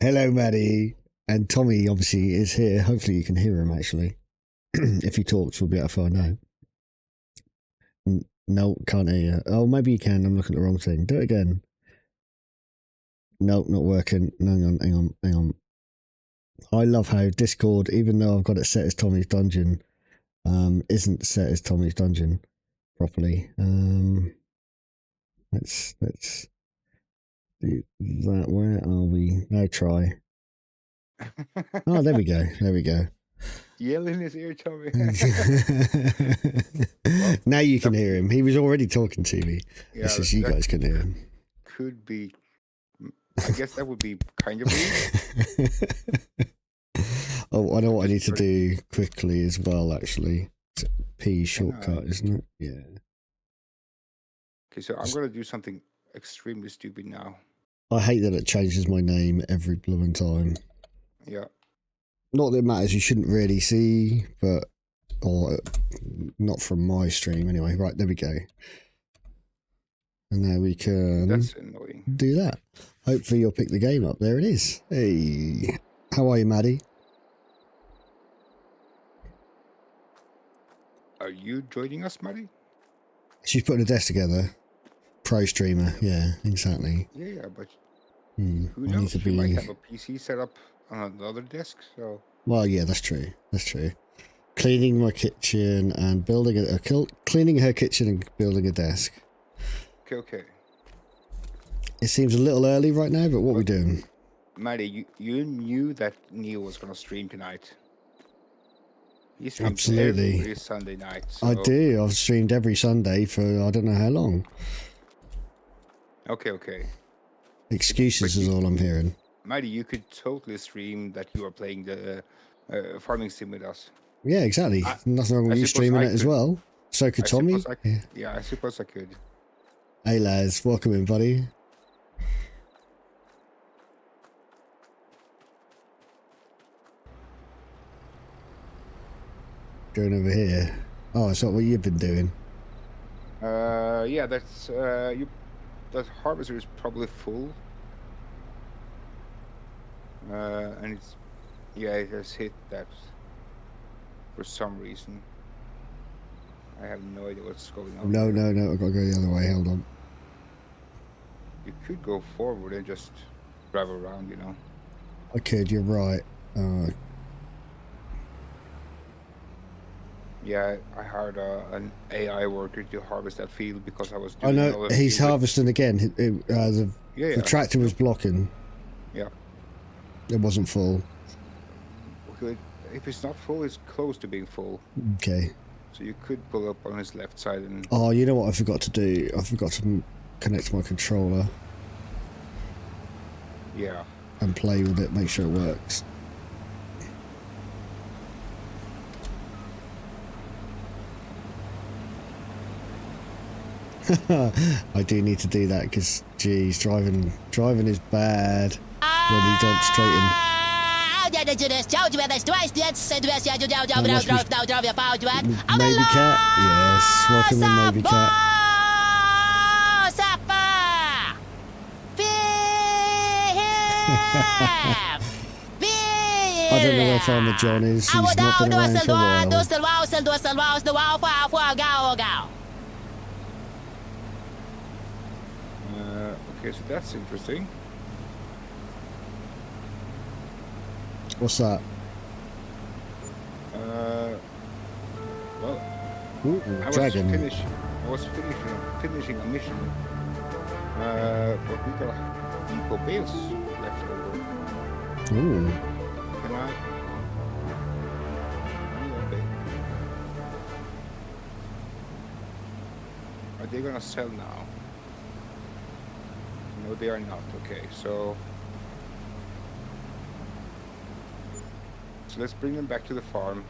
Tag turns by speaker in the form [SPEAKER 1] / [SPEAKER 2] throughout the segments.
[SPEAKER 1] Hello, Maddie. And Tommy obviously is here. Hopefully you can hear him, actually. If he talks, we'll be able to find out. No, can't hear you. Oh, maybe you can. I'm looking at the wrong thing. Do it again. No, not working. Hang on. I love how Discord, even though I've got it set as Tommy's Dungeon, isn't set as Tommy's Dungeon properly. Let's do that. Where are we? Now try. Oh, there we go.
[SPEAKER 2] Yell in his ear, Tommy.
[SPEAKER 1] Now you can hear him. He was already talking to me.
[SPEAKER 2] Yeah,
[SPEAKER 1] it's just you guys can hear him.
[SPEAKER 2] Could be. I guess that would be kind of weird.
[SPEAKER 1] Oh, I know what I need to do quickly as well, actually. It's a P shortcut, isn't it? Yeah.
[SPEAKER 2] Okay, so I'm going to do something extremely stupid now.
[SPEAKER 1] I hate that it changes my name every blooming time.
[SPEAKER 2] Yeah.
[SPEAKER 1] Not that it matters, you shouldn't really see, but... Or not from my stream anyway. Right, there we go. And there we can...
[SPEAKER 2] That's annoying.
[SPEAKER 1] Do that. Hopefully you'll pick the game up. There it is. Hey. How are you, Maddie?
[SPEAKER 2] Are you joining us, Maddie?
[SPEAKER 1] She's putting a desk together. Pro streamer. Yeah, exactly.
[SPEAKER 2] Yeah, but...
[SPEAKER 1] Who
[SPEAKER 2] knows? She might have a PC set up on another desk, so...
[SPEAKER 1] Well, yeah, that's true. Cleaning my kitchen and building cleaning her kitchen and building a desk.
[SPEAKER 2] Okay.
[SPEAKER 1] It seems a little early right now, but what are we doing?
[SPEAKER 2] Maddie, you knew that Neil was going to stream tonight. He streams
[SPEAKER 1] Absolutely.
[SPEAKER 2] every Sunday night. So...
[SPEAKER 1] I do. I've streamed every Sunday for I don't know how long.
[SPEAKER 2] Okay.
[SPEAKER 1] Excuses is all I'm hearing.
[SPEAKER 2] Maddie, you could totally stream that you are playing the farming sim with us.
[SPEAKER 1] Yeah, exactly. Nothing wrong with you streaming it as well. So could Tommy.
[SPEAKER 2] Yeah, I suppose I could.
[SPEAKER 1] Hey, lads. Welcome in, buddy. Going over here. Oh, it's not what you've been doing.
[SPEAKER 2] Yeah, that's that harvester is probably full. And it has hit that for some reason. I have no idea what's going on.
[SPEAKER 1] No, I've got to go the other way. Hold on.
[SPEAKER 2] You could go forward and just drive around, you know.
[SPEAKER 1] I could, you're right.
[SPEAKER 2] Yeah, I hired an AI worker to harvest that field because I was doing...
[SPEAKER 1] I know, he's harvesting again. The tractor was blocking.
[SPEAKER 2] Yeah.
[SPEAKER 1] It wasn't full.
[SPEAKER 2] Good. If it's not full, it's close to being full.
[SPEAKER 1] Okay.
[SPEAKER 2] So you could pull up on his left side and...
[SPEAKER 1] Oh, you know what I forgot to do? I forgot to connect my controller.
[SPEAKER 2] Yeah.
[SPEAKER 1] And play with it, make sure it works. I do need to do that because, geez, driving is bad when you don't straighten. Maybe Cat? Yes, welcome in, Maybe Cat. I don't know where Farmer John is. He's not been around for a while.
[SPEAKER 2] Okay, so that's interesting.
[SPEAKER 1] What's that?
[SPEAKER 2] Well,
[SPEAKER 1] dragon.
[SPEAKER 2] I was finishing a mission. But we got eco bales left over.
[SPEAKER 1] Ooh.
[SPEAKER 2] Can I? Okay. Are they gonna sell now? No, they are not. Okay, so let's bring them back to the farm.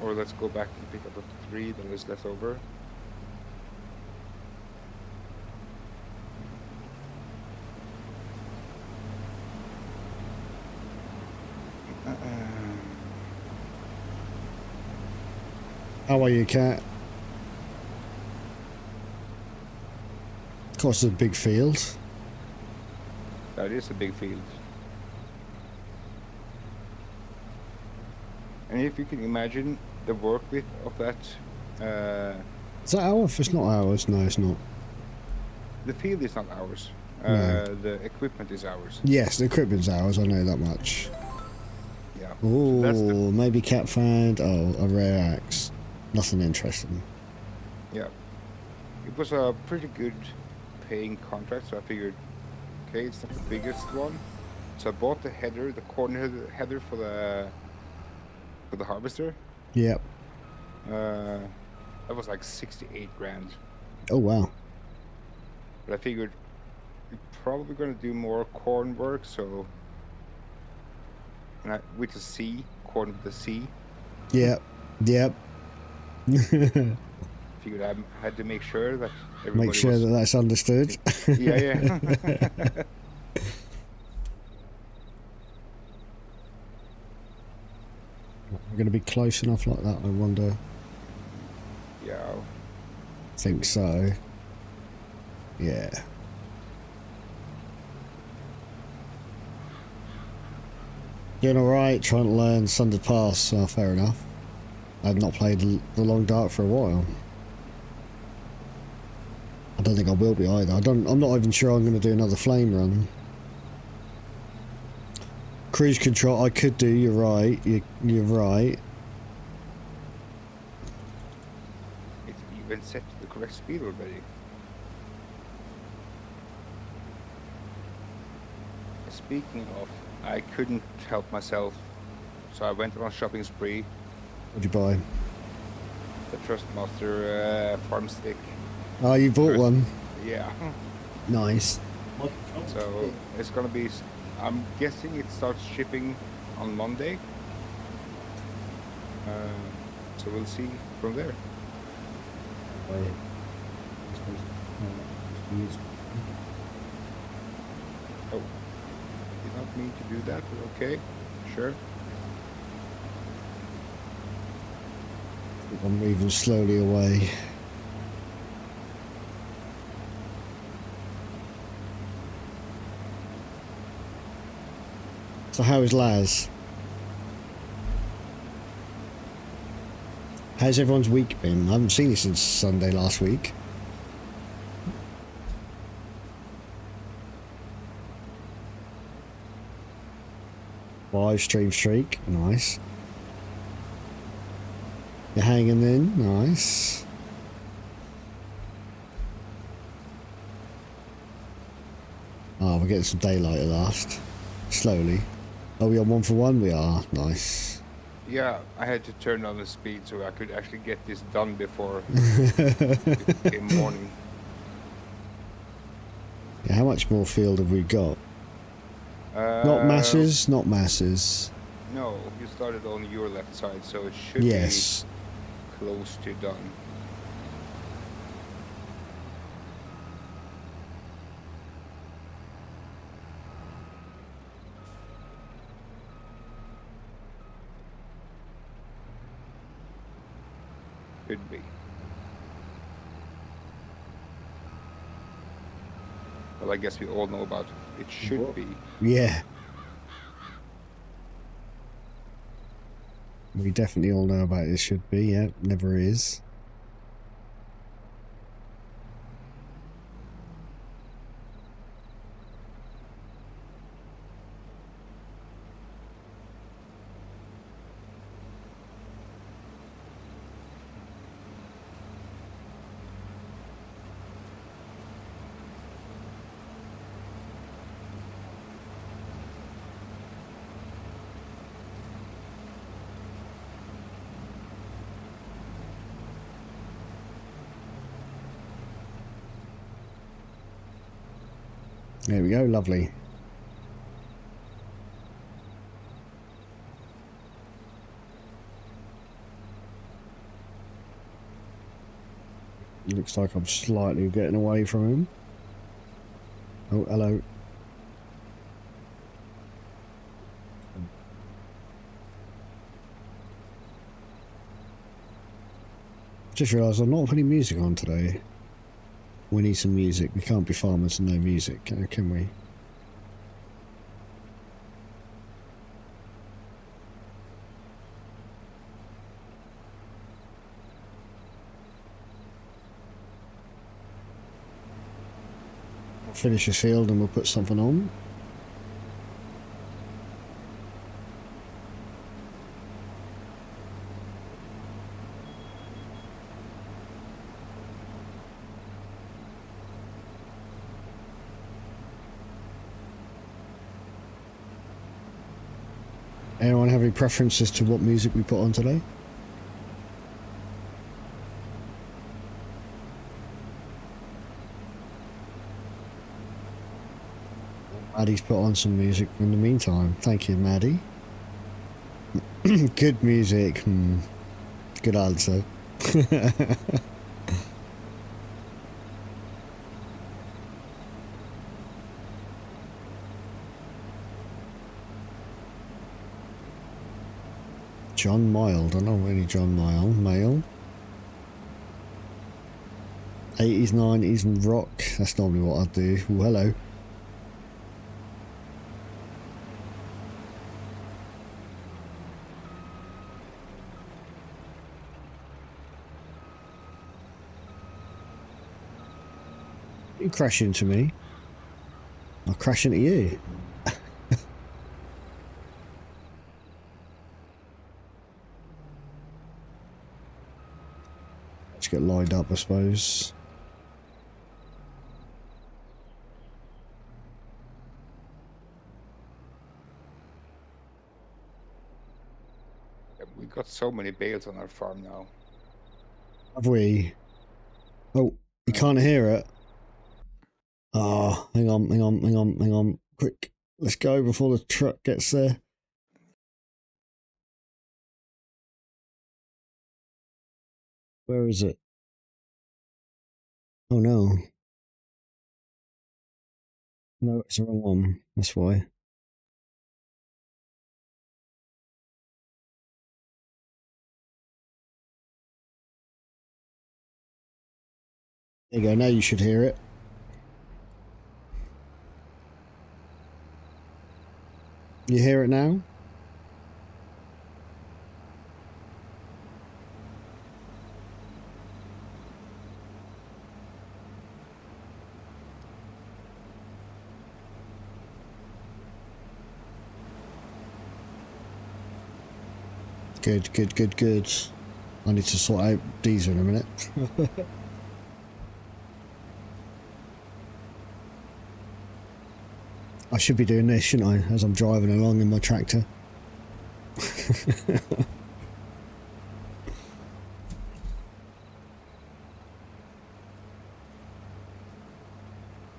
[SPEAKER 2] Or let's go back and pick up the 3 that is left over.
[SPEAKER 1] How are you, Cat? Of course, it's a big field.
[SPEAKER 2] That is a big field. And if you can imagine the work width of that,
[SPEAKER 1] Is that ours? It's not ours. No, it's not.
[SPEAKER 2] the field is not ours.
[SPEAKER 1] No.
[SPEAKER 2] The equipment is ours.
[SPEAKER 1] Yes, the equipment's ours. I know that much.
[SPEAKER 2] Yeah.
[SPEAKER 1] Oh,
[SPEAKER 2] So that's the,
[SPEAKER 1] maybe cat found. Oh, a rare axe. Nothing interesting.
[SPEAKER 2] yeah. It was a pretty good paying contract, so I figured, okay, it's not the biggest one. So I bought the header, the corner header for the harvester.
[SPEAKER 1] Yep.
[SPEAKER 2] That was like 68 grand.
[SPEAKER 1] Oh wow.
[SPEAKER 2] But I figured we're probably gonna do more corn work, so with the C, corn with the C.
[SPEAKER 1] Yep. Yep.
[SPEAKER 2] Figured I had to make sure that everybody
[SPEAKER 1] Make sure
[SPEAKER 2] was,
[SPEAKER 1] that that's understood.
[SPEAKER 2] yeah.
[SPEAKER 1] I'm going to be close enough like that, I wonder.
[SPEAKER 2] Yeah.
[SPEAKER 1] Think so. Yeah. Doing alright, trying to learn Sundered Pass. Fair enough. I've not played the Long Dark for a while. I don't think I will be either. I'm not even sure I'm going to do another flame run. Cruise control, I could do, you're right. You're right.
[SPEAKER 2] It's even set to the correct speed already. Speaking of, I couldn't help myself, so I went on a shopping spree.
[SPEAKER 1] What'd you buy?
[SPEAKER 2] The Trustmaster farm stick.
[SPEAKER 1] Oh, you bought one?
[SPEAKER 2] Yeah.
[SPEAKER 1] Nice.
[SPEAKER 2] So it's gonna be, I'm guessing it starts shipping on Monday. So we'll see from there. Oh, did not mean to do that, but okay, sure.
[SPEAKER 1] I'm moving slowly away. So how is Laz? How's everyone's week been? I haven't seen you since Sunday last week. Live stream streak, nice. You're hanging in, nice. Oh, we're getting some daylight at last. Slowly. Are we on 1 for 1? We are, nice.
[SPEAKER 2] Yeah, I had to turn on the speed so I could actually get this done before it became morning.
[SPEAKER 1] Yeah, how much more field have we got? Not masses, not masses.
[SPEAKER 2] No, you started on your left side, so it should
[SPEAKER 1] Yes.
[SPEAKER 2] be close to done. Could be. Well, I guess we all know about it should be.
[SPEAKER 1] Yeah. We definitely all know about it should be, yeah, never is. There we go, lovely. Looks like I'm slightly getting away from him. Oh, hello. Just realised I'm not putting music on today. We need some music. We can't be farmers and no music, can we? finish his field and we'll put something on. Anyone have any preferences to what music we put on today? Maddie's put on some music in the meantime. Thank you, Maddie. Good music. Good answer. John Mild. I don't know any John Mild. Male. 80s, 90s and rock. That's normally what I do. Ooh, hello. You crash into me. I'll crash into you. Let's get lined up, I suppose.
[SPEAKER 2] Yeah, we got so many bales on our farm now.
[SPEAKER 1] Have we? Oh, you can't hear it. Ah, hang on. Quick, let's go before the truck gets there. Where is it? Oh no. No, it's the wrong one. That's why. There you go, now you should hear it. You hear it now? Good. I need to sort out diesel in a minute. I should be doing this, shouldn't I, as I'm driving along in my tractor.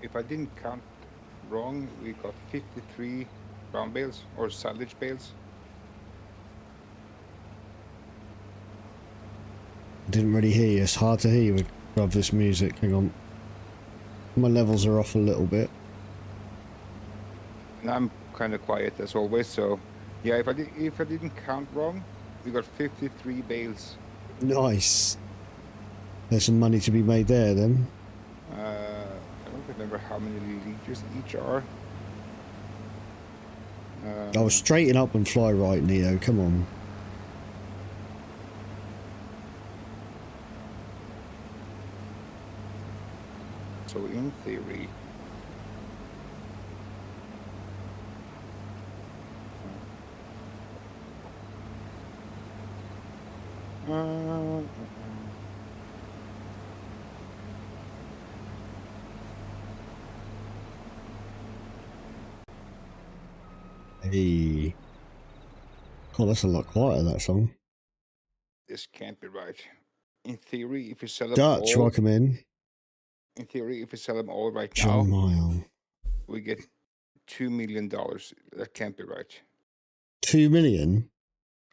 [SPEAKER 2] If I didn't count wrong, we got 53 brown bales or silage bales.
[SPEAKER 1] I didn't really hear you. It's hard to hear you above this music. Hang on. My levels are off a little bit.
[SPEAKER 2] And I'm kind of quiet as always, so yeah, if I didn't count wrong, we got 53 bales.
[SPEAKER 1] Nice. There's some money to be made there then.
[SPEAKER 2] I don't remember how many liters each are.
[SPEAKER 1] Oh, straighten up and fly right, Neo. Come on.
[SPEAKER 2] So in theory,
[SPEAKER 1] Hey. Oh, that's a lot quieter, that song.
[SPEAKER 2] this can't be right. In theory, if you sell them
[SPEAKER 1] Dutch,
[SPEAKER 2] all,
[SPEAKER 1] welcome in.
[SPEAKER 2] in theory, if you sell them all right
[SPEAKER 1] John
[SPEAKER 2] now,
[SPEAKER 1] Mile.
[SPEAKER 2] we get $2 million. That can't be right.
[SPEAKER 1] 2 million?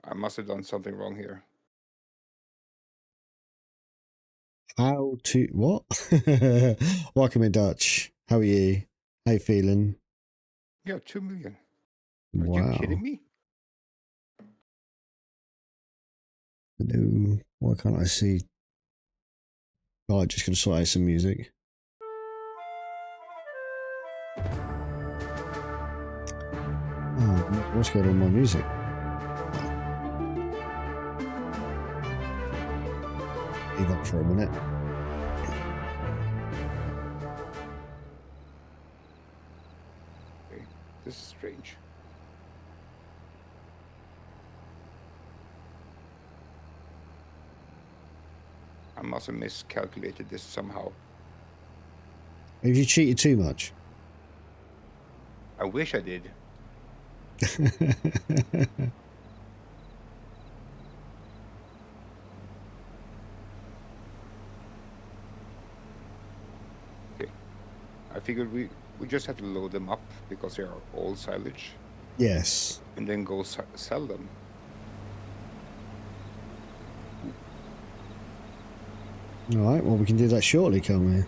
[SPEAKER 2] I must have done something wrong here.
[SPEAKER 1] How to... What? Welcome in, Dutch. How are you? How you feeling?
[SPEAKER 2] Yeah, 2 million. Are
[SPEAKER 1] Wow.
[SPEAKER 2] you kidding me?
[SPEAKER 1] No, why can't I see? Right, just gonna sort out some music. Oh, what's going on with my music? Leave up for a minute.
[SPEAKER 2] must have miscalculated this somehow.
[SPEAKER 1] Have you cheated too much?
[SPEAKER 2] I wish I did. Okay. I figured we just have to load them up because they are all silage.
[SPEAKER 1] Yes.
[SPEAKER 2] And then go sell them.
[SPEAKER 1] All right. Well, we can do that shortly, can't we?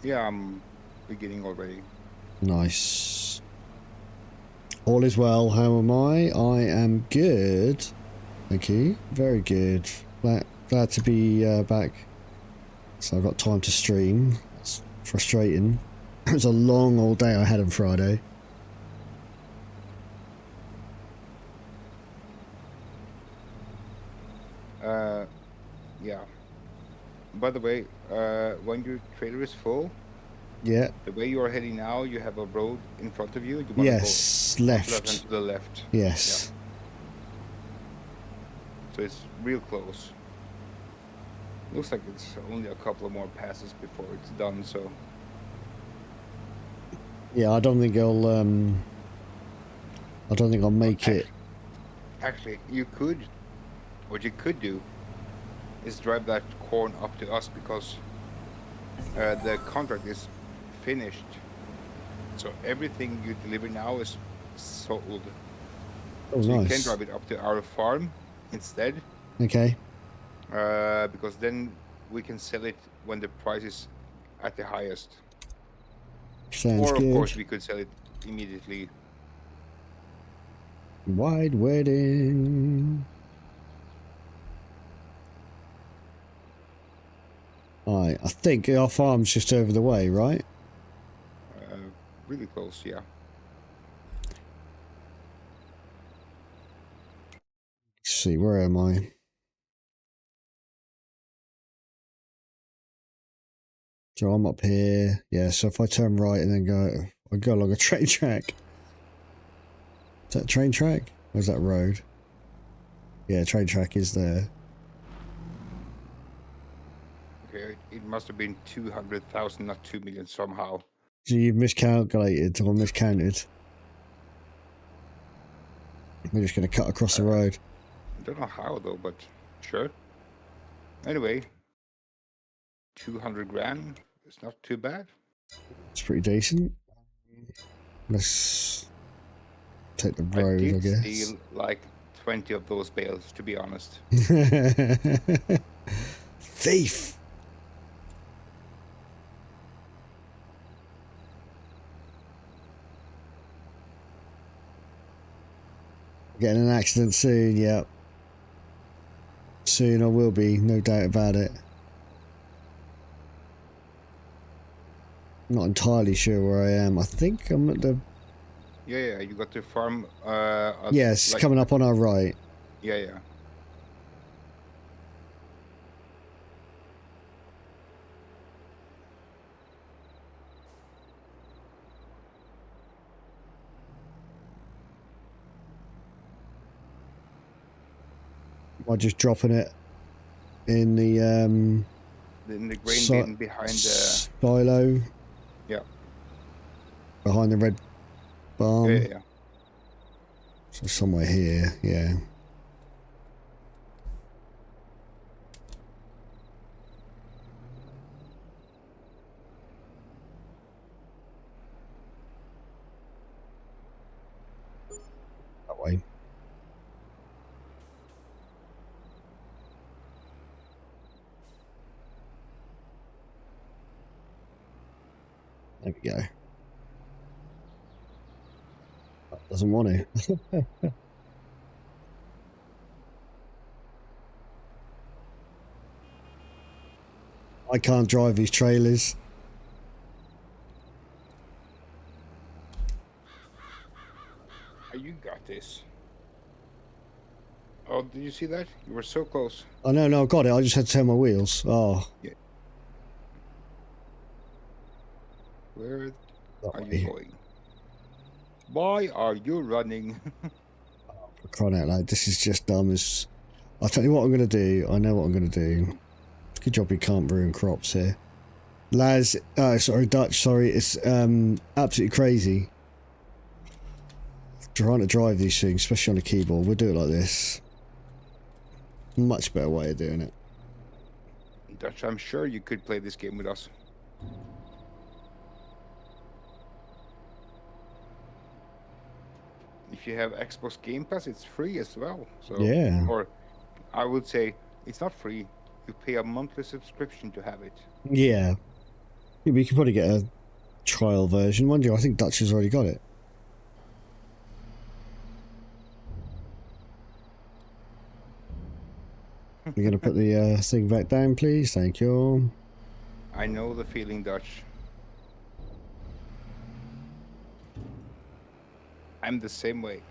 [SPEAKER 2] Yeah, I'm beginning already.
[SPEAKER 1] Nice. All is well. How am I? I am good. Thank you. Very good. Glad to be back. So I've got time to stream. It's frustrating. It was a long old day I had on Friday.
[SPEAKER 2] Yeah. By the way, when your trailer is full,
[SPEAKER 1] Yeah.
[SPEAKER 2] the way you are heading now, you have a road in front of you. You want
[SPEAKER 1] Yes.
[SPEAKER 2] to go
[SPEAKER 1] Left.
[SPEAKER 2] and to the left.
[SPEAKER 1] Yes.
[SPEAKER 2] Yeah. So it's real close. Looks like it's only a couple of more passes before it's done. So.
[SPEAKER 1] Yeah, I don't think I'll make it.
[SPEAKER 2] Actually, you could. What you could do is drive that corn up to us because the contract is finished. So everything you deliver now is sold.
[SPEAKER 1] Oh,
[SPEAKER 2] so
[SPEAKER 1] nice.
[SPEAKER 2] You can drive it up to our farm instead.
[SPEAKER 1] Okay.
[SPEAKER 2] Because then we can sell it when the price is at the highest.
[SPEAKER 1] Sounds
[SPEAKER 2] or
[SPEAKER 1] good.
[SPEAKER 2] Of course we could sell it immediately.
[SPEAKER 1] Wide wedding. Alright, I think our farm's just over the way, right?
[SPEAKER 2] Really close, yeah.
[SPEAKER 1] Let's see, where am I? So I'm up here. Yeah, so if I turn right and then I go along a train track. Is that train track? Or is that road? Yeah, train track is there.
[SPEAKER 2] Okay, it must have been 200,000, not 2 million somehow.
[SPEAKER 1] So you've miscalculated or miscounted. We're just going to cut across the road.
[SPEAKER 2] I don't know how though, but sure. Anyway, 200 grand. It's not too bad.
[SPEAKER 1] It's pretty decent. Let's take the road, I guess.
[SPEAKER 2] Steal like 20 of those bales, to be honest.
[SPEAKER 1] Thief! Getting an accident soon, yeah. Soon I will be, no doubt about it. Not entirely sure where I am. I think I'm at the...
[SPEAKER 2] Yeah, you got the farm.
[SPEAKER 1] Yes,
[SPEAKER 2] like,
[SPEAKER 1] coming up on our right.
[SPEAKER 2] Yeah.
[SPEAKER 1] By just dropping it in the
[SPEAKER 2] in the grain bin behind the
[SPEAKER 1] silo.
[SPEAKER 2] Yeah.
[SPEAKER 1] Behind the red barn.
[SPEAKER 2] Yeah.
[SPEAKER 1] So somewhere here, yeah. That way. There we go. That doesn't want to. I can't drive these trailers.
[SPEAKER 2] You got this. Oh, did you see that? You were so close.
[SPEAKER 1] Oh, no, I got it. I just had to turn my wheels. Oh.
[SPEAKER 2] Yeah. Where are you going? Why are you running?
[SPEAKER 1] For crying out loud, this is just dumb as... I'll tell you what I'm going to do. I know what I'm going to do. Good job we can't ruin crops here. Laz, sorry, Dutch, sorry, it's absolutely crazy. Trying to drive these things, especially on a keyboard. We'll do it like this. Much better way of doing it.
[SPEAKER 2] Dutch, I'm sure you could play this game with us. If you have Xbox Game Pass, it's free as well. So
[SPEAKER 1] Yeah.
[SPEAKER 2] Or I would say it's not free. You pay a monthly subscription to have it.
[SPEAKER 1] Yeah. Yeah, we could probably get a trial version. Mind you, I think Dutch has already got it. You're going to put the thing back down, please? Thank you.
[SPEAKER 2] I know the feeling, Dutch. I'm the same way.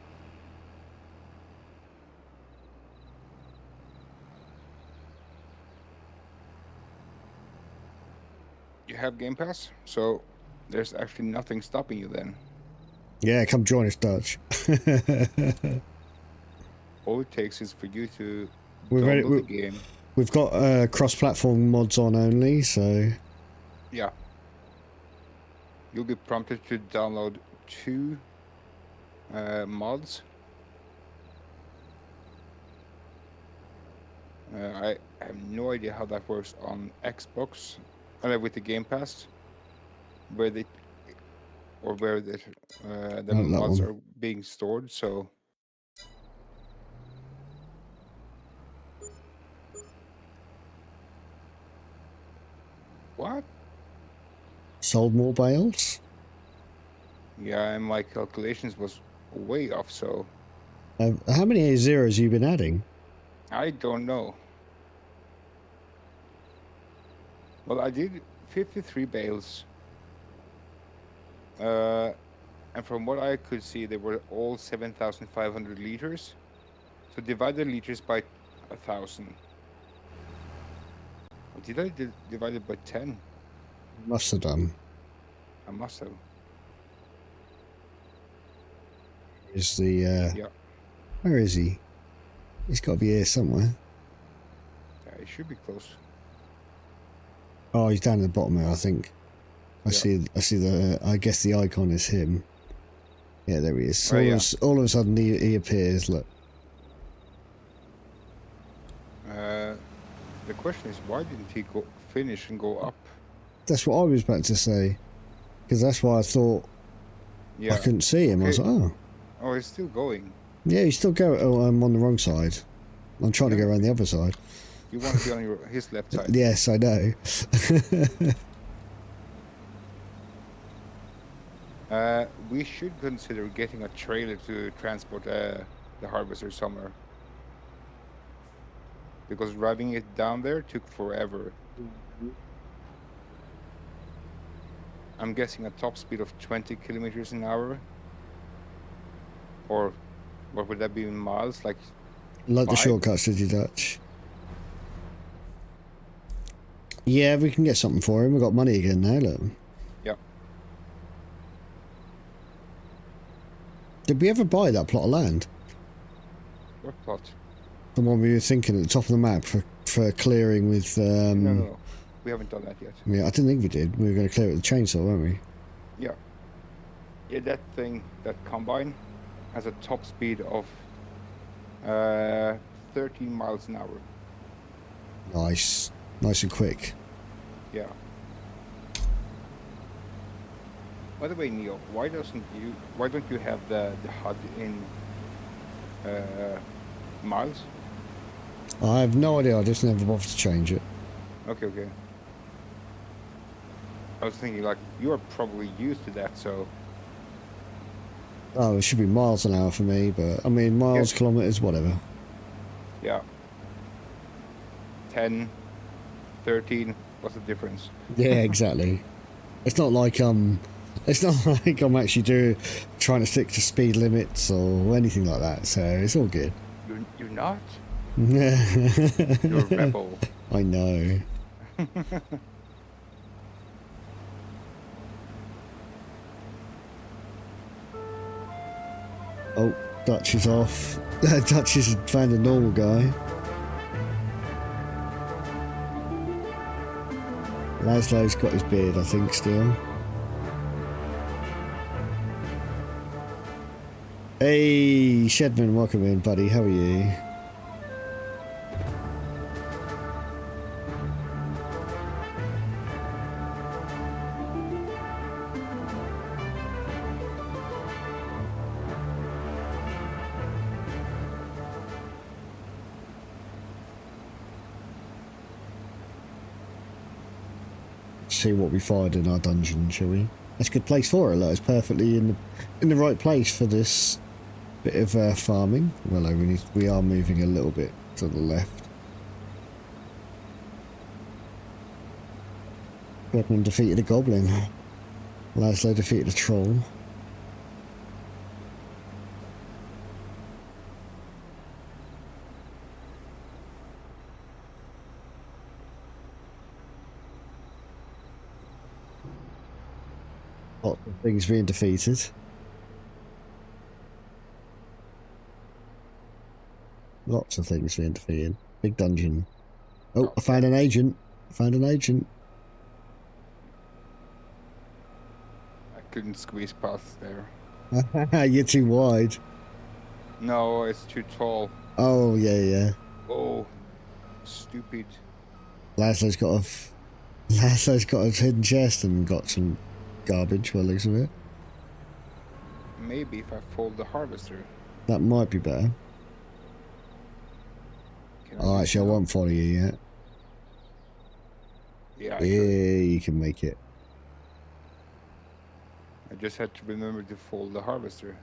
[SPEAKER 2] You have Game Pass, so there's actually nothing stopping you then.
[SPEAKER 1] Yeah, come join us, Dutch.
[SPEAKER 2] All it takes is for you to
[SPEAKER 1] We're ready.
[SPEAKER 2] download the game.
[SPEAKER 1] We've got cross-platform mods on only, so...
[SPEAKER 2] Yeah. You'll be prompted to download 2 mods. I have no idea how that works on Xbox with the Game Pass, where the mods are being stored. So what?
[SPEAKER 1] Sold more bales?
[SPEAKER 2] Yeah, and my calculations was way off. So
[SPEAKER 1] how many zeros have you been adding?
[SPEAKER 2] I don't know. Well, I did 53 bales. And from what I could see, they were all 7,500 liters. So divide the liters by 1,000. Did I divide it by 10?
[SPEAKER 1] Must have done.
[SPEAKER 2] I must have.
[SPEAKER 1] Is the
[SPEAKER 2] Yeah.
[SPEAKER 1] Where is he? He's got to be here somewhere.
[SPEAKER 2] Yeah, it should be close.
[SPEAKER 1] Oh, he's down at the bottom there, I think. I
[SPEAKER 2] Yeah.
[SPEAKER 1] see the. I guess the icon is him. Yeah, there he is. So
[SPEAKER 2] Oh,
[SPEAKER 1] all of a sudden he appears. Look.
[SPEAKER 2] The question is, why didn't he finish and go up?
[SPEAKER 1] That's what I was about to say. Because that's why I thought
[SPEAKER 2] Yeah.
[SPEAKER 1] I couldn't see him. I was like, oh.
[SPEAKER 2] Oh, he's still going.
[SPEAKER 1] Yeah, he's still going. Oh, I'm on the wrong side. I'm trying to go around the other side.
[SPEAKER 2] You want to be on his left side.
[SPEAKER 1] Yes, I know.
[SPEAKER 2] We should consider getting a trailer to transport the harvester somewhere. Because driving it down there took forever. I'm guessing a top speed of 20 kilometers an hour. Or what would that be in miles? Like
[SPEAKER 1] the
[SPEAKER 2] 5?
[SPEAKER 1] shortcuts, did you, Dutch? Yeah, we can get something for him. We've got money again now, look.
[SPEAKER 2] Yep.
[SPEAKER 1] Did we ever buy that plot of land?
[SPEAKER 2] What plot?
[SPEAKER 1] The one we were thinking at the top of the map for clearing with...
[SPEAKER 2] No. We haven't done that yet.
[SPEAKER 1] Yeah, I didn't think we did. We were going to clear it with the chainsaw, weren't we?
[SPEAKER 2] Yeah. Yeah, that combine has a top speed of 13 miles an hour.
[SPEAKER 1] Nice. Nice and quick.
[SPEAKER 2] Yeah. By the way, Neil, why don't you have the HUD in miles?
[SPEAKER 1] I have no idea. I just never bothered to change it.
[SPEAKER 2] Okay. I was thinking, like, you're probably used to that, so...
[SPEAKER 1] Oh, it should be miles an hour for me, but, I mean, miles, kilometres, whatever.
[SPEAKER 2] Yeah. 10, 13, what's the difference?
[SPEAKER 1] Yeah, exactly. It's not like I'm actually trying to stick to speed limits or anything like that, so it's all good.
[SPEAKER 2] You're not?
[SPEAKER 1] You're
[SPEAKER 2] You're a rebel.
[SPEAKER 1] I know. Oh, Dutch is off. Dutch has found a normal guy. Laszlo's got his beard, I think, still. Hey, Shedman, welcome in, buddy. How are you? See what we find in our dungeon, shall we? That's a good place for it. Like, it's perfectly in the right place for this bit of farming. Well, we are moving a little bit to the left. Redmond defeated a goblin. Laszlo defeated a troll. Lots of things being defeated. Lots of things being defeated. Big dungeon. Oh, I found an agent. I found an agent.
[SPEAKER 2] I couldn't squeeze past there.
[SPEAKER 1] You're too wide.
[SPEAKER 2] No, it's too tall.
[SPEAKER 1] Oh, yeah.
[SPEAKER 2] Oh, stupid.
[SPEAKER 1] Laszlo's got a hidden chest and got some garbage by the looks of it.
[SPEAKER 2] Maybe if I fold the harvester.
[SPEAKER 1] That might be better. Oh, actually, I won't follow you yet.
[SPEAKER 2] Yeah,
[SPEAKER 1] You can make it.
[SPEAKER 2] I just had to remember to fold the harvester.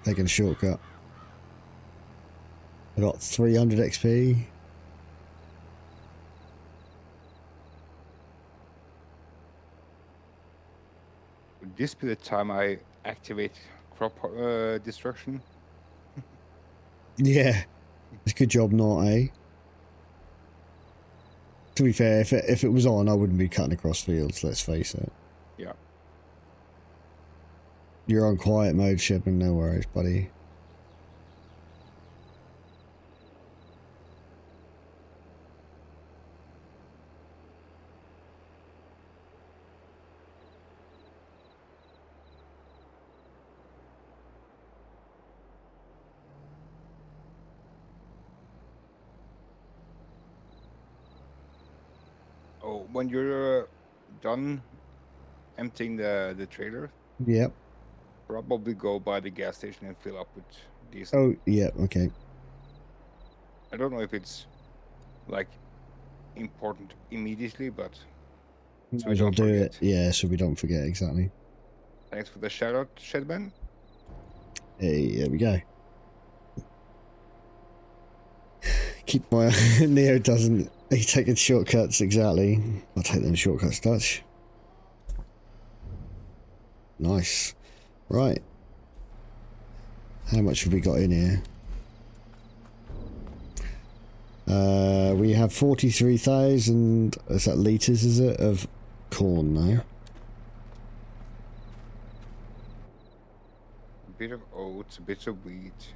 [SPEAKER 1] Taking a shortcut. I got 300 XP.
[SPEAKER 2] Would this be the time I activate crop destruction?
[SPEAKER 1] Yeah. It's a good job not, eh? To be fair, if it was on, I wouldn't be cutting across fields, let's face it.
[SPEAKER 2] Yeah.
[SPEAKER 1] You're on quiet mode, Shepard, no worries, buddy.
[SPEAKER 2] Oh, when you're done emptying the trailer,
[SPEAKER 1] Yep.
[SPEAKER 2] probably go by the gas station and fill up with diesel.
[SPEAKER 1] Oh, yeah, okay.
[SPEAKER 2] I don't know if it's like important immediately, but
[SPEAKER 1] So I'll do it. Yeah, so we don't forget, exactly.
[SPEAKER 2] Thanks for the shout out, Shedman.
[SPEAKER 1] Hey, there we go. Keep my Neo doesn't. He's taking shortcuts, exactly. I'll take them shortcuts, Dutch. Nice. Right. How much have we got in here? We have 43,000. Is that litres? Is it of corn now?
[SPEAKER 2] A bit of oats, a bit of wheat.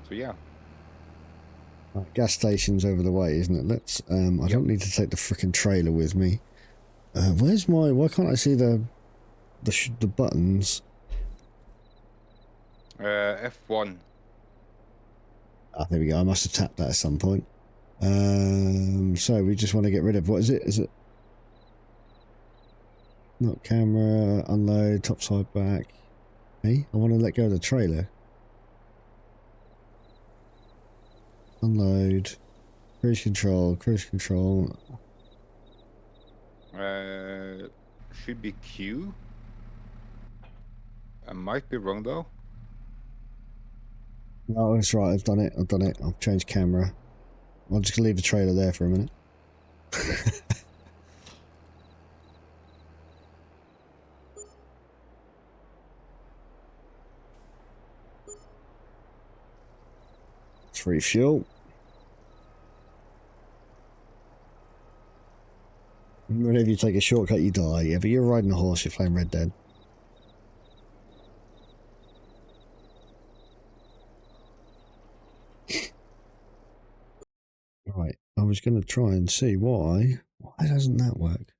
[SPEAKER 2] So yeah.
[SPEAKER 1] Right, gas station's over the way, isn't it? Let's. I don't need to take the frickin' trailer with me. Where's my? Why can't I see the buttons?
[SPEAKER 2] F1.
[SPEAKER 1] Ah, there we go. I must have tapped that at some point. So we just want to get rid of, what is it? Is it not camera, unload, topside back? Hey, I want to let go of the trailer. Unload, cruise control, cruise control.
[SPEAKER 2] Should be Q. I might be wrong though.
[SPEAKER 1] No, that's right. I've done it. I've changed camera. I'm just gonna leave the trailer there for a minute. Let's refuel. Whenever you take a shortcut, you die. Yeah, but you're riding a horse. You're playing Red Dead. was going to try and see why. Why doesn't that work?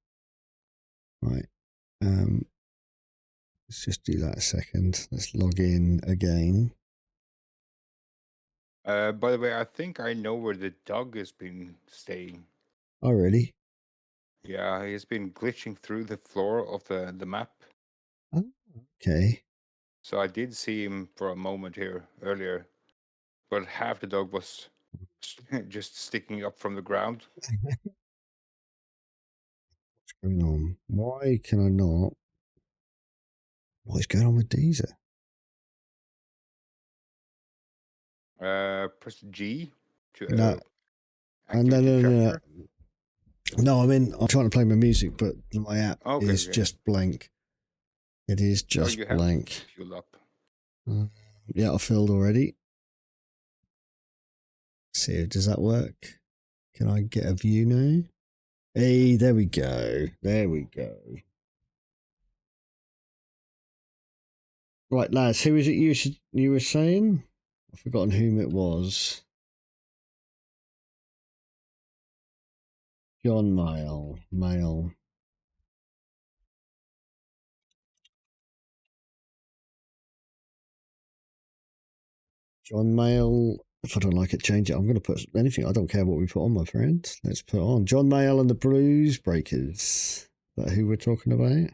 [SPEAKER 1] Right. Let's just do that a second. Let's log in again.
[SPEAKER 2] By the way, I think I know where the dog has been staying.
[SPEAKER 1] Oh, really?
[SPEAKER 2] Yeah, he's been glitching through the floor of the map.
[SPEAKER 1] Oh, okay.
[SPEAKER 2] So I did see him for a moment here earlier, but half the dog was just sticking up from the ground.
[SPEAKER 1] What's going on? Why can I not? What is going on with Deezer?
[SPEAKER 2] Press G to
[SPEAKER 1] No,
[SPEAKER 2] activate your chapter.
[SPEAKER 1] No, I'm trying to play my music, but my app
[SPEAKER 2] Okay,
[SPEAKER 1] is just blank. It is
[SPEAKER 2] Oh,
[SPEAKER 1] just
[SPEAKER 2] you have
[SPEAKER 1] blank.
[SPEAKER 2] fuel up.
[SPEAKER 1] Yeah, I filled already. See, does that work? Can I get a view now? Hey, there we go. There we go. Right, lads, who is it you were saying? I've forgotten whom it was. John Mail. John Mail. If I don't like it, change it. I'm going to put anything. I don't care what we put on, my friend. Let's put on John Mail and the Blues Breakers. Is that who we're talking about?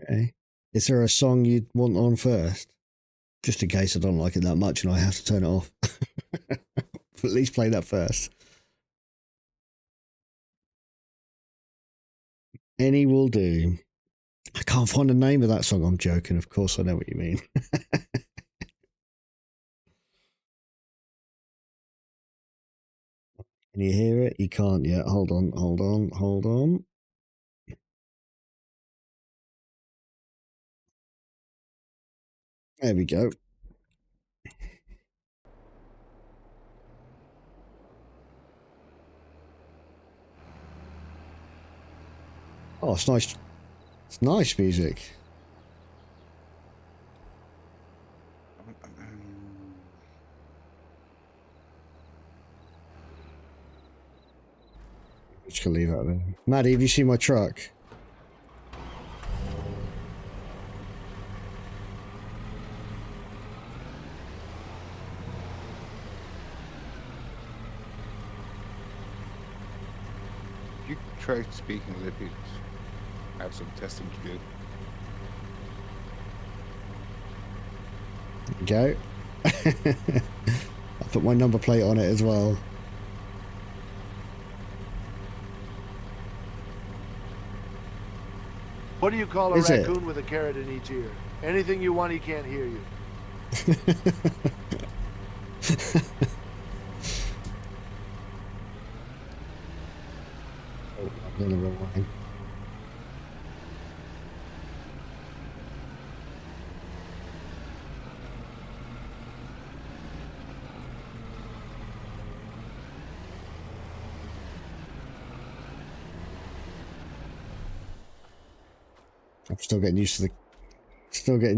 [SPEAKER 1] Okay. Is there a song you'd want on first? Just in case I don't like it that much and I have to turn it off. At least play that first. Any will do. I can't find the name of that song. I'm joking. Of course, I know what you mean. Can you hear it? You can't yet. Hold on. There we go. Oh, it's nice. It's nice music. Just gonna leave that there. Maddie, have you seen my truck?
[SPEAKER 2] You try speaking a little bit. I have some testing to do.
[SPEAKER 1] Go. I put my number plate on it as well.
[SPEAKER 3] What do you call a
[SPEAKER 1] Is it?
[SPEAKER 3] raccoon with a carrot in each ear? Anything you want, he can't hear you.
[SPEAKER 1] Oh, I'm going the wrong way. I'm still getting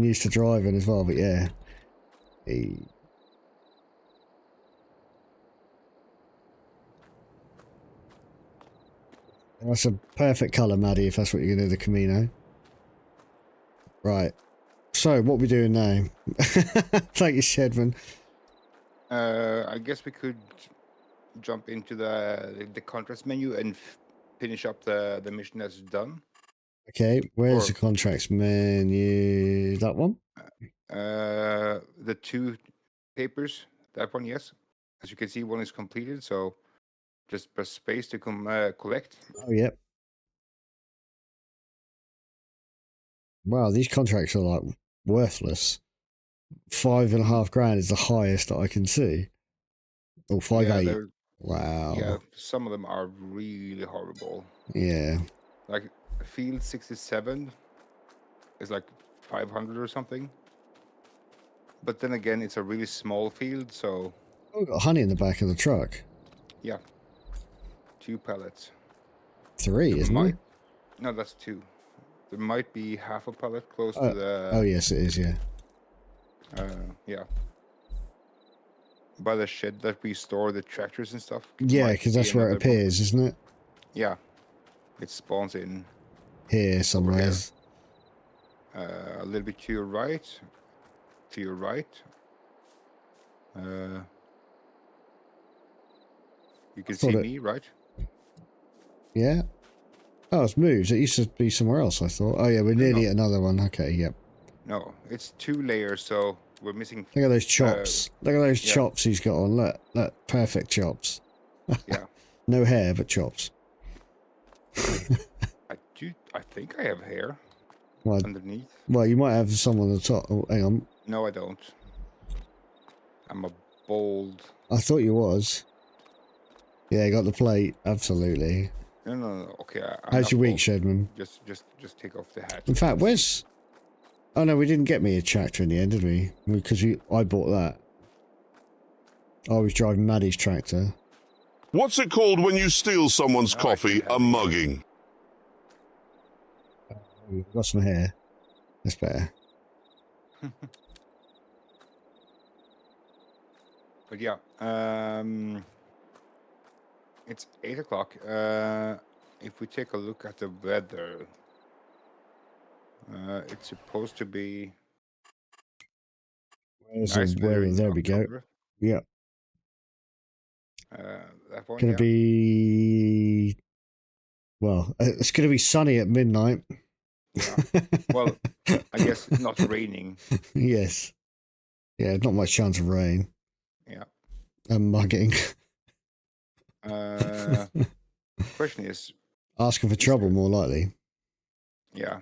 [SPEAKER 1] used to driving as well, but yeah. Hey. That's a perfect colour, Maddie, if that's what you're going to do, the Camino. Right. So, what are we doing now? Thank you, Shedman.
[SPEAKER 2] I guess we could jump into the contracts menu and finish up the mission that's done.
[SPEAKER 1] Okay, where's
[SPEAKER 2] Or-
[SPEAKER 1] the contracts menu? That one?
[SPEAKER 2] The two papers, that one, yes. As you can see, one is completed, so just press space to collect.
[SPEAKER 1] Oh, yep. Wow, these contracts are like worthless. 5.5 grand is the highest that I can see. Or 5.8.
[SPEAKER 2] Yeah,
[SPEAKER 1] Wow.
[SPEAKER 2] some of them are really horrible.
[SPEAKER 1] Yeah.
[SPEAKER 2] Like field 67 is like 500 or something. But then again, it's a really small field, so
[SPEAKER 1] Oh, we've got honey in the back of the truck.
[SPEAKER 2] yeah, 2 pallets.
[SPEAKER 1] 3,
[SPEAKER 2] There
[SPEAKER 1] isn't it?
[SPEAKER 2] No, that's 2. There might be half a pallet close to the.
[SPEAKER 1] Oh, yes, it is, yeah.
[SPEAKER 2] Yeah. By the shed that we store the tractors and stuff.
[SPEAKER 1] Yeah,
[SPEAKER 2] Might
[SPEAKER 1] because
[SPEAKER 2] be
[SPEAKER 1] that's where it
[SPEAKER 2] another bunker.
[SPEAKER 1] appears, isn't it?
[SPEAKER 2] Yeah. It spawns in
[SPEAKER 1] Here somewhere.
[SPEAKER 2] a little bit to your right. To your right. You can see me, right?
[SPEAKER 1] Yeah. Oh, it's moved. It used to be somewhere else, I thought. Oh, yeah, we're nearly at another one. Okay, yep.
[SPEAKER 2] No, it's 2 layers, so we're missing...
[SPEAKER 1] Look at those chops. Look at those chops he's got on. Look, perfect chops.
[SPEAKER 2] Yeah.
[SPEAKER 1] No hair, but chops.
[SPEAKER 2] I think I have hair underneath.
[SPEAKER 1] Well, you might have some on the top. Oh, hang on.
[SPEAKER 2] No, I don't. I'm a bald...
[SPEAKER 1] I thought you was. Yeah, got the plate. Absolutely.
[SPEAKER 2] No. Okay,
[SPEAKER 1] How's your week, Shedman?
[SPEAKER 2] Just take off the hat.
[SPEAKER 1] In fact, where's... Oh, no, we didn't get me a tractor in the end, did we? Because I bought that. I was driving Maddie's tractor.
[SPEAKER 4] What's it called when you steal someone's coffee? A mugging.
[SPEAKER 1] Got some hair. That's better.
[SPEAKER 2] But yeah, it's 8 o'clock. If we take a look at the weather, it's supposed to be nice weather in
[SPEAKER 1] There we
[SPEAKER 2] October.
[SPEAKER 1] go. Yeah.
[SPEAKER 2] That one,
[SPEAKER 1] Gonna be... Well, it's gonna be sunny at midnight.
[SPEAKER 2] Yeah. Well, I guess not raining.
[SPEAKER 1] Yes. Yeah, not much chance of rain.
[SPEAKER 2] Yeah.
[SPEAKER 1] And mugging.
[SPEAKER 2] Question is...
[SPEAKER 1] Asking for trouble, more likely.
[SPEAKER 2] Yeah.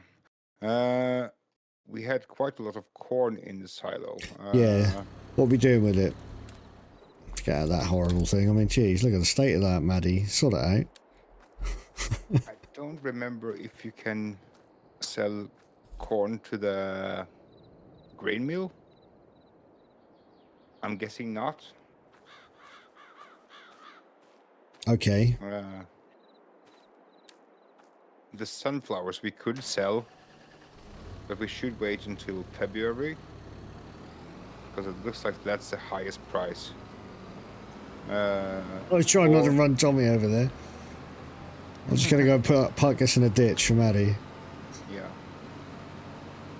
[SPEAKER 2] We had quite a lot of corn in the silo.
[SPEAKER 1] Yeah. What are we doing with it? To get out of that horrible thing. I mean, geez, look at the state of that, Maddie. Sort it out.
[SPEAKER 2] I don't remember if you can sell corn to the grain mill. I'm guessing not.
[SPEAKER 1] Okay.
[SPEAKER 2] The sunflowers we could sell, but we should wait until February, because it looks like that's the highest price.
[SPEAKER 1] I was trying not to run Tommy over there. I'm just going to go park us in a ditch for Maddie.
[SPEAKER 2] Yeah.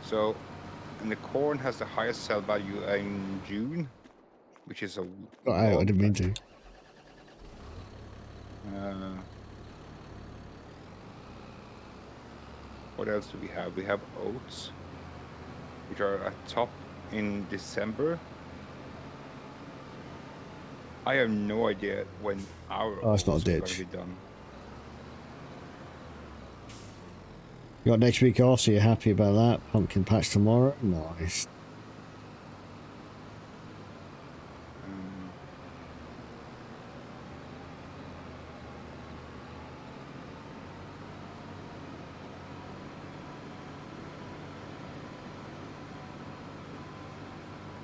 [SPEAKER 2] So, and the corn has the highest sell value in June, which is a...
[SPEAKER 1] Got out, I didn't mean to.
[SPEAKER 2] What else do we have? We have oats, which are at top in December. I have no idea when our
[SPEAKER 1] it's not a
[SPEAKER 2] oats are going
[SPEAKER 1] ditch.
[SPEAKER 2] to be done.
[SPEAKER 1] You got next week off, so you're happy about that. Pumpkin patch tomorrow. Nice.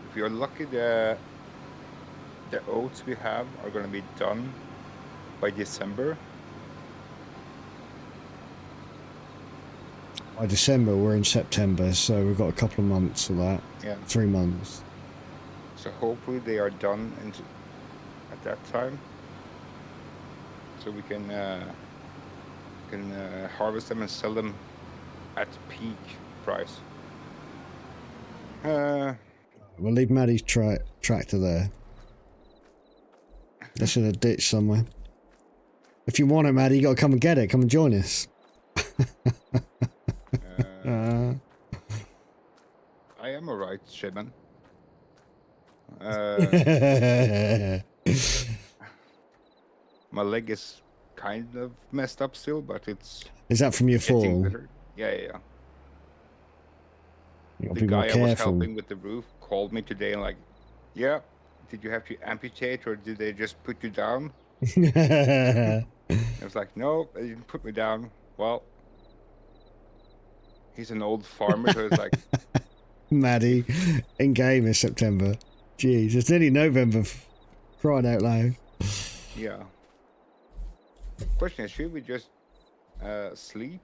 [SPEAKER 2] If you're lucky, the oats we have are going to be done by December.
[SPEAKER 1] By December, we're in September, so we've got a couple of months of that.
[SPEAKER 2] Yeah.
[SPEAKER 1] 3 months.
[SPEAKER 2] So hopefully they are done at that time, so we can harvest them and sell them at peak price.
[SPEAKER 1] We'll leave Maddie's tractor there. That's in a ditch somewhere. If you want it, Maddie, you got to come and get it. Come and join us.
[SPEAKER 2] I am alright, Shedman. My leg is kind of messed up still, but it's...
[SPEAKER 1] Is that from your fall?
[SPEAKER 2] Better. Yeah.
[SPEAKER 1] You gotta
[SPEAKER 2] The
[SPEAKER 1] be more
[SPEAKER 2] guy I was
[SPEAKER 1] careful.
[SPEAKER 2] helping with the roof called me today and like, yeah, did you have to amputate or did they just put you down? I was like, no, they didn't put me down. Well, he's an old farmer, so it's like...
[SPEAKER 1] Maddie, in game in September. Jeez, it's nearly November. Crying out loud.
[SPEAKER 2] Yeah. Question is, should we just sleep?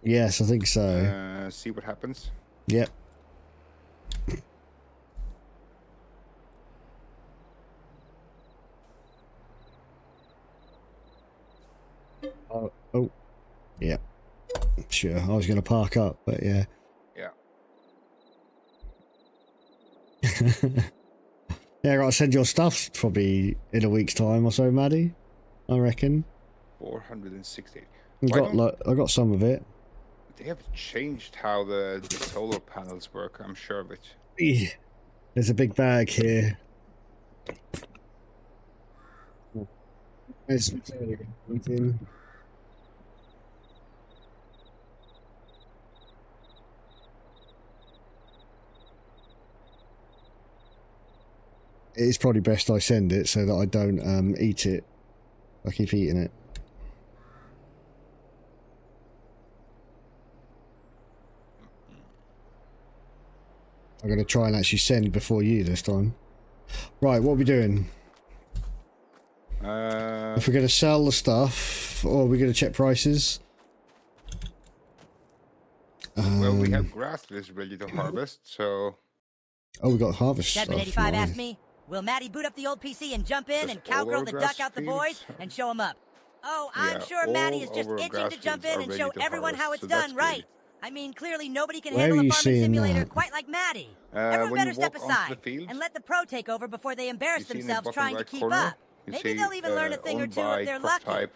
[SPEAKER 1] Yes, I think so.
[SPEAKER 2] See what happens?
[SPEAKER 1] Yep. Oh, yeah. Sure, I was going to park up, but yeah.
[SPEAKER 2] Yeah.
[SPEAKER 1] Yeah, I got to send your stuff probably in a week's time or so, Maddie. I reckon.
[SPEAKER 2] 468.
[SPEAKER 1] I got some of it.
[SPEAKER 2] They have changed how the solar panels work, I'm sure of it.
[SPEAKER 1] Yeah. There's a big bag here. There's anything. It's probably best I send it so that I don't eat it. I keep eating it. I'm going to try and actually send before you this time. Right, what are we doing? If we're going to sell the stuff, or are we going to check prices?
[SPEAKER 2] Well, we have grass that is ready to harvest, so...
[SPEAKER 1] Oh, we got harvest stuff.
[SPEAKER 5] Shedman85
[SPEAKER 1] Nice.
[SPEAKER 5] asked me, will Maddie boot up the old PC and jump in
[SPEAKER 2] Does
[SPEAKER 5] and cowgirl
[SPEAKER 2] all
[SPEAKER 5] the
[SPEAKER 2] our
[SPEAKER 5] duck
[SPEAKER 2] grass
[SPEAKER 5] out the boys
[SPEAKER 2] fields-
[SPEAKER 5] and show them up? Oh, I'm
[SPEAKER 2] Yeah,
[SPEAKER 5] sure Maddie is
[SPEAKER 2] all
[SPEAKER 5] just
[SPEAKER 2] of our
[SPEAKER 5] itching
[SPEAKER 2] grass
[SPEAKER 5] to jump
[SPEAKER 2] fields
[SPEAKER 5] in
[SPEAKER 2] are
[SPEAKER 5] and
[SPEAKER 2] ready
[SPEAKER 5] show
[SPEAKER 2] to
[SPEAKER 5] everyone how
[SPEAKER 2] harvest,
[SPEAKER 5] it's
[SPEAKER 2] so that's
[SPEAKER 5] done right.
[SPEAKER 2] good.
[SPEAKER 5] I mean, clearly nobody can
[SPEAKER 1] Where
[SPEAKER 5] handle
[SPEAKER 1] are
[SPEAKER 5] a
[SPEAKER 1] you
[SPEAKER 5] farming
[SPEAKER 1] seeing
[SPEAKER 5] simulator
[SPEAKER 1] that?
[SPEAKER 5] quite like Maddie. Everyone
[SPEAKER 2] when
[SPEAKER 5] better
[SPEAKER 2] you
[SPEAKER 5] step
[SPEAKER 2] walk onto the
[SPEAKER 5] aside
[SPEAKER 2] field,
[SPEAKER 5] and let the pro take over before they embarrass
[SPEAKER 2] you see in the
[SPEAKER 5] themselves
[SPEAKER 2] bottom
[SPEAKER 5] trying to
[SPEAKER 2] right
[SPEAKER 5] keep
[SPEAKER 2] corner,
[SPEAKER 5] up.
[SPEAKER 2] you
[SPEAKER 5] Maybe
[SPEAKER 2] see,
[SPEAKER 5] they'll even learn a thing or
[SPEAKER 2] owned
[SPEAKER 5] two if
[SPEAKER 2] by
[SPEAKER 5] they're
[SPEAKER 2] crop
[SPEAKER 5] lucky.
[SPEAKER 2] type,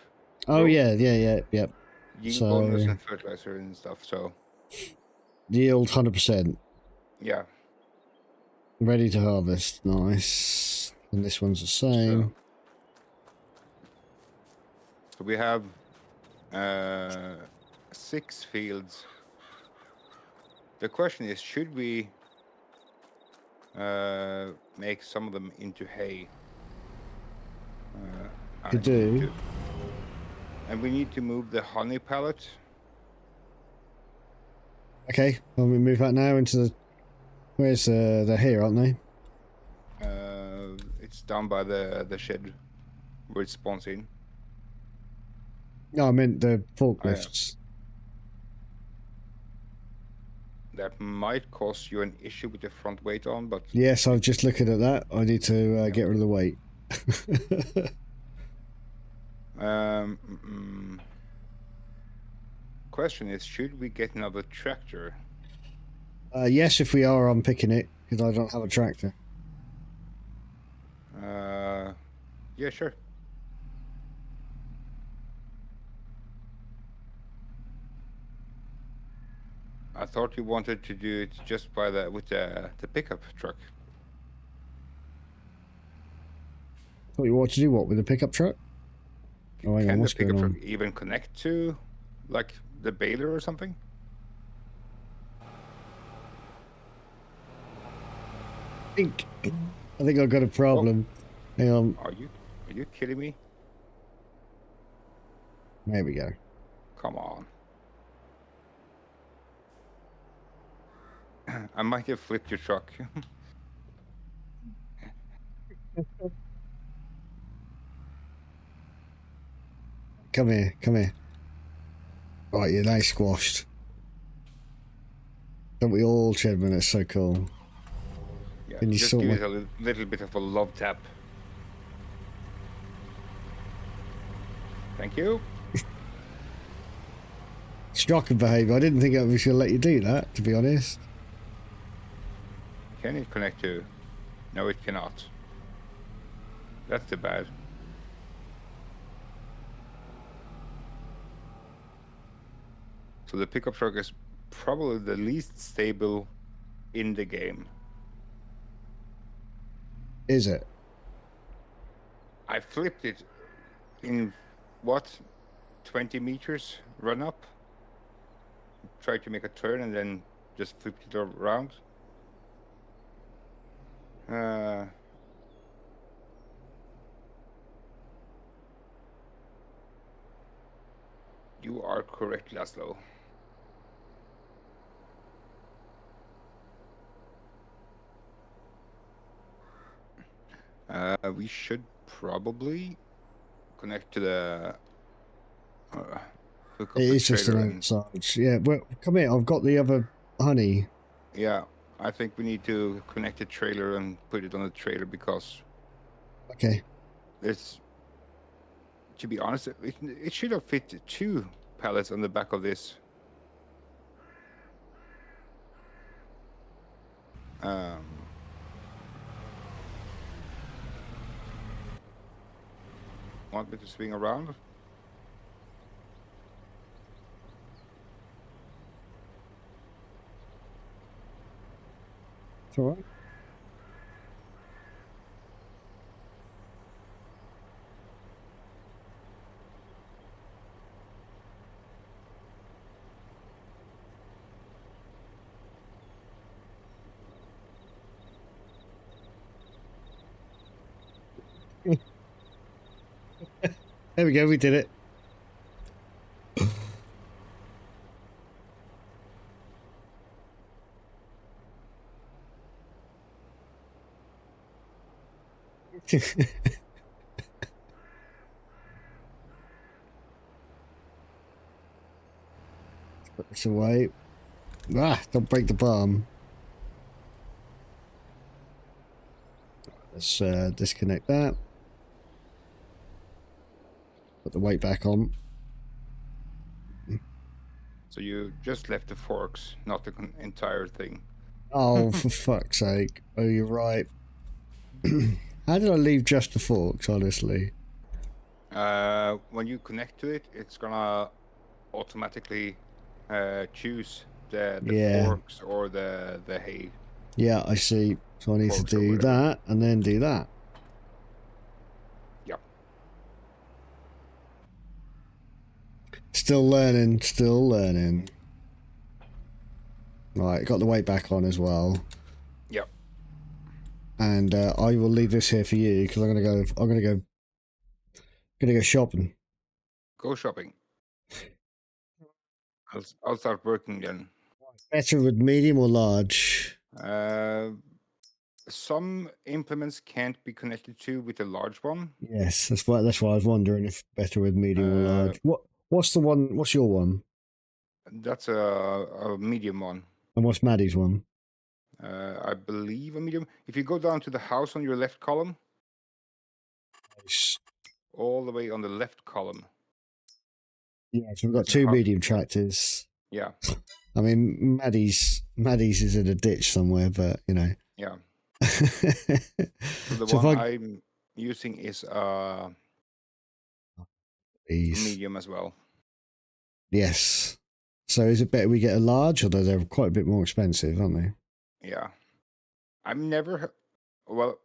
[SPEAKER 1] Oh, yeah, yep.
[SPEAKER 2] yield
[SPEAKER 1] So-
[SPEAKER 2] bonus and fertilizer and stuff, so...
[SPEAKER 1] Yield 100%.
[SPEAKER 2] Yeah.
[SPEAKER 1] Ready to harvest. Nice. And this one's the same.
[SPEAKER 2] So we have 6 fields. The question is, should we make some of them into hay?
[SPEAKER 1] Could do.
[SPEAKER 2] And we need to move the honey pallet.
[SPEAKER 1] Okay, well, we move that now into the... Where's they're here, aren't they?
[SPEAKER 2] It's down by the shed where it spawns in.
[SPEAKER 1] No, I meant the forklifts.
[SPEAKER 2] That might cause you an issue with the front weight on, but
[SPEAKER 1] Yes, I was just looking at that. I need to get rid of the weight.
[SPEAKER 2] question is, should we get another tractor?
[SPEAKER 1] Yes, if we are, I'm picking it, because I don't have a tractor.
[SPEAKER 2] Yeah, sure. I thought you wanted to do it just by with the pickup truck.
[SPEAKER 1] Thought you wanted to do what with the pickup truck? Oh, hang on,
[SPEAKER 2] Can the
[SPEAKER 1] what's going
[SPEAKER 2] pickup
[SPEAKER 1] on?
[SPEAKER 2] truck even connect to, like, the baler or something?
[SPEAKER 1] I think I've got a problem. Hang on,
[SPEAKER 2] Are you kidding me?
[SPEAKER 1] there we go.
[SPEAKER 2] Come on. I might have flipped your truck.
[SPEAKER 1] Come here. Right, yeah, they squashed. Don't we all, Chedman? It's so cool.
[SPEAKER 2] Yeah,
[SPEAKER 1] Can you
[SPEAKER 2] just
[SPEAKER 1] sort
[SPEAKER 2] give
[SPEAKER 1] my-
[SPEAKER 2] it a little bit of a love tap. Thank you.
[SPEAKER 1] Shocking behaviour. I didn't think I was going to let you do that, to be honest.
[SPEAKER 2] Can it connect to? No, it cannot. That's too bad. So the pickup truck is probably the least stable in the game.
[SPEAKER 1] Is it?
[SPEAKER 2] I flipped it in, what, 20 meters run up? Tried to make a turn and then just flipped it around. You are correct, Laszlo. We should probably connect to the hook up
[SPEAKER 1] It
[SPEAKER 2] the
[SPEAKER 1] is just
[SPEAKER 2] trailer
[SPEAKER 1] an
[SPEAKER 2] and-
[SPEAKER 1] outside. Yeah, well, come here. I've got the other honey.
[SPEAKER 2] Yeah, I think we need to connect the trailer and put it on the trailer because
[SPEAKER 1] Okay.
[SPEAKER 2] it's To be honest, it should have fit 2 pallets on the back of this. Want me to swing around?
[SPEAKER 1] It's all right. There we go, we did it. Put this away. Ah, don't break the bomb. Let's disconnect that. Put the weight back on.
[SPEAKER 2] So you just left the forks, not the entire thing.
[SPEAKER 1] Oh, for fuck's sake. Oh, you're right. How did I leave just the forks, honestly?
[SPEAKER 2] When you connect to it, it's gonna automatically choose the
[SPEAKER 1] Yeah.
[SPEAKER 2] forks or the hay.
[SPEAKER 1] Yeah, I see. So I need to
[SPEAKER 2] Forks or
[SPEAKER 1] do
[SPEAKER 2] whatever.
[SPEAKER 1] that and then do that.
[SPEAKER 2] Yep.
[SPEAKER 1] Still learning, still learning. Right, got the weight back on as well.
[SPEAKER 2] Yep.
[SPEAKER 1] And I will leave this here for you because I'm gonna go shopping.
[SPEAKER 2] Go shopping. I'll start working then.
[SPEAKER 1] Better with medium or large?
[SPEAKER 2] Some implements can't be connected to with a large one.
[SPEAKER 1] Yes, that's why I was wondering if better with medium or large. What's the one? What's your one?
[SPEAKER 2] That's a medium one.
[SPEAKER 1] And what's Maddie's one?
[SPEAKER 2] I believe a medium. If you go down to the house on your left column,
[SPEAKER 1] Nice.
[SPEAKER 2] all the way on the left column.
[SPEAKER 1] Yeah, so we've got
[SPEAKER 2] There's a
[SPEAKER 1] 2
[SPEAKER 2] hub.
[SPEAKER 1] medium tractors.
[SPEAKER 2] Yeah.
[SPEAKER 1] I mean, Maddie's is in a ditch somewhere, but you know.
[SPEAKER 2] Yeah.
[SPEAKER 1] So
[SPEAKER 2] The
[SPEAKER 1] if
[SPEAKER 2] one
[SPEAKER 1] I
[SPEAKER 2] I'm using is
[SPEAKER 1] These.
[SPEAKER 2] medium as well.
[SPEAKER 1] Yes. So is it better we get a large, although they're quite a bit more expensive, aren't they?
[SPEAKER 2] Yeah. I've never, well,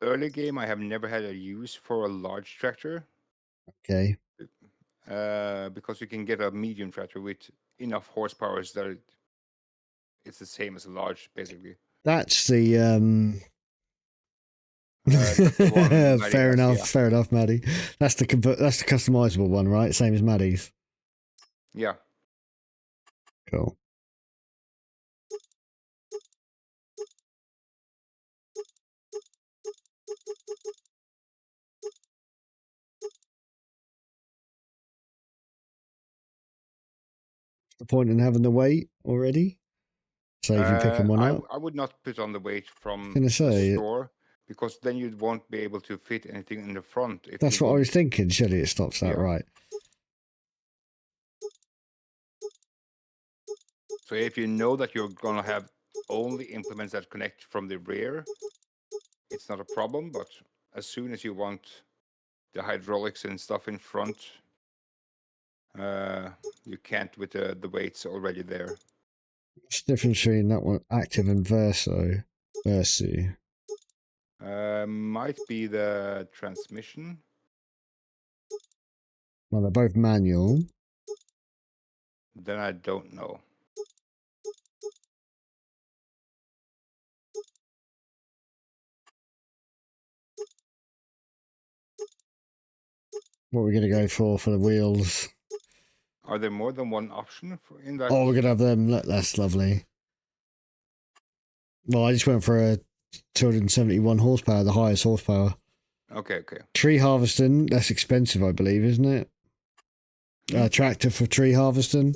[SPEAKER 2] early game I have never had a use for a large tractor.
[SPEAKER 1] Okay.
[SPEAKER 2] Because you can get a medium tractor with enough horsepower that it's the same as a large, basically.
[SPEAKER 1] That's the
[SPEAKER 2] That's the one Maddie
[SPEAKER 1] fair
[SPEAKER 2] has,
[SPEAKER 1] enough,
[SPEAKER 2] yeah.
[SPEAKER 1] fair enough, Maddie. That's the customizable one, right? Same as Maddie's.
[SPEAKER 2] Yeah.
[SPEAKER 1] Cool. The point in having the weight already? Save you picking one up.
[SPEAKER 2] I would not put on the weight from
[SPEAKER 1] Gonna
[SPEAKER 2] the
[SPEAKER 1] say,
[SPEAKER 2] store because then you won't be able to fit anything in the front. If
[SPEAKER 1] that's
[SPEAKER 2] you
[SPEAKER 1] what I
[SPEAKER 2] would,
[SPEAKER 1] was thinking. Surely it stops that,
[SPEAKER 2] Yeah.
[SPEAKER 1] right?
[SPEAKER 2] So if you know that you're gonna have only implements that connect from the rear, it's not a problem. But as soon as you want the hydraulics and stuff in front, you can't with the weights already there.
[SPEAKER 1] What's the difference between that one, active and verso? Versi.
[SPEAKER 2] Might be the transmission.
[SPEAKER 1] Well, they're both manual.
[SPEAKER 2] Then I don't know.
[SPEAKER 1] What are we going to go for the wheels?
[SPEAKER 2] Are there more than one option in that?
[SPEAKER 1] Oh, we're going to have them. That's lovely. Well, I just went for a 271 horsepower, the highest horsepower.
[SPEAKER 2] Okay.
[SPEAKER 1] Tree harvesting, that's expensive, I believe, isn't it? Tractor for tree harvesting.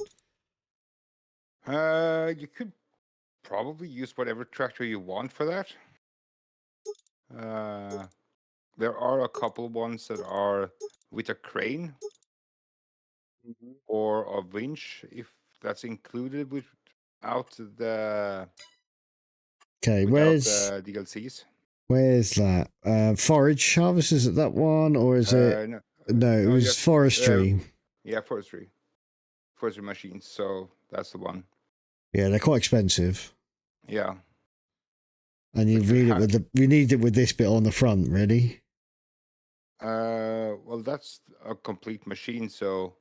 [SPEAKER 2] You could probably use whatever tractor you want for that. There are a couple ones that are with a crane
[SPEAKER 1] Mm-hmm.
[SPEAKER 2] or a winch, if that's included without the
[SPEAKER 1] Okay,
[SPEAKER 2] without the DLCs.
[SPEAKER 1] where's that? Forage harvest, is it that one, or is it?
[SPEAKER 2] No,
[SPEAKER 1] No, it
[SPEAKER 2] no,
[SPEAKER 1] was
[SPEAKER 2] just
[SPEAKER 1] forestry.
[SPEAKER 2] yeah, forestry machines. So that's the one.
[SPEAKER 1] Yeah, they're quite expensive,
[SPEAKER 2] Yeah,
[SPEAKER 1] and you
[SPEAKER 2] but you
[SPEAKER 1] need it
[SPEAKER 2] have.
[SPEAKER 1] with you need it with this bit on the front, really.
[SPEAKER 2] Well, that's a complete machine. So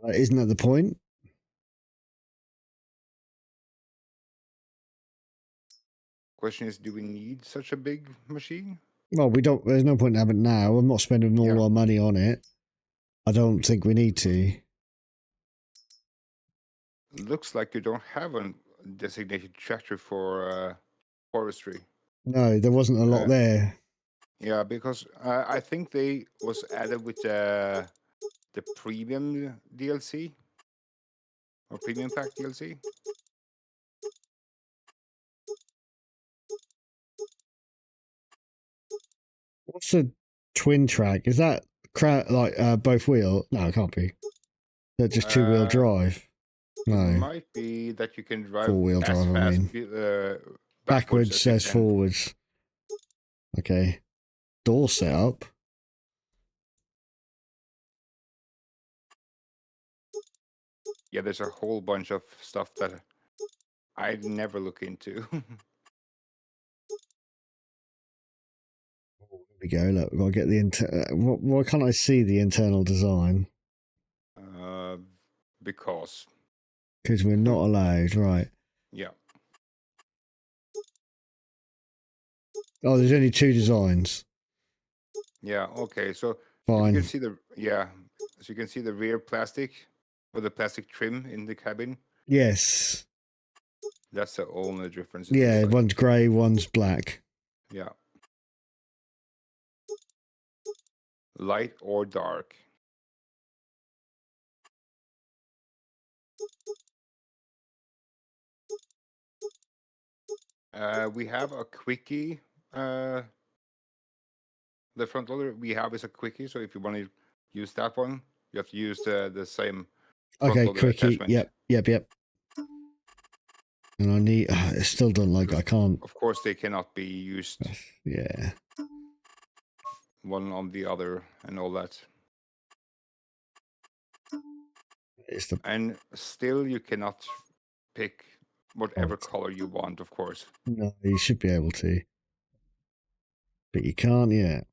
[SPEAKER 1] Isn't that the point?
[SPEAKER 2] question is, do we need such a big machine?
[SPEAKER 1] Well, we don't. There's no point in having it now. I'm not spending all
[SPEAKER 2] Yeah.
[SPEAKER 1] our money on it. I don't think we need to.
[SPEAKER 2] Looks like you don't have a designated tractor for forestry.
[SPEAKER 1] No, there wasn't a lot
[SPEAKER 2] Uh,
[SPEAKER 1] there.
[SPEAKER 2] Yeah, because I think they was added with the premium DLC or premium pack DLC.
[SPEAKER 1] What's a twin track? Is that like both wheel? No, it can't be. They're just two wheel drive.
[SPEAKER 2] It
[SPEAKER 1] No,
[SPEAKER 2] might be that you can drive
[SPEAKER 1] 4-wheel
[SPEAKER 2] as
[SPEAKER 1] drive. I
[SPEAKER 2] fast
[SPEAKER 1] mean,
[SPEAKER 2] backwards
[SPEAKER 1] backwards
[SPEAKER 2] as you
[SPEAKER 1] says
[SPEAKER 2] can.
[SPEAKER 1] forwards. Okay, door setup.
[SPEAKER 2] Yeah, there's a whole bunch of stuff that I'd never look into.
[SPEAKER 1] There we go. Look, we've got to get the why can't I see the internal design?
[SPEAKER 2] uh, because
[SPEAKER 1] Because we're not allowed, right?
[SPEAKER 2] yeah,
[SPEAKER 1] Oh, there's only two designs.
[SPEAKER 2] yeah. Okay, so if you
[SPEAKER 1] Fine.
[SPEAKER 2] can see so you can see the rear plastic or the plastic trim in the cabin.
[SPEAKER 1] Yes.
[SPEAKER 2] That's the only difference. It
[SPEAKER 1] Yeah,
[SPEAKER 2] looks like.
[SPEAKER 1] one's grey, one's black.
[SPEAKER 2] Yeah. Light or dark. We have a quickie. The front loader we have is a quickie, so if you want to use that one, you have to use the same front
[SPEAKER 1] Okay,
[SPEAKER 2] loader
[SPEAKER 1] quickie.
[SPEAKER 2] attachment.
[SPEAKER 1] Yep. And I need. I still don't like. I can't.
[SPEAKER 2] Of course, they cannot be used
[SPEAKER 1] Yeah.
[SPEAKER 2] one on the other and all that.
[SPEAKER 1] It's the.
[SPEAKER 2] And still, you cannot pick whatever color you want, of course.
[SPEAKER 1] No, you should be able to, but you can't yet.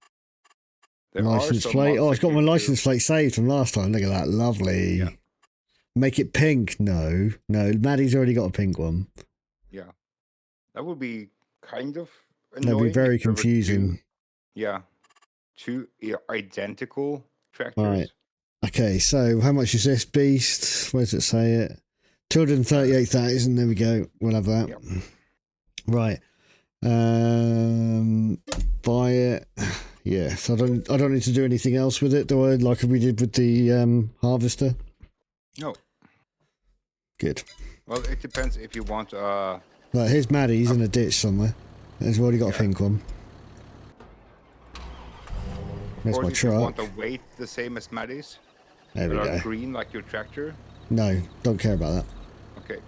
[SPEAKER 2] There are
[SPEAKER 1] License
[SPEAKER 2] some
[SPEAKER 1] plate.
[SPEAKER 2] mods
[SPEAKER 1] Oh, it's
[SPEAKER 2] that
[SPEAKER 1] got my
[SPEAKER 2] give you-
[SPEAKER 1] license plate saved from last time. Look at that. Lovely.
[SPEAKER 2] Yeah.
[SPEAKER 1] Make it pink. No. Maddie's already got a pink one.
[SPEAKER 2] Yeah, that would be kind of annoying.
[SPEAKER 1] That'd be very
[SPEAKER 2] if there were
[SPEAKER 1] confusing.
[SPEAKER 2] two identical tractors.
[SPEAKER 1] Right. Okay, so how much is this beast? Where does it say it? 238,000. There we go. We'll have that.
[SPEAKER 2] Yep.
[SPEAKER 1] Right. Buy it. Yeah. So I don't need to do anything else with it, do I? Like we did with the harvester.
[SPEAKER 2] No.
[SPEAKER 1] Good.
[SPEAKER 2] Well, it depends if you want.
[SPEAKER 1] Right, here's Maddie. He's in a ditch somewhere. He's already got a pink one. There's
[SPEAKER 2] Or
[SPEAKER 1] my
[SPEAKER 2] if you want
[SPEAKER 1] truck.
[SPEAKER 2] the weight the same as Maddie's.
[SPEAKER 1] There we
[SPEAKER 2] That
[SPEAKER 1] go.
[SPEAKER 2] are green like your tractor.
[SPEAKER 1] No, don't care about that.
[SPEAKER 2] Okay.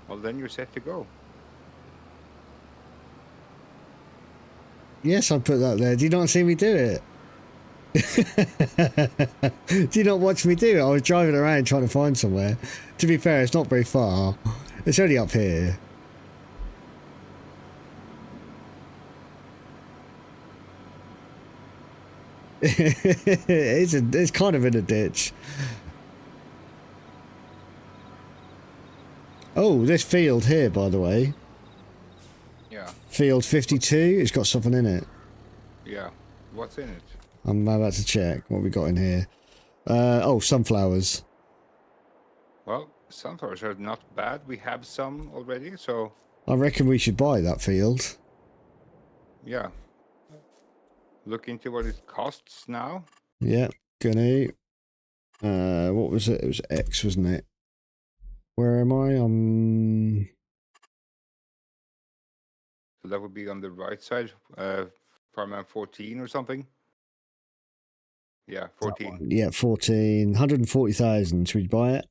[SPEAKER 2] Well, then you're set to go.
[SPEAKER 1] Yes, I put that there. Do you not see me do it? Do you not watch me do it? I was driving around trying to find somewhere. To be fair, it's not very far. It's only up here. It's kind of in a ditch. Oh, this field here, by the way.
[SPEAKER 2] Yeah.
[SPEAKER 1] Field 52. It's got something in it.
[SPEAKER 2] Yeah. What's in it?
[SPEAKER 1] I'm about to check what we got in here. Oh, sunflowers.
[SPEAKER 2] Well, sunflowers are not bad. We have some already, so
[SPEAKER 1] I reckon we should buy that field.
[SPEAKER 2] yeah. Look into what it costs now.
[SPEAKER 1] Yeah, gonna. What was it? It was X, wasn't it? Where am I?
[SPEAKER 2] So that would be on the right side, farmland 14 or something. Yeah, 14.
[SPEAKER 1] Yeah, 14. 140,000. Should we buy it?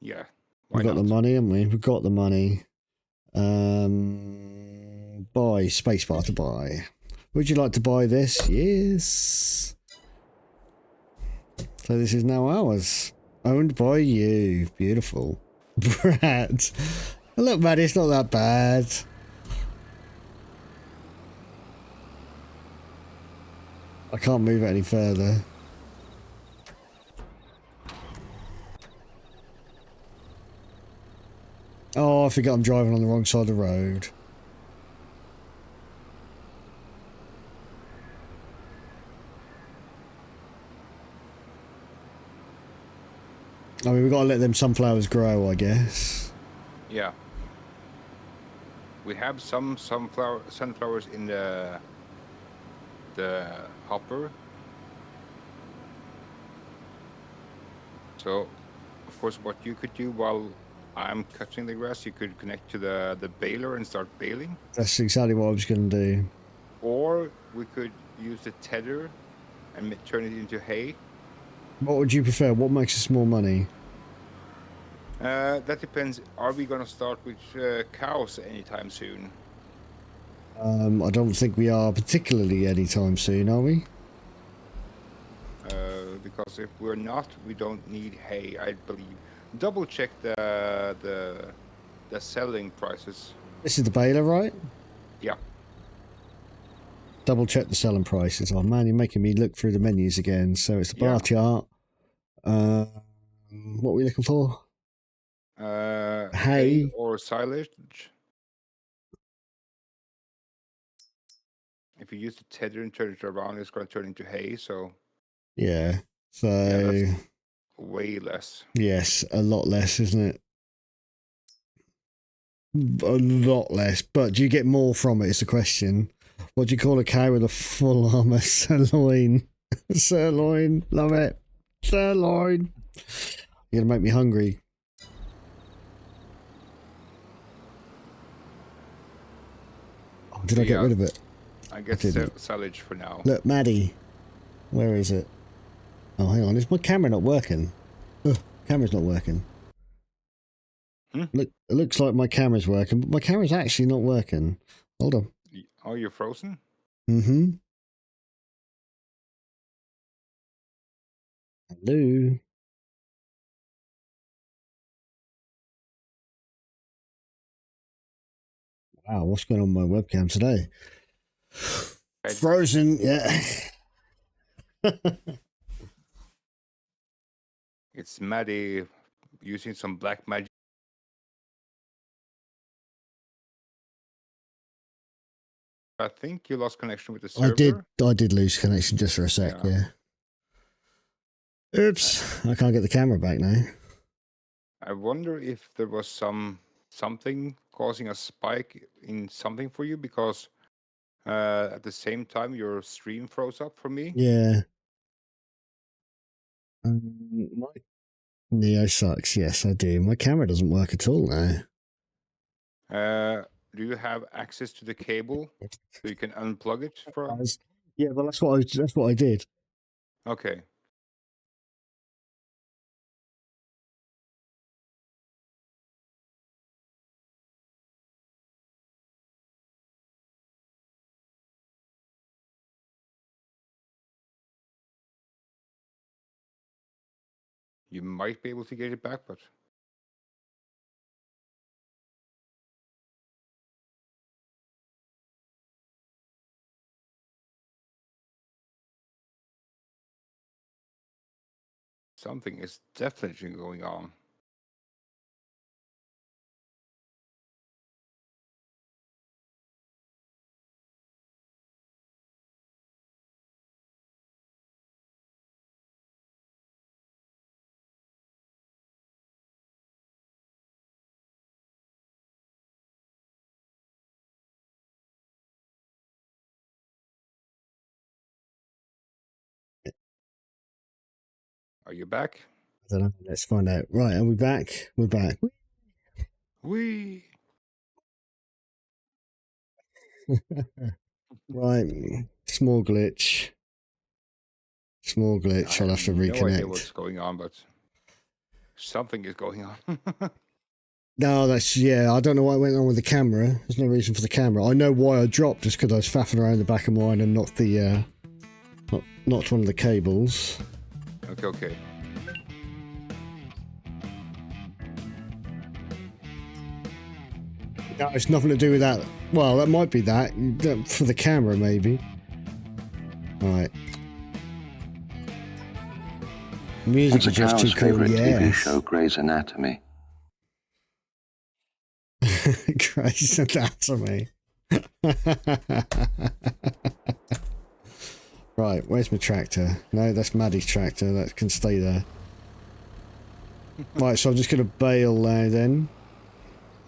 [SPEAKER 2] Yeah.
[SPEAKER 1] We've got the money, haven't we? We've got the money. Buy. Spacebar to buy. Would you like to buy this? Yes. So this is now ours. Owned by you. Beautiful. Brat. Look, man, it's not that bad. I can't move it any further. Oh, I forgot I'm driving on the wrong side of the road. I mean, we've got to let them sunflowers grow, I guess.
[SPEAKER 2] Yeah. We have some sunflowers in the hopper. So, of course, what you could do while I'm cutting the grass, you could connect to the baler and start baling.
[SPEAKER 1] That's exactly what I was going to do.
[SPEAKER 2] Or we could use the tether and turn it into hay.
[SPEAKER 1] What would you prefer? What makes us more money?
[SPEAKER 2] That depends. Are we going to start with cows anytime soon?
[SPEAKER 1] I don't think we are particularly anytime soon, are we?
[SPEAKER 2] Because if we're not, we don't need hay, I believe. Double check the selling prices.
[SPEAKER 1] This is the baler, right?
[SPEAKER 2] Yeah.
[SPEAKER 1] Double check the selling prices. Oh man, you're making me look through the menus again. So it's the bar chart. What are we looking for?
[SPEAKER 2] Hay or silage. If you use the tether and turn it around, it's going to turn into hay. So
[SPEAKER 1] yeah, so
[SPEAKER 2] yeah, that's way less.
[SPEAKER 1] Yes, a lot less, isn't it? A lot less. But do you get more from it? Is the question. What do you call a cow with a full armor? Sirloin. Sirloin. Love it. Sirloin. You're gonna make me hungry. Oh, did I get rid of it?
[SPEAKER 2] I guess silage for now.
[SPEAKER 1] Look, Maddie. Where is it? Oh, hang on. Is my camera not working? Ugh, camera's not working. Look, it looks like my camera's working, but my camera's actually not working. Hold on.
[SPEAKER 2] Oh, you're frozen?
[SPEAKER 1] Mm-hmm. Hello. Wow, what's going on with my webcam today? Frozen, yeah.
[SPEAKER 2] It's Maddie using some black magic. I think you lost connection with the server.
[SPEAKER 1] I did lose connection just for a sec, yeah. Oops, I can't get the camera back now.
[SPEAKER 2] I wonder if there was something causing a spike in something for you, because at the same time your stream froze up for me.
[SPEAKER 1] Yeah. My Neo sucks. Yes, I do. My camera doesn't work at all now.
[SPEAKER 2] Do you have access to the cable so you can unplug it from?
[SPEAKER 1] Yeah, well, that's what I did.
[SPEAKER 2] Okay. You might be able to get it back, but something is definitely going on. Are you back?
[SPEAKER 1] I don't know. Let's find out. Right, are we back? We're back.
[SPEAKER 2] Whee!
[SPEAKER 1] Right, small glitch. Small glitch. I'll have to reconnect.
[SPEAKER 2] No idea what's going on, but something is going on.
[SPEAKER 1] No, that's, yeah, I don't know what went on with the camera. There's no reason for the camera. I know why I dropped, just because I was faffing around the back of mine and knocked the, knocked one of the cables.
[SPEAKER 2] Okay.
[SPEAKER 1] No, it's nothing to do with that. Well, that might be that. For the camera, maybe. Alright. Music is just too cool,
[SPEAKER 6] favorite
[SPEAKER 1] yes.
[SPEAKER 6] TV show, Grey's Anatomy.
[SPEAKER 1] Grey's Anatomy. Right, where's my tractor? No, that's Maddie's tractor. That can stay there. Right, so I'm just going to bail now then.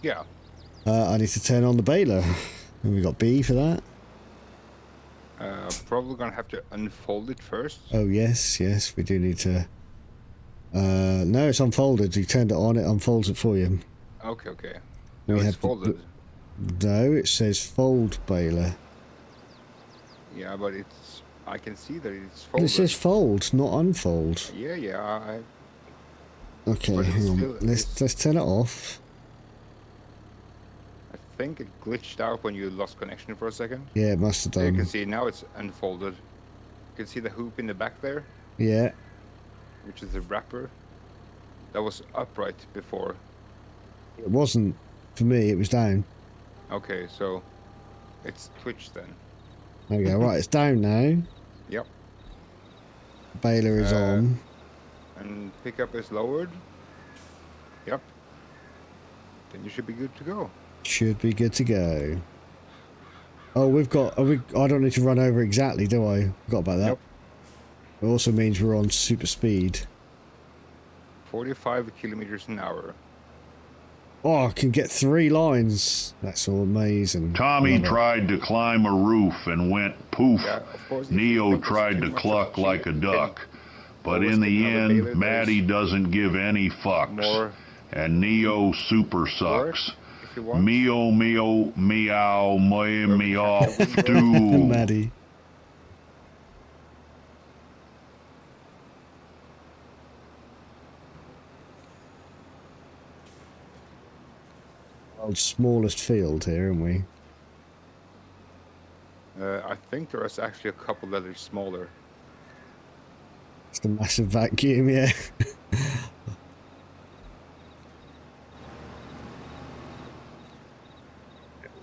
[SPEAKER 2] Yeah.
[SPEAKER 1] I need to turn on the baler. And we got B for that.
[SPEAKER 2] Probably gonna have to unfold it first.
[SPEAKER 1] Oh, yes, we do need to... no, it's unfolded. You turned it on, it unfolds it for you.
[SPEAKER 2] Okay.
[SPEAKER 1] We
[SPEAKER 2] No, it's
[SPEAKER 1] have
[SPEAKER 2] folded.
[SPEAKER 1] No, it says fold baler.
[SPEAKER 2] Yeah, but it's... I can see that it's folded.
[SPEAKER 1] It says fold, not unfold.
[SPEAKER 2] Yeah,
[SPEAKER 1] Okay,
[SPEAKER 2] But it's
[SPEAKER 1] hang on.
[SPEAKER 2] still-
[SPEAKER 1] Let's turn it off.
[SPEAKER 2] I think it glitched out when you lost connection for a second.
[SPEAKER 1] Yeah, it must have
[SPEAKER 2] You
[SPEAKER 1] done.
[SPEAKER 2] can see now it's unfolded. You can see the hoop in the back there,
[SPEAKER 1] Yeah.
[SPEAKER 2] which is the wrapper. That was upright before.
[SPEAKER 1] It wasn't for me, it was down.
[SPEAKER 2] Okay, so it's twitched then.
[SPEAKER 1] There we go. Right, it's down now.
[SPEAKER 2] Yep.
[SPEAKER 1] Baler is on.
[SPEAKER 2] And pickup is lowered. Yep. Then you should be good to go.
[SPEAKER 1] Should be good to go. Oh, we've got... I don't need to run over exactly, do I? Forgot about that.
[SPEAKER 2] Yep.
[SPEAKER 1] It also means we're on super speed.
[SPEAKER 2] 45 kilometers an hour.
[SPEAKER 1] Oh, I can get 3 lines. That's all amazing.
[SPEAKER 4] Tommy
[SPEAKER 1] Love it.
[SPEAKER 4] tried to climb a roof and went poof.
[SPEAKER 2] Yeah, of course.
[SPEAKER 4] Neo tried to cluck like a duck. But in the end, Maddie doesn't give any fucks.
[SPEAKER 2] More
[SPEAKER 4] And Neo super
[SPEAKER 2] work,
[SPEAKER 4] sucks.
[SPEAKER 2] if you want.
[SPEAKER 4] Meo, meow, me off, do.
[SPEAKER 1] Maddie. World's smallest field here, aren't we?
[SPEAKER 2] I think there is actually a couple that are smaller.
[SPEAKER 1] It's the massive vacuum, yeah.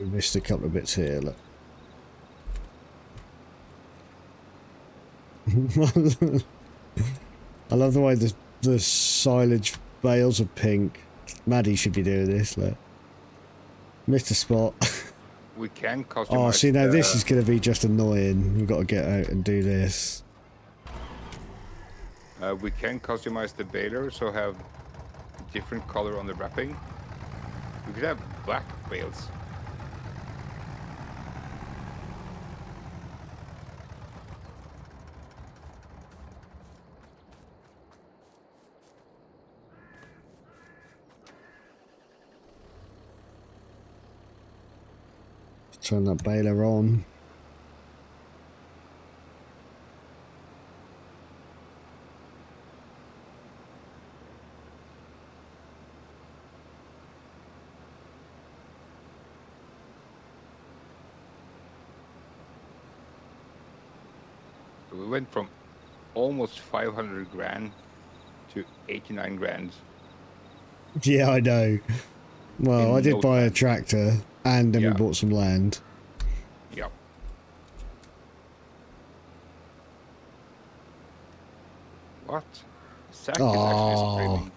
[SPEAKER 1] We missed a couple of bits here, look. I love the way the silage bales are pink. Maddie should be doing this, look. Missed a spot.
[SPEAKER 2] We can customize.
[SPEAKER 1] Oh, see, now this is going to be just annoying. We've got to get out and do this.
[SPEAKER 2] We can customize the baler, so have a different color on the wrapping. We could have black bales.
[SPEAKER 1] Turn that baler on.
[SPEAKER 2] So we went from almost 500 grand to 89 grand.
[SPEAKER 1] Yeah, I know. Well,
[SPEAKER 2] In
[SPEAKER 1] I did
[SPEAKER 2] no
[SPEAKER 1] buy a
[SPEAKER 2] time.
[SPEAKER 1] tractor, and then we
[SPEAKER 2] Yeah.
[SPEAKER 1] bought some land.
[SPEAKER 2] Yep. What? Zach is actually
[SPEAKER 1] Oh.
[SPEAKER 2] streaming.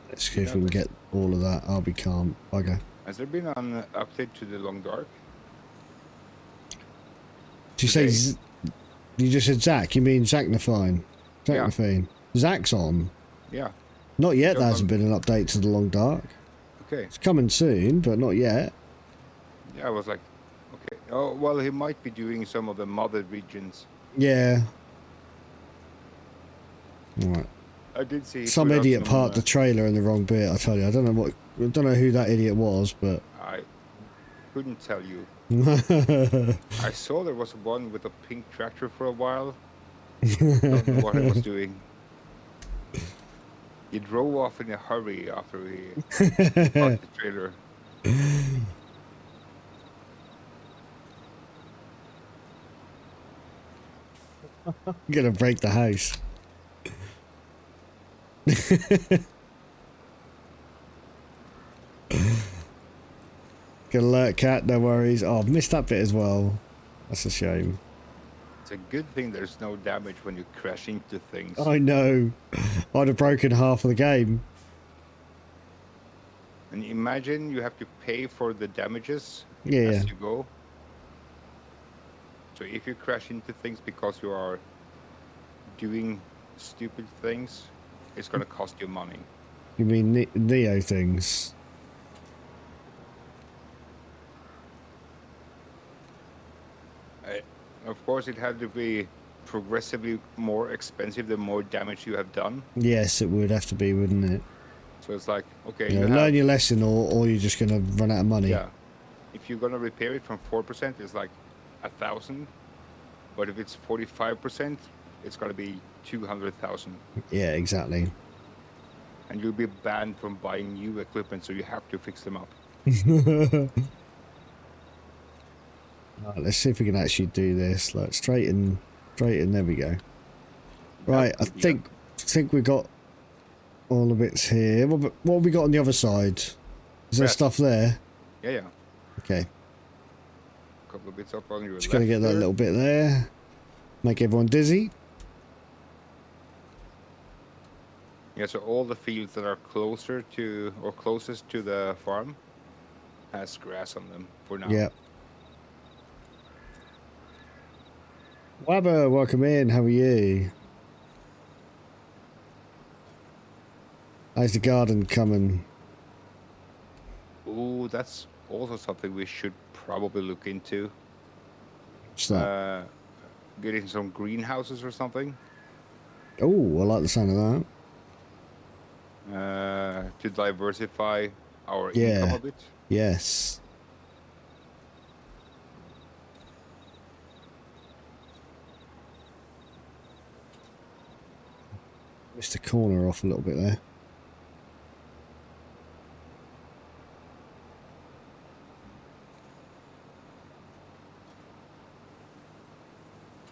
[SPEAKER 1] Let's see if we can get all of that. I'll be calm. Okay.
[SPEAKER 2] Has there been an update to the Long Dark?
[SPEAKER 1] Did you say...
[SPEAKER 2] Today.
[SPEAKER 1] You just said Zach. You mean Zachnafine?
[SPEAKER 2] Yeah.
[SPEAKER 1] Zachnafine. Zach's on.
[SPEAKER 2] Yeah.
[SPEAKER 1] Not yet,
[SPEAKER 2] Sure,
[SPEAKER 1] there hasn't been an update to the Long Dark.
[SPEAKER 2] Okay.
[SPEAKER 1] It's coming soon, but not yet.
[SPEAKER 2] Yeah, I was like, okay. Oh, well, he might be doing some of the modded regions.
[SPEAKER 1] Yeah. Alright.
[SPEAKER 2] I did see. he
[SPEAKER 1] Some
[SPEAKER 2] put out
[SPEAKER 1] idiot
[SPEAKER 2] some,
[SPEAKER 1] parked the trailer in the wrong bit, I tell you. I don't know I don't know who that idiot was, but
[SPEAKER 2] I couldn't tell you.
[SPEAKER 1] yeah,
[SPEAKER 2] I saw there was one with a pink tractor for a while. Don't know what he was doing. He drove off in a hurry after he parked the trailer.
[SPEAKER 1] I'm gonna break the house. Good alert, cat. No worries. Oh, I've missed that bit as well. That's a shame.
[SPEAKER 2] It's a good thing there's no damage when you crash into things.
[SPEAKER 1] I know. I'd have broken half of the game.
[SPEAKER 2] And imagine you have to pay for the damages
[SPEAKER 1] Yeah.
[SPEAKER 2] as you go. So if you crash into things because you are doing stupid things, it's going to cost you money.
[SPEAKER 1] You mean Neo things?
[SPEAKER 2] Of course, it had to be progressively more expensive the more damage you have done.
[SPEAKER 1] Yes, it would have to be, wouldn't it?
[SPEAKER 2] So it's like, okay,
[SPEAKER 1] You know,
[SPEAKER 2] you
[SPEAKER 1] learn
[SPEAKER 2] have,
[SPEAKER 1] your lesson, or you're just gonna run out of money.
[SPEAKER 2] yeah. If you're gonna repair it from 4%, it's like 1,000. But if it's 45%, it's gonna be 200,000.
[SPEAKER 1] Yeah, exactly.
[SPEAKER 2] And you'll be banned from buying new equipment, so you have to fix them up.
[SPEAKER 1] Right, let's see if we can actually do this. Like straighten. There we go. Right, I think we got all the bits here. What have we got on the other side? Is there
[SPEAKER 2] Rest.
[SPEAKER 1] stuff there?
[SPEAKER 2] Yeah.
[SPEAKER 1] Okay,
[SPEAKER 2] A couple of bits up on your
[SPEAKER 1] just
[SPEAKER 2] left.
[SPEAKER 1] gonna get that
[SPEAKER 2] there.
[SPEAKER 1] little bit there. Make everyone dizzy.
[SPEAKER 2] Yeah, so all the fields that are closer to or closest to the farm has grass on them for now.
[SPEAKER 1] Yep. Wabba, welcome in. How are you? How's the garden coming?
[SPEAKER 2] Ooh, that's also something we should probably look into.
[SPEAKER 1] What's that?
[SPEAKER 2] Getting some greenhouses or something
[SPEAKER 1] Oh, I like the sound of that.
[SPEAKER 2] to diversify our
[SPEAKER 1] Yeah.
[SPEAKER 2] income a bit.
[SPEAKER 1] Yes. Missed the corner off a little bit there.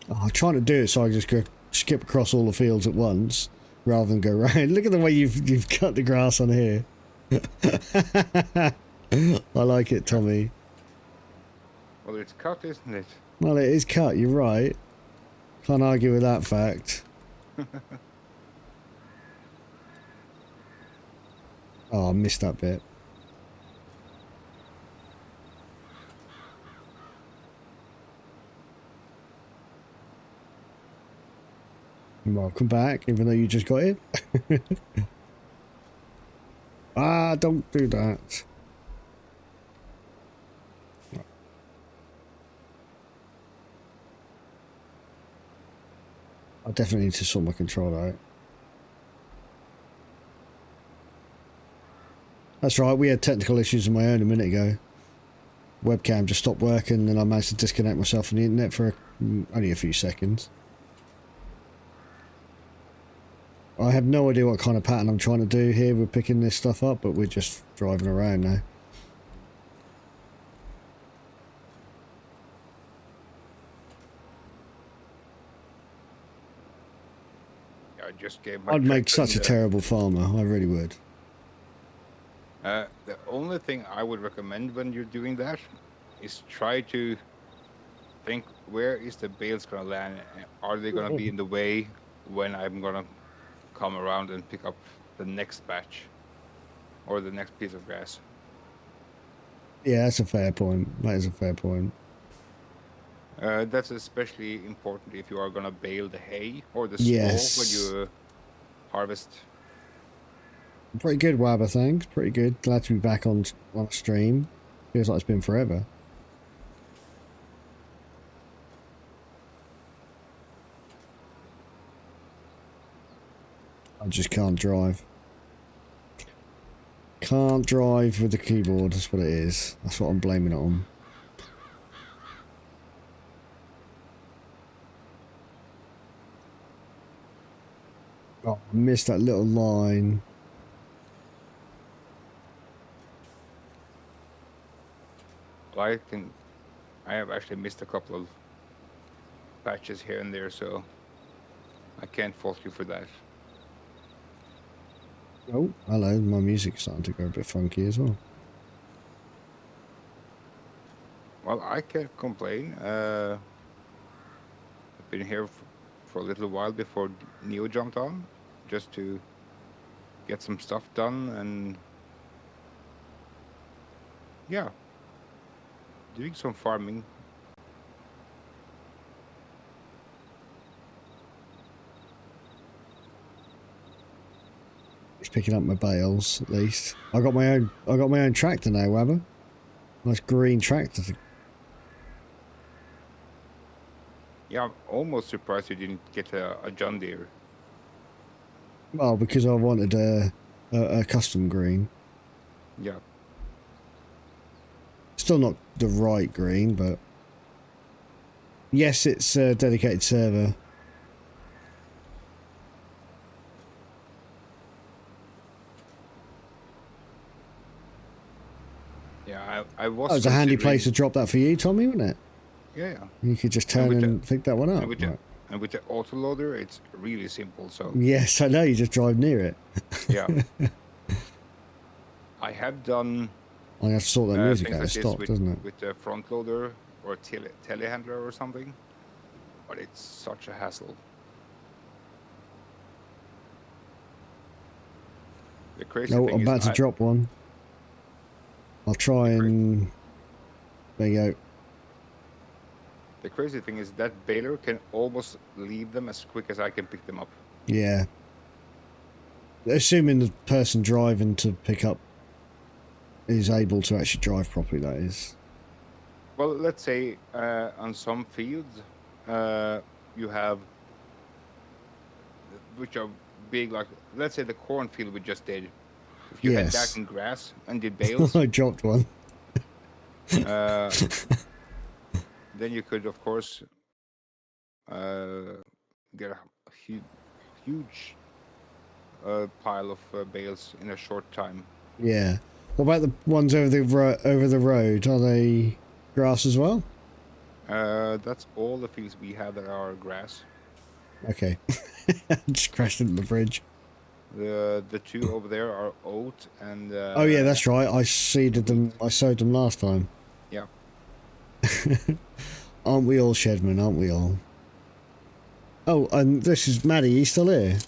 [SPEAKER 1] Oh, I'm trying to do it so I just go skip across all the fields at once rather than go round. Look at the way you've cut the grass on here. I like it, Tommy.
[SPEAKER 2] Well, it's cut, isn't it?
[SPEAKER 1] Well, it is cut, you're right. Can't argue with that fact. Oh, I missed that bit. Welcome back, even though you just got it. Ah, don't do that. I definitely need to sort my controller out. That's right, we had technical issues of my own a minute ago. Webcam just stopped working and I managed to disconnect myself from the internet for only a few seconds. I have no idea what kind of pattern I'm trying to do here with picking this stuff up, but we're just driving around now.
[SPEAKER 2] I just gave my
[SPEAKER 1] I'd make
[SPEAKER 2] tractor
[SPEAKER 1] such a
[SPEAKER 2] the-
[SPEAKER 1] terrible farmer, I really would.
[SPEAKER 2] The only thing I would recommend when you're doing that is try to think, where is the bales gonna land? Are they gonna be in the way when I'm gonna come around and pick up the next batch or the next piece of grass?
[SPEAKER 1] Yeah, that's a fair point. That is a fair point.
[SPEAKER 2] That's especially important if you are gonna bale the hay or the straw
[SPEAKER 1] Yes.
[SPEAKER 2] when you harvest.
[SPEAKER 1] Pretty good, Wabber, thanks. Pretty good. Glad to be back on stream. Feels like it's been forever. I just can't drive. Can't drive with the keyboard, that's what it is. That's what I'm blaming it on. Oh, I missed that little line.
[SPEAKER 2] Well, I think I have actually missed a couple of patches here and there, so I can't fault you for that.
[SPEAKER 1] Oh, hello, my music's starting to go a bit funky as well.
[SPEAKER 2] Well, I can't complain. I've been here for a little while before Neo jumped on, just to get some stuff done, and yeah, doing some farming.
[SPEAKER 1] It's picking up my bales at least. I got my own tractor now, Wabber. Nice green tractor.
[SPEAKER 2] Yeah, I'm almost surprised you didn't get a John Deere.
[SPEAKER 1] Well, because I wanted a custom green.
[SPEAKER 2] Yeah.
[SPEAKER 1] Still not the right green, but yes, it's a dedicated server.
[SPEAKER 2] Yeah, I was.
[SPEAKER 1] That was a handy place to drop that for you, Tommy, wasn't it?
[SPEAKER 2] Yeah, yeah.
[SPEAKER 1] You could just turn and pick that one up.
[SPEAKER 2] And with the autoloader, it's really simple. So
[SPEAKER 1] yes, I know. You just drive near it.
[SPEAKER 2] Yeah. I have done.
[SPEAKER 1] I have to sort that music out.
[SPEAKER 2] Like
[SPEAKER 1] It stopped, doesn't it?
[SPEAKER 2] With the front loader or a telehandler or something, but it's such a hassle. The crazy
[SPEAKER 1] No,
[SPEAKER 2] thing
[SPEAKER 1] I'm about
[SPEAKER 2] is
[SPEAKER 1] to drop one. I'll try and... There you go.
[SPEAKER 2] The crazy thing is that baler can almost leave them as quick as I can pick them up.
[SPEAKER 1] Yeah. Assuming the person driving to pick up is able to actually drive properly, that is.
[SPEAKER 2] Well, let's say on some fields you have, which are big, like, let's say the cornfield we just did. If you had that in grass and did bales,
[SPEAKER 1] I dropped one.
[SPEAKER 2] then you could, of course, get a huge pile of bales in a short time.
[SPEAKER 1] Yeah. What about the ones over the road? Are they grass as well?
[SPEAKER 2] That's all the fields we have that are grass.
[SPEAKER 1] Okay. Just crashed into the bridge.
[SPEAKER 2] The two over there are oat and.
[SPEAKER 1] Oh yeah, that's right. I seeded them. I sowed them last time.
[SPEAKER 2] Yeah.
[SPEAKER 1] Aren't we all, Shedman? Aren't we all? Oh, and this is Maddie. You still here?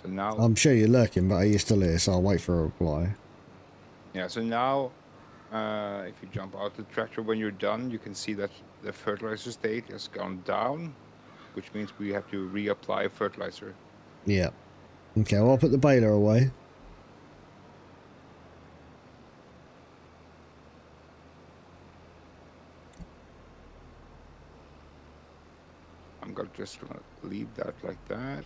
[SPEAKER 2] So now.
[SPEAKER 1] I'm sure you're lurking, but are you still here? So I'll wait for a reply.
[SPEAKER 2] Yeah. So now, if you jump out the tractor when you're done, you can see that the fertilizer state has gone down, which means we have to reapply fertilizer.
[SPEAKER 1] Yeah. Okay, well, I'll put the baler away.
[SPEAKER 2] I'm just gonna leave that like that.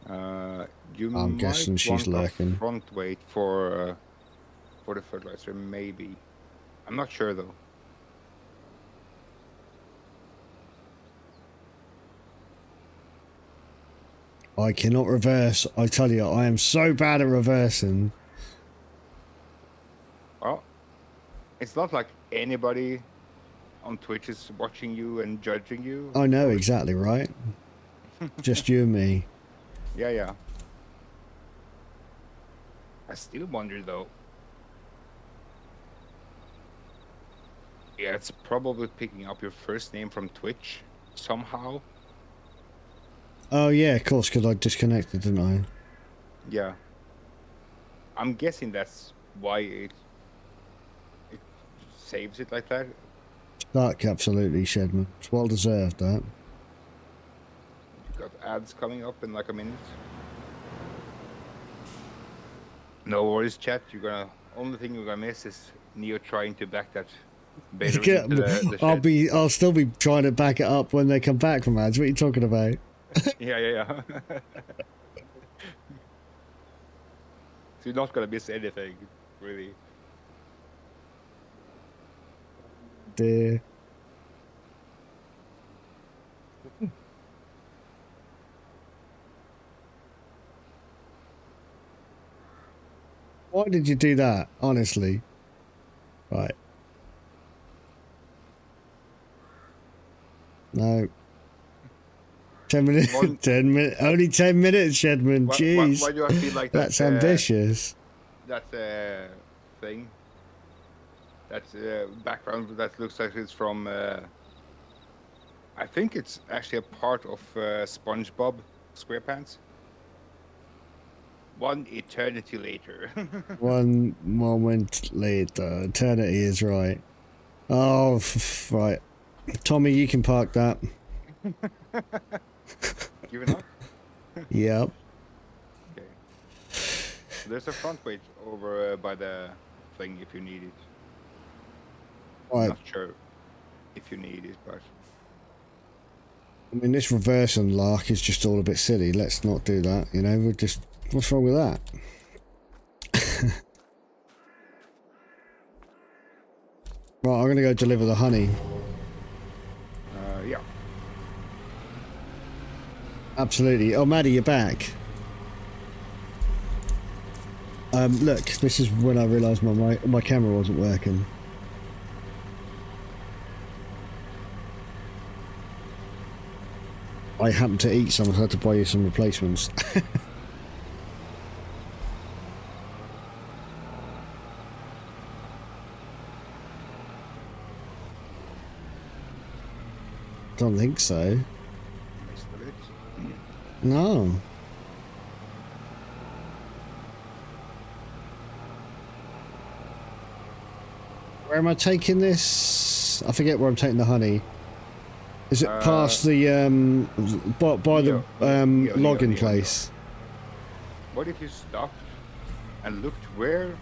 [SPEAKER 1] I'm guessing she's lurking.
[SPEAKER 2] Front weight for the fertilizer, maybe. I'm not sure though.
[SPEAKER 1] I cannot reverse. I tell you, I am so bad at reversing.
[SPEAKER 2] Well, it's not like anybody on Twitch is watching you and judging you.
[SPEAKER 1] I know, exactly, right? Just you and me.
[SPEAKER 2] Yeah, yeah. I still wonder though. Yeah, it's probably picking up your first name from Twitch somehow.
[SPEAKER 1] Oh yeah, of course, because I disconnected, didn't I?
[SPEAKER 2] Yeah. I'm guessing that's why it saves it like that.
[SPEAKER 1] Dark, absolutely, Shedman. It's well deserved, that.
[SPEAKER 2] You got ads coming up in like a minute. No worries, chat. Only thing you're gonna miss is Neo trying to back that battery into the shed.
[SPEAKER 1] I'll still be trying to back it up when they come back from ads. What are you talking about?
[SPEAKER 2] Yeah. So you're not gonna miss anything, really.
[SPEAKER 1] Dear. Why did you do that? Honestly. Right. No. 10 minutes. 10 minutes. Only 10 minutes, Shedman. Jeez.
[SPEAKER 2] Why do I feel like
[SPEAKER 1] that's ambitious?
[SPEAKER 2] That thing. That background that looks like it's from. I think it's actually a part of SpongeBob SquarePants. One eternity later.
[SPEAKER 1] One moment later. Eternity is right. Oh, right. Tommy, you can park that.
[SPEAKER 2] Giving up?
[SPEAKER 1] Yep.
[SPEAKER 2] Okay. There's a front weight over by the thing if you need it.
[SPEAKER 1] Right.
[SPEAKER 2] I'm not sure if you need it, but...
[SPEAKER 1] I mean, this reverse unlock is just all a bit silly. Let's not do that, you know? We're just... What's wrong with that? Right, I'm going to go deliver the honey.
[SPEAKER 2] Yeah.
[SPEAKER 1] Absolutely. Oh, Maddie, you're back. Look, this is when I realised my camera wasn't working. I happened to eat some, so I had to buy you some replacements. Don't think so. No. Where am I taking this? I forget where I'm taking the honey. Is it past the by the login place?
[SPEAKER 2] What if you stopped and looked where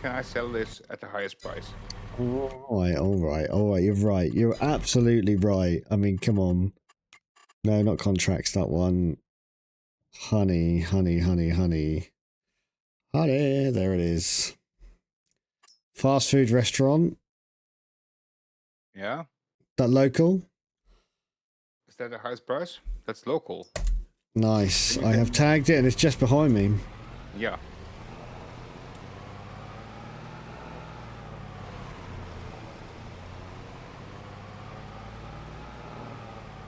[SPEAKER 2] can I sell this at the highest price?
[SPEAKER 1] All right. You're right. You're absolutely right. I mean, come on. No, not contracts. That one. Honey. Honey. There it is. Fast food restaurant.
[SPEAKER 2] Yeah.
[SPEAKER 1] That local.
[SPEAKER 2] Is that the highest price? That's local.
[SPEAKER 1] Nice. I have tagged it and it's just behind me.
[SPEAKER 2] Yeah.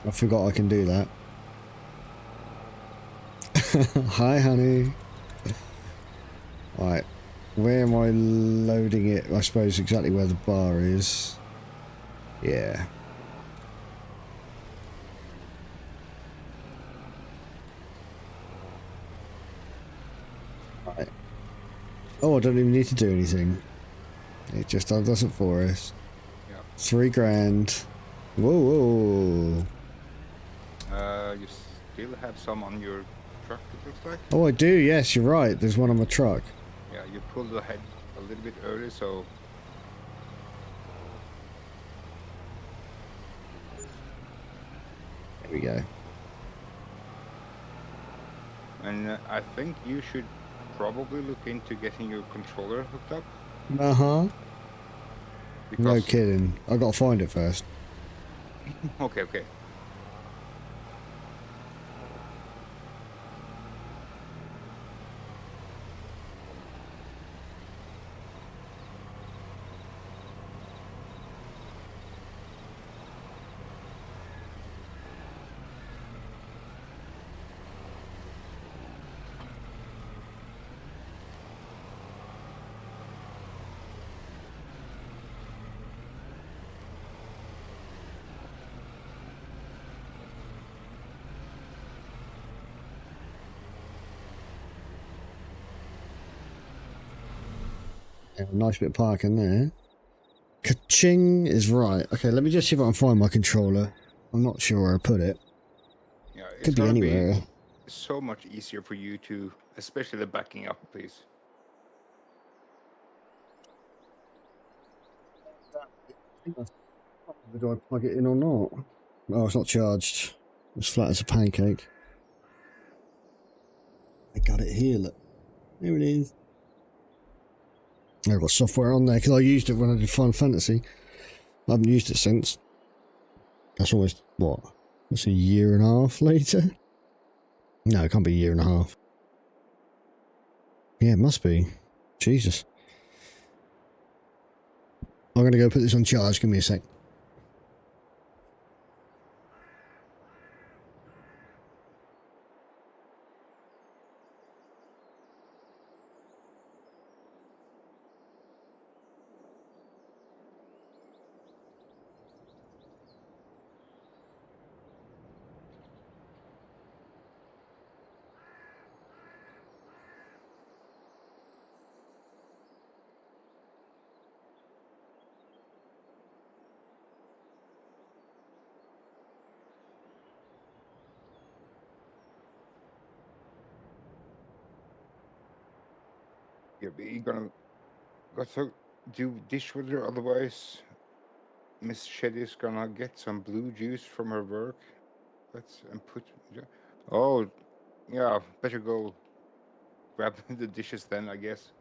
[SPEAKER 1] I forgot I can do that. Hi, honey. Right. Where am I loading it? I suppose exactly where the bar is. Yeah. Right. Oh, I don't even need to do anything. It just does it for us.
[SPEAKER 2] Yeah.
[SPEAKER 1] $3 grand. Whoa.
[SPEAKER 2] You still have some on your truck, it looks like.
[SPEAKER 1] Oh, I do. Yes, you're right. There's one on my truck.
[SPEAKER 2] Yeah, you pulled ahead a little bit early, so...
[SPEAKER 1] There we go.
[SPEAKER 2] And I think you should probably look into getting your controller hooked up.
[SPEAKER 1] Uh-huh.
[SPEAKER 2] Because...
[SPEAKER 1] No kidding. I gotta find it first.
[SPEAKER 2] Okay.
[SPEAKER 1] Yeah, nice bit of parking there. Ka-ching is right. Okay, let me just see if I can find my controller. I'm not sure where I put it.
[SPEAKER 2] Yeah, it's
[SPEAKER 1] Could be anywhere.
[SPEAKER 2] So much easier for you to, especially the backing up, please.
[SPEAKER 1] Do I plug it in or not? Oh, it's not charged. It's flat as a pancake. I got it here, look. There it is. I've got software on there because I used it when I did Final Fantasy. I haven't used it since. That's almost, what? That's a year and a half later? No, it can't be a year and a half. Yeah, it must be. Jesus. I'm going to go put this on charge. Give me a sec.
[SPEAKER 2] Yeah, but you're gonna got to do dishwasher, otherwise Miss Shetty's gonna get some blue juice from her work. Let's and put. Oh, yeah. Better go grab the dishes then, I guess.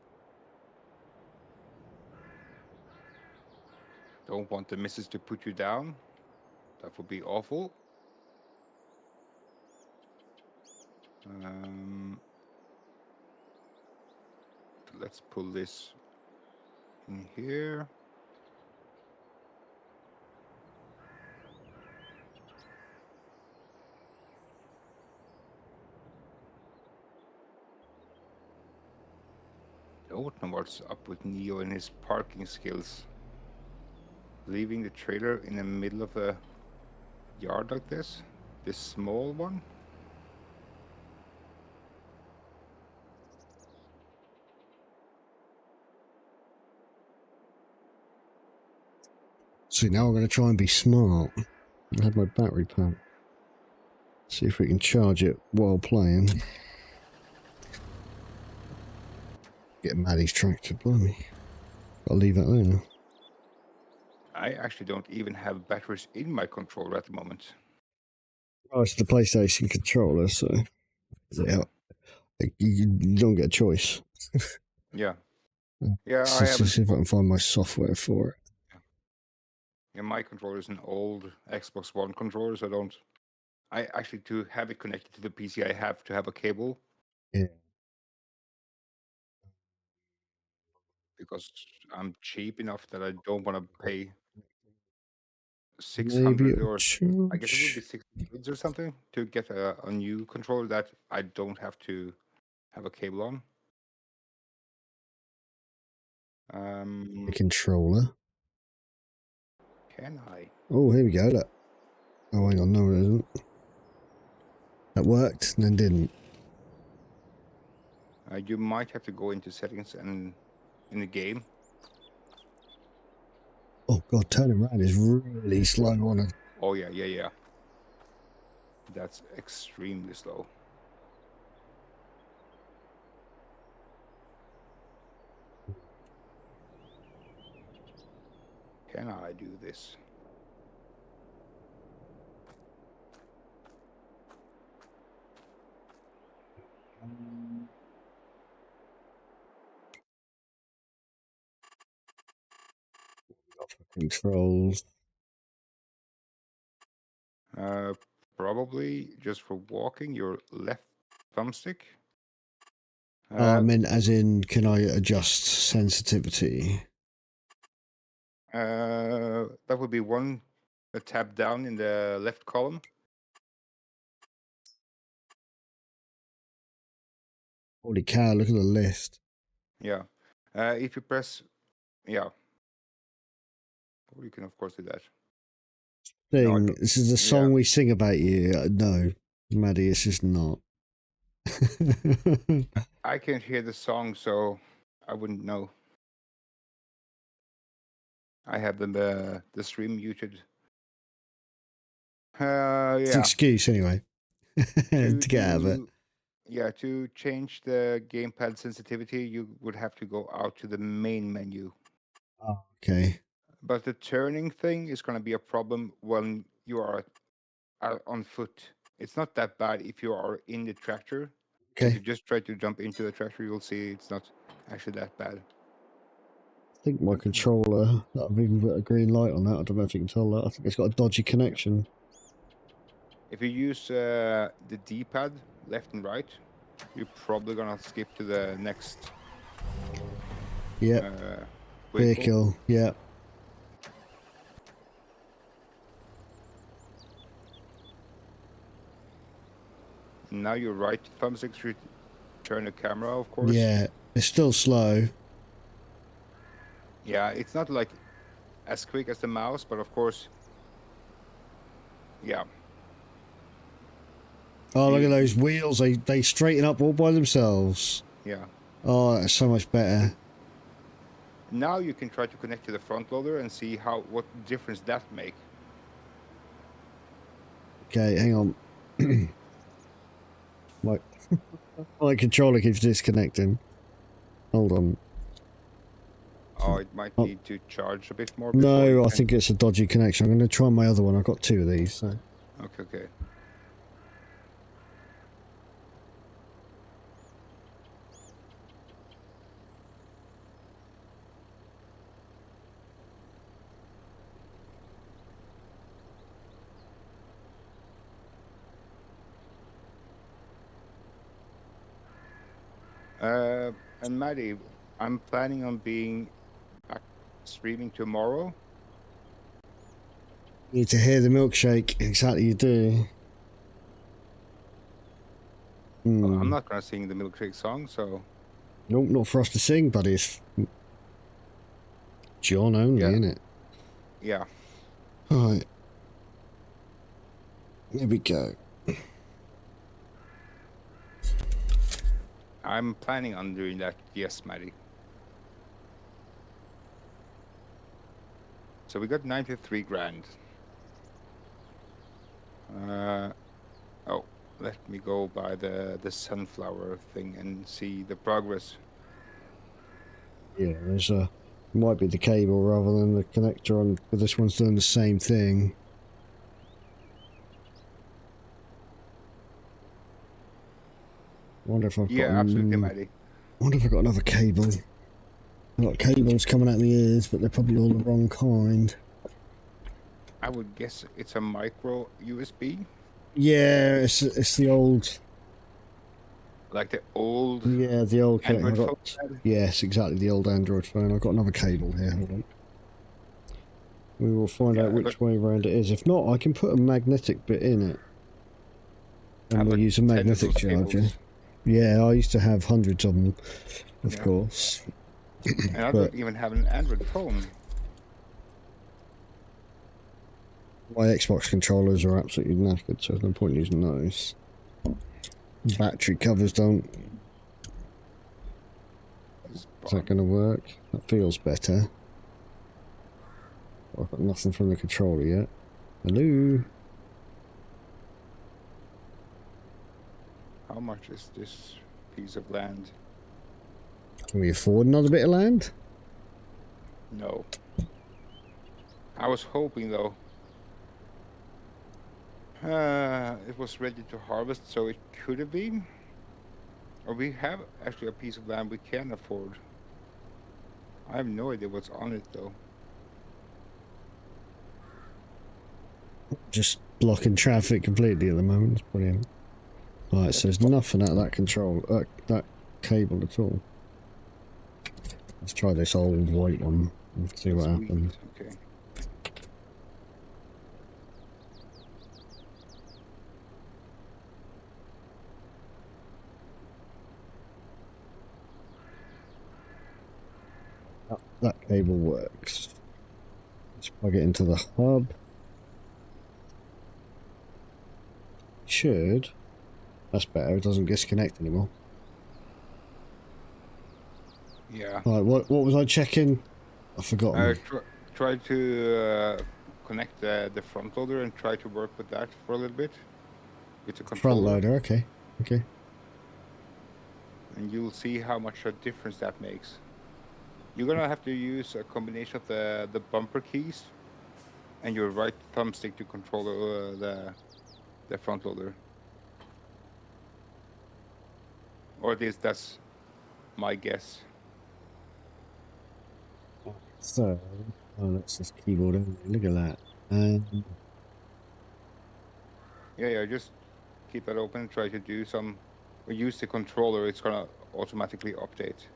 [SPEAKER 2] Don't want the missus to put you down. That would be awful. Let's pull this in here. Don't know what's up with Neo and his parking skills. Leaving the trailer in the middle of a yard like this small one.
[SPEAKER 1] See, now I'm going to try and be smart. I have my battery pack. See if we can charge it while playing. Get Maddie's tractor, blimey. I'll leave that there.
[SPEAKER 2] I actually don't even have batteries in my controller at the moment.
[SPEAKER 1] Oh, it's the PlayStation controller, so yeah, you don't get a choice.
[SPEAKER 2] Yeah. Yeah,
[SPEAKER 1] Let's
[SPEAKER 2] I haven't.
[SPEAKER 1] see if I can find my software for it.
[SPEAKER 2] Yeah, my controller is an old Xbox One controller, so I actually, to have it connected to the PC, I have to have a cable.
[SPEAKER 1] Yeah.
[SPEAKER 2] Because I'm cheap enough that I don't want to pay
[SPEAKER 1] Maybe
[SPEAKER 2] 600, or I guess it would be
[SPEAKER 1] charge.
[SPEAKER 2] 600 or something to get a new controller that I don't have to have a cable on.
[SPEAKER 1] The controller.
[SPEAKER 2] Can I?
[SPEAKER 1] Oh, here we go. Look. Oh, hang on. No, it isn't. That worked and then didn't.
[SPEAKER 2] You might have to go into settings and in the game.
[SPEAKER 1] Oh, God. Turning around is really slow on it.
[SPEAKER 2] Oh, yeah. That's extremely slow. Can I do this?
[SPEAKER 1] Controls.
[SPEAKER 2] Probably just for walking, your left thumbstick.
[SPEAKER 1] I meant as in, can I adjust sensitivity?
[SPEAKER 2] That would be a tab down in the left column.
[SPEAKER 1] Holy cow, look at the list.
[SPEAKER 2] Yeah. If you press, yeah. Or you can, of course, do that.
[SPEAKER 1] Sing.
[SPEAKER 2] No,
[SPEAKER 1] This is the song we sing about you. No, Maddie, it's just not.
[SPEAKER 2] I can't hear the song, so I wouldn't know. I have the stream muted.
[SPEAKER 1] It's an excuse anyway to get out of it.
[SPEAKER 2] Yeah, to change the gamepad sensitivity, you would have to go out to the main menu.
[SPEAKER 1] Oh, okay.
[SPEAKER 2] But the turning thing is going to be a problem when you are on foot. It's not that bad if you are in the tractor. If
[SPEAKER 1] Okay.
[SPEAKER 2] you just try to jump into the tractor, you'll see it's not actually that bad.
[SPEAKER 1] I think my controller, I've even put a green light on that. I don't know if you can tell that. I think it's got a dodgy connection.
[SPEAKER 2] If you use the D-pad left and right, you're probably gonna skip to the next
[SPEAKER 1] Yep.
[SPEAKER 2] vehicle.
[SPEAKER 1] Yep.
[SPEAKER 2] Now you're right, thumbstick should turn the camera, of course.
[SPEAKER 1] Yeah. It's still slow.
[SPEAKER 2] Yeah, it's not like as quick as the mouse, but of course, yeah.
[SPEAKER 1] Oh, look at those wheels. They straighten up all by themselves.
[SPEAKER 2] Yeah.
[SPEAKER 1] Oh, that's so much better.
[SPEAKER 2] Now you can try to connect to the front loader and see what difference that make.
[SPEAKER 1] Okay, hang on. My controller keeps disconnecting. Hold on.
[SPEAKER 2] Oh, it might need to charge a bit more.
[SPEAKER 1] No, I think it's a dodgy connection. I'm going to try my other one. I've got two of these. So.
[SPEAKER 2] Okay. And Maddie, I'm planning on being back streaming tomorrow.
[SPEAKER 1] You need to hear the milkshake. Exactly, you do.
[SPEAKER 2] Well, I'm not going to sing the milkshake song, so...
[SPEAKER 1] Nope, not for us to sing, buddy. It's John only, isn't it?
[SPEAKER 2] Yeah.
[SPEAKER 1] Alright. Here we go.
[SPEAKER 2] I'm planning on doing that, yes, Maddie. So we got 93 grand. Oh, let me go by the sunflower thing and see the progress.
[SPEAKER 1] Yeah, there's a... Might be the cable rather than the connector on... But this one's doing the same thing. I wonder if I've got...
[SPEAKER 2] Yeah, absolutely, Maddie.
[SPEAKER 1] I wonder if I've got another cable. I've got cables coming out the ears, but they're probably all the wrong kind.
[SPEAKER 2] I would guess it's a micro USB.
[SPEAKER 1] Yeah, it's the old...
[SPEAKER 2] Like the old...
[SPEAKER 1] Yeah, the old...
[SPEAKER 2] Android phone?
[SPEAKER 1] Yes, exactly, the old Android phone. I've got another cable here. Hold on. We will find out which way around it is. If not, I can put a magnetic bit in it. And we'll use a magnetic charger.
[SPEAKER 2] Cables.
[SPEAKER 1] Yeah, I used to have hundreds of them, of course.
[SPEAKER 2] And I don't even have an Android phone.
[SPEAKER 1] My Xbox controllers are absolutely knackered, so there's no point using those. Battery covers don't. Is that going to work? That feels better. I've got nothing from the controller yet. Hello?
[SPEAKER 2] How much is this piece of land?
[SPEAKER 1] Can we afford another bit of land?
[SPEAKER 2] No. I was hoping, though. It was ready to harvest, so it could have been. Or we have actually a piece of land we can afford. I have no idea what's on it, though.
[SPEAKER 1] Just blocking traffic completely at the moment. It's brilliant. Right, so there's nothing out of that control, that cable at all. Let's try this old white one and see what happens.
[SPEAKER 2] Okay.
[SPEAKER 1] That cable works. Let's plug it into the hub. Should. That's better. It doesn't disconnect anymore.
[SPEAKER 2] Yeah.
[SPEAKER 1] Right. What was I checking? I've forgotten.
[SPEAKER 2] Try to connect the front loader and try to work with that for a little bit. With the controller.
[SPEAKER 1] Front loader. Okay. Okay.
[SPEAKER 2] And you'll see how much a difference that makes. You're gonna have to use a combination of the bumper keys and your right thumbstick to control the front loader. Or at least that's my guess.
[SPEAKER 1] So, oh, that's just keyboard only. Look at that.
[SPEAKER 2] Yeah, just keep that open. Try to do some, or use the controller. It's gonna automatically update.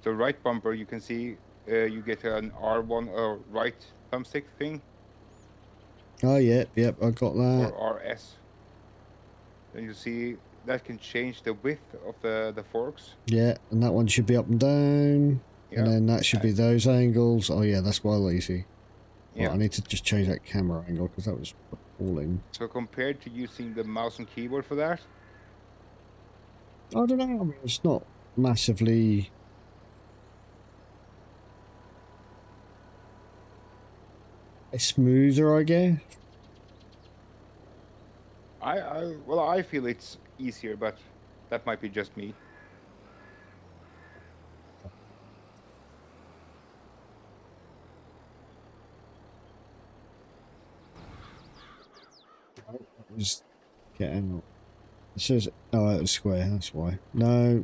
[SPEAKER 2] The right bumper, you can see, you get an R1 or right thumbstick thing.
[SPEAKER 1] Oh, yep, I got that.
[SPEAKER 2] Or RS. Then you see that can change the width of the forks.
[SPEAKER 1] Yeah, and that one should be up and down.
[SPEAKER 2] Yeah.
[SPEAKER 1] And then that should be those angles. Oh, yeah, that's well easy.
[SPEAKER 2] Yeah.
[SPEAKER 1] Well, I need to just change that camera angle because that was appalling.
[SPEAKER 2] So compared to using the mouse and keyboard for that,
[SPEAKER 1] I don't know. I mean, it's not massively. It's smoother, I guess.
[SPEAKER 2] I feel it's easier, but that might be just me.
[SPEAKER 1] Just get out. It says, oh, it was square. That's why. No.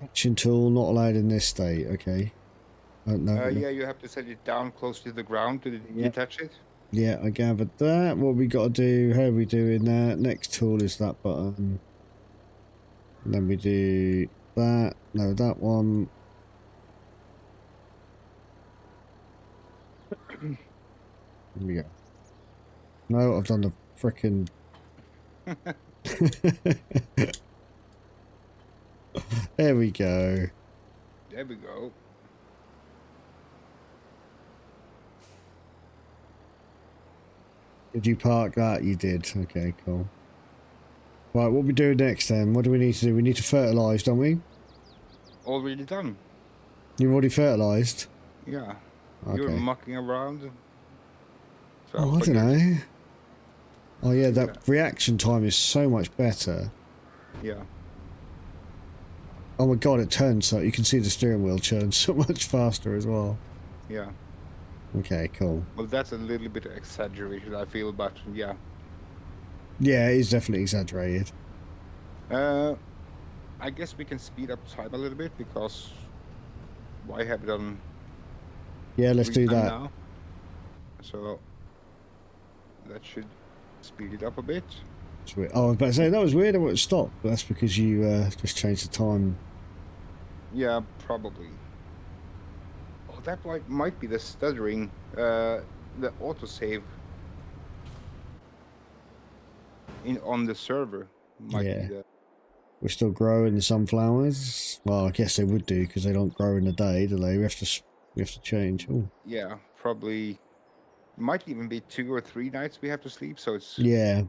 [SPEAKER 1] Action tool not allowed in this state. Okay. No.
[SPEAKER 2] Yeah, you have to set it down close to the ground to detach it.
[SPEAKER 1] Yeah, I gathered that. What we got to do? How are we doing that? Next tool is that button. And then we do that. No, that one. Here we go. No, I've done the frickin'. There we go.
[SPEAKER 2] There we go.
[SPEAKER 1] Did you park that? You did. Okay, cool. Right, what we do next then? What do we need to do? We need to fertilise, don't we?
[SPEAKER 2] Already done.
[SPEAKER 1] You've already fertilised?
[SPEAKER 2] Yeah.
[SPEAKER 1] Okay.
[SPEAKER 2] You're mucking around. So
[SPEAKER 1] Oh, I don't know. Oh yeah, that reaction time is so much better.
[SPEAKER 2] Yeah.
[SPEAKER 1] Oh my god, it turns so you can see the steering wheel turn so much faster as well.
[SPEAKER 2] Yeah.
[SPEAKER 1] Okay, cool.
[SPEAKER 2] Well, that's a little bit exaggerated, I feel, but yeah.
[SPEAKER 1] Yeah, it is definitely exaggerated.
[SPEAKER 2] I guess we can speed up time a little bit because why have it on?
[SPEAKER 1] Yeah, let's do that.
[SPEAKER 2] Now. So that should speed it up a bit.
[SPEAKER 1] Sweet. Oh, I was about to say that was weird. I wouldn't stop, but that's because you just changed the time.
[SPEAKER 2] Yeah, probably. Oh, that might be the stuttering. The autosave on the server might be the.
[SPEAKER 1] We're still growing the sunflowers. Well, I guess they would do because they don't grow in a day, do they? We have to change. Ooh.
[SPEAKER 2] Yeah, probably. Might even be 2 or 3 nights we have to sleep, so it's.
[SPEAKER 1] Yeah.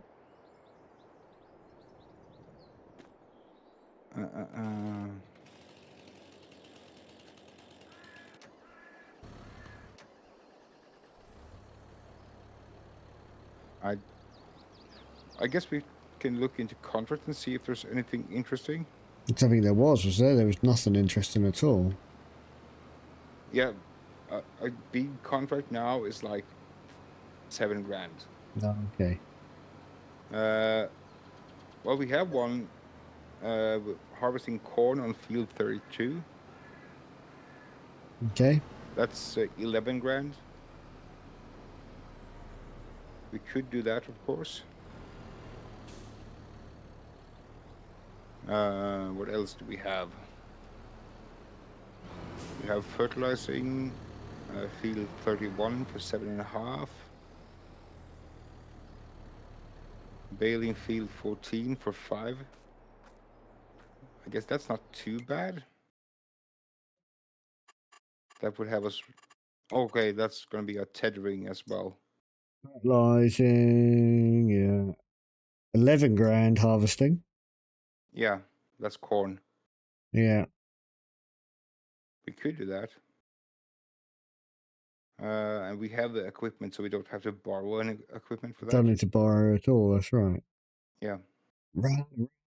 [SPEAKER 2] I guess we can look into contract and see if there's anything interesting.
[SPEAKER 1] I don't think there was there? There was nothing interesting at all.
[SPEAKER 2] Yeah, a big contract now is like $7,000.
[SPEAKER 1] Oh, okay.
[SPEAKER 2] Well, we have one harvesting corn on field 32.
[SPEAKER 1] Okay.
[SPEAKER 2] That's $11,000. We could do that, of course. What else do we have? We have fertilizing field 31 for 7.5. Baling field 14 for 5. I guess that's not too bad. That would have us. Okay, that's going to be a tethering as well.
[SPEAKER 1] Fertilizing, yeah. $11,000 harvesting.
[SPEAKER 2] Yeah, that's corn.
[SPEAKER 1] Yeah.
[SPEAKER 2] We could do that. And we have the equipment, so we don't have to borrow any equipment for that.
[SPEAKER 1] Don't need to borrow at all, that's right.
[SPEAKER 2] Yeah.
[SPEAKER 1] Right,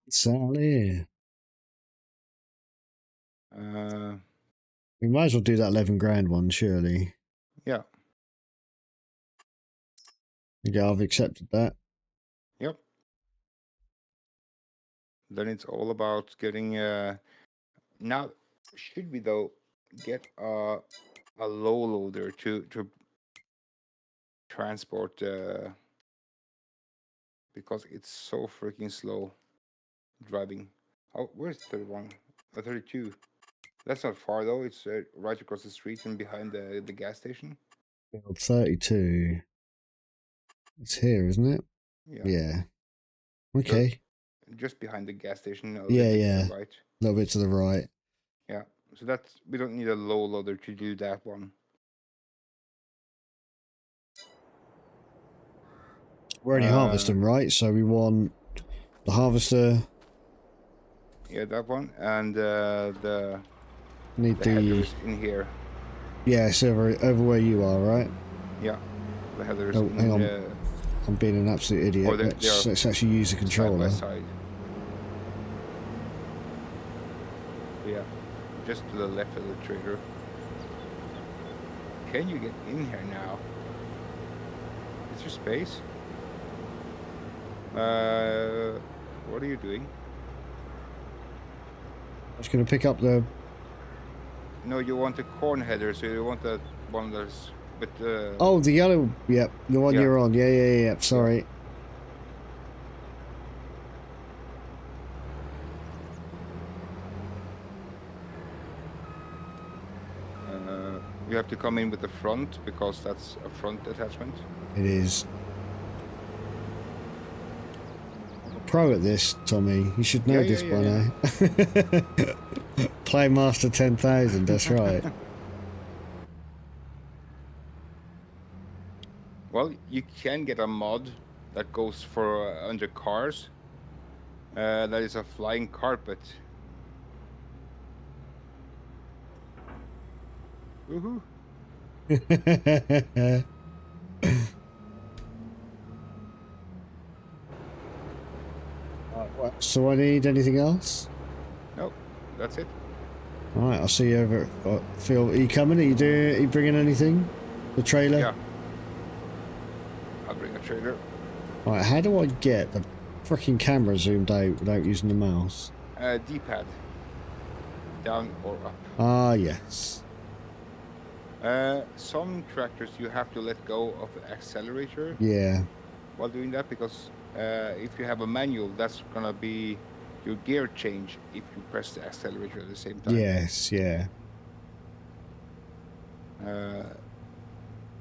[SPEAKER 1] Sally. We might as well do that 11 grand one, surely.
[SPEAKER 2] Yeah.
[SPEAKER 1] Yeah, I've accepted that.
[SPEAKER 2] Yep. Then it's all about getting now should we though get a low loader to transport because it's so freaking slow driving. Oh, where's 31? 32. That's not far though. It's right across the street and behind the gas station.
[SPEAKER 1] 32. It's here, isn't it?
[SPEAKER 2] Yeah.
[SPEAKER 1] Yeah. Okay.
[SPEAKER 2] Just behind the gas station, a little
[SPEAKER 1] Yeah,
[SPEAKER 2] bit
[SPEAKER 1] yeah.
[SPEAKER 2] to the right.
[SPEAKER 1] A little bit to the right.
[SPEAKER 2] Yeah. So that's we don't need a low loader to do that one.
[SPEAKER 1] We're only harvesting, right? So we want the harvester.
[SPEAKER 2] Yeah, that one, and the
[SPEAKER 1] Need
[SPEAKER 2] header
[SPEAKER 1] the.
[SPEAKER 2] is in here.
[SPEAKER 1] Yeah, it's over where you are, right?
[SPEAKER 2] Yeah, the header is
[SPEAKER 1] Oh,
[SPEAKER 2] in.
[SPEAKER 1] hang on. I'm being an absolute idiot.
[SPEAKER 2] Or
[SPEAKER 1] Let's actually use the controller.
[SPEAKER 2] Side by side. Yeah, just to the left of the trailer. Can you get in here now? Is there space? What are you doing?
[SPEAKER 1] I'm just going to pick up the.
[SPEAKER 2] No, you want the corn header, so you want that one that's with the.
[SPEAKER 1] Oh, the yellow. Yep, the one
[SPEAKER 2] Yeah.
[SPEAKER 1] you're on. Yeah. Sorry.
[SPEAKER 2] You have to come in with the front because that's a front attachment.
[SPEAKER 1] It is. Pro at this, Tommy. You should know this by now. Playmaster 10,000, that's right.
[SPEAKER 2] Well, you can get a mod that goes for under cars. That is a flying carpet. Woohoo!
[SPEAKER 1] So I need anything else?
[SPEAKER 2] Nope, that's it.
[SPEAKER 1] Alright, I'll see you over at Phil. Are you coming? Are you bringing anything? The trailer?
[SPEAKER 2] Yeah. I'll bring a trailer.
[SPEAKER 1] Alright, how do I get the freaking camera zoomed out without using the mouse?
[SPEAKER 2] D-pad. Down or up.
[SPEAKER 1] Ah, yes.
[SPEAKER 2] Some tractors you have to let go of the accelerator
[SPEAKER 1] Yeah.
[SPEAKER 2] while doing that because if you have a manual, that's gonna be your gear change if you press the accelerator at the same time.
[SPEAKER 1] Yes, yeah.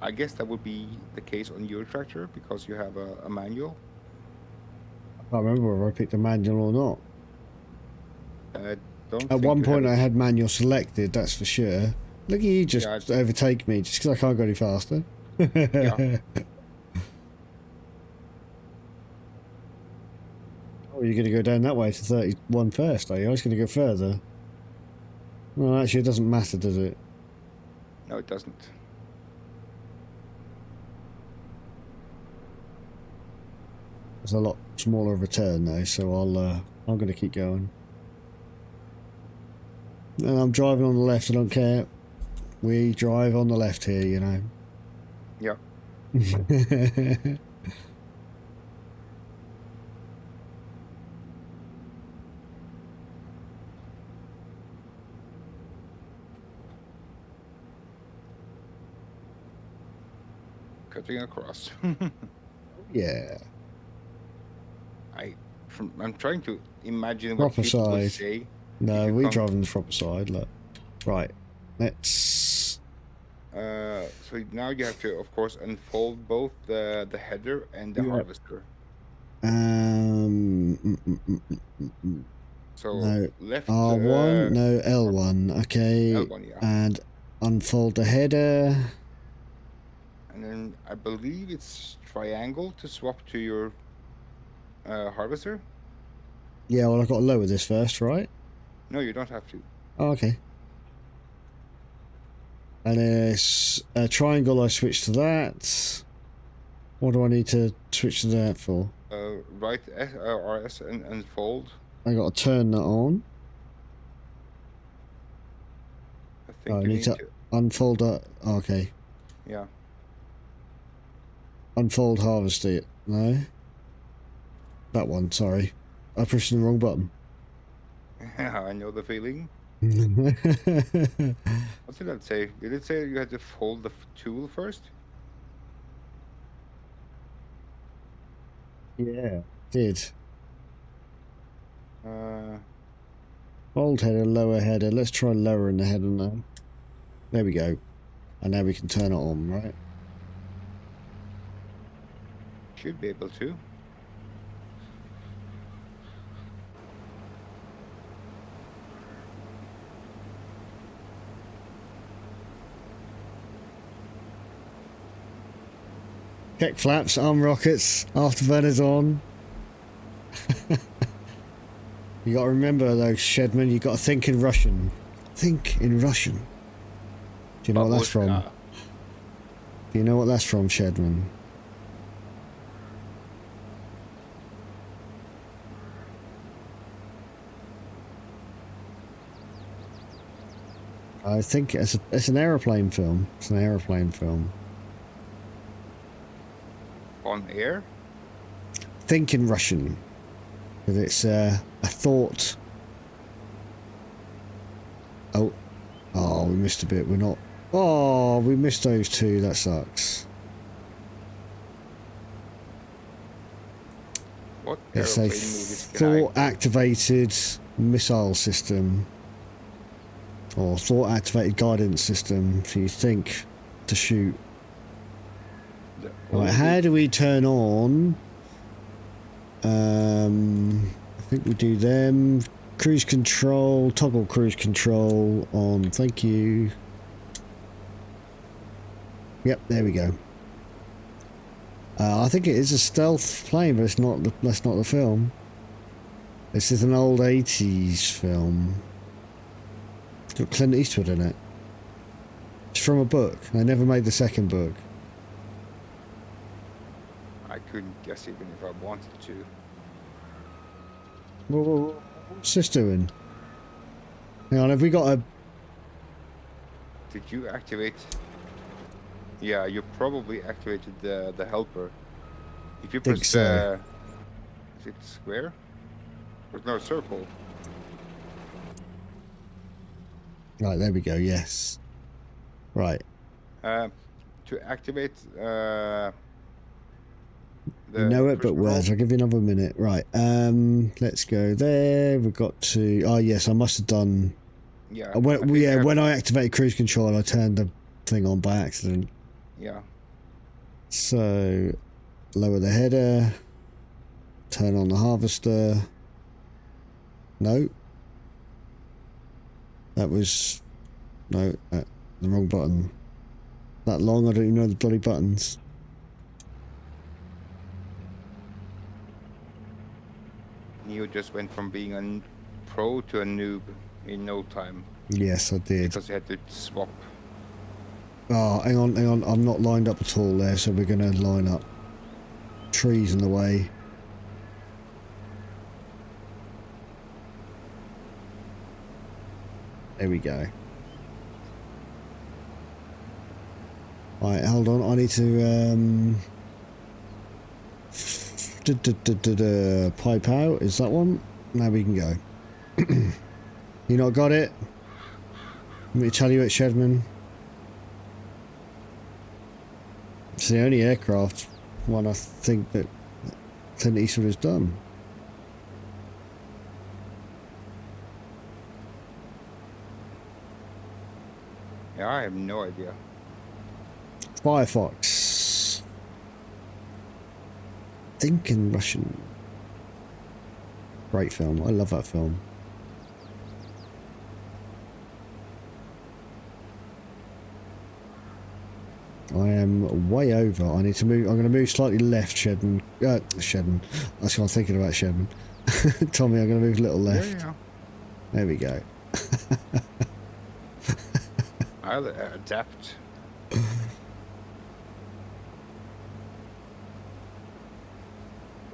[SPEAKER 2] I guess that would be the case on your tractor because you have a manual.
[SPEAKER 1] I can't remember whether I picked a manual or not.
[SPEAKER 2] At
[SPEAKER 1] one point I had manual selected, that's for sure. Look at you just overtake me just because I can't go any faster.
[SPEAKER 2] Yeah.
[SPEAKER 1] Oh, you're going to go down that way to 31 first, are you? I was going to go further. Well, actually, it doesn't matter, does it?
[SPEAKER 2] No, it doesn't.
[SPEAKER 1] It's a lot smaller of a turn though, so I'm going to keep going. And I'm driving on the left, I don't care. We drive on the left here, you know.
[SPEAKER 2] Yeah. Cutting across.
[SPEAKER 1] Yeah.
[SPEAKER 2] I'm trying to imagine what
[SPEAKER 1] Proper
[SPEAKER 2] people would
[SPEAKER 1] side.
[SPEAKER 2] say.
[SPEAKER 1] No, we drive on the proper side, look. Right. Let's...
[SPEAKER 2] So now you have to, of course, unfold both the header and the harvester. So
[SPEAKER 1] no.
[SPEAKER 2] left
[SPEAKER 1] R1, no, L1, okay.
[SPEAKER 2] L1, yeah.
[SPEAKER 1] And unfold the header.
[SPEAKER 2] And then I believe it's triangle to swap to your harvester.
[SPEAKER 1] Yeah, well, I've got to lower this first, right?
[SPEAKER 2] No, you don't have to.
[SPEAKER 1] Oh, okay. And it's a triangle, I switch to that. What do I need to switch to that for?
[SPEAKER 2] right RS and fold.
[SPEAKER 1] I got to turn that on.
[SPEAKER 2] I
[SPEAKER 1] Oh,
[SPEAKER 2] think
[SPEAKER 1] I
[SPEAKER 2] you
[SPEAKER 1] need
[SPEAKER 2] need
[SPEAKER 1] to
[SPEAKER 2] to.
[SPEAKER 1] unfold that. Okay.
[SPEAKER 2] Yeah.
[SPEAKER 1] Unfold harvest it. No. That one, sorry. I pushed the wrong button.
[SPEAKER 2] I know the feeling.
[SPEAKER 1] Yeah,
[SPEAKER 2] What did that say? Did it say you had to fold the tool first?
[SPEAKER 1] did.
[SPEAKER 2] Uh,
[SPEAKER 1] Fold header, lower header. Let's try lowering the header now. There we go. And now we can turn it on, right?
[SPEAKER 2] should be able to.
[SPEAKER 1] Check flaps, arm rockets, afterburners on. You got to remember though, Shedman, you got to think in Russian. Think in Russian. Do you know what that's from?
[SPEAKER 2] Babushka.
[SPEAKER 1] Do you know what that's from, Shedman? I think it's an aeroplane film. It's an aeroplane film.
[SPEAKER 2] On air?
[SPEAKER 1] Think in Russian. Because it's a thought. Oh, we missed a bit. We're not. Oh, we missed those two. That sucks.
[SPEAKER 2] What
[SPEAKER 1] It's a
[SPEAKER 2] aeroplane movies can I?
[SPEAKER 1] thought-activated missile system. Or thought-activated guidance system for you think to shoot. Right, how do we turn on? I think we do them. Cruise control, toggle cruise control on. Thank you. Yep, there we go. I think it is a stealth plane, but it's not. That's not the film. This is an old '80s film. It's got Clint Eastwood in it. It's from a book. They never made the second book.
[SPEAKER 2] I couldn't guess even if I wanted to.
[SPEAKER 1] What's this doing? Hang on, have we got a...
[SPEAKER 2] Did you activate? Yeah, you probably activated the helper. If you
[SPEAKER 1] Think
[SPEAKER 2] press
[SPEAKER 1] so.
[SPEAKER 2] is it square? There's no circle.
[SPEAKER 1] Right, there we go, yes. Right.
[SPEAKER 2] To activate
[SPEAKER 1] You know it,
[SPEAKER 2] cruise
[SPEAKER 1] but words.
[SPEAKER 2] control.
[SPEAKER 1] I'll give you another minute. Right, let's go there. We've got to... Oh, yes, I must have done...
[SPEAKER 2] Yeah.
[SPEAKER 1] When I activated cruise control, I turned the thing on by accident.
[SPEAKER 2] Yeah.
[SPEAKER 1] So, lower the header. Turn on the harvester. No. That was... No, the wrong button. That long, I don't even know the bloody buttons.
[SPEAKER 2] Neo just went from being a pro to a noob in no time
[SPEAKER 1] Yes, I did.
[SPEAKER 2] because he had to swap.
[SPEAKER 1] Oh, hang on. I'm not lined up at all there, so we're going to line up. Trees in the way. There we go. Right, hold on. I need to pipe out. Is that one? Now we can go. You not got it? Let me tell you it, Shedman. It's the only aircraft one I think that Clint Eastwood has done.
[SPEAKER 2] Yeah, I have no idea.
[SPEAKER 1] Firefox. Think in Russian. Great film. I love that film. I am way over. I need to move. I'm going to move slightly left, Shedman. Shedman. That's what I'm thinking about, Shedman. Tommy, I'm going to move a little left.
[SPEAKER 2] Yeah.
[SPEAKER 1] There we go.
[SPEAKER 2] I'll adapt.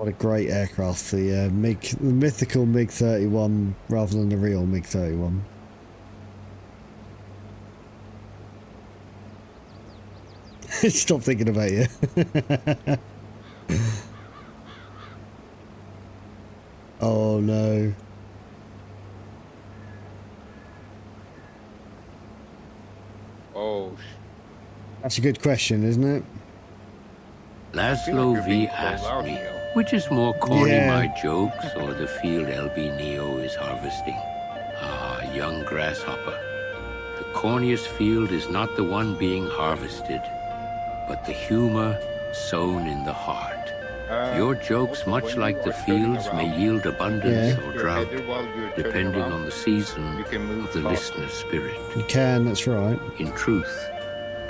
[SPEAKER 1] What a great aircraft, the mythical MiG-31 rather than the real MiG-31. Stop thinking about you. Oh no.
[SPEAKER 2] Oh,
[SPEAKER 1] That's a good question, isn't it?
[SPEAKER 6] Laszlo V asked me, which is more corny,
[SPEAKER 1] Yeah.
[SPEAKER 6] my jokes or the field LB Neo is harvesting? Ah, young grasshopper. The corniest field is not the one being harvested, but the humor sown in the heart. Your jokes,
[SPEAKER 2] also,
[SPEAKER 6] much
[SPEAKER 2] when
[SPEAKER 6] like
[SPEAKER 2] you
[SPEAKER 6] the
[SPEAKER 2] are turning
[SPEAKER 6] fields, may
[SPEAKER 2] around,
[SPEAKER 6] yield abundance
[SPEAKER 1] Yeah.
[SPEAKER 6] or
[SPEAKER 2] your
[SPEAKER 6] drought,
[SPEAKER 2] header while you're turning
[SPEAKER 6] depending
[SPEAKER 2] around,
[SPEAKER 6] on the season
[SPEAKER 2] you can move
[SPEAKER 6] of the
[SPEAKER 2] faster.
[SPEAKER 6] listener's spirit.
[SPEAKER 1] You can, that's right.
[SPEAKER 6] In truth,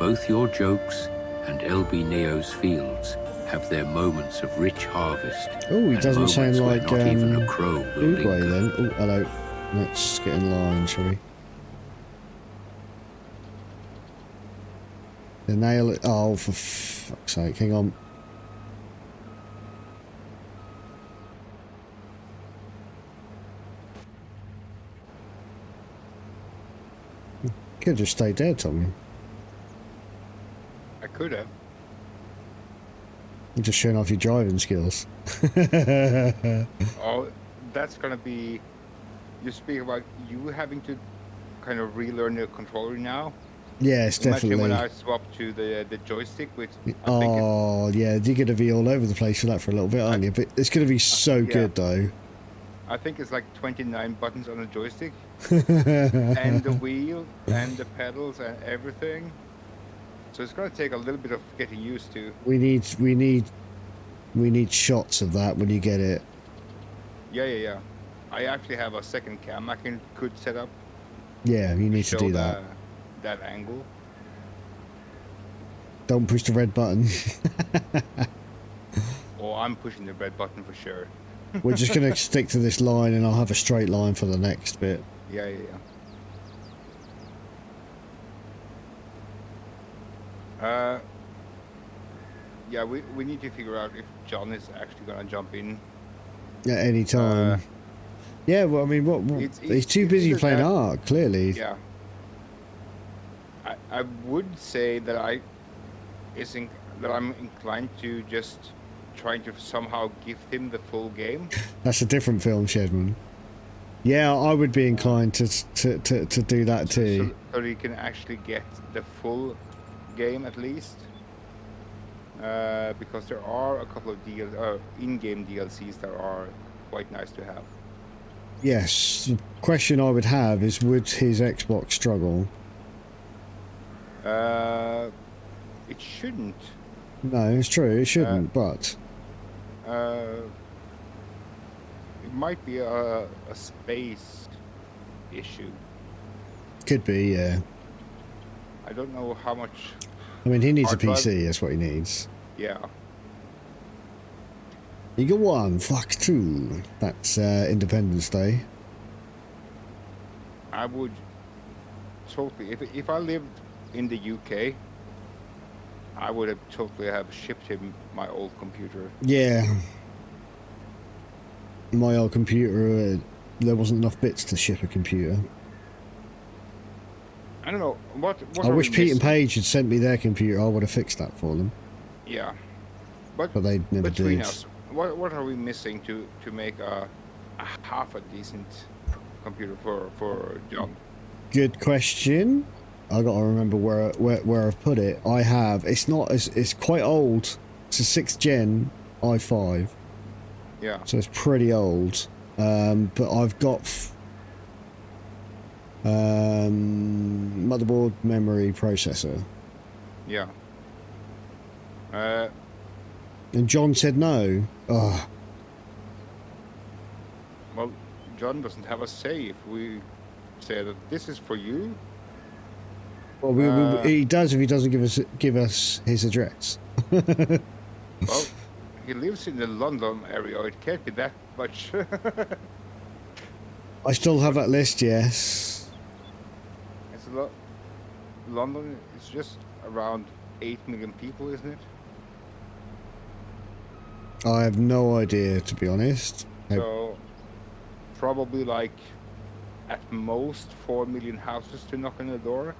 [SPEAKER 6] both your jokes and LB Neo's fields have their moments of rich harvest.
[SPEAKER 1] Oh, he
[SPEAKER 6] and
[SPEAKER 1] doesn't sound
[SPEAKER 6] moments
[SPEAKER 1] like
[SPEAKER 6] where not even a crow will
[SPEAKER 1] Uruguay
[SPEAKER 6] linger.
[SPEAKER 1] then. Oh, hello. Let's get in line, shall we? The nail. Oh, for fuck's sake! Hang on. Could have just stayed there, Tommy.
[SPEAKER 2] I could have.
[SPEAKER 1] You're just showing off your driving skills.
[SPEAKER 2] Oh, that's gonna be. You speak about you having to kind of relearn the controller now.
[SPEAKER 1] Yes,
[SPEAKER 2] Imagine
[SPEAKER 1] definitely.
[SPEAKER 2] when I swap to the joystick, which I'm thinking.
[SPEAKER 1] Oh, yeah, you're going to be all over the place for that for a little bit, aren't you? But it's going to be so
[SPEAKER 2] yeah.
[SPEAKER 1] good, though.
[SPEAKER 2] I think it's like 29 buttons on the joystick, and the wheel, and the pedals, and everything. So it's gonna take a little bit of getting used to.
[SPEAKER 1] We need shots of that when you get it.
[SPEAKER 2] Yeah. I actually have a second cam I could set up.
[SPEAKER 1] Yeah, you need to
[SPEAKER 2] show
[SPEAKER 1] do that.
[SPEAKER 2] That angle.
[SPEAKER 1] Don't push the red button.
[SPEAKER 2] Oh, I'm pushing the red button for sure.
[SPEAKER 1] We're just going to stick to this line and I'll have a straight line for the next bit.
[SPEAKER 2] Yeah. Yeah, we need to figure out if John is actually gonna jump in.
[SPEAKER 1] At any time. Yeah, well, I mean, he's too busy playing Ark, clearly.
[SPEAKER 2] Yeah. I would say that I'm inclined to just trying to somehow gift him the full game.
[SPEAKER 1] That's a different film, Shedman. Yeah, I would be inclined to do that too.
[SPEAKER 2] So he can actually get the full game at least. Because there are a couple of in-game DLCs that are quite nice to have.
[SPEAKER 1] Yes. The question I would have is, would his Xbox struggle?
[SPEAKER 2] It shouldn't.
[SPEAKER 1] No, it's true. It shouldn't, but...
[SPEAKER 2] it might be a space issue.
[SPEAKER 1] Could be, yeah.
[SPEAKER 2] I don't know how much...
[SPEAKER 1] I mean, he needs a
[SPEAKER 2] hard drive.
[SPEAKER 1] PC, that's what he needs.
[SPEAKER 2] Yeah.
[SPEAKER 1] Eagle 1, fuck 2. That's Independence Day.
[SPEAKER 2] I would totally... If I lived in the UK, I would have totally have shipped him my old computer.
[SPEAKER 1] Yeah. My old computer, there wasn't enough bits to ship a computer.
[SPEAKER 2] I don't know. What
[SPEAKER 1] I
[SPEAKER 2] are
[SPEAKER 1] wish
[SPEAKER 2] we
[SPEAKER 1] Pete and
[SPEAKER 2] missing?
[SPEAKER 1] Paige had sent me their computer. I would have fixed that for them.
[SPEAKER 2] Yeah. But
[SPEAKER 1] They never
[SPEAKER 2] between
[SPEAKER 1] did.
[SPEAKER 2] us, what are we missing to make a half a decent computer for John?
[SPEAKER 1] Good question. I got to remember where I've put it. I have. It's not. It's quite old. It's a 6th gen i5.
[SPEAKER 2] Yeah.
[SPEAKER 1] So it's pretty old. But I've got motherboard, memory, processor.
[SPEAKER 2] Yeah.
[SPEAKER 1] And John said no. Oh,
[SPEAKER 2] Well, John doesn't have a say if we say that this is for you.
[SPEAKER 1] well, he does if he doesn't give us his address.
[SPEAKER 2] Well, he lives in the London area. It can't be that much.
[SPEAKER 1] I still have that list. Yes.
[SPEAKER 2] It's a lot. London is just around 8 million people, isn't it?
[SPEAKER 1] I have no idea, to be honest.
[SPEAKER 2] So probably like at most 4 million houses to knock on the door.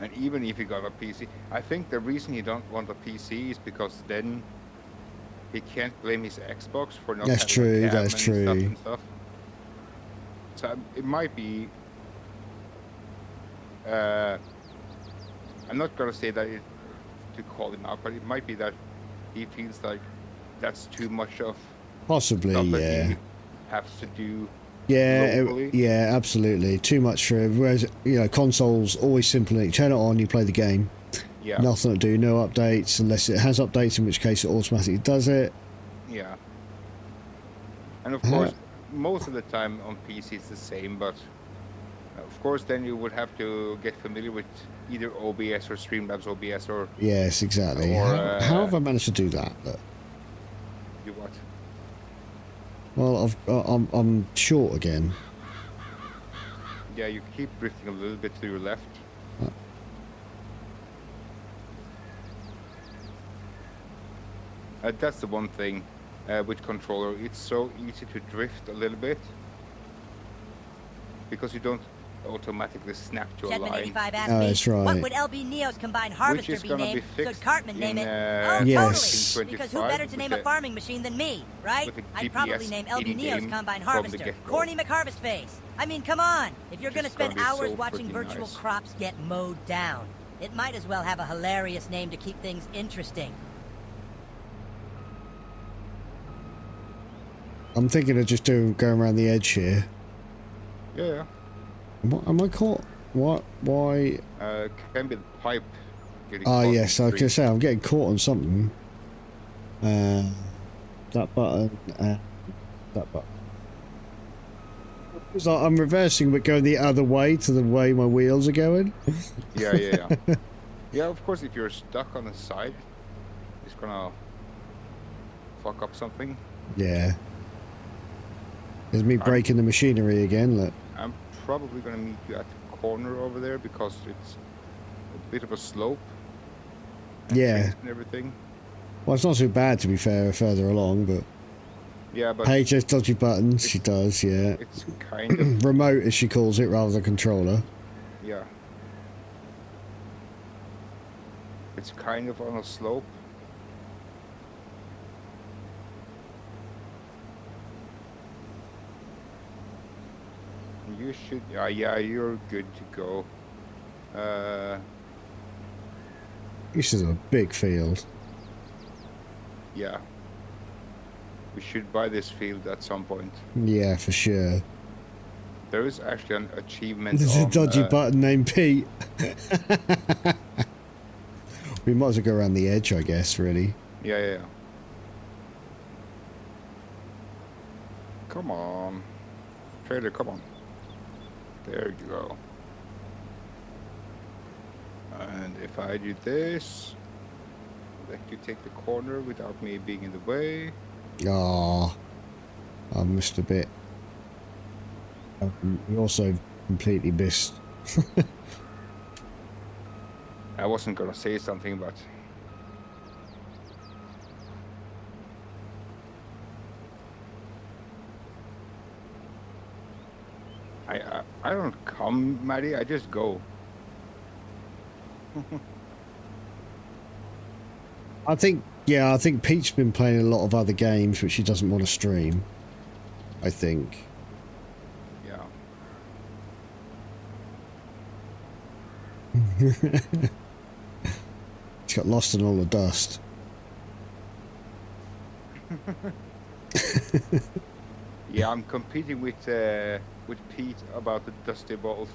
[SPEAKER 2] And even if he got a PC, I think the reason he don't want a PC is because then he can't blame his Xbox for not
[SPEAKER 1] That's
[SPEAKER 2] having
[SPEAKER 1] true,
[SPEAKER 2] a cam
[SPEAKER 1] that's
[SPEAKER 2] and
[SPEAKER 1] true.
[SPEAKER 2] stuff and stuff. So it might be. I'm not gonna say that to call him out, but it might be that he feels like that's too much of
[SPEAKER 1] Possibly,
[SPEAKER 2] stuff that
[SPEAKER 1] yeah.
[SPEAKER 2] he has to do.
[SPEAKER 1] Yeah,
[SPEAKER 2] locally.
[SPEAKER 1] yeah, absolutely. Too much for him. Whereas, you know, consoles always simply turn it on, you play the game.
[SPEAKER 2] Yeah.
[SPEAKER 1] Nothing to do, no updates, unless it has updates, in which case it automatically does it.
[SPEAKER 2] Yeah. And of course, most of the time on PC it's the same, but of course then you would have to get familiar with either OBS or Streamlabs OBS or
[SPEAKER 1] Yes, exactly.
[SPEAKER 2] Or,
[SPEAKER 1] How have I managed to do that? Look.
[SPEAKER 2] do what?
[SPEAKER 1] Well, I'm short again.
[SPEAKER 2] Yeah, you keep drifting a little bit to your left. That's the one thing with controller. It's so easy to drift a little bit because you don't automatically snap to a line.
[SPEAKER 5] Jetman85 asked
[SPEAKER 1] Oh,
[SPEAKER 5] me,
[SPEAKER 1] that's right.
[SPEAKER 5] what would LB Neo's combined harvester
[SPEAKER 2] is
[SPEAKER 5] be
[SPEAKER 2] gonna
[SPEAKER 5] named?
[SPEAKER 2] be
[SPEAKER 5] Could
[SPEAKER 2] fixed
[SPEAKER 5] Cartman name
[SPEAKER 2] in,
[SPEAKER 5] it? Oh,
[SPEAKER 1] Yes.
[SPEAKER 5] totally. Because who
[SPEAKER 2] 25
[SPEAKER 5] better to
[SPEAKER 2] with
[SPEAKER 5] name a
[SPEAKER 2] the-
[SPEAKER 5] farming machine than me, right?
[SPEAKER 2] with the
[SPEAKER 5] I'd probably
[SPEAKER 2] GPS
[SPEAKER 5] name LB Neo's
[SPEAKER 2] in-game
[SPEAKER 5] combined
[SPEAKER 2] from the
[SPEAKER 5] harvester
[SPEAKER 2] get-go.
[SPEAKER 5] Corny McHarvest Face. I mean, come on. If you're going to
[SPEAKER 2] It's gonna
[SPEAKER 5] spend
[SPEAKER 2] be
[SPEAKER 5] hours
[SPEAKER 2] so
[SPEAKER 5] watching
[SPEAKER 2] freaking
[SPEAKER 5] virtual
[SPEAKER 2] nice.
[SPEAKER 5] crops get mowed down, it might as well have a hilarious name to keep things interesting.
[SPEAKER 1] I'm thinking of just going around the edge here.
[SPEAKER 2] Yeah.
[SPEAKER 1] Am I caught? What? Why?
[SPEAKER 2] Can be the pipe getting
[SPEAKER 1] Ah,
[SPEAKER 2] caught in
[SPEAKER 1] yes,
[SPEAKER 2] the
[SPEAKER 1] I was going to
[SPEAKER 2] tree.
[SPEAKER 1] say, I'm getting caught on something. That button, that button. It's like I'm reversing but going the other way to the way my wheels are going.
[SPEAKER 2] Yeah. Yeah, of course, if you're stuck on the side, it's gonna fuck up something.
[SPEAKER 1] Yeah. There's me breaking the machinery again, look.
[SPEAKER 2] I'm probably gonna meet you at the corner over there because it's a bit of a slope. And
[SPEAKER 1] Yeah.
[SPEAKER 2] trees and everything.
[SPEAKER 1] Well, it's not so bad, to be fair, further along, but...
[SPEAKER 2] Yeah, but
[SPEAKER 1] Paige has dodgy buttons, she does, yeah.
[SPEAKER 2] it's kind of
[SPEAKER 1] Remote, as she calls it, rather than controller.
[SPEAKER 2] yeah. It's kind of on a slope. You should, yeah, you're good to go.
[SPEAKER 1] This is a big field.
[SPEAKER 2] Yeah. We should buy this field at some point.
[SPEAKER 1] Yeah, for sure.
[SPEAKER 2] There is actually an achievement
[SPEAKER 1] There's a
[SPEAKER 2] on,
[SPEAKER 1] dodgy button named Pete. We might as well go around the edge, I guess, really.
[SPEAKER 2] Yeah. Come on. Trailer, come on. There you go. And if I do this, let you take the corner without me being in the way.
[SPEAKER 1] Ah, I missed a bit. We also completely missed.
[SPEAKER 2] I wasn't gonna say something, but I don't come, Maddie. I just go.
[SPEAKER 1] I think Pete's been playing a lot of other games which he doesn't want to stream. I think.
[SPEAKER 2] Yeah.
[SPEAKER 1] He's got lost in all the dust.
[SPEAKER 2] Yeah, I'm competing with Pete about the dusty balls.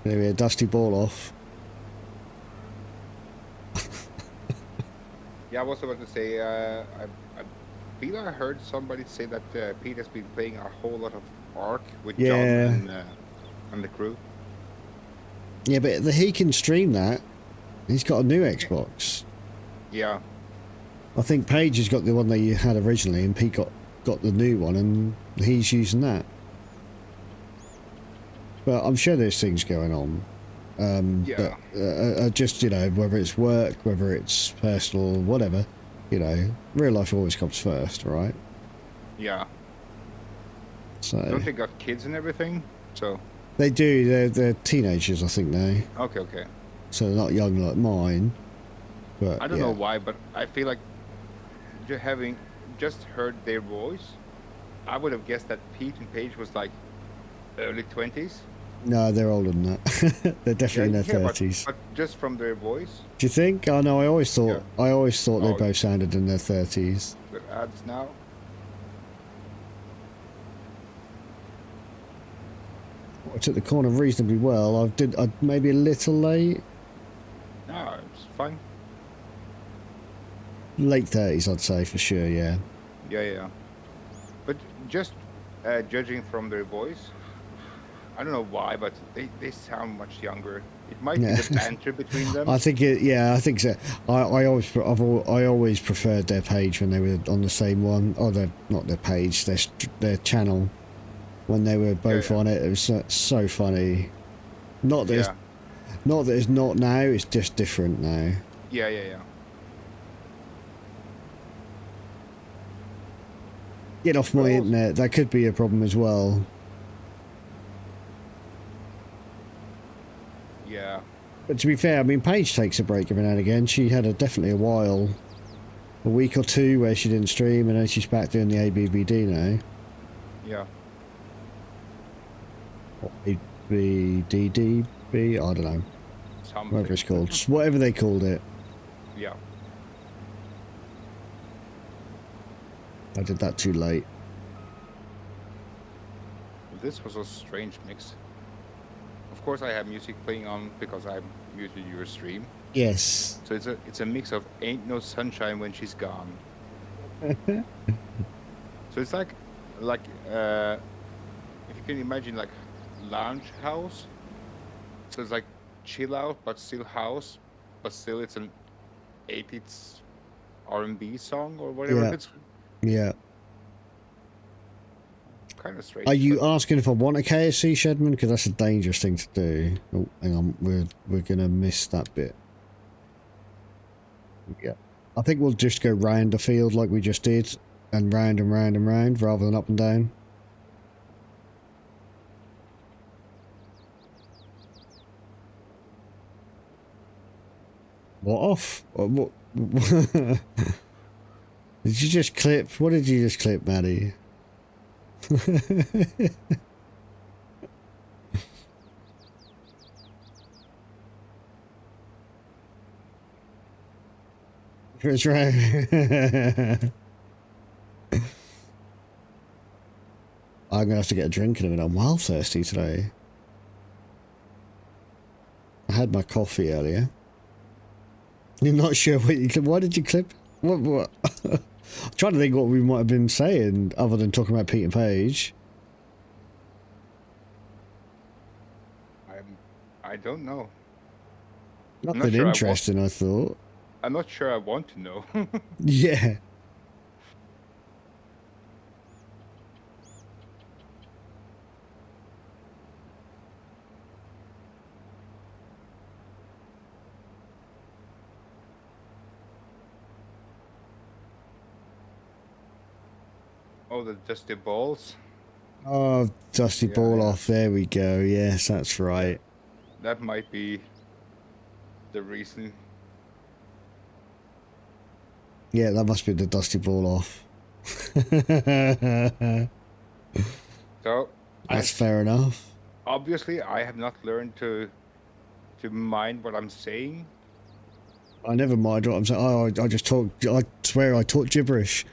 [SPEAKER 1] Maybe a dusty ball off.
[SPEAKER 2] Yeah, I was about to say, I feel I heard somebody say that Pete has been playing a whole lot of Ark with
[SPEAKER 1] Yeah.
[SPEAKER 2] John and the crew.
[SPEAKER 1] Yeah, but he can stream that. He's got a new Xbox.
[SPEAKER 2] Yeah.
[SPEAKER 1] I think Paige has got the one that you had originally, and Pete got the new one, and he's using that. But I'm sure there's things going on.
[SPEAKER 2] Yeah.
[SPEAKER 1] But, just, you know, whether it's work, whether it's personal, whatever, you know, real life always comes first, right?
[SPEAKER 2] Yeah.
[SPEAKER 1] So
[SPEAKER 2] Don't they got kids and everything? So.
[SPEAKER 1] they do. They're teenagers, I think now.
[SPEAKER 2] Okay, okay.
[SPEAKER 1] So they're not young like mine. But
[SPEAKER 2] I don't
[SPEAKER 1] yeah.
[SPEAKER 2] know why, but I feel like having just heard their voice, I would have guessed that Pete and Paige was like early 20s.
[SPEAKER 1] No, they're older than that. They're definitely in their 30s.
[SPEAKER 2] But just from their voice.
[SPEAKER 1] Do you think? Oh no, I always thought they
[SPEAKER 2] Oh.
[SPEAKER 1] both sounded in their 30s.
[SPEAKER 2] Good ads now.
[SPEAKER 1] I took the corner reasonably well. I maybe a little late.
[SPEAKER 2] No, it's fine.
[SPEAKER 1] Late 30s, I'd say, for sure, yeah.
[SPEAKER 2] Yeah. But just judging from their voice, I don't know why, but they sound much younger. It might be the banter between them.
[SPEAKER 1] I think I think so. I always preferred their page when they were on the same one. Oh, not their page, their channel. When they were both on it, it was so funny. Not that it's not now. It's just different now.
[SPEAKER 2] Yeah.
[SPEAKER 1] Get off my internet. That could be a problem as well.
[SPEAKER 2] Yeah.
[SPEAKER 1] But to be fair, I mean, Paige takes a break every now and again. She had definitely a while, a week or two where she didn't stream, and then she's back doing the ABBD now.
[SPEAKER 2] Yeah.
[SPEAKER 1] ABDDB, I don't know.
[SPEAKER 2] Something.
[SPEAKER 1] Whatever it's called. Whatever they called it.
[SPEAKER 2] Yeah.
[SPEAKER 1] I did that too late.
[SPEAKER 2] This was a strange mix. Of course, I have music playing on because I muted your stream.
[SPEAKER 1] Yes.
[SPEAKER 2] So it's a mix of "Ain't No Sunshine When She's Gone." So it's like if you can imagine like lounge house. So it's like chill out but still house, but still it's an 80s R&B song or whatever.
[SPEAKER 1] Yeah.
[SPEAKER 2] It's
[SPEAKER 1] Yeah.
[SPEAKER 2] kind of strange.
[SPEAKER 1] Are you asking if I want a KFC, Shedman? Because that's a dangerous thing to do. Oh, hang on. We're going to miss that bit. Yeah. I think we'll just go round the field like we just did. And round and round and round rather than up and down. What off? What? Did you just clip? What did you just clip, Maddie? That's right. I'm gonna have to get a drink in a minute. I'm wild thirsty today. I had my coffee earlier. You're not sure what you clip? Why did you clip? What? I'm trying to think what we might have been saying other than talking about Pete and Paige.
[SPEAKER 2] I don't know.
[SPEAKER 1] Nothing
[SPEAKER 2] sure
[SPEAKER 1] interesting, I thought.
[SPEAKER 2] I'm not sure I want to know.
[SPEAKER 1] Yeah.
[SPEAKER 2] Oh, the Dusty Balls.
[SPEAKER 1] Oh, Dusty
[SPEAKER 2] Yeah,
[SPEAKER 1] Ball
[SPEAKER 2] yeah.
[SPEAKER 1] off. There we go. Yes, that's right.
[SPEAKER 2] That might be the reason.
[SPEAKER 1] Yeah, that must be the Dusty Ball off.
[SPEAKER 2] So
[SPEAKER 1] That's fair enough.
[SPEAKER 2] obviously I have not learned to mind what I'm saying.
[SPEAKER 1] I never mind what I'm saying. Oh, I just talk. I swear I talk gibberish.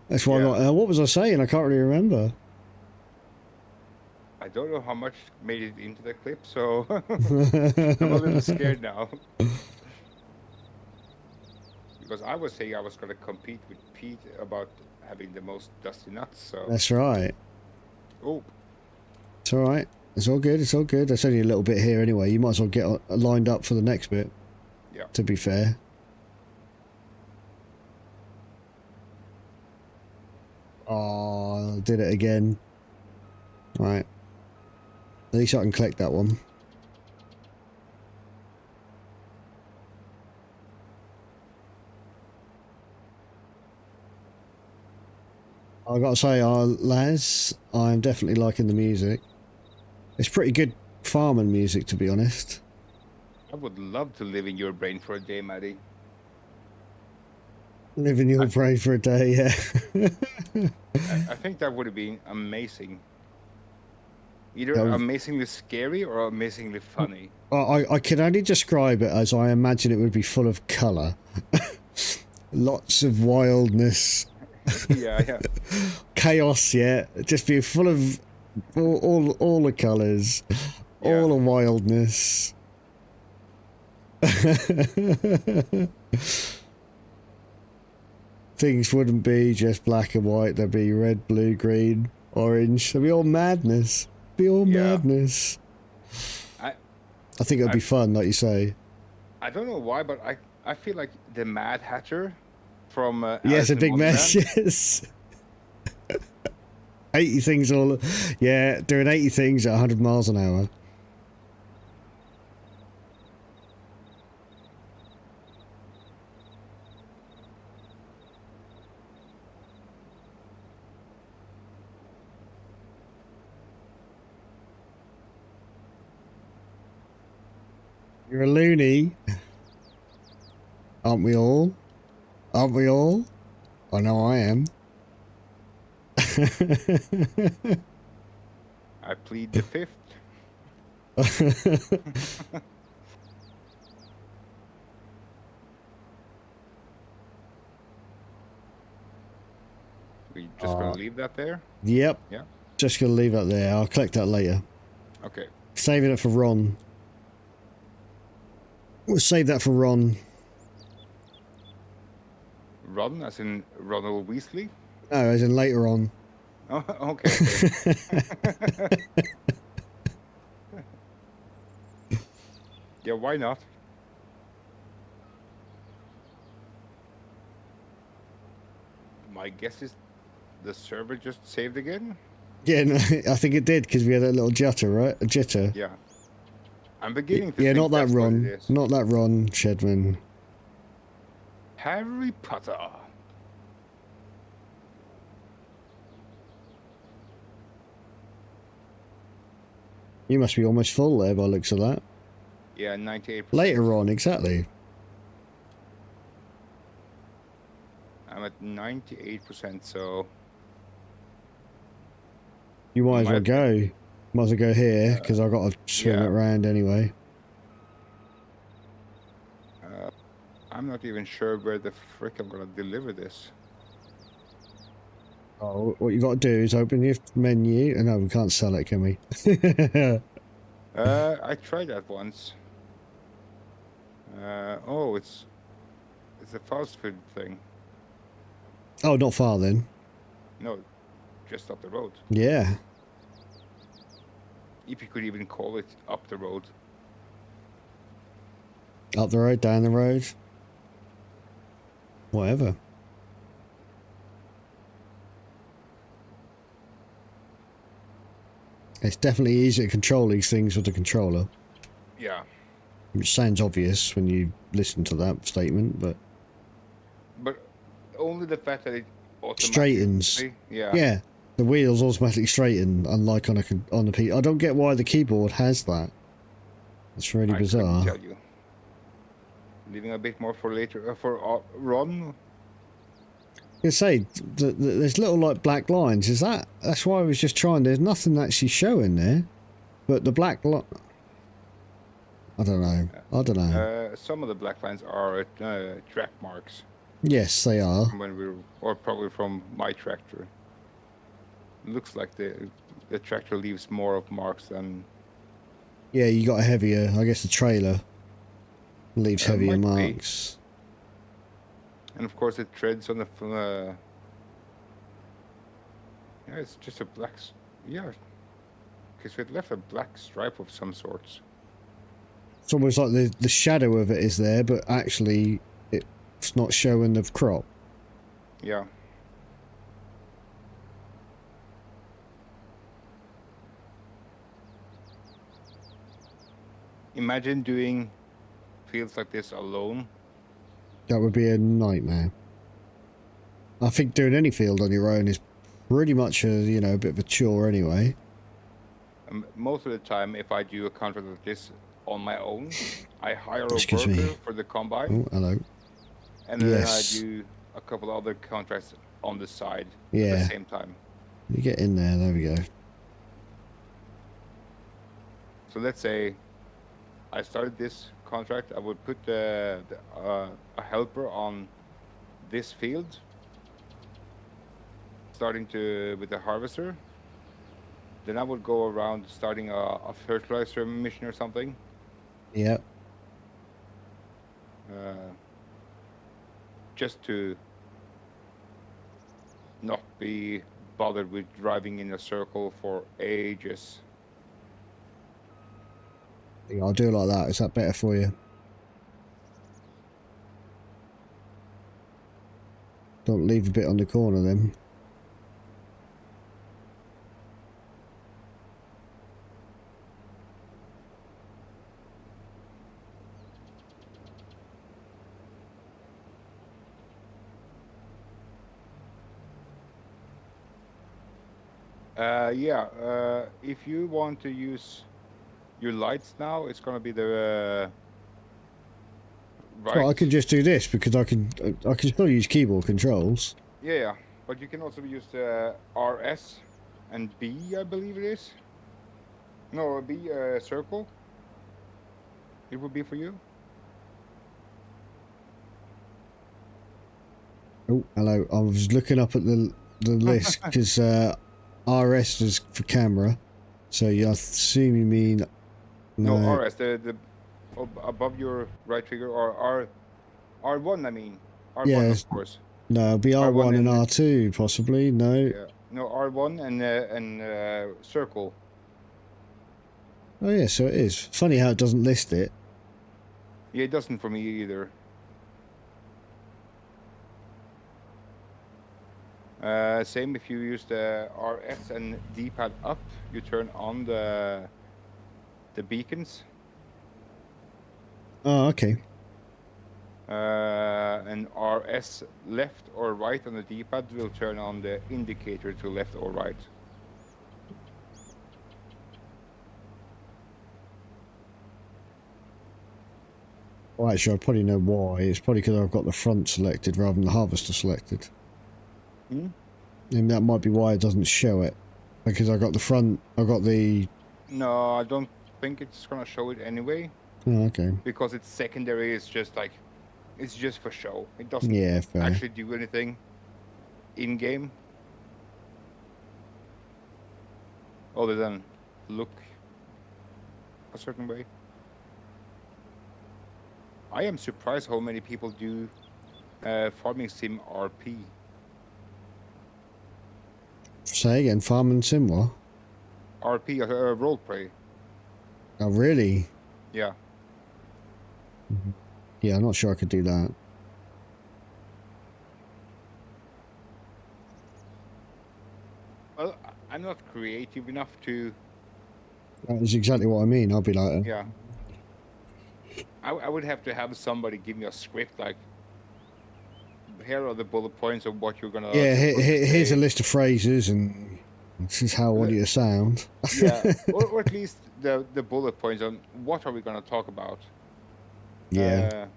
[SPEAKER 1] That's why I'm
[SPEAKER 2] Yeah.
[SPEAKER 1] like, what was I saying? I can't really remember.
[SPEAKER 2] I don't know how much made it into the clip, so I'm a little scared now. Because I was saying I was going to compete with Pete about having the most dusty nuts, so...
[SPEAKER 1] That's right.
[SPEAKER 2] Oh,
[SPEAKER 1] It's all right. It's all good. It's all good. There's only a little bit here anyway. You might as well get lined up for the next bit.
[SPEAKER 2] Yeah.
[SPEAKER 1] To be fair. Oh, I did it again. Right. At least I can collect that one. I gotta say, Laz, I'm definitely liking the music. It's pretty good farming music, to be honest.
[SPEAKER 2] I would love to live in your brain for a day, Maddie.
[SPEAKER 1] Live in your brain for a day, yeah.
[SPEAKER 2] I think that would have been amazing. Either amazingly scary or amazingly funny.
[SPEAKER 1] I can only describe it as I imagine it would be full of colour. Lots of wildness.
[SPEAKER 2] Yeah.
[SPEAKER 1] Chaos, yeah. Just be full of all the colours.
[SPEAKER 2] Yeah.
[SPEAKER 1] All the wildness. Things wouldn't be just black and white. There'd be red, blue, green, orange. There'd be all madness. Be all madness. I think it'd be fun, like you say.
[SPEAKER 2] I don't know why, but I feel like the Mad Hatter from
[SPEAKER 1] yes,
[SPEAKER 2] Alice
[SPEAKER 1] a
[SPEAKER 2] in
[SPEAKER 1] big mess.
[SPEAKER 2] Wonderland.
[SPEAKER 1] Yes. 80 things all. Yeah, doing 80 things at 100 miles an hour. You're a loony. Aren't we all? Aren't we all? I know I am.
[SPEAKER 2] I plead the fifth. We just gonna leave that there?
[SPEAKER 1] Yep.
[SPEAKER 2] Yeah.
[SPEAKER 1] Just gonna leave that there. I'll collect that later.
[SPEAKER 2] Okay.
[SPEAKER 1] Saving it for Ron. We'll save that for Ron.
[SPEAKER 2] Ron, as in Ronald Weasley?
[SPEAKER 1] No, as in later on.
[SPEAKER 2] Oh, okay. Yeah, why not? My guess is the server just saved again?
[SPEAKER 1] Yeah, no, I think it did because we had a little jitter, right? A jitter.
[SPEAKER 2] Yeah. I'm beginning to
[SPEAKER 1] yeah,
[SPEAKER 2] think
[SPEAKER 1] not that
[SPEAKER 2] that's what it
[SPEAKER 1] Ron.
[SPEAKER 2] is.
[SPEAKER 1] Not that Ron Shedman.
[SPEAKER 2] Harry Potter.
[SPEAKER 1] You must be almost full there by the looks of that.
[SPEAKER 2] Yeah, 98%.
[SPEAKER 1] Later on, exactly.
[SPEAKER 2] I'm at 98%, so...
[SPEAKER 1] You might as well go. Might as well go here because I got to swim it around anyway.
[SPEAKER 2] I'm not even sure where the frick I'm gonna deliver this.
[SPEAKER 1] Oh, what you got to do is open your menu. No, we can't sell it, can we?
[SPEAKER 2] I tried that once. Oh, it's a fast food thing.
[SPEAKER 1] Oh, not far then.
[SPEAKER 2] No, just up the road.
[SPEAKER 1] Yeah.
[SPEAKER 2] If you could even call it up the road.
[SPEAKER 1] Up the road, down the road. Whatever. It's definitely easier to control these things with the controller.
[SPEAKER 2] Yeah.
[SPEAKER 1] Which sounds obvious when you listen to that statement, but...
[SPEAKER 2] But only the fact that it
[SPEAKER 1] straightens.
[SPEAKER 2] Yeah.
[SPEAKER 1] Yeah. The wheels automatically straighten, unlike on the P. I don't get why the keyboard has that. It's really bizarre.
[SPEAKER 2] I couldn't tell you. Leaving a bit more for later, for Ron.
[SPEAKER 1] I say, there's little like black lines. Is that's why I was just trying. There's nothing actually showing there, but the black line. I don't know. I don't know.
[SPEAKER 2] Some of the black lines are track marks.
[SPEAKER 1] Yes, they are.
[SPEAKER 2] Or probably from my tractor. Looks like the tractor leaves more of marks than.
[SPEAKER 1] Yeah, you got a heavier. I guess the trailer leaves heavier marks.
[SPEAKER 2] And of course, it treads on the. Yeah, it's just a black. Yeah. Okay, so it left a black stripe of some sorts.
[SPEAKER 1] It's almost like the shadow of it is there, but actually it's not showing the crop.
[SPEAKER 2] Yeah. Imagine doing fields like this alone.
[SPEAKER 1] That would be a nightmare. I think doing any field on your own is pretty much a, you know, a bit of a chore anyway.
[SPEAKER 2] Most of the time, if I do a contract like this on my own, I hire a
[SPEAKER 1] Excuse
[SPEAKER 2] worker
[SPEAKER 1] me.
[SPEAKER 2] for the combine,
[SPEAKER 1] Oh, hello.
[SPEAKER 2] and then I
[SPEAKER 1] Yes.
[SPEAKER 2] do a couple other contracts on the side at
[SPEAKER 1] Yeah.
[SPEAKER 2] the same time.
[SPEAKER 1] You get in there. There we go.
[SPEAKER 2] So let's say I started this contract, I would put a helper on this field, starting with the harvester. Then I would go around starting a fertilizer mission or something.
[SPEAKER 1] Yep.
[SPEAKER 2] Just to not be bothered with driving in a circle for ages.
[SPEAKER 1] Yeah, I'll do it like that. Is that better for you? Don't leave a bit on the corner then.
[SPEAKER 2] Yeah, if you want to use your lights now, it's gonna be the right.
[SPEAKER 1] Well, I can just do this because I can still use keyboard controls.
[SPEAKER 2] Yeah, but you can also use the RS and B, I believe it is. No, B circle. It would be for you.
[SPEAKER 1] Oh, hello. I was looking up at the list because RS is for camera. So you assume you mean
[SPEAKER 2] No, RS, the above your right trigger, or R1. I mean, R1
[SPEAKER 1] Yeah,
[SPEAKER 2] of course.
[SPEAKER 1] no, it'll be R1 and R2 possibly. No.
[SPEAKER 2] Yeah, no, R1 and circle.
[SPEAKER 1] Oh yeah, so it is. Funny how it doesn't list it.
[SPEAKER 2] Yeah, it doesn't for me either. Same if you use the RS and D-pad up, you turn on the beacons.
[SPEAKER 1] Oh, okay.
[SPEAKER 2] And RS left or right on the D-pad will turn on the indicator to left or right.
[SPEAKER 1] Well, actually, I probably know why. It's probably because I've got the front selected rather than the harvester selected.
[SPEAKER 2] Hmm?
[SPEAKER 1] And that might be why it doesn't show it. Because I got the front, I got the...
[SPEAKER 2] No, I don't think it's gonna show it anyway.
[SPEAKER 1] Oh, okay.
[SPEAKER 2] Because it's secondary, it's just like, it's just for show. It doesn't
[SPEAKER 1] fair.
[SPEAKER 2] actually do anything in-game. Other than look a certain way. I am surprised how many people do farming sim RP.
[SPEAKER 1] Say again, farm and sim what?
[SPEAKER 2] RP, roleplay.
[SPEAKER 1] Oh, really?
[SPEAKER 2] Yeah.
[SPEAKER 1] Yeah, I'm not sure I could do that.
[SPEAKER 2] Well, I'm not creative enough to...
[SPEAKER 1] That is exactly what I mean. I'll be like...
[SPEAKER 2] Yeah. I would have to have somebody give me a script, like, here are the bullet points of what you're gonna...
[SPEAKER 1] Yeah, here's a list of phrases and this is how I want you to sound.
[SPEAKER 2] Yeah, or at least the bullet points on what are we gonna talk about.
[SPEAKER 1] Yeah.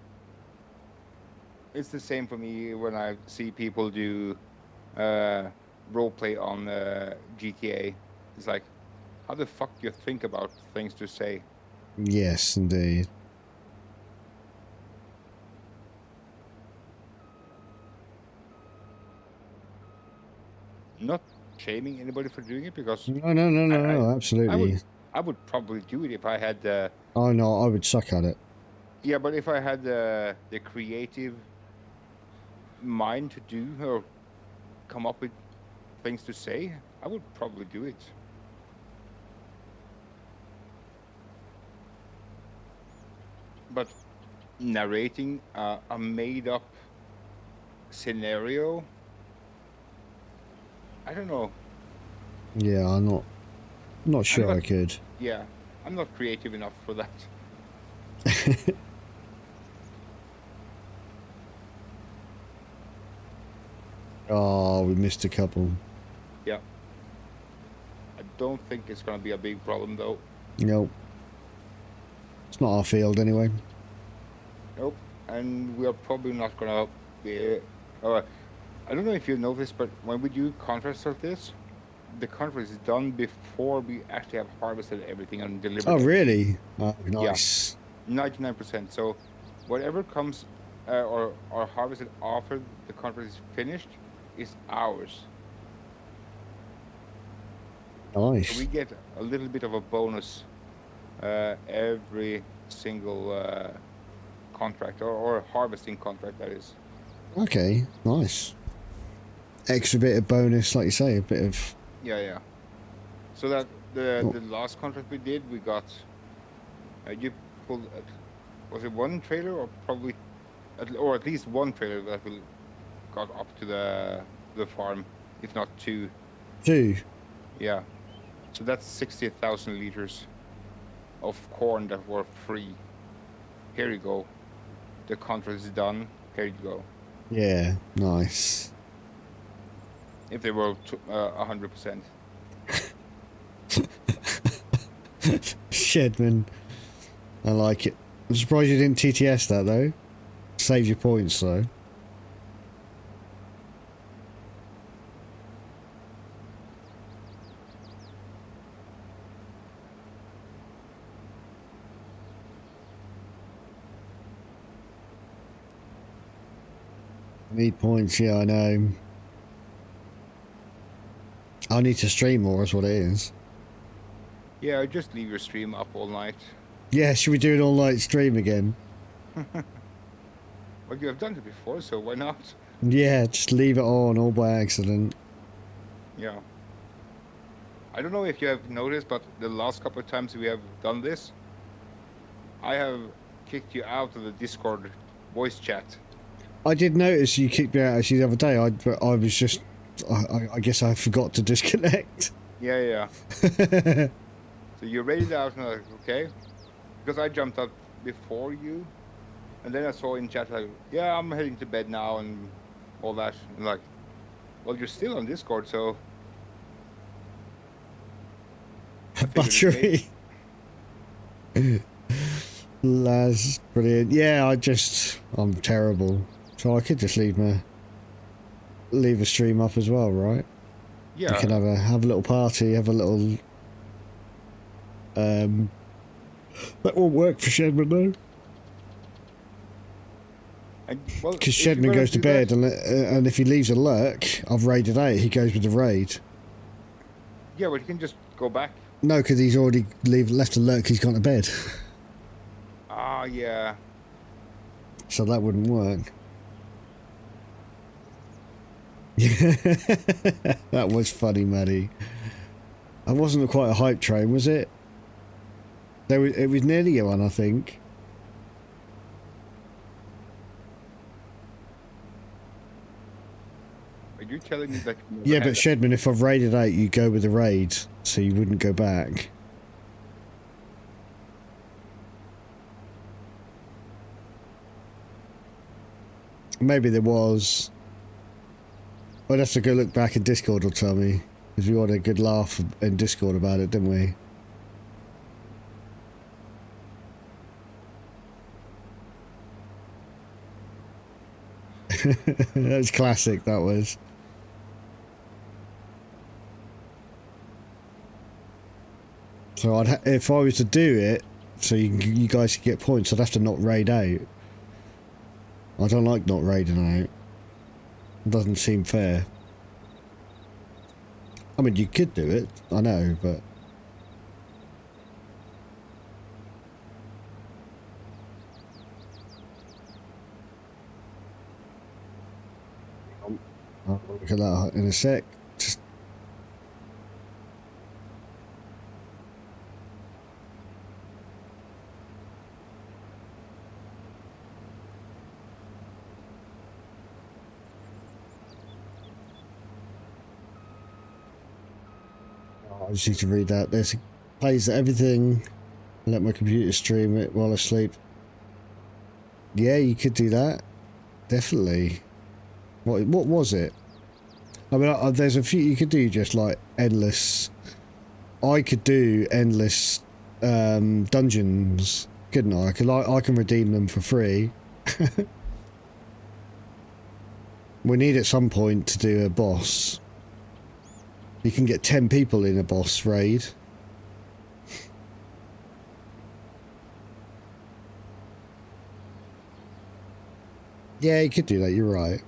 [SPEAKER 2] It's the same for me when I see people do roleplay on GTA. It's like, how the fuck do you think about things to say?
[SPEAKER 1] Yes, indeed.
[SPEAKER 2] Not shaming anybody for doing it because
[SPEAKER 1] No, absolutely.
[SPEAKER 2] I would probably do it if I had
[SPEAKER 1] Oh no, I would suck at it.
[SPEAKER 2] yeah, but if I had the creative mind to do or come up with things to say, I would probably do it. but narrating a made-up scenario, I don't know.
[SPEAKER 1] Yeah, I'm not sure I could.
[SPEAKER 2] Yeah, I'm not creative enough for that.
[SPEAKER 1] Oh, we missed a couple.
[SPEAKER 2] Yeah. I don't think it's gonna be a big problem though.
[SPEAKER 1] Nope. It's not our field anyway.
[SPEAKER 2] Nope. And we are probably not gonna be. I don't know if you noticed, but when we do contracts like this, the contract is done before we actually have harvested everything and delivered.
[SPEAKER 1] Oh,
[SPEAKER 2] everything.
[SPEAKER 1] really? Oh, nice.
[SPEAKER 2] Yeah, 99%. So, whatever comes or harvested after the contract is finished is ours.
[SPEAKER 1] Nice.
[SPEAKER 2] So we get a little bit of a bonus every single contract or harvesting contract, that is.
[SPEAKER 1] Okay, nice. Extra bit of bonus, like you say, a bit of...
[SPEAKER 2] Yeah. So that the last contract we did, we got you pulled was it one trailer or probably or at least one trailer that we got up to the farm, if not two.
[SPEAKER 1] Two?
[SPEAKER 2] Yeah. So that's 60,000 liters of corn that were free. Here you go. The contract is done. Here you go.
[SPEAKER 1] Yeah, nice.
[SPEAKER 2] If they were 100%.
[SPEAKER 1] Shedman. I like it. I'm surprised you didn't TTS that though. Saves your points though. Need points, yeah, I know. I need to stream more, is what it is.
[SPEAKER 2] Yeah, just leave your stream up all night.
[SPEAKER 1] Yeah, should we do an all-night stream again?
[SPEAKER 2] Well, you have done it before, so why not?
[SPEAKER 1] Yeah, just leave it on all by accident.
[SPEAKER 2] Yeah. I don't know if you have noticed, but the last couple of times we have done this, I have kicked you out of the Discord voice chat.
[SPEAKER 1] I did notice you kicked me out actually the other day. I was just... I guess I forgot to disconnect.
[SPEAKER 2] Yeah. So you raided out and I was like, okay. Because I jumped out before you. And then I saw in chat like, yeah, I'm heading to bed now and all that. And like, well, you're still on Discord, so...
[SPEAKER 1] Battery. That's brilliant. Yeah, I'm terrible. So I could just leave a stream up as well, right?
[SPEAKER 2] Yeah.
[SPEAKER 1] You can have a little party, have a little... That won't work for Shedman though. Because Shedman goes to bed, and if he leaves a lurk, I've raided out, he goes with the raid.
[SPEAKER 2] Yeah, but you can just go back.
[SPEAKER 1] No, because he's already left a lurk, he's gone to bed.
[SPEAKER 2] Ah, yeah.
[SPEAKER 1] So that wouldn't work. That was funny, Maddie. That wasn't quite a hype train, was it? It was nearly one, I think.
[SPEAKER 2] Are you telling me that...
[SPEAKER 1] Yeah, but Shedman, if I've raided out, you go with the raid, so you wouldn't go back. Maybe there was. I'd have to go look back in Discord or tell me, because we had a good laugh in Discord about it, didn't we? That was classic, that was. So if I was to do it, so you guys could get points, I'd have to not raid out. I don't like not raiding out. It doesn't seem fair. I mean, you could do it, I know, but... I'll look at that in a sec. Just... I just need to read that. There's a plays everything. Let my computer stream it while I sleep. Yeah, you could do that. Definitely. What was it? I mean, there's a few you could do, just like endless. I could do endless dungeons, couldn't I? I can redeem them for free. We need at some point to do a boss. You can get 10 people in a boss raid. Yeah, you could do that, you're right.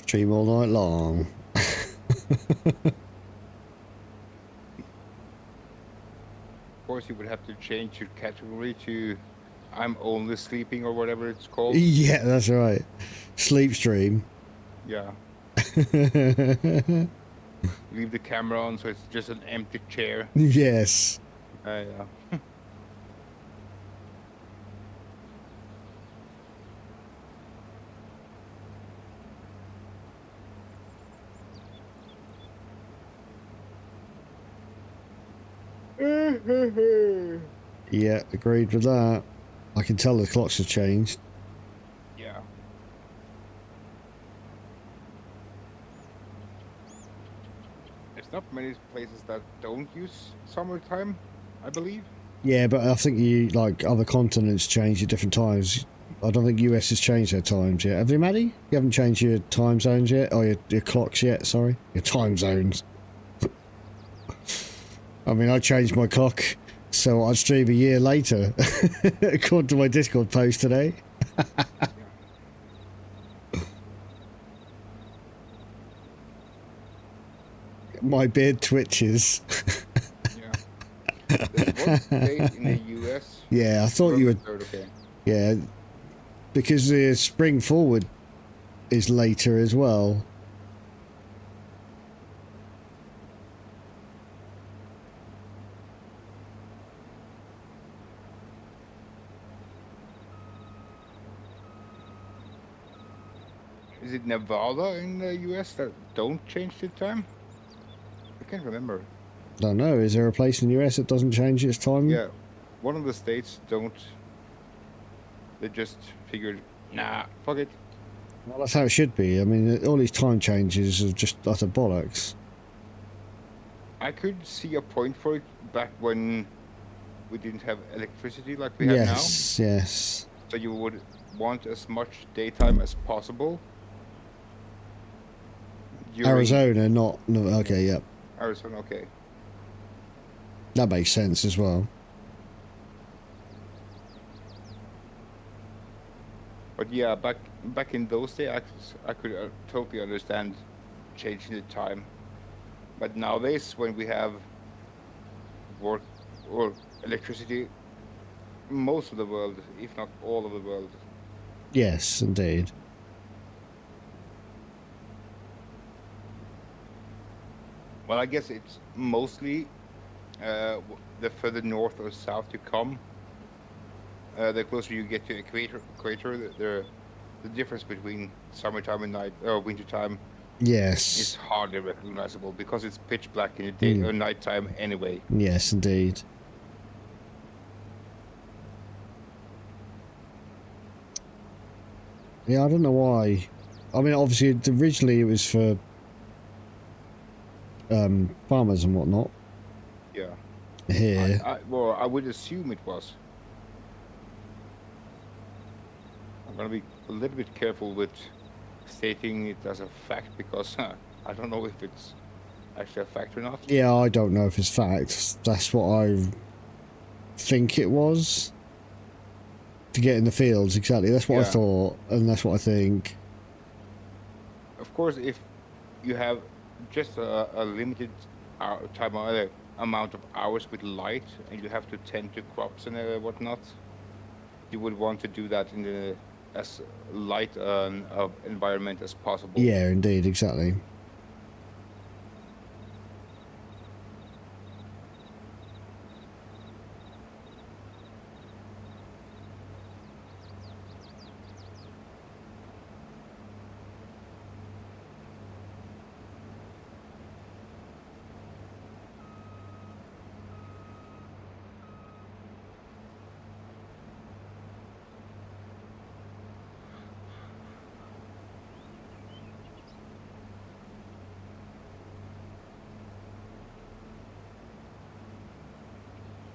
[SPEAKER 1] Stream all night long.
[SPEAKER 2] Of course, you would have to change your category to "I'm only sleeping" or whatever it's called.
[SPEAKER 1] Yeah, that's right. Sleep stream.
[SPEAKER 2] Yeah. Leave the camera on so it's just an empty chair.
[SPEAKER 1] Yes.
[SPEAKER 2] Yeah.
[SPEAKER 1] Yeah, agreed with that. I can tell the clocks have changed.
[SPEAKER 2] Yeah. There's not many places that don't use summertime, I believe.
[SPEAKER 1] Yeah, but I think like other continents change at different times. I don't think US has changed their times yet. Have they, Maddie? You haven't changed your time zones yet? Oh, your clocks yet, sorry. Your time zones. I mean, I changed my clock so I'd stream a year later, according to my Discord post today. My beard twitches.
[SPEAKER 2] Yeah. There's one state in the US.
[SPEAKER 1] Yeah, I thought you would.
[SPEAKER 2] Okay.
[SPEAKER 1] Yeah, because the spring forward is later as well.
[SPEAKER 2] Is it Nevada in the US that don't change the time? I can't remember.
[SPEAKER 1] Don't know. Is there a place in the US that doesn't change its time?
[SPEAKER 2] Yeah, one of the states don't. They just figured, nah, fuck it.
[SPEAKER 1] Well, that's how it should be. I mean, all these time changes are just utter bollocks.
[SPEAKER 2] I could see a point for it back when we didn't have electricity like we have now.
[SPEAKER 1] Yes.
[SPEAKER 2] So you would want as much daytime as possible.
[SPEAKER 1] Arizona, not... No, okay, yep.
[SPEAKER 2] Arizona, okay.
[SPEAKER 1] That makes sense as well.
[SPEAKER 2] But yeah, back in those days, I could totally understand changing the time. But nowadays, when we have work or electricity, most of the world, if not all of the world.
[SPEAKER 1] Yes, indeed.
[SPEAKER 2] Well, I guess it's mostly the further north or south you come, the closer you get to equator, the difference between summertime and wintertime
[SPEAKER 1] Yes.
[SPEAKER 2] is hardly recognizable because it's pitch black in the day or nighttime anyway.
[SPEAKER 1] Yes, indeed. Yeah, I don't know why. I mean, obviously, originally it was for farmers and whatnot.
[SPEAKER 2] Yeah.
[SPEAKER 1] Here.
[SPEAKER 2] Well, I would assume it was. I'm gonna be a little bit careful with stating it as a fact because I don't know if it's actually a fact or not.
[SPEAKER 1] Yeah, I don't know if it's fact. That's what I think it was. To get in the fields, exactly. That's what I thought, and that's what I think.
[SPEAKER 2] Of course, if you have just a limited amount of hours with light, and you have to tend to crops and whatnot, you would want to do that in the as light of environment as possible.
[SPEAKER 1] Yeah, indeed, exactly.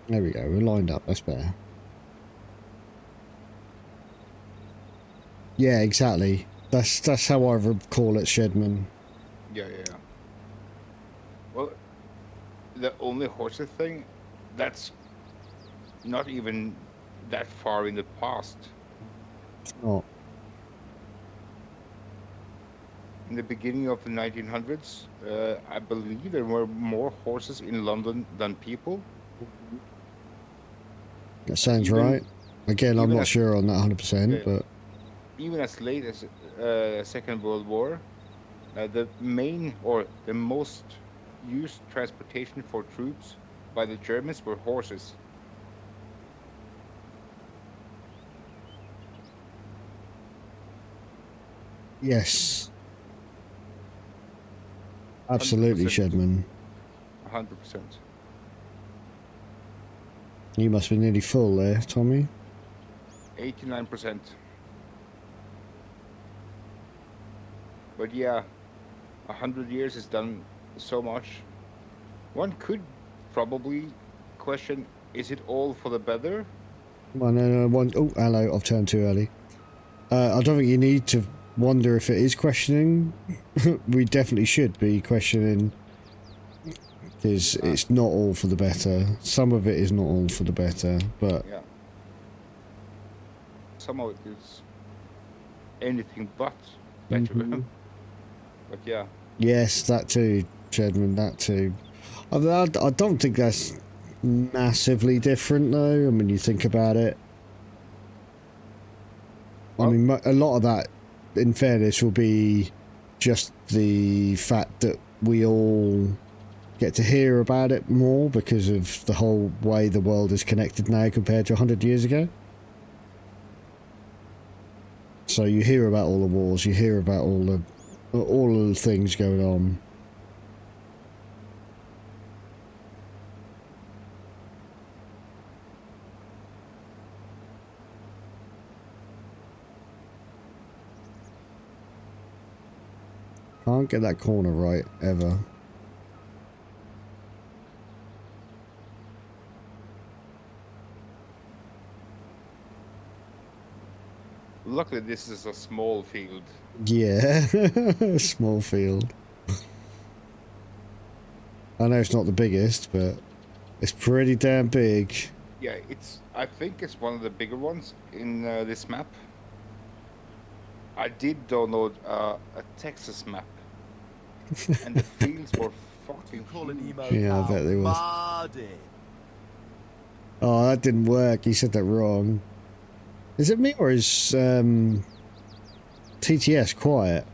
[SPEAKER 1] There we go, we're lined up, that's better. Yeah, exactly. That's how I recall it, Shedman.
[SPEAKER 2] Yeah. Well, the only horses thing, that's not even that far in the past.
[SPEAKER 1] Oh,
[SPEAKER 2] In the beginning of the 1900s, I believe there were more horses in London than people.
[SPEAKER 1] that sounds
[SPEAKER 2] Even-
[SPEAKER 1] right. Again, I'm
[SPEAKER 2] even
[SPEAKER 1] not
[SPEAKER 2] as-
[SPEAKER 1] sure on that 100%,
[SPEAKER 2] Yeah.
[SPEAKER 1] but
[SPEAKER 2] Even as late as Second World War, the main or the most used transportation for troops by the Germans were horses.
[SPEAKER 1] yes. Absolutely,
[SPEAKER 2] 100%.
[SPEAKER 1] Shedman.
[SPEAKER 2] 100%.
[SPEAKER 1] You must be nearly full there, Tommy.
[SPEAKER 2] 89%. But yeah, 100 years has done so much. One could probably question, is it all for the better?
[SPEAKER 1] Well, no, one. Oh, hello, I've turned too early. I don't think you need to wonder if it is questioning. We definitely should be questioning, because it's not all for the better. Some of it is not all for the better, but
[SPEAKER 2] Yeah. Some of it is anything but better. But yeah,
[SPEAKER 1] yes, that too, Jedman, that too. I don't think that's massively different, though. I mean, you think about it. I
[SPEAKER 2] Well-
[SPEAKER 1] mean, a lot of that, in fairness, will be just the fact that we all get to hear about it more because of the whole way the world is connected now compared to 100 years ago. So you hear about all the wars, you hear about all of the things going on. Can't get that corner right, ever.
[SPEAKER 2] luckily this is a small field.
[SPEAKER 1] Yeah, small field. I know it's not the biggest, but it's pretty damn big.
[SPEAKER 2] Yeah, I think it's one of the bigger ones in this map. I did download a Texas map, and the fields were fucking huge.
[SPEAKER 1] Yeah, I bet they was.
[SPEAKER 3] Mardy.
[SPEAKER 1] Oh, that didn't work. You said that wrong. Is it me or is TTS quiet?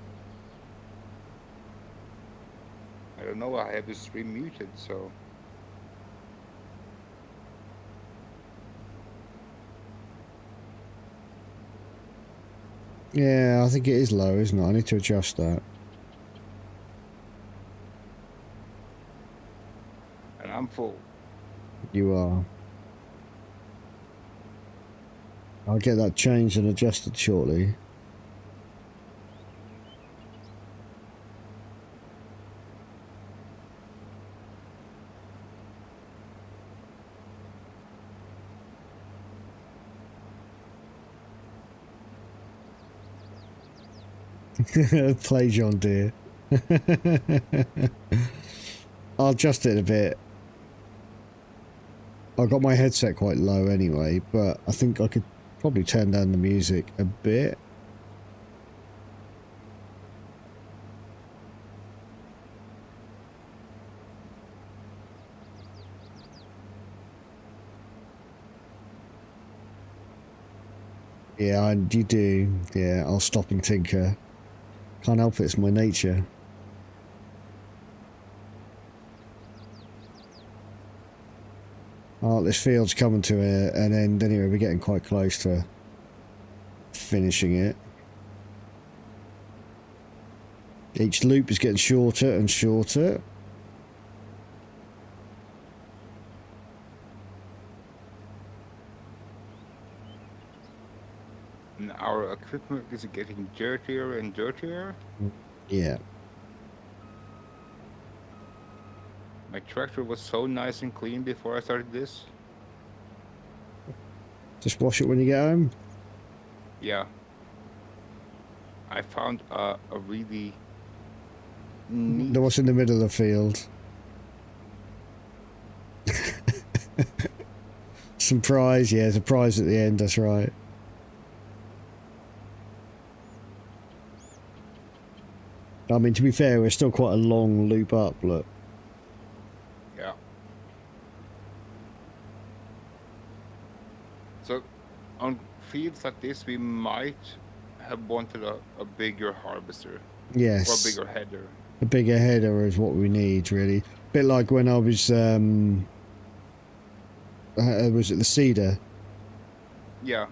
[SPEAKER 2] I don't know. I have the stream muted, so
[SPEAKER 1] Yeah, I think it is low, isn't it? I need to adjust that.
[SPEAKER 2] and I'm full.
[SPEAKER 1] You are. I'll get that changed and adjusted shortly. Play John Deere. I'll adjust it a bit. I got my headset quite low anyway, but I think I could probably turn down the music a bit. Yeah, you do. Yeah, I'll stop and tinker. Can't help it, it's my nature. Oh, this field's coming to an end anyway. We're getting quite close to finishing it. Each loop is getting shorter and shorter.
[SPEAKER 2] And our equipment is getting dirtier and dirtier.
[SPEAKER 1] Yeah.
[SPEAKER 2] My tractor was so nice and clean before I started this.
[SPEAKER 1] Just wash it when you get home.
[SPEAKER 2] Yeah. I found a really neat...
[SPEAKER 1] What's in the middle of the field? Surprise, yeah, surprise at the end, that's right. I mean, to be fair, we're still quite a long loop up, look.
[SPEAKER 2] Yeah. So, on fields like this, we might have wanted a bigger harvester.
[SPEAKER 1] Yes.
[SPEAKER 2] Or a bigger header.
[SPEAKER 1] A bigger header is what we need, really. Bit like when I was it the cedar?
[SPEAKER 2] Yeah.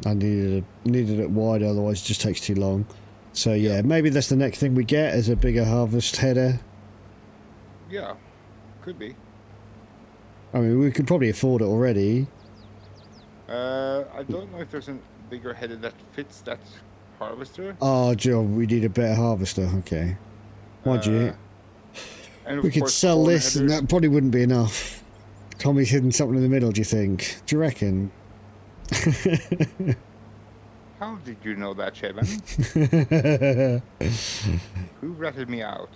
[SPEAKER 1] I needed it wide, otherwise it just takes too long. So yeah, maybe that's the next thing we get is a bigger harvest header.
[SPEAKER 2] Yeah, could be.
[SPEAKER 1] I mean, we could probably afford it already.
[SPEAKER 2] I don't know if there's a bigger header that fits that harvester.
[SPEAKER 1] Oh, Joe, we need a better harvester. Okay. Mind you,
[SPEAKER 2] And
[SPEAKER 1] we could sell this and that probably wouldn't be enough. Tommy's hidden something in the middle, do you think? Do you reckon?
[SPEAKER 2] How did you know that, Shaven? Who ratted me out?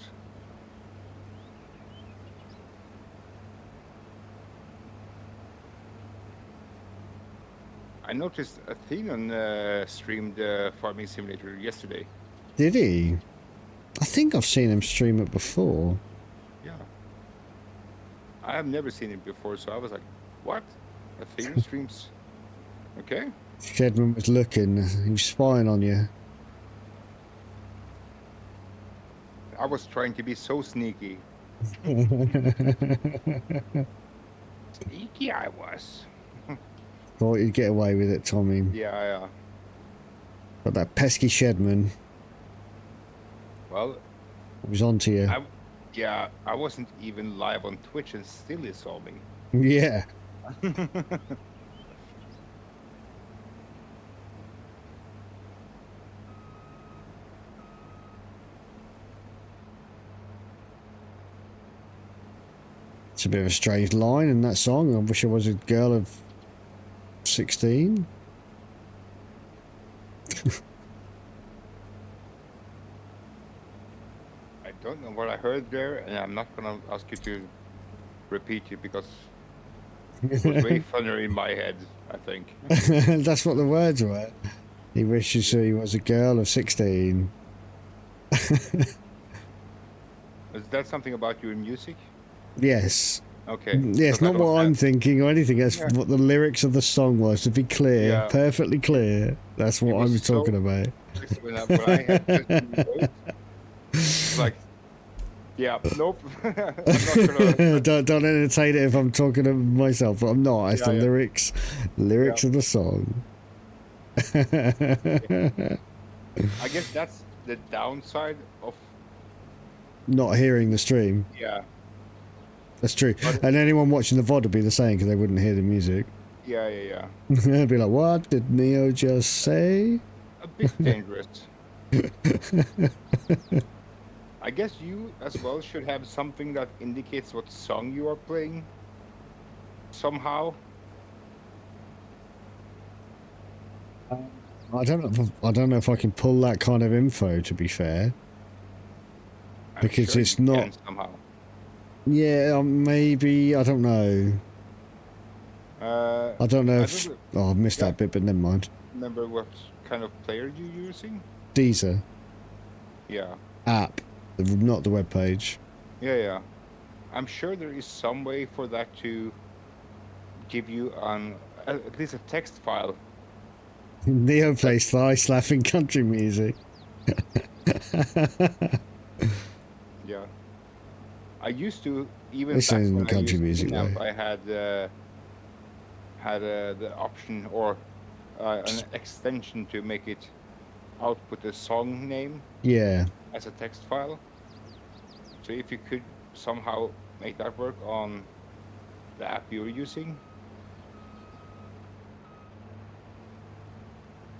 [SPEAKER 2] I noticed Athenon streamed Farming Simulator yesterday.
[SPEAKER 1] Did he? I think I've seen him stream it before.
[SPEAKER 2] Yeah. I have never seen it before, so I was like, what? Athenon streams? Okay.
[SPEAKER 1] Shedman was looking. He was spying on you.
[SPEAKER 2] I was trying to be so sneaky. Sneaky I was.
[SPEAKER 1] Thought you'd get away with it, Tommy.
[SPEAKER 2] Yeah.
[SPEAKER 1] But that pesky Shedman
[SPEAKER 2] Well,
[SPEAKER 1] was onto you.
[SPEAKER 2] I wasn't even live on Twitch and still he saw me.
[SPEAKER 1] Yeah. It's a bit of a strange line in that song. I wish I was a girl of 16.
[SPEAKER 2] I don't know what I heard there, and I'm not gonna ask you to repeat it because it was way funnier in my head, I think.
[SPEAKER 1] That's what the words were. He wishes he was a girl of 16.
[SPEAKER 2] Is that something about your music?
[SPEAKER 1] Yes.
[SPEAKER 2] Okay.
[SPEAKER 1] Yes, not what I'm thinking or anything. That's what the lyrics of the song was, to be clear, perfectly clear. That's what I was talking about.
[SPEAKER 2] When I had to it's like, yeah, nope. I'm not gonna...
[SPEAKER 1] don't entertain it if I'm talking to myself, but I'm not. It's the lyrics of the song.
[SPEAKER 2] I guess that's the downside of
[SPEAKER 1] not hearing the stream.
[SPEAKER 2] Yeah.
[SPEAKER 1] That's true. And anyone watching the VOD would be the same because they wouldn't hear the music.
[SPEAKER 2] Yeah.
[SPEAKER 1] They'd be like, what did Neo just say?
[SPEAKER 2] A bit dangerous. I guess you as well should have something that indicates what song you are playing somehow.
[SPEAKER 1] I don't know if I can pull that kind of info, to be fair. Because
[SPEAKER 2] sure
[SPEAKER 1] it's
[SPEAKER 2] you
[SPEAKER 1] not...
[SPEAKER 2] can somehow.
[SPEAKER 1] Yeah, maybe. I don't know. I don't know if... Oh, I missed that bit, but never mind.
[SPEAKER 2] Remember what kind of player you're using?
[SPEAKER 1] Deezer.
[SPEAKER 2] Yeah.
[SPEAKER 1] App, not the web page.
[SPEAKER 2] Yeah. I'm sure there is some way for that to give you at least a text file.
[SPEAKER 1] Neo plays thigh slapping country music.
[SPEAKER 2] Yeah. I used to, even
[SPEAKER 1] This
[SPEAKER 2] back
[SPEAKER 1] isn't
[SPEAKER 2] when I
[SPEAKER 1] country
[SPEAKER 2] used
[SPEAKER 1] music
[SPEAKER 2] Winamp,
[SPEAKER 1] though.
[SPEAKER 2] I had the option or an extension to make it output the song name
[SPEAKER 1] Yeah.
[SPEAKER 2] as a text file. So if you could somehow make that work on the app you're using,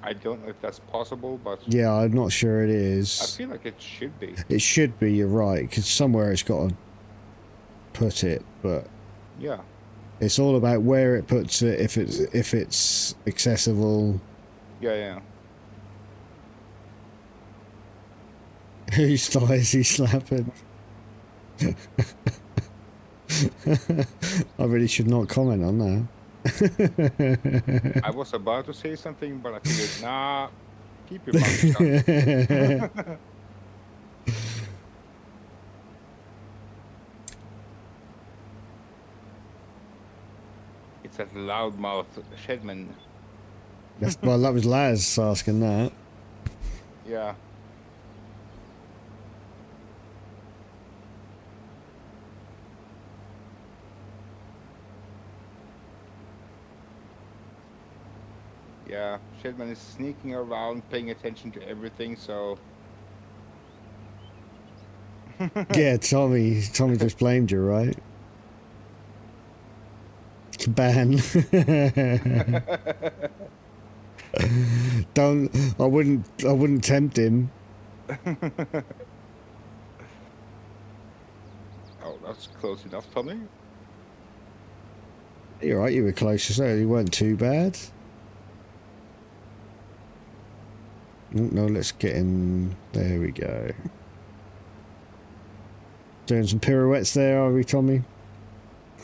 [SPEAKER 2] I don't know if that's possible, but
[SPEAKER 1] Yeah, I'm not sure it
[SPEAKER 2] I
[SPEAKER 1] is.
[SPEAKER 2] feel like it should be.
[SPEAKER 1] It should be, you're right, because somewhere it's got to put it, but
[SPEAKER 2] Yeah.
[SPEAKER 1] it's all about where it puts it, if it's accessible.
[SPEAKER 2] Yeah, yeah.
[SPEAKER 1] Whose thigh is he slapping? I really should not comment on that.
[SPEAKER 2] I was about to say something, but I figured, nah, keep your mouth shut. It's that loudmouth Shedman.
[SPEAKER 1] Well, that was Laz asking that.
[SPEAKER 2] Yeah. Yeah, Shedman is sneaking around, paying attention to everything, so...
[SPEAKER 1] Yeah, Tommy just blamed you, right? Ban. I wouldn't tempt him.
[SPEAKER 2] Oh, that's close enough, Tommy.
[SPEAKER 1] You're right, you were closer, so you weren't too bad. No, let's get in. There we go. Doing some pirouettes there, are we, Tommy?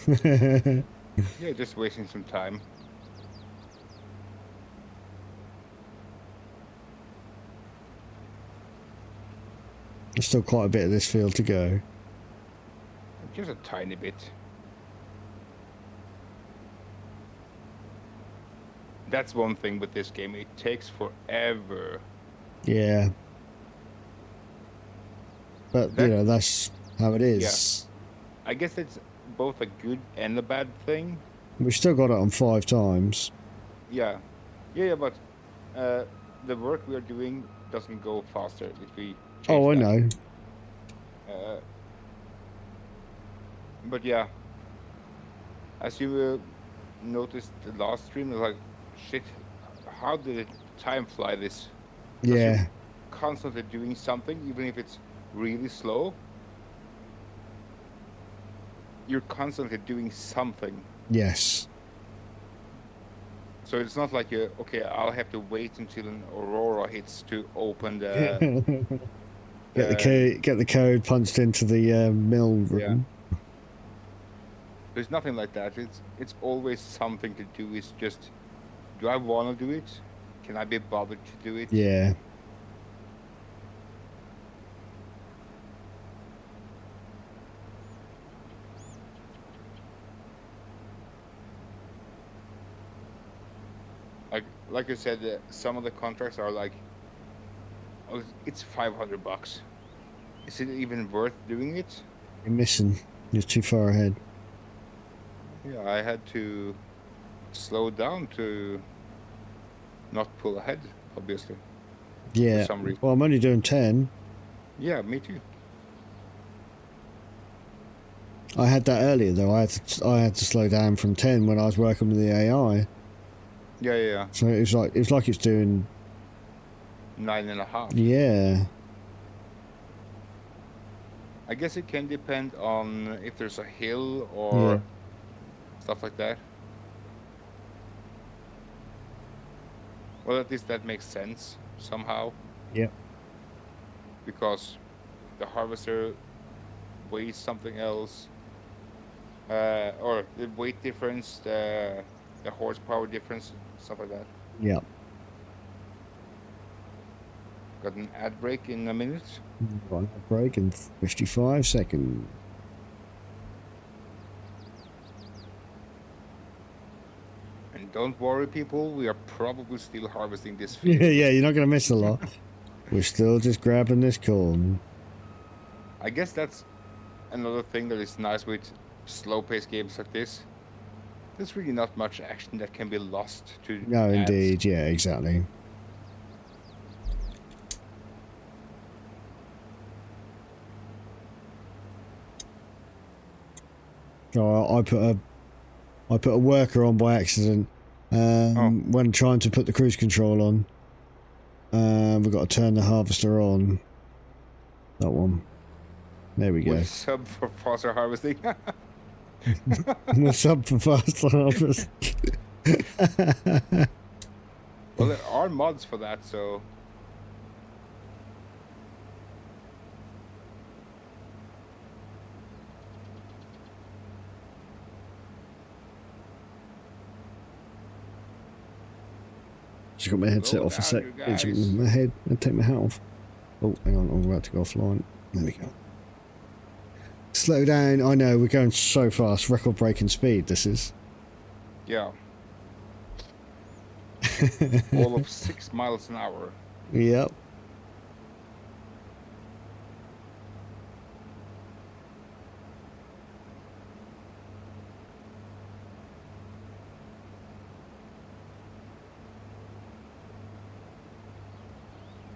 [SPEAKER 2] Yeah, just wasting some time.
[SPEAKER 1] There's still quite a bit of this field to go.
[SPEAKER 2] Just a tiny bit. That's one thing with this game. It takes forever.
[SPEAKER 1] Yeah. But, you know, that's how it is.
[SPEAKER 2] I guess it's both a good and a bad thing.
[SPEAKER 1] We've still got it on 5 times.
[SPEAKER 2] Yeah. Yeah, but the work we are doing doesn't go faster if we change
[SPEAKER 1] Oh, I
[SPEAKER 2] that.
[SPEAKER 1] know.
[SPEAKER 2] But yeah, as you noticed the last stream, like, shit, how did it time fly this? 'Cause
[SPEAKER 1] Yeah.
[SPEAKER 2] you're constantly doing something, even if it's really slow. You're constantly doing something.
[SPEAKER 1] Yes.
[SPEAKER 2] So it's not like okay, I'll have to wait until an aurora hits to open the...
[SPEAKER 1] Get the code punched into the mill room.
[SPEAKER 2] Yeah. There's nothing like that. It's always something to do. It's just, do I want to do it? Can I be bothered to do it?
[SPEAKER 1] Yeah.
[SPEAKER 2] Like I said, some of the contracts are like, oh, it's $500. Is it even worth doing it?
[SPEAKER 1] You're missing. You're too far ahead.
[SPEAKER 2] Yeah, I had to slow down to not pull ahead, obviously.
[SPEAKER 1] Yeah.
[SPEAKER 2] For some reason.
[SPEAKER 1] Well, I'm only doing 10.
[SPEAKER 2] Yeah, me too.
[SPEAKER 1] I had that earlier though. I had to slow down from 10 when I was working with the AI.
[SPEAKER 2] Yeah.
[SPEAKER 1] So it was like it's doing
[SPEAKER 2] 9.5.
[SPEAKER 1] Yeah.
[SPEAKER 2] I guess it can depend on if there's a hill or stuff like that. Well, at least that makes sense somehow.
[SPEAKER 1] Yep.
[SPEAKER 2] Because the harvester weighs something else, or the weight difference, the horsepower difference, stuff like that.
[SPEAKER 1] Yep.
[SPEAKER 2] Got an ad break in a minute.
[SPEAKER 1] Right, break in 55 seconds.
[SPEAKER 2] And don't worry, people. We are probably still harvesting this
[SPEAKER 1] Yeah,
[SPEAKER 2] field.
[SPEAKER 1] yeah, you're not going to miss a lot. We're still just grabbing this corn.
[SPEAKER 2] I guess that's another thing that is nice with slow-paced games like this. There's really not much action that can be lost to
[SPEAKER 1] No,
[SPEAKER 2] ads.
[SPEAKER 1] indeed. Yeah, exactly. Oh, I put a worker on by accident when trying to put the cruise control on. We've got to turn the harvester on. That one. There we go.
[SPEAKER 2] With sub for faster harvesting.
[SPEAKER 1] The sub for fast harvest.
[SPEAKER 2] Well, there are mods for that, so...
[SPEAKER 1] Just got my headset
[SPEAKER 2] Slow
[SPEAKER 1] off a
[SPEAKER 2] down,
[SPEAKER 1] sec.
[SPEAKER 2] you
[SPEAKER 1] It's
[SPEAKER 2] guys.
[SPEAKER 1] my head. I'll take my hat off. Oh, hang on. I'm about to go offline. There we go. Slow down. I know. We're going so fast. Record-breaking speed, this is.
[SPEAKER 2] Yeah. All of 6 miles an hour.
[SPEAKER 1] Yep.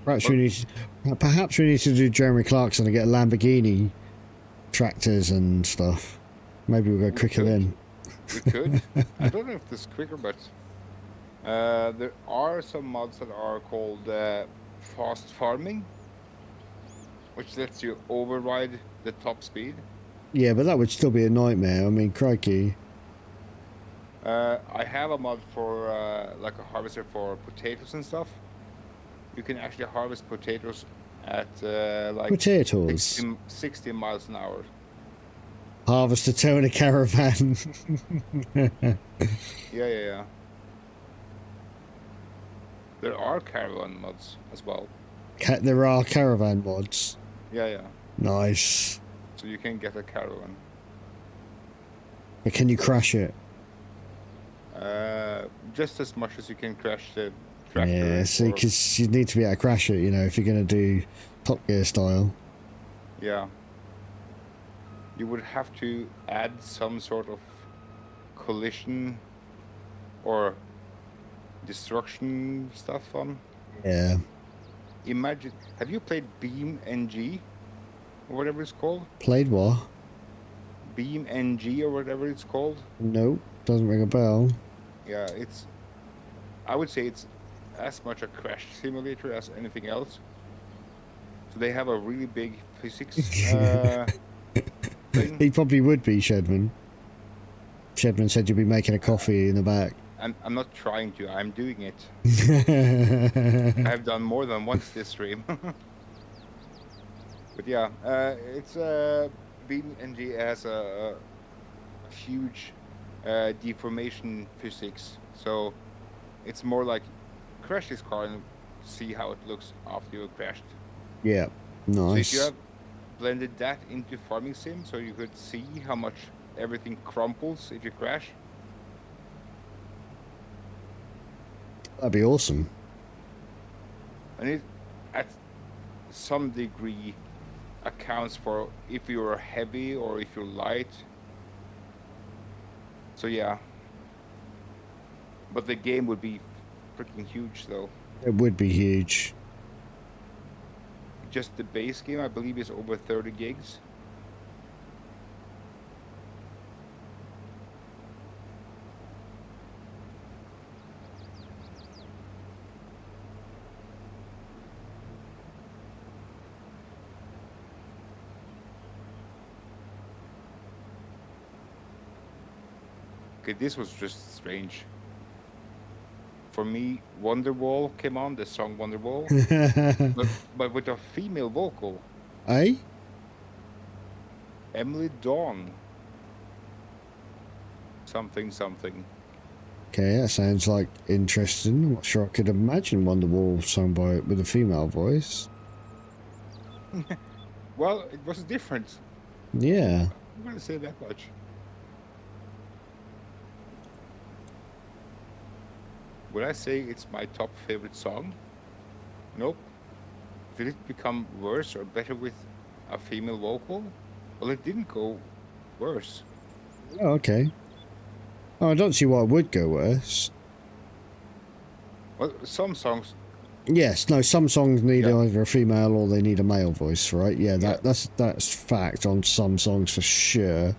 [SPEAKER 1] Perhaps we need to do Jeremy Clarkson and get a Lamborghini tractors and stuff. Maybe we'll go quicker then.
[SPEAKER 2] We could. I don't know if this is quicker, but there are some mods that are called fast farming, which lets you override the top speed.
[SPEAKER 1] Yeah, but that would still be a nightmare. I mean, crikey.
[SPEAKER 2] I have a mod for like a harvester for potatoes and stuff. You can actually harvest potatoes at like
[SPEAKER 1] Potatoes.
[SPEAKER 2] 60 miles an hour.
[SPEAKER 1] Harvest a tow in a caravan.
[SPEAKER 2] Yeah. There are caravan mods as well.
[SPEAKER 1] There are caravan mods.
[SPEAKER 2] Yeah.
[SPEAKER 1] Nice.
[SPEAKER 2] So you can get a caravan.
[SPEAKER 1] But can you crash it?
[SPEAKER 2] Just as much as you can crash the tractor.
[SPEAKER 1] Yeah, see, because you need to be able to crash it, you know, if you're going to do Top Gear style.
[SPEAKER 2] Yeah. You would have to add some sort of collision or destruction stuff on.
[SPEAKER 1] Yeah.
[SPEAKER 2] Imagine, have you played Beam NG or whatever it's called?
[SPEAKER 1] Played what?
[SPEAKER 2] Beam NG or whatever it's called?
[SPEAKER 1] Nope, doesn't ring a bell.
[SPEAKER 2] Yeah, I would say it's as much a crash simulator as anything else. So they have a really big physics thing.
[SPEAKER 1] He probably would be, Shedman. Shedman said you'd be making a coffee in the back.
[SPEAKER 2] I'm not trying to, I'm doing it. I've done more than once this stream. But yeah, it's Beam NG has a huge deformation physics, so it's more like crash this car and see how it looks after you crashed.
[SPEAKER 1] Yeah, nice.
[SPEAKER 2] So if you have blended that into farming sim, so you could see how much everything crumples if you crash.
[SPEAKER 1] That'd be awesome.
[SPEAKER 2] And it, at some degree, accounts for if you're heavy or if you're light. So yeah. But the game would be freaking huge though.
[SPEAKER 1] It would be huge.
[SPEAKER 2] Just the base game, I believe, is over 30 gigs. Okay, this was just strange. For me, Wonderwall came on, the song Wonderwall, but with a female vocal.
[SPEAKER 1] Eh?
[SPEAKER 2] Emily Dawn. Something.
[SPEAKER 1] Okay, that sounds like interesting. I'm not sure I could imagine Wonderwall sung by with a female voice.
[SPEAKER 2] Well, it was different.
[SPEAKER 1] Yeah.
[SPEAKER 2] I'm gonna say that much. Would I say it's my top favorite song? Nope. Did it become worse or better with a female vocal? Well, it didn't go worse.
[SPEAKER 1] Oh, okay. Oh, I don't see why it would go worse.
[SPEAKER 2] Well, some songs,
[SPEAKER 1] Yes, no, some songs need
[SPEAKER 2] Yeah.
[SPEAKER 1] either a female or they need a male voice, right? Yeah,
[SPEAKER 2] Yeah.
[SPEAKER 1] that's fact on some songs for sure.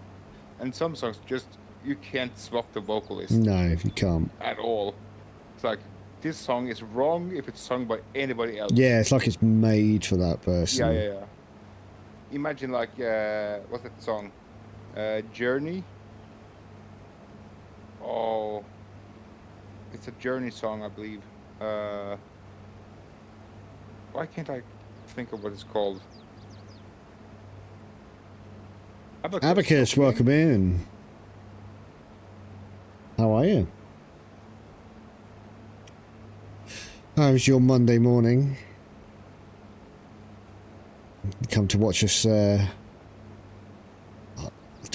[SPEAKER 2] and some songs just, you can't swap the vocalist
[SPEAKER 1] No, you can't.
[SPEAKER 2] at all. It's like, this song is wrong if it's sung by anybody else.
[SPEAKER 1] Yeah, it's like it's made for that person.
[SPEAKER 2] Yeah. Imagine like, what's that song? Journey? Oh, it's a Journey song, I believe. Why can't I think of what it's called?
[SPEAKER 1] Abacus, welcome in. How are you? How's your Monday morning? Come to watch us do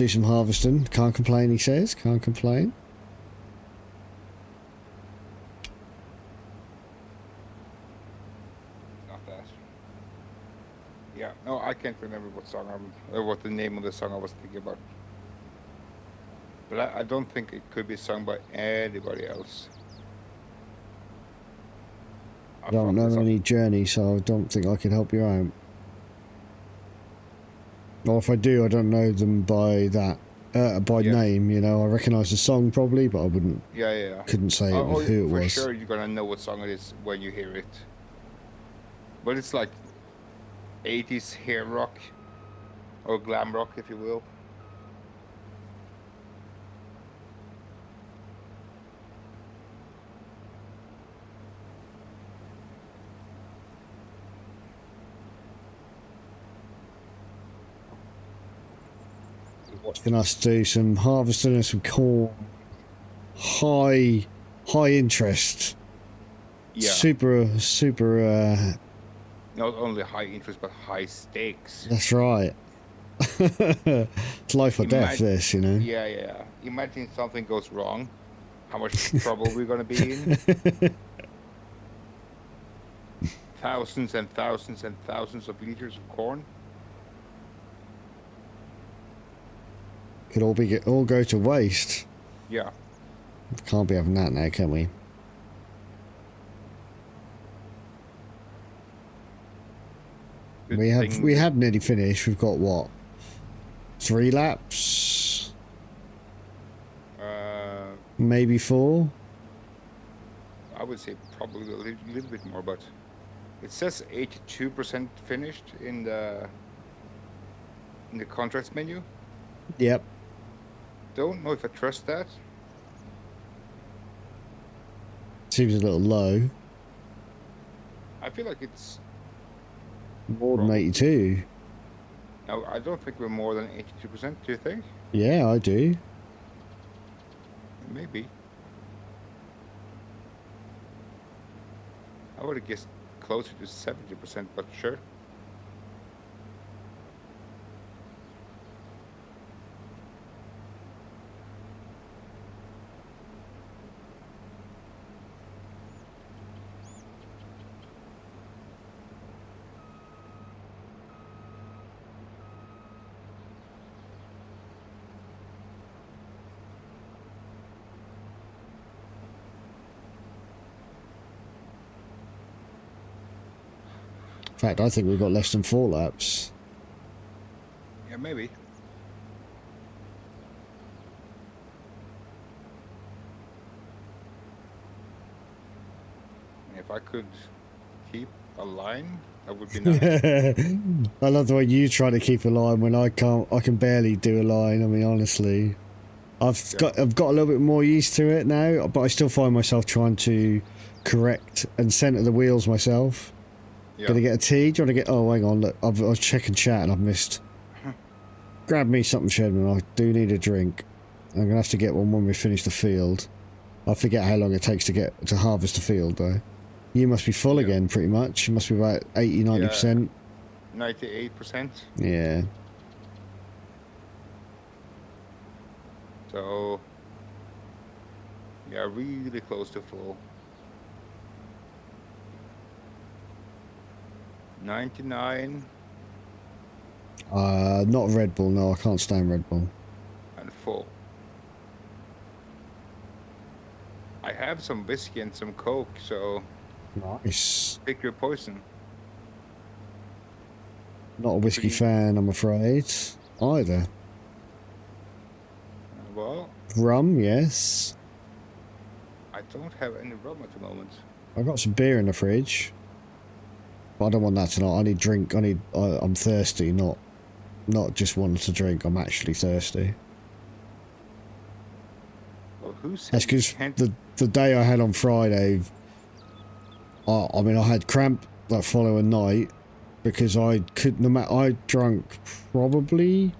[SPEAKER 1] some harvesting. Can't complain, he says. Can't complain.
[SPEAKER 2] Not that. Yeah, no, I can't remember what song what the name of the song I was thinking about. But I don't think it could be sung by anybody else.
[SPEAKER 1] I don't know any Journey, so I don't think I can help you out. Or if I do, I don't know them by that, by name. You know, I recognise the song probably, but I wouldn't.
[SPEAKER 2] Yeah.
[SPEAKER 1] Couldn't say it was who it was.
[SPEAKER 2] For sure, you're gonna know what song it is when you hear it. But it's like 80s hair rock or glam rock, if you will.
[SPEAKER 1] Watching us do some harvesting and some corn. High interest.
[SPEAKER 2] Yeah.
[SPEAKER 1] Super.
[SPEAKER 2] Not only high interest, but high stakes.
[SPEAKER 1] That's right. It's life or death, this, you know.
[SPEAKER 2] Yeah. Imagine something goes wrong. How much trouble we're gonna be in. Thousands and thousands and thousands of liters of corn.
[SPEAKER 1] Could all go to waste.
[SPEAKER 2] Yeah.
[SPEAKER 1] Can't be having that now, can we? We have nearly finished. We've got what? 3 laps? Maybe 4?
[SPEAKER 2] I would say probably a little bit more, but it says 82% finished in the contracts menu.
[SPEAKER 1] Yep.
[SPEAKER 2] Don't know if I trust that.
[SPEAKER 1] Seems a little low.
[SPEAKER 2] I feel like it's
[SPEAKER 1] More than 82.
[SPEAKER 2] no. I don't think we're more than 82%. Do you think?
[SPEAKER 1] Yeah, I do.
[SPEAKER 2] Maybe. I would have guessed closer to 70%, but sure.
[SPEAKER 1] In fact, I think we've got less than 4 laps.
[SPEAKER 2] Yeah, maybe. If I could keep a line, that would be nice.
[SPEAKER 1] I love the way you try to keep a line when I can't. I can barely do a line. I mean, honestly, I've got a little bit more used to it now, but I still find myself trying to correct and center the wheels myself.
[SPEAKER 2] Yeah.
[SPEAKER 1] Gonna get a tea? Do you want to get? Oh, hang on. Look, I was checking chat and I've missed. Grab me something, Shedman. I do need a drink. I'm gonna have to get one when we finish the field. I forget how long it takes to harvest the field, though. You must be full again, pretty much. You must be about 80, 90%.
[SPEAKER 2] 98%.
[SPEAKER 1] Yeah.
[SPEAKER 2] So, yeah, really close to full. 99
[SPEAKER 1] Not Red Bull. No, I can't stand Red Bull.
[SPEAKER 2] and full. I have some whiskey and some Coke, so
[SPEAKER 1] Nice.
[SPEAKER 2] pick your poison.
[SPEAKER 1] Not a whiskey
[SPEAKER 2] Pretty-
[SPEAKER 1] fan, I'm afraid. Either.
[SPEAKER 2] Well,
[SPEAKER 1] Rum, yes.
[SPEAKER 2] I don't have any rum at the moment.
[SPEAKER 1] I've got some beer in the fridge. But I don't want that tonight. I need drink. I'm thirsty, not just wanting to drink. I'm actually thirsty.
[SPEAKER 2] Well, who said
[SPEAKER 1] That's because
[SPEAKER 2] you can't-
[SPEAKER 1] the day I had on Friday, I mean, I had cramp that following night because I couldn't. No matter, I drank probably.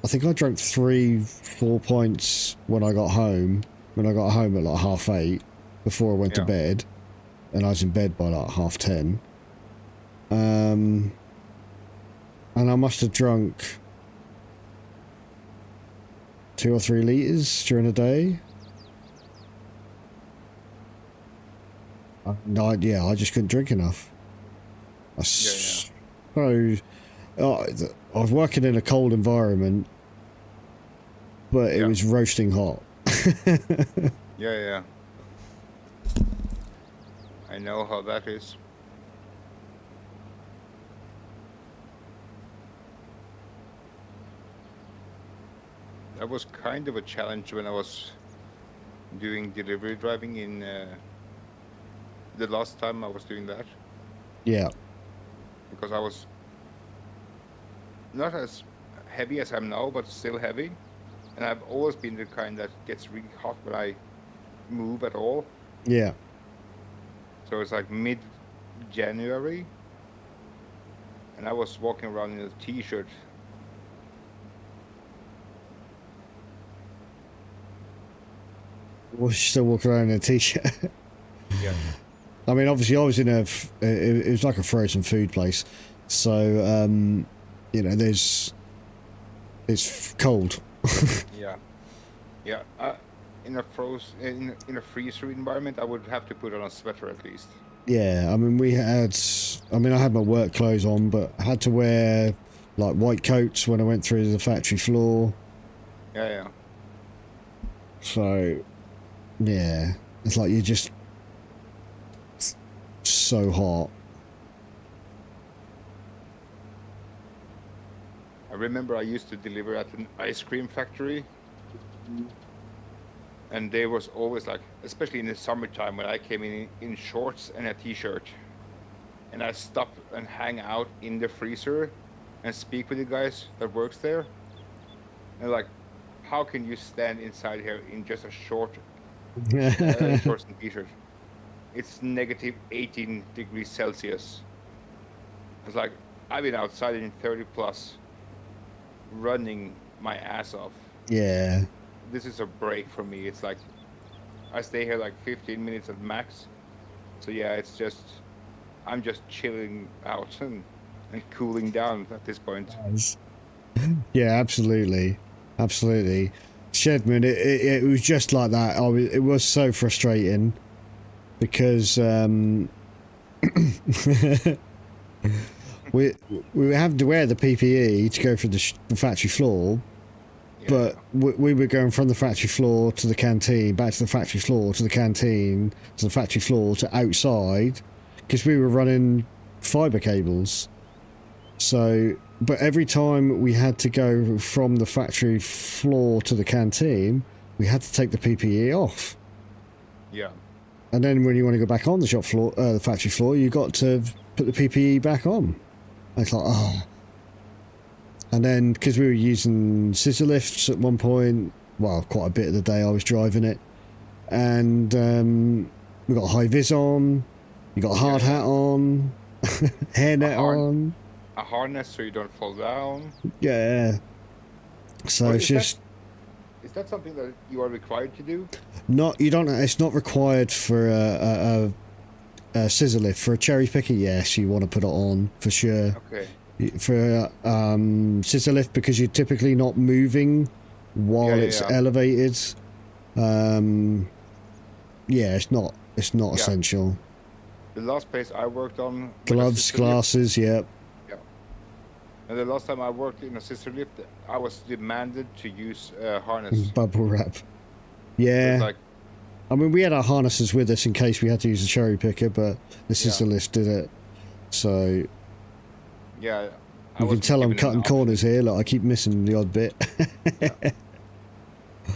[SPEAKER 1] I think I drank 3-4 pints when I got home. When I got home at like 8:30, before I went to
[SPEAKER 2] Yeah.
[SPEAKER 1] bed, and I was in bed by like 10:30. And I must have drunk 2 or 3 liters during the day. I just couldn't drink enough. So, I was working in a cold environment, but it
[SPEAKER 2] Yeah.
[SPEAKER 1] was roasting hot.
[SPEAKER 2] Yeah. I know how that is. That was kind of a challenge when I was doing delivery driving in the last time I was doing that,
[SPEAKER 1] Yeah,
[SPEAKER 2] because I was not as heavy as I'm now, but still heavy. And I've always been the kind that gets really hot when I move at all.
[SPEAKER 1] yeah.
[SPEAKER 2] So it's like mid-January, and I was walking around in a t-shirt.
[SPEAKER 1] We're still walking around in a t-shirt.
[SPEAKER 2] Yeah.
[SPEAKER 1] I mean, obviously, I was in it was like a frozen food place, so it's cold.
[SPEAKER 2] Yeah. Yeah. In a in a freezer environment, I would have to put on a sweater at least.
[SPEAKER 1] Yeah, I mean, I had my work clothes on, but I had to wear like white coats when I went through the factory floor.
[SPEAKER 2] Yeah.
[SPEAKER 1] So, yeah, it's like you're just so hot.
[SPEAKER 2] I remember I used to deliver at an ice cream factory, and there was always like, especially in the summertime, when I came in shorts and a t-shirt, and I stop and hang out in the freezer and speak with the guys that works there, and like, how can you stand inside here in just a shorts and t-shirt? It's negative 18 degrees Celsius. It's like, I've been outside in 30 plus, running my ass off.
[SPEAKER 1] Yeah,
[SPEAKER 2] This is a break for me. It's like, I stay here like 15 minutes at max. So yeah, it's just, I'm just chilling out and cooling down at this point.
[SPEAKER 1] yeah, absolutely. Shedman, it was just like that. It was so frustrating because we were having to wear the PPE to go for the factory floor,
[SPEAKER 2] Yeah.
[SPEAKER 1] but we were going from the factory floor to the canteen, back to the factory floor to the canteen, to the factory floor to outside, because we were running fibre cables. So, but every time we had to go from the factory floor to the canteen, we had to take the PPE off.
[SPEAKER 2] Yeah.
[SPEAKER 1] And then when you want to go back on the shop floor, the factory floor, you got to put the PPE back on. And it's like, oh. And then, because we were using scissor lifts at one point, well, quite a bit of the day I was driving it, and we got high vis on, you got a hard hat on, hairnet on.
[SPEAKER 2] A harness so you don't fall down.
[SPEAKER 1] Yeah. So
[SPEAKER 2] Well,
[SPEAKER 1] it's just
[SPEAKER 2] Is that something that you are required to do?
[SPEAKER 1] it's not required for a scissor lift. For a cherry picker, yes, you want to put it on for sure.
[SPEAKER 2] Okay.
[SPEAKER 1] For scissor lift, because you're typically not moving while it's
[SPEAKER 2] yeah.
[SPEAKER 1] elevated. Yeah, it's not essential.
[SPEAKER 2] The last place I worked on... with a
[SPEAKER 1] Gloves,
[SPEAKER 2] scissor lift-
[SPEAKER 1] glasses, yep.
[SPEAKER 2] Yeah. And the last time I worked in a scissor lift, I was demanded to use a harness.
[SPEAKER 1] Bubble wrap.
[SPEAKER 2] It was
[SPEAKER 1] Yeah.
[SPEAKER 2] like,
[SPEAKER 1] I mean, we had our harnesses with us in case we had to use a cherry picker, but the scissor lift did it. So
[SPEAKER 2] yeah.
[SPEAKER 1] you can
[SPEAKER 2] wasn't
[SPEAKER 1] tell I'm
[SPEAKER 2] given an
[SPEAKER 1] cutting
[SPEAKER 2] option.
[SPEAKER 1] corners here. Like I keep missing the odd bit.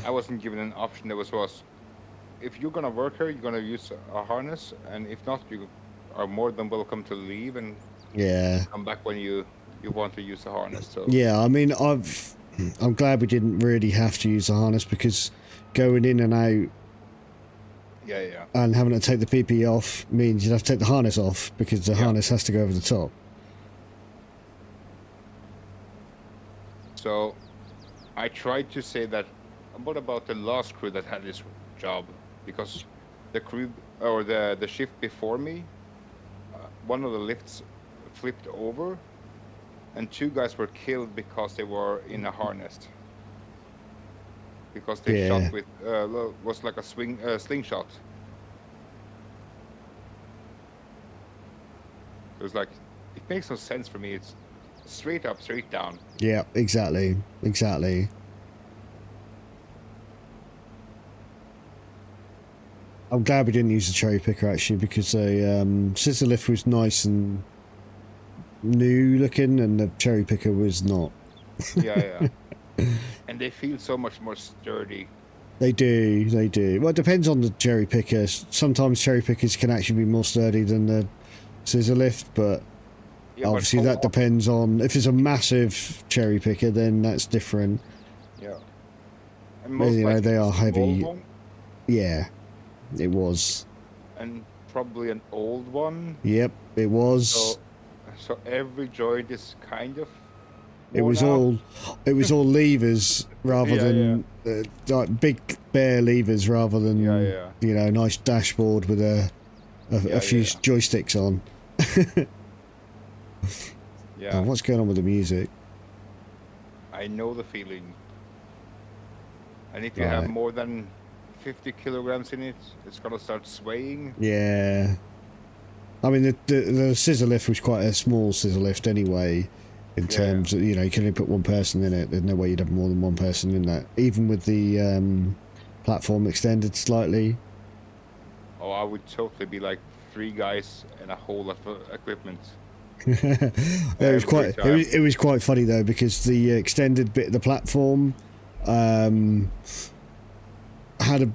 [SPEAKER 2] I wasn't given an option. There was, if you're gonna work here, you're gonna use a harness, and if not, you are more than welcome to leave and
[SPEAKER 1] Yeah.
[SPEAKER 2] come back when you want to use the harness. So
[SPEAKER 1] Yeah, I mean, I'm glad we didn't really have to use the harness because going in and out
[SPEAKER 2] yeah.
[SPEAKER 1] and having to take the PP off means you'd have to take the harness off because the harness has to go over the top.
[SPEAKER 2] So I tried to say that. What about the last crew that had this job? Because the crew or the shift before me, one of the lifts flipped over, and 2 guys were killed because they were in a harness. Because they shot with was like a slingshot. It was like, it makes no sense for me. It's straight up, straight down.
[SPEAKER 1] Yeah, exactly. I'm glad we didn't use the cherry picker actually because the scissor lift was nice and new looking and the cherry picker was not.
[SPEAKER 2] Yeah. And they feel so much more sturdy.
[SPEAKER 1] They do. Well, it depends on the cherry picker. Sometimes cherry pickers can actually be more sturdy than the scissor lift, but
[SPEAKER 2] Yeah,
[SPEAKER 1] obviously that depends on, if it's a massive cherry picker, then that's different.
[SPEAKER 2] Yeah. And
[SPEAKER 1] Well, you know,
[SPEAKER 2] likely
[SPEAKER 1] they are
[SPEAKER 2] it's a small
[SPEAKER 1] heavy.
[SPEAKER 2] one,
[SPEAKER 1] Yeah, it was.
[SPEAKER 2] and probably an old one.
[SPEAKER 1] Yep, it was.
[SPEAKER 2] So every joint is kind of.
[SPEAKER 1] It was
[SPEAKER 2] worn
[SPEAKER 1] all levers rather than like big bare levers rather than you know, nice dashboard with a few joysticks on.
[SPEAKER 2] Yeah.
[SPEAKER 1] Oh, what's going on with the music?
[SPEAKER 2] I know the feeling. And if you have more than 50 kilograms in it, it's gonna start swaying.
[SPEAKER 1] Yeah. I mean, the scissor lift was quite a small scissor lift anyway, in terms of, you know, you can only put one person in it. There's no way you'd have more than one person in that. Even with the platform extended slightly.
[SPEAKER 2] Oh, I would totally be like 3 guys and a whole lot of equipment.
[SPEAKER 1] It was quite funny though because the extended bit of the platform had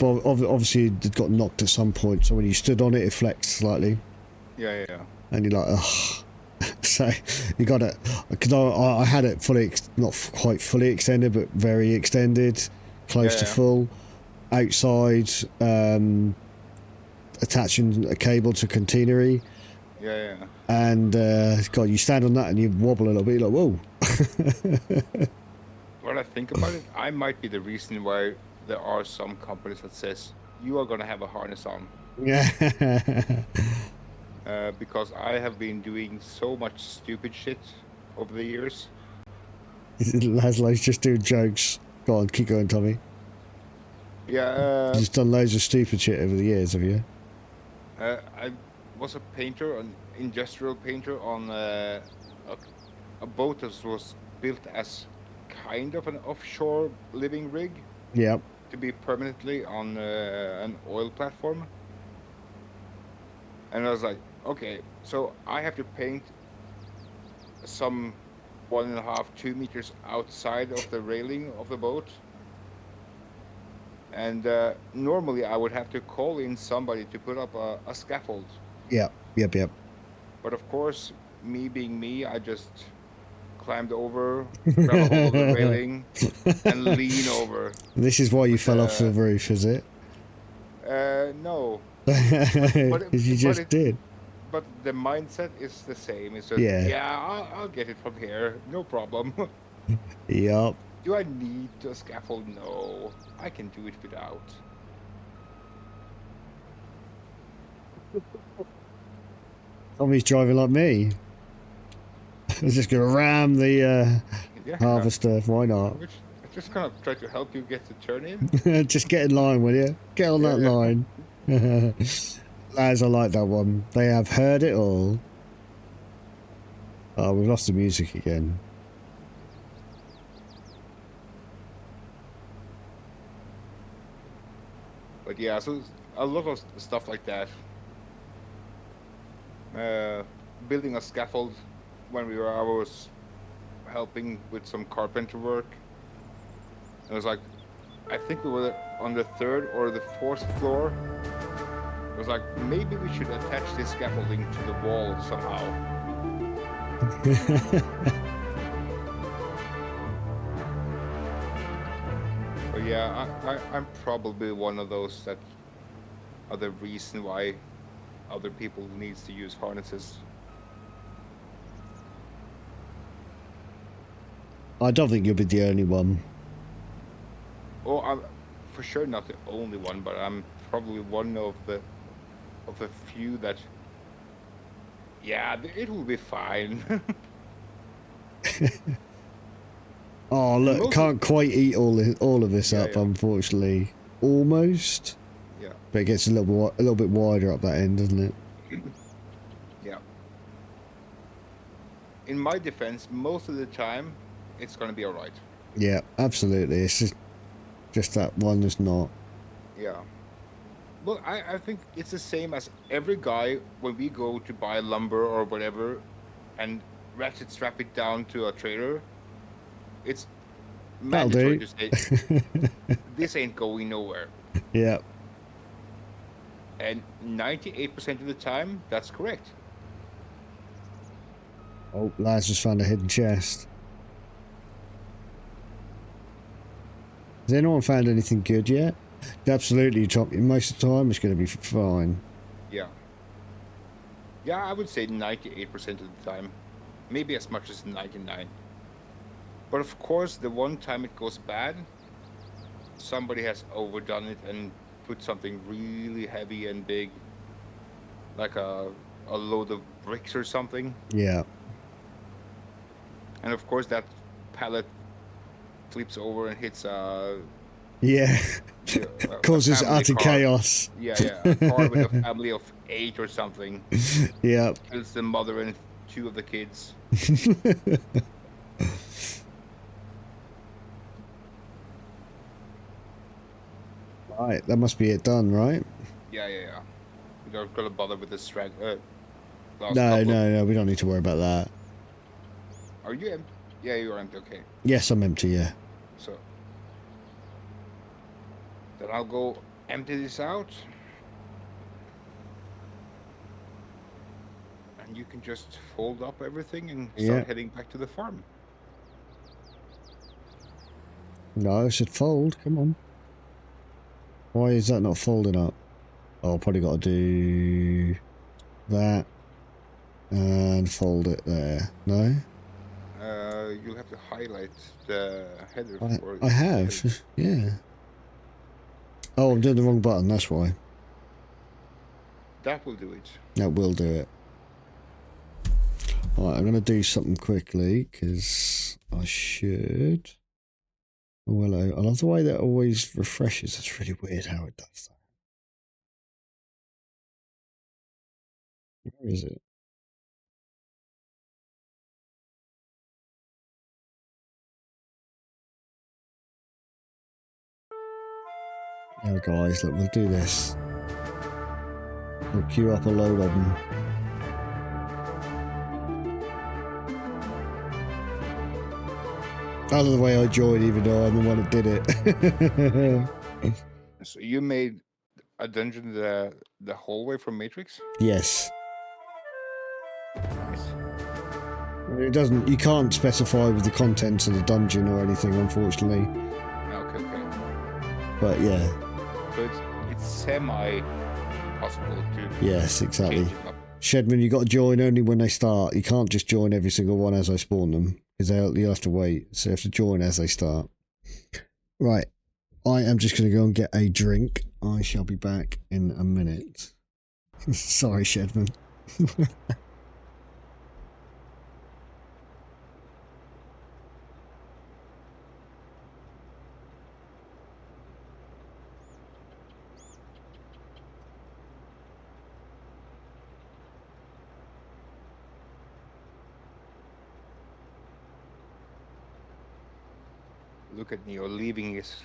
[SPEAKER 1] obviously it got knocked at some point, so when you stood on it, it flexed slightly.
[SPEAKER 2] Yeah.
[SPEAKER 1] And you're like, ugh. So you got it, because I had it fully, not quite fully extended, but very extended, close to full, outside, attaching a cable to containery.
[SPEAKER 2] Yeah.
[SPEAKER 1] And God, you stand on that and you wobble a little bit, you're like, whoa.
[SPEAKER 2] When I think about it, I might be the reason why there are some companies that says you are gonna have a harness on.
[SPEAKER 1] Yeah.
[SPEAKER 2] Because I have been doing so much stupid shit over the years.
[SPEAKER 1] Laszlo's just doing jokes. Go on, keep going, Tommy.
[SPEAKER 2] Yeah.
[SPEAKER 1] You've just done loads of stupid shit over the years, have you?
[SPEAKER 2] I was a painter, an industrial painter on a boat that was built as kind of an offshore living rig.
[SPEAKER 1] Yep.
[SPEAKER 2] To be permanently on an oil platform. And I was like, okay, so I have to paint some 1.5, 2 meters outside of the railing of the boat. And normally I would have to call in somebody to put up a scaffold.
[SPEAKER 1] Yep.
[SPEAKER 2] But of course, me being me, I just climbed over, grab a hold of the railing, and lean over.
[SPEAKER 1] This is why you fell off the roof, is it?
[SPEAKER 2] No.
[SPEAKER 1] Because you just did.
[SPEAKER 2] But the mindset is the same. It's just, I'll get it from here. No problem.
[SPEAKER 1] Yup.
[SPEAKER 2] Do I need a scaffold? No. I can do it without.
[SPEAKER 1] Tommy's driving like me. He's just going to ram the harvester. Why not?
[SPEAKER 2] I'm just gonna try to help you get the turn in.
[SPEAKER 1] Just get in line, will you? Get on that line. As I like that one. They have heard it all. Oh, we've lost the music again.
[SPEAKER 2] But yeah, so a lot of stuff like that. Building a scaffold when I was helping with some carpenter work. It was like, I think we were on the 3rd or the 4th floor. It was like, maybe we should attach this scaffolding to the wall somehow. But yeah, I'm probably one of those that are the reason why other people needs to use harnesses.
[SPEAKER 1] I don't think you'll be the only one.
[SPEAKER 2] Oh, I'm for sure not the only one, but I'm probably one of the few that. Yeah, it will be fine.
[SPEAKER 1] Oh look, can't quite eat all of this up,
[SPEAKER 2] yeah.
[SPEAKER 1] unfortunately. Almost.
[SPEAKER 2] Yeah.
[SPEAKER 1] But it gets a little bit wider up that end, doesn't it?
[SPEAKER 2] Yeah. In my defense, most of the time, it's gonna be alright.
[SPEAKER 1] Yeah, absolutely. It's just that one is not.
[SPEAKER 2] Yeah. Well, I think it's the same as every guy when we go to buy lumber or whatever and ratchet strap it down to a trailer. It's
[SPEAKER 1] That'll
[SPEAKER 2] mandatory
[SPEAKER 1] do.
[SPEAKER 2] to say, this ain't going nowhere.
[SPEAKER 1] Yeah.
[SPEAKER 2] And 98% of the time, that's correct.
[SPEAKER 1] Oh, Laz just found a hidden chest. Has anyone found anything good yet? Absolutely, most of the time it's going to be fine.
[SPEAKER 2] Yeah. Yeah, I would say 98% of the time. Maybe as much as 99. But of course, the one time it goes bad, somebody has overdone it and put something really heavy and big, like a load of bricks or something.
[SPEAKER 1] Yeah.
[SPEAKER 2] And of course, that pallet flips over and hits
[SPEAKER 1] yeah. Causes utter chaos.
[SPEAKER 2] Yeah, a car with a family of 8 or something.
[SPEAKER 1] Yeah.
[SPEAKER 2] Kills the mother and 2 of the kids.
[SPEAKER 1] Right, that must be it done, right?
[SPEAKER 2] Yeah. We don't gotta bother with this strand.
[SPEAKER 1] No, we don't need to worry about that.
[SPEAKER 2] Are you empty? Yeah, you are empty. Okay.
[SPEAKER 1] Yes, I'm empty. Yeah.
[SPEAKER 2] So then I'll go empty this out, and you can just fold up everything and start heading back to the farm.
[SPEAKER 1] No, I should fold. Come on. Why is that not folding up? Oh, I'll probably got to do that and fold it there. No?
[SPEAKER 2] You'll have to highlight the header.
[SPEAKER 1] I have, yeah. Oh, I'm doing the wrong button, that's why.
[SPEAKER 2] That will do it.
[SPEAKER 1] That will do it. Alright, I'm going to do something quickly, because I should. Oh, hello. I love the way that always refreshes. That's really weird how it does that. Where is it? Now, guys, look, we'll do this. We'll queue up a load of them. I love the way I joined, even though I'm the one that did it.
[SPEAKER 2] So you made a dungeon the hallway from Matrix?
[SPEAKER 1] Yes.
[SPEAKER 2] Nice.
[SPEAKER 1] It doesn't. You can't specify with the contents of the dungeon or anything, unfortunately.
[SPEAKER 2] Okay.
[SPEAKER 1] But yeah.
[SPEAKER 2] So it's semi possible to.
[SPEAKER 1] Yes, exactly. Shedman, you got to join only when they start. You can't just join every single one as I spawn them, because you'll have to wait. So you have to join as they start. Right. I am just going to go and get a drink. I shall be back in a minute. Sorry, Shedman.
[SPEAKER 2] look at Neo leaving his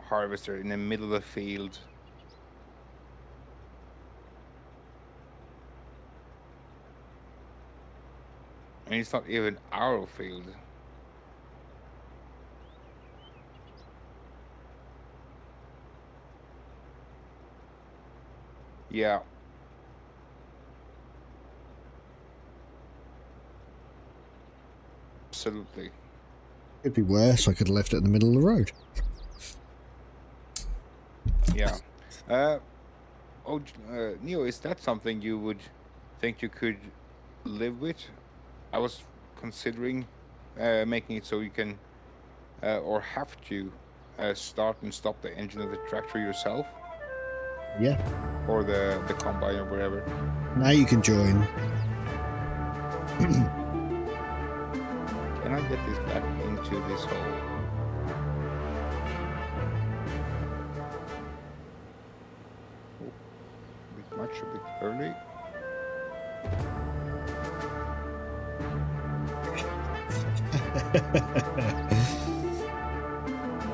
[SPEAKER 2] harvester in the middle of the field. And it's not even our field. Yeah. Absolutely.
[SPEAKER 1] It'd be worse. I could have left it in the middle of the road.
[SPEAKER 2] Yeah. Neo, is that something you would think you could live with? I was considering making it so you can, or have to, start and stop the engine of the tractor yourself,
[SPEAKER 1] Yeah.
[SPEAKER 2] or the combine or whatever.
[SPEAKER 1] Now you can join.
[SPEAKER 2] Can I get this back into this hole? Oh, a bit much, a bit early.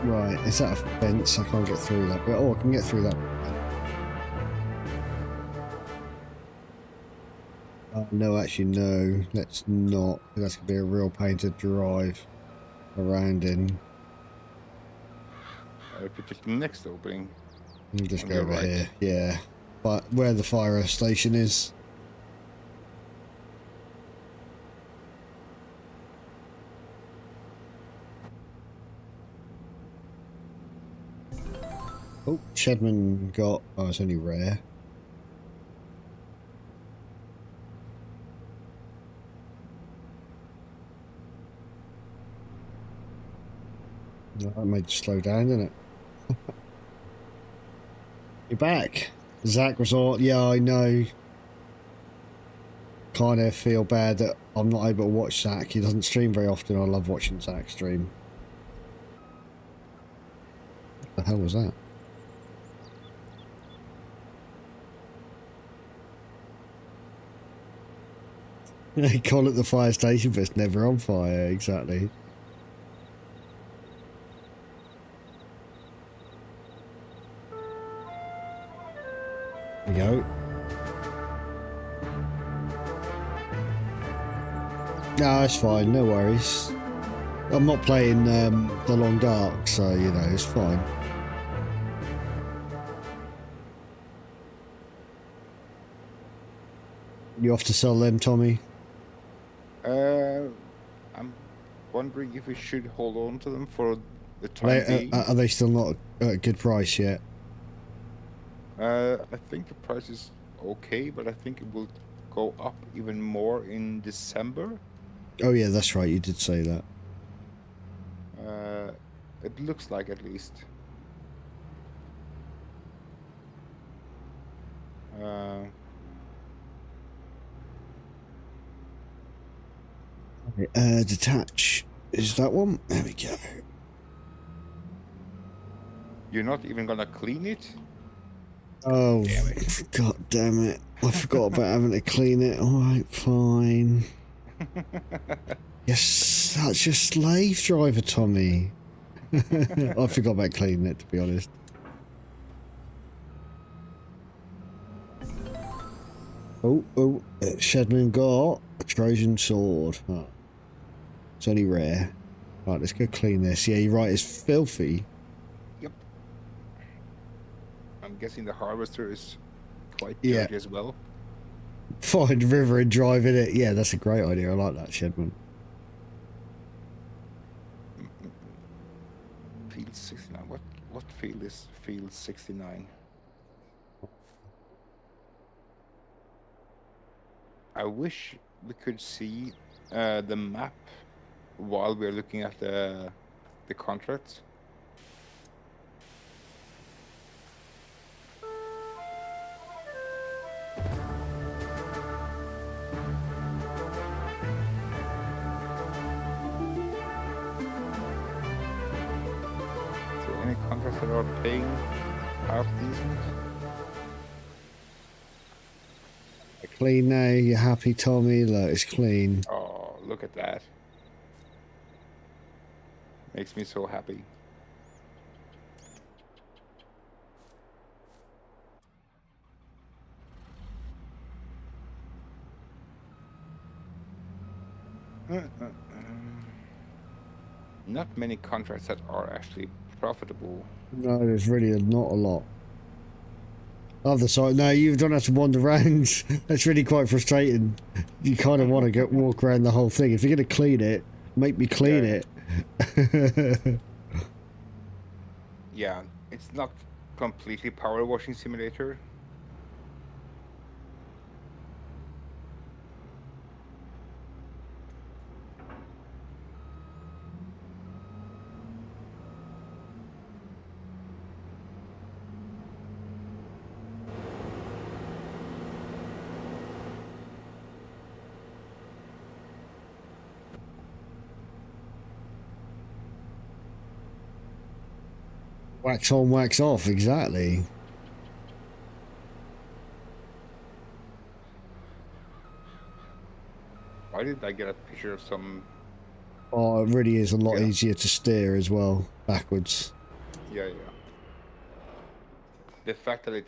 [SPEAKER 1] Right, is that a fence? I can't get through that. But, oh, I can get through that. No, actually, no. Let's not. That's going to be a real pain to drive around in.
[SPEAKER 2] If you take the next opening.
[SPEAKER 1] We'll just
[SPEAKER 2] on
[SPEAKER 1] go
[SPEAKER 2] your
[SPEAKER 1] over
[SPEAKER 2] right.
[SPEAKER 1] here. Yeah. But where the fire station is. Oh, Shedman got... Oh, it's only rare. That made you slow down, didn't it? You're back. Zach was all... Yeah, I know. Kind of feel bad that I'm not able to watch Zach. He doesn't stream very often. I love watching Zach stream. What the hell was that? They call it the fire station, but it's never on fire. Exactly. There we go. No, it's fine. No worries. I'm not playing the Long Dark, so, you know, it's fine. You off to sell them, Tommy?
[SPEAKER 2] I'm wondering if we should hold on to them for the time being.
[SPEAKER 1] Are they still not at a good price yet?
[SPEAKER 2] I think the price is okay, but I think it will go up even more in December.
[SPEAKER 1] Oh yeah, that's right. You did say that.
[SPEAKER 2] It looks like, at least.
[SPEAKER 1] Detach. Is that one? There we go.
[SPEAKER 2] You're not even gonna clean it?
[SPEAKER 1] Oh,
[SPEAKER 2] Damn it.
[SPEAKER 1] God damn it. I forgot about having to clean it. Alright, fine. You're such a slave driver, Tommy. I forgot about cleaning it, to be honest. Oh, Shedman got a Trojan sword. Oh. It's only rare. Right, let's go clean this. Yeah, you're right, it's filthy.
[SPEAKER 2] Yep. I'm guessing the harvester is quite
[SPEAKER 1] Yeah.
[SPEAKER 2] dirty as well.
[SPEAKER 1] Find the river and drive in it. Yeah, that's a great idea. I like that, Shedman.
[SPEAKER 2] Field 69. What field is field 69? I wish we could see the map while we're looking at the contracts. Is there any contracts that are paying half decent?
[SPEAKER 1] Clean now. You happy, Tommy? Look, it's clean.
[SPEAKER 2] Oh, look at that. Makes me so happy. Not many contracts that are actually profitable.
[SPEAKER 1] No, there's really not a lot. Other side, no, you don't have to wander around. That's really quite frustrating. You kind of want to walk around the whole thing. If you're going to clean it, make me clean it.
[SPEAKER 2] Yeah, it's not completely power washing simulator.
[SPEAKER 1] Wax on, wax off, exactly.
[SPEAKER 2] Why did I get a picture of some?
[SPEAKER 1] Oh, it really is a lot
[SPEAKER 2] Yeah.
[SPEAKER 1] easier to steer as well, backwards.
[SPEAKER 2] Yeah. The fact that it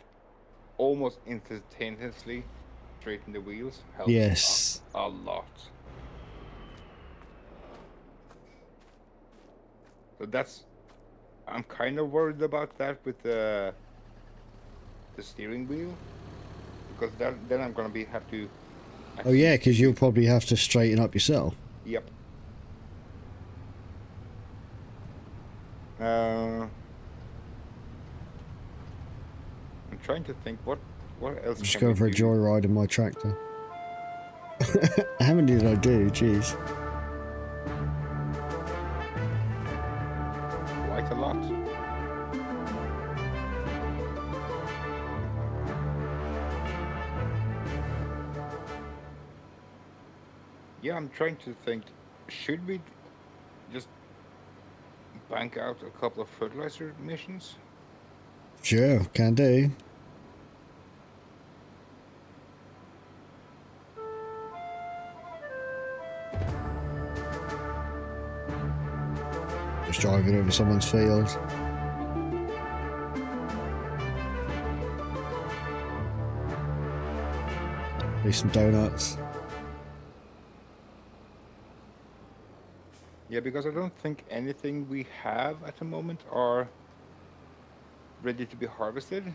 [SPEAKER 2] almost instantaneously straightened the wheels helps
[SPEAKER 1] Yes.
[SPEAKER 2] a lot. So that's, I'm kind of worried about that with the steering wheel, because then I'm gonna have to.
[SPEAKER 1] Oh yeah, because you'll probably have to straighten up yourself.
[SPEAKER 2] Yep. I'm trying to think what else.
[SPEAKER 1] Just
[SPEAKER 2] can
[SPEAKER 1] going
[SPEAKER 2] we
[SPEAKER 1] for a
[SPEAKER 2] do?
[SPEAKER 1] joyride in my tractor. How many did I do? Jeez.
[SPEAKER 2] Quite a lot. Yeah, I'm trying to think. Should we just bank out a couple of fertilizer missions?
[SPEAKER 1] Sure, can do. Just driving over someone's field. Need some donuts.
[SPEAKER 2] Yeah, because I don't think anything we have at the moment are ready to be harvested.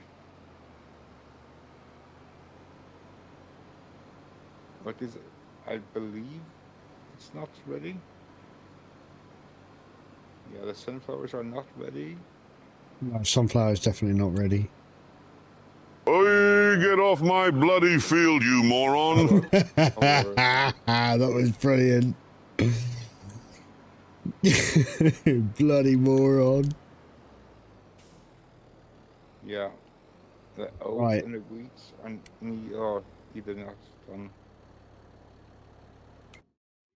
[SPEAKER 2] What is, I believe it's not ready. Yeah, the sunflowers are not ready.
[SPEAKER 1] No, sunflower's definitely not ready.
[SPEAKER 4] Hey, get off my bloody field, you moron!
[SPEAKER 1] That was brilliant. Bloody moron.
[SPEAKER 2] Yeah, the oats
[SPEAKER 1] Right.
[SPEAKER 2] and the wheats are either not done.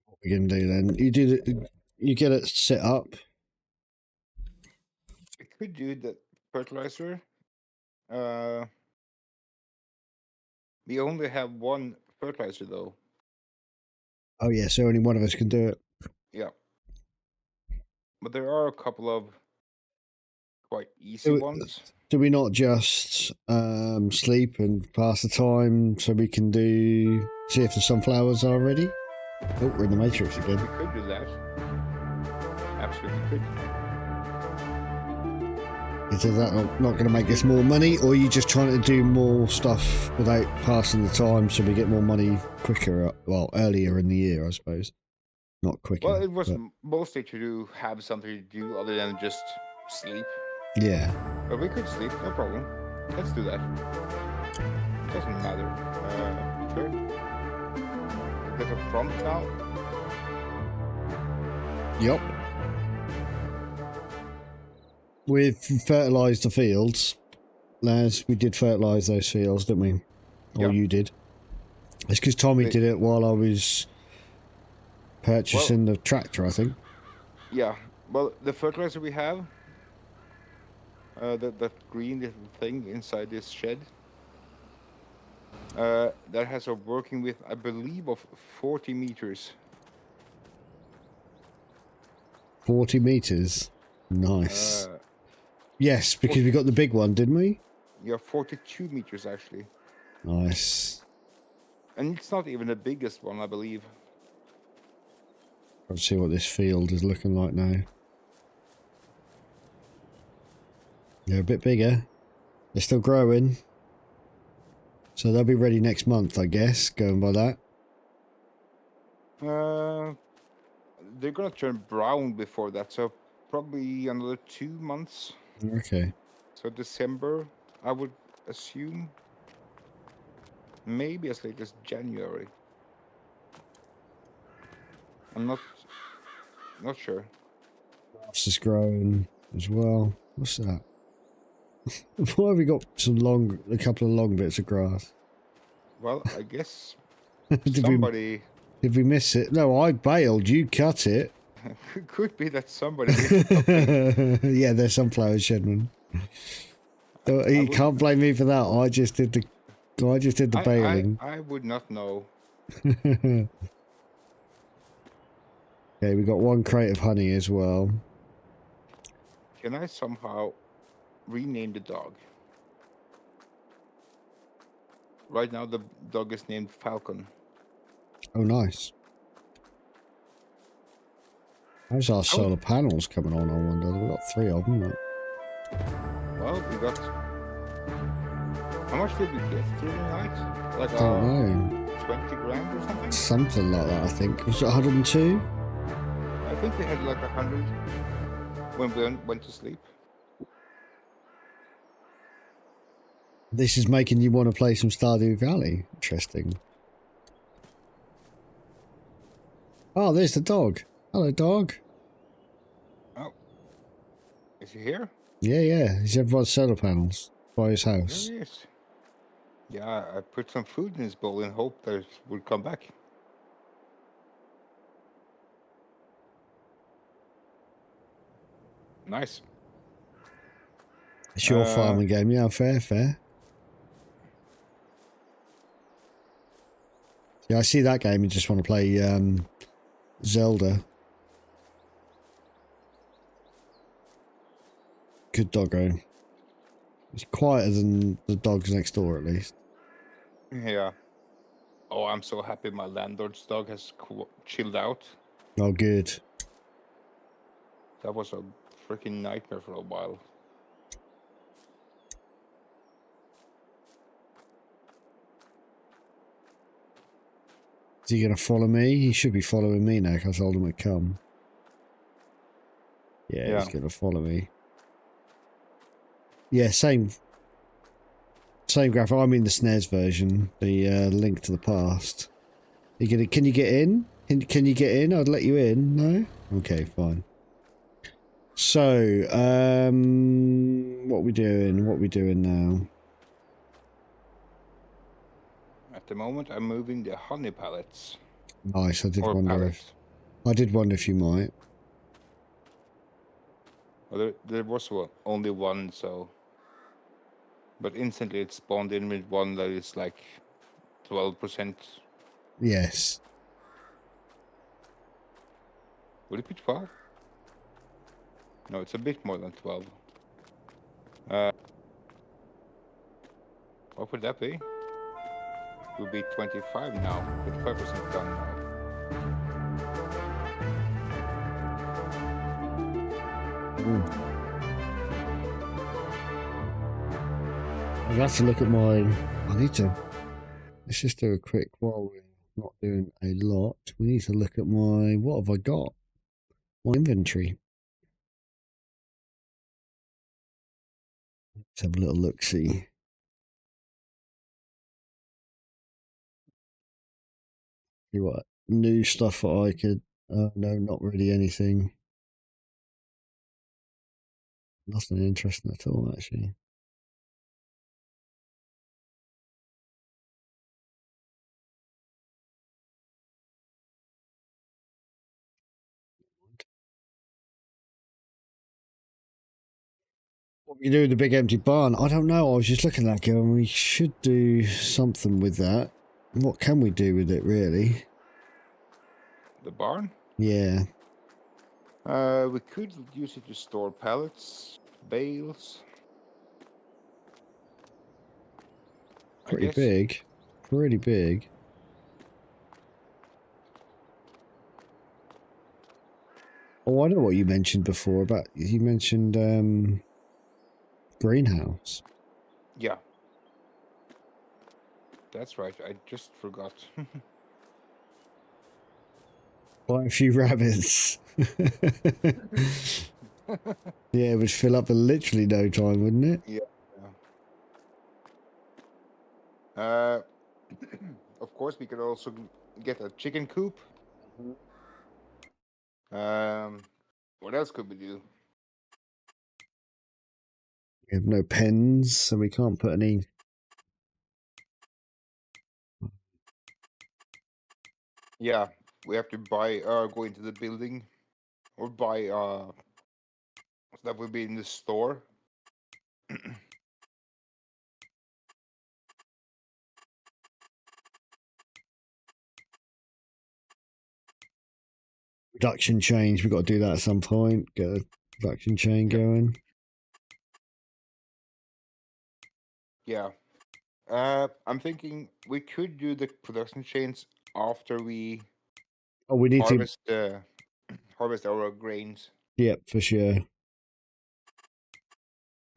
[SPEAKER 1] What we gonna do then? You get it set up.
[SPEAKER 2] We could do the fertilizer. Uh, we only have one fertilizer though.
[SPEAKER 1] Oh yeah, so only one of us can do it.
[SPEAKER 2] Yeah, but there are a couple of quite easy
[SPEAKER 1] Do,
[SPEAKER 2] ones.
[SPEAKER 1] do we not just sleep and pass the time so we can see if the sunflowers are ready? Oh, we're in the Matrix again.
[SPEAKER 2] We could do that. Absolutely could.
[SPEAKER 1] Is that not going to make us more money, or are you just trying to do more stuff without passing the time so we get more money quicker? Well, earlier in the year, I suppose. Not quicker.
[SPEAKER 2] Well, it was
[SPEAKER 1] but
[SPEAKER 2] mostly to have something to do other than just sleep.
[SPEAKER 1] yeah.
[SPEAKER 2] But we could sleep, no problem. Let's do that. Doesn't matter. Sure. Get a prompt now.
[SPEAKER 1] Yep. We've fertilised the fields. Les, we did fertilise those fields, didn't we? Or
[SPEAKER 2] Yeah.
[SPEAKER 1] you did. It's because Tommy did it while I was purchasing the tractor, I think.
[SPEAKER 2] Yeah. Well, the fertilizer we have, that green little thing inside this shed, that has a working width, I believe, of 40 meters.
[SPEAKER 1] 40 metres. Nice. Yes, because we got the big one, didn't we?
[SPEAKER 2] Yeah, 42 meters actually.
[SPEAKER 1] Nice.
[SPEAKER 2] And it's not even the biggest one, I believe.
[SPEAKER 1] Let's see what this field is looking like now. They're a bit bigger. They're still growing. So they'll be ready next month, I guess, going by that.
[SPEAKER 2] They're gonna turn brown before that, so probably another 2 months.
[SPEAKER 1] Okay.
[SPEAKER 2] So December, I would assume. Maybe as late as January. I'm not sure.
[SPEAKER 1] Grass is growing as well. What's that? Why have we got a couple of long bits of grass?
[SPEAKER 2] Well, I guess
[SPEAKER 1] did
[SPEAKER 2] somebody...
[SPEAKER 1] Did we miss it? No, I bailed. You cut it.
[SPEAKER 2] Could be that somebody did something.
[SPEAKER 1] Yeah, they're sunflower Shedman. You can't blame me for that. I just did the bailing.
[SPEAKER 2] I would not know.
[SPEAKER 1] Okay, we got 1 crate of honey as well.
[SPEAKER 2] Can I somehow rename the dog? Right now the dog is named Falcon.
[SPEAKER 1] Oh, nice. How's our solar panels coming on, I wonder? We've got 3 of them. Look.
[SPEAKER 2] Well, we got... How much did we get through the night? Like,
[SPEAKER 1] I don't know.
[SPEAKER 2] 20 grand or something?
[SPEAKER 1] Something like that, I think. Was it 102?
[SPEAKER 2] I think we had like 100 when we went to sleep.
[SPEAKER 1] This is making you want to play some Stardew Valley. Interesting. Oh, there's the dog. Hello, dog.
[SPEAKER 2] Oh. Is he here?
[SPEAKER 1] Yeah. He's everyone's solar panels by his house.
[SPEAKER 2] There he is. Yeah, I put some food in his bowl in hope that it would come back. Nice.
[SPEAKER 1] It's your farming game. Yeah, fair. Yeah, I see that game and just want to play Zelda. Good doggo. It's quieter than the dogs next door, at least.
[SPEAKER 2] Yeah. Oh, I'm so happy my landlord's dog has chilled out.
[SPEAKER 1] Oh, good.
[SPEAKER 2] That was a freaking nightmare for a while.
[SPEAKER 1] Is he going to follow me? He should be following me now because I told him to come. Yeah, he's going to follow me. Yeah, same graphic. I mean the SNES version, the Link to the Past. Can you get in? Can you get in? I'd let you in. No? Okay, fine. So, what we doing? What we doing now?
[SPEAKER 2] At the moment, I'm moving the honey pallets.
[SPEAKER 1] Nice. I did
[SPEAKER 2] pallets.
[SPEAKER 1] wonder if you might.
[SPEAKER 2] Well, there was only one, so... But instantly it spawned in with one that is like 12%.
[SPEAKER 1] Yes.
[SPEAKER 2] Would it be 12? No, it's a bit more than 12. What would that be? It would be 25 now. 25% done now.
[SPEAKER 1] I'll have to look at my... Let's just do a quick, while we're not doing a lot, we need to look at my... What have I got? My inventory. Let's have a little look-see. See what new stuff that I could... no, not really anything. Nothing interesting at all, actually. What we do with the big empty barn? I don't know. I was just looking at that going, we should do something with that. What can we do with it, really?
[SPEAKER 2] The barn?
[SPEAKER 1] Yeah.
[SPEAKER 2] We could use it to store pallets, bales.
[SPEAKER 1] Pretty big. Pretty big. Oh, I know what you mentioned before about, you mentioned greenhouse.
[SPEAKER 2] Yeah. That's right. I just forgot.
[SPEAKER 1] Quite a few rabbits. Yeah, it would fill up in literally no time, wouldn't it?
[SPEAKER 2] Yeah. Uh, of course, we could also get a chicken coop. What else could we do?
[SPEAKER 1] We have no pens, so we can't put any.
[SPEAKER 2] Yeah, we have to buy, go into the building, or buy that would be in the store.
[SPEAKER 1] Production change, we've got to do that at some point. Get a production chain
[SPEAKER 2] Yeah.
[SPEAKER 1] going.
[SPEAKER 2] Yeah. I'm thinking we could do the production chains after we
[SPEAKER 1] Oh, we need
[SPEAKER 2] harvest harvest our grains,
[SPEAKER 1] to. Yep, for sure.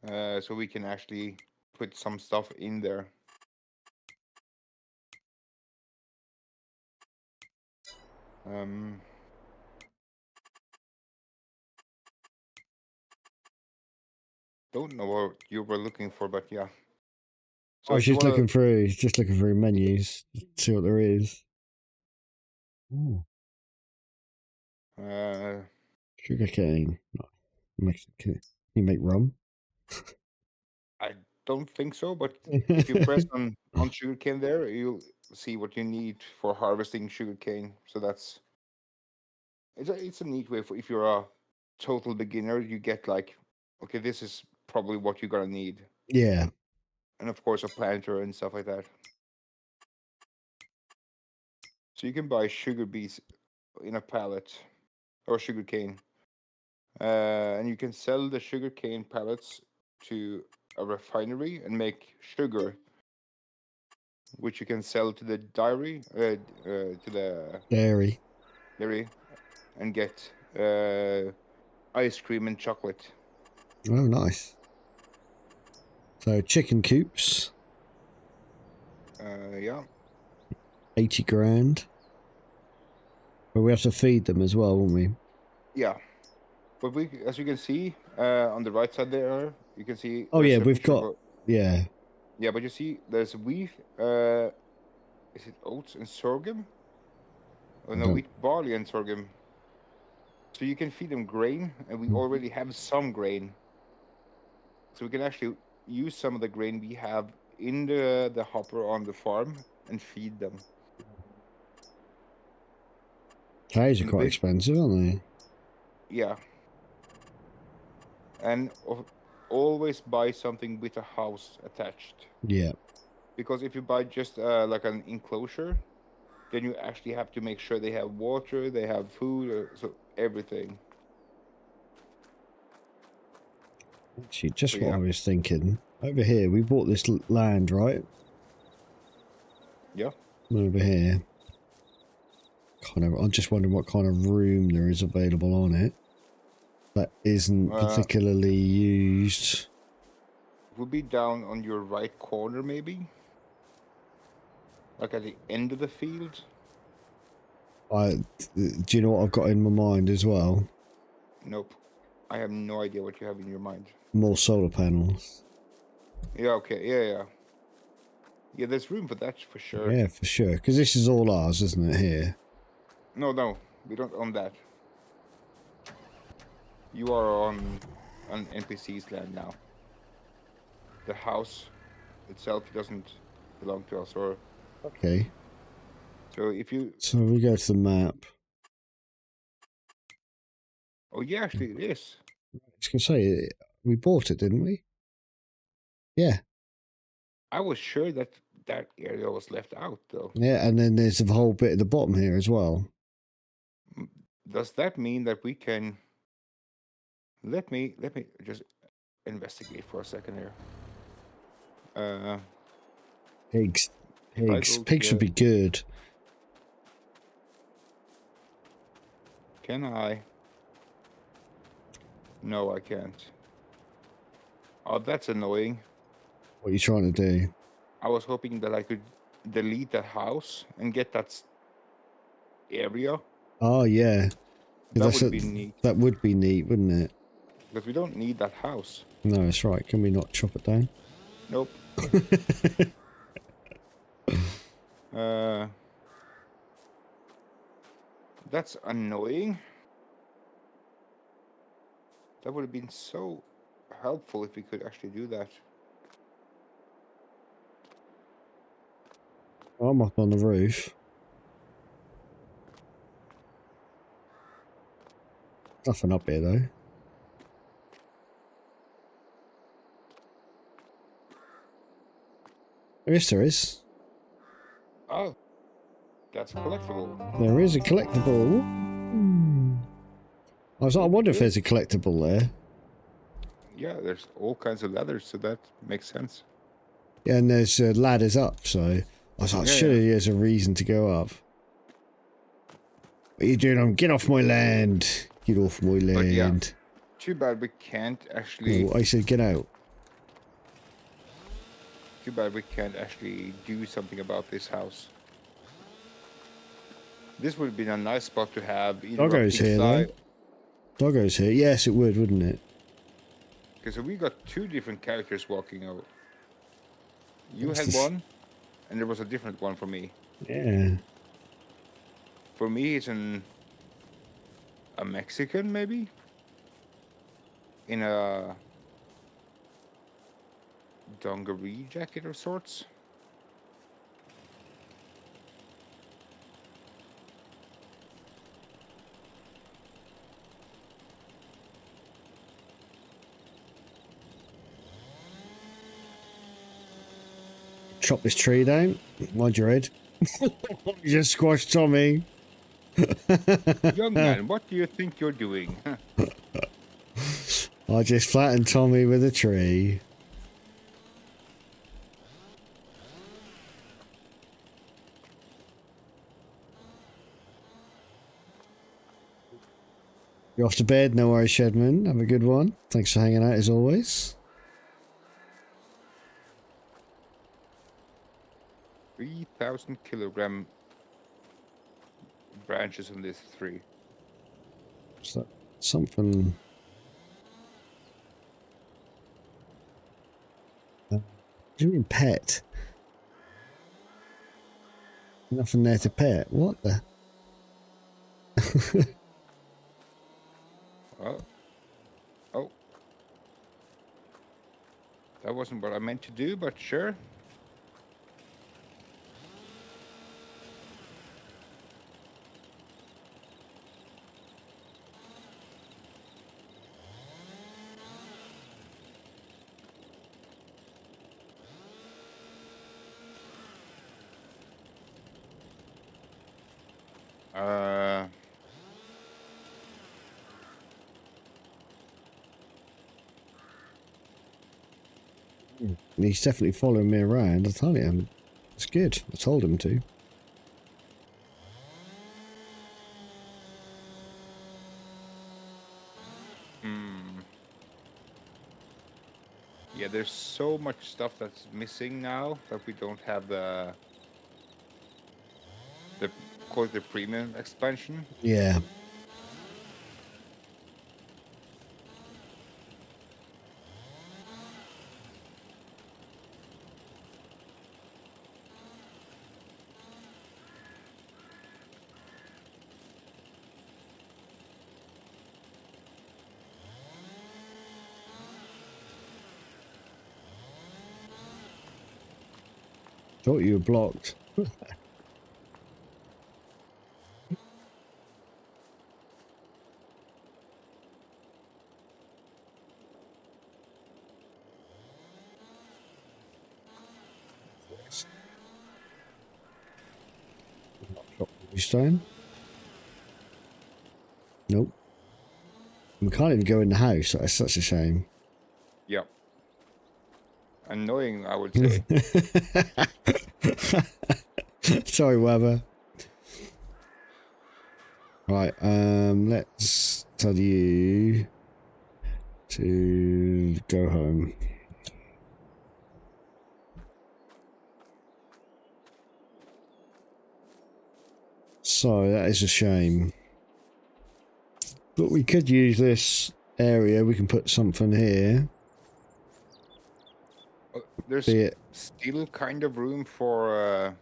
[SPEAKER 2] so we can actually put some stuff in there. Don't know what you were looking for, but yeah. So
[SPEAKER 1] I was
[SPEAKER 2] if you
[SPEAKER 1] just looking
[SPEAKER 2] want
[SPEAKER 1] through, menus, see what there is. Ooh,
[SPEAKER 2] to,
[SPEAKER 1] sugar cane. Can you make rum?
[SPEAKER 2] I don't think so, but if you press on sugarcane there, you'll see what you need for harvesting sugarcane. So that's it's a neat way for if you're a total beginner, you get like, okay, this is probably what you're gonna need,
[SPEAKER 1] Yeah.
[SPEAKER 2] and of course a planter and stuff like that. So you can buy sugar beets in a pallet or sugarcane, and you can sell the sugarcane pallets to a refinery and make sugar, which you can sell to the to the
[SPEAKER 1] Dairy.
[SPEAKER 2] dairy, and get ice cream and chocolate.
[SPEAKER 1] Oh, nice. So chicken coops,
[SPEAKER 2] Yeah,
[SPEAKER 1] 80 grand. But we have to feed them as well, won't we?
[SPEAKER 2] yeah. But we, as you can see, on the right side there, you can see
[SPEAKER 1] Oh,
[SPEAKER 2] there's
[SPEAKER 1] yeah,
[SPEAKER 2] a
[SPEAKER 1] we've
[SPEAKER 2] picture of
[SPEAKER 1] got,
[SPEAKER 2] a,
[SPEAKER 1] yeah.
[SPEAKER 2] yeah. But you see, there's wheat. Is it oats and sorghum? Oh
[SPEAKER 1] I
[SPEAKER 2] no,
[SPEAKER 1] don't,
[SPEAKER 2] wheat, barley, and sorghum. So you can feed them grain, and we already have some grain. So we can actually use some of the grain we have in the hopper on the farm and feed them.
[SPEAKER 1] cows are
[SPEAKER 2] And the
[SPEAKER 1] quite
[SPEAKER 2] big,
[SPEAKER 1] expensive, aren't
[SPEAKER 2] yeah, and always buy something with a house attached.
[SPEAKER 1] they? Yeah.
[SPEAKER 2] Because if you buy just like an enclosure, then you actually have to make sure they have water, they have food, so everything.
[SPEAKER 1] Actually,
[SPEAKER 2] So
[SPEAKER 1] just what I
[SPEAKER 2] yeah,
[SPEAKER 1] was thinking. Over here, we bought this land, right?
[SPEAKER 2] yeah.
[SPEAKER 1] Over here. I'm just wondering what kind of room there is available on it that isn't particularly used.
[SPEAKER 2] Would be down on your right corner, maybe, like at the end of the field.
[SPEAKER 1] Do you know what I've got in my mind as well?
[SPEAKER 2] Nope, I have no idea what you have in your mind.
[SPEAKER 1] More solar panels.
[SPEAKER 2] Yeah, okay, yeah. Yeah, there's room for that for sure.
[SPEAKER 1] Yeah, for sure. Because this is all ours, isn't it, here?
[SPEAKER 2] No, we don't own that. You are on NPC's land now. The house itself doesn't belong to us, or
[SPEAKER 1] Okay.
[SPEAKER 2] so if you.
[SPEAKER 1] So we go to the map.
[SPEAKER 2] Oh yeah, actually it is.
[SPEAKER 1] I was going to say, we bought it, didn't we? Yeah.
[SPEAKER 2] I was sure that that area was left out, though.
[SPEAKER 1] Yeah, and then there's the whole bit at the bottom here as well.
[SPEAKER 2] Does that mean that we can? Let me just investigate for a second here.
[SPEAKER 1] Pigs.
[SPEAKER 2] If I
[SPEAKER 1] Pigs.
[SPEAKER 2] go to
[SPEAKER 1] Pigs should
[SPEAKER 2] the,
[SPEAKER 1] be good.
[SPEAKER 2] can I? No, I can't. Oh, that's annoying.
[SPEAKER 1] What are you trying to do?
[SPEAKER 2] I was hoping that I could delete that house and get that area.
[SPEAKER 1] Oh yeah.
[SPEAKER 2] That would be neat.
[SPEAKER 1] That would be neat, wouldn't it?
[SPEAKER 2] Because we don't need that house.
[SPEAKER 1] No, that's right. Can we not chop it down?
[SPEAKER 2] Nope. That's annoying. That would have been so helpful if we could actually do that.
[SPEAKER 1] I'm up on the roof. Nothing up here though. Yes, there is.
[SPEAKER 2] Oh, that's a collectible.
[SPEAKER 1] There is a collectible. I wonder if there's a collectible there.
[SPEAKER 2] Yeah, there's all kinds of leathers, so that makes sense.
[SPEAKER 1] Yeah, and there's ladders up, so I was like, surely there's a reason to go up. What are you doing? Get off my land. Get off my land.
[SPEAKER 2] But yeah, too bad we can't actually...
[SPEAKER 1] Oh, I said get out.
[SPEAKER 2] Too bad we can't actually do something about this house. This would have been a nice spot to have either
[SPEAKER 1] Doggo's here, though. Doggo's here. Yes, it would, wouldn't it?
[SPEAKER 2] Because we got two different characters walking out. You had one, and there was a different one for me.
[SPEAKER 1] Yeah.
[SPEAKER 2] For me, it's a Mexican, maybe? In a dungaree jacket of sorts.
[SPEAKER 1] Chop this tree down. Mind your head. You just squashed Tommy.
[SPEAKER 2] Young man, what do you think you're doing?
[SPEAKER 1] I just flattened Tommy with a tree. You're off to bed. No worries, Shedman. Have a good one. Thanks for hanging out as always.
[SPEAKER 2] 3,000 kilogram branches on this tree.
[SPEAKER 1] Is that something? What do you mean pet? Nothing there to pet. What the?
[SPEAKER 2] Oh. That wasn't what I meant to do, but sure.
[SPEAKER 1] He's definitely following me around. I tell you, it's good. I told him to.
[SPEAKER 2] Yeah, there's so much stuff that's missing now that we don't have the call it the premium expansion.
[SPEAKER 1] Yeah. Thought you were blocked. Stone? Nope. We can't even go in the house. That's such a shame.
[SPEAKER 2] Yep. Annoying, I would say.
[SPEAKER 1] Sorry, Weber. Right, let's tell you. to go home. So that is a shame. But we could use this area. We can put something here.
[SPEAKER 2] There's
[SPEAKER 1] Be it.
[SPEAKER 2] still kind of room for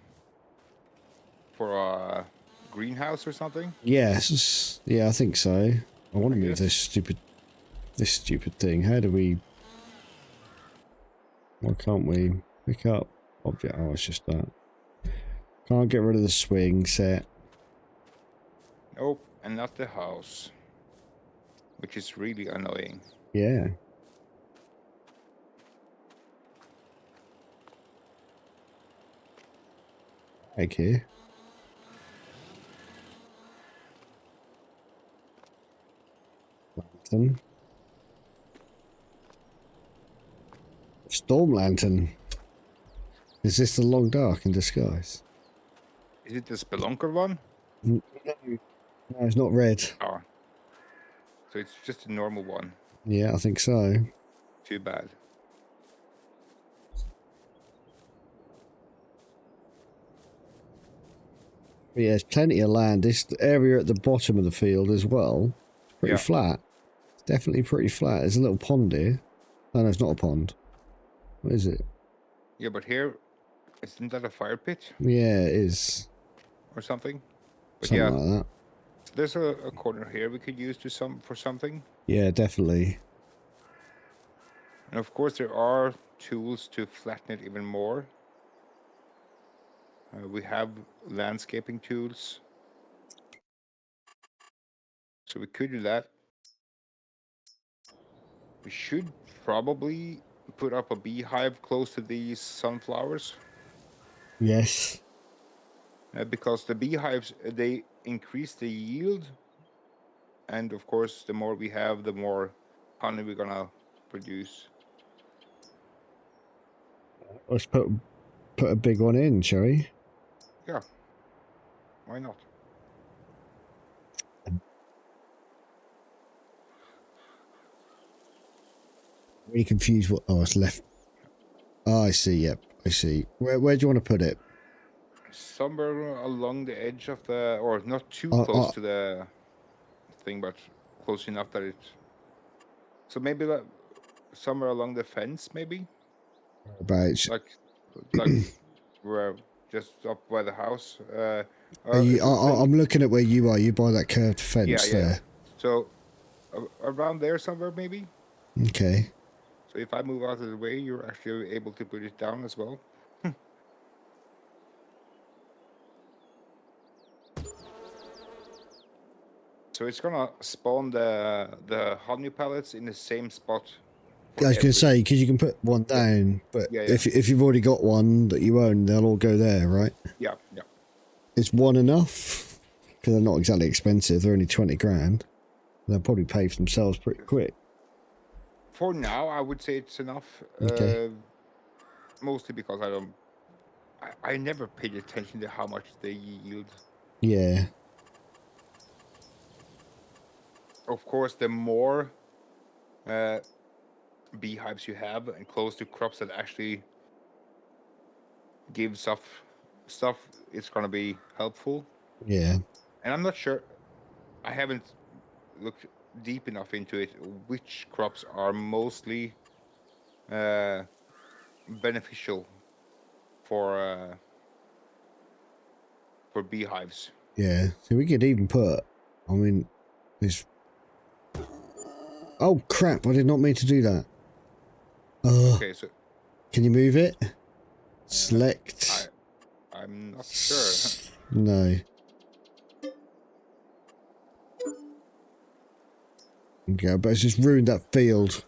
[SPEAKER 2] a greenhouse or something.
[SPEAKER 1] Yes. Yeah, I think so. I want to move this stupid thing. How do we? Why can't we pick up object? Oh, it's just that. Can't get rid of the swing set.
[SPEAKER 2] Nope, and not the house, which is really annoying.
[SPEAKER 1] Yeah. Thank you. Lantern. Storm lantern. Is this the long dark in disguise?
[SPEAKER 2] Is it the Spelunker one?
[SPEAKER 1] No, it's not red.
[SPEAKER 2] Oh. So it's just a normal one.
[SPEAKER 1] Yeah, I think so.
[SPEAKER 2] Too bad.
[SPEAKER 1] But yeah, there's plenty of land. This area at the bottom of the field as well. It's pretty flat. It's definitely pretty flat. There's a little pond here. Oh, no, it's not a pond. What is it?
[SPEAKER 2] Yeah, but here, isn't that a fire pit?
[SPEAKER 1] Yeah, it is.
[SPEAKER 2] Or something? But
[SPEAKER 1] Something
[SPEAKER 2] yeah,
[SPEAKER 1] like that.
[SPEAKER 2] there's a corner here we could use for something.
[SPEAKER 1] Yeah, definitely.
[SPEAKER 2] And of course there are tools to flatten it even more. We have landscaping tools. So we could do that. We should probably put up a beehive close to these sunflowers.
[SPEAKER 1] Yes.
[SPEAKER 2] Because the beehives, they increase the yield. And of course, the more we have, the more honey we're gonna produce.
[SPEAKER 1] Let's put a big one in, shall we?
[SPEAKER 2] Yeah. Why not?
[SPEAKER 1] Really confused. What? Oh, it's left. Oh, I see. Yep, I see. Where do you want to put it?
[SPEAKER 2] Somewhere along the edge of the, or not too close to the thing, but close enough that it. So maybe like somewhere along the fence, maybe.
[SPEAKER 1] About.
[SPEAKER 2] Like where just up by the house.
[SPEAKER 1] I'm looking at where you are. You by that curved fence there.
[SPEAKER 2] So around there somewhere, maybe.
[SPEAKER 1] Okay.
[SPEAKER 2] So if I move out of the way, you're actually able to put it down as well. So it's gonna spawn the honey pellets in the same spot.
[SPEAKER 1] I was going to say, because you can put one down, but if you've already got one that you own, they'll all go there, right?
[SPEAKER 2] Yeah.
[SPEAKER 1] Is one enough? Because they're not exactly expensive. They're only 20 grand. They'll probably pay for themselves pretty quick.
[SPEAKER 2] For now, I would say it's enough.
[SPEAKER 1] Okay.
[SPEAKER 2] Mostly because I never paid attention to how much they yield.
[SPEAKER 1] Yeah.
[SPEAKER 2] Of course, the more beehives you have and close to crops that actually give stuff, it's gonna be helpful.
[SPEAKER 1] Yeah.
[SPEAKER 2] And I'm not sure. I haven't looked deep enough into it. Which crops are mostly beneficial for beehives?
[SPEAKER 1] Yeah. So we could even put. I mean, this. Oh crap! I did not mean to do that.
[SPEAKER 2] Okay, so
[SPEAKER 1] can you move it? Select.
[SPEAKER 2] I'm not sure.
[SPEAKER 1] No. Okay, but it's just ruined that field.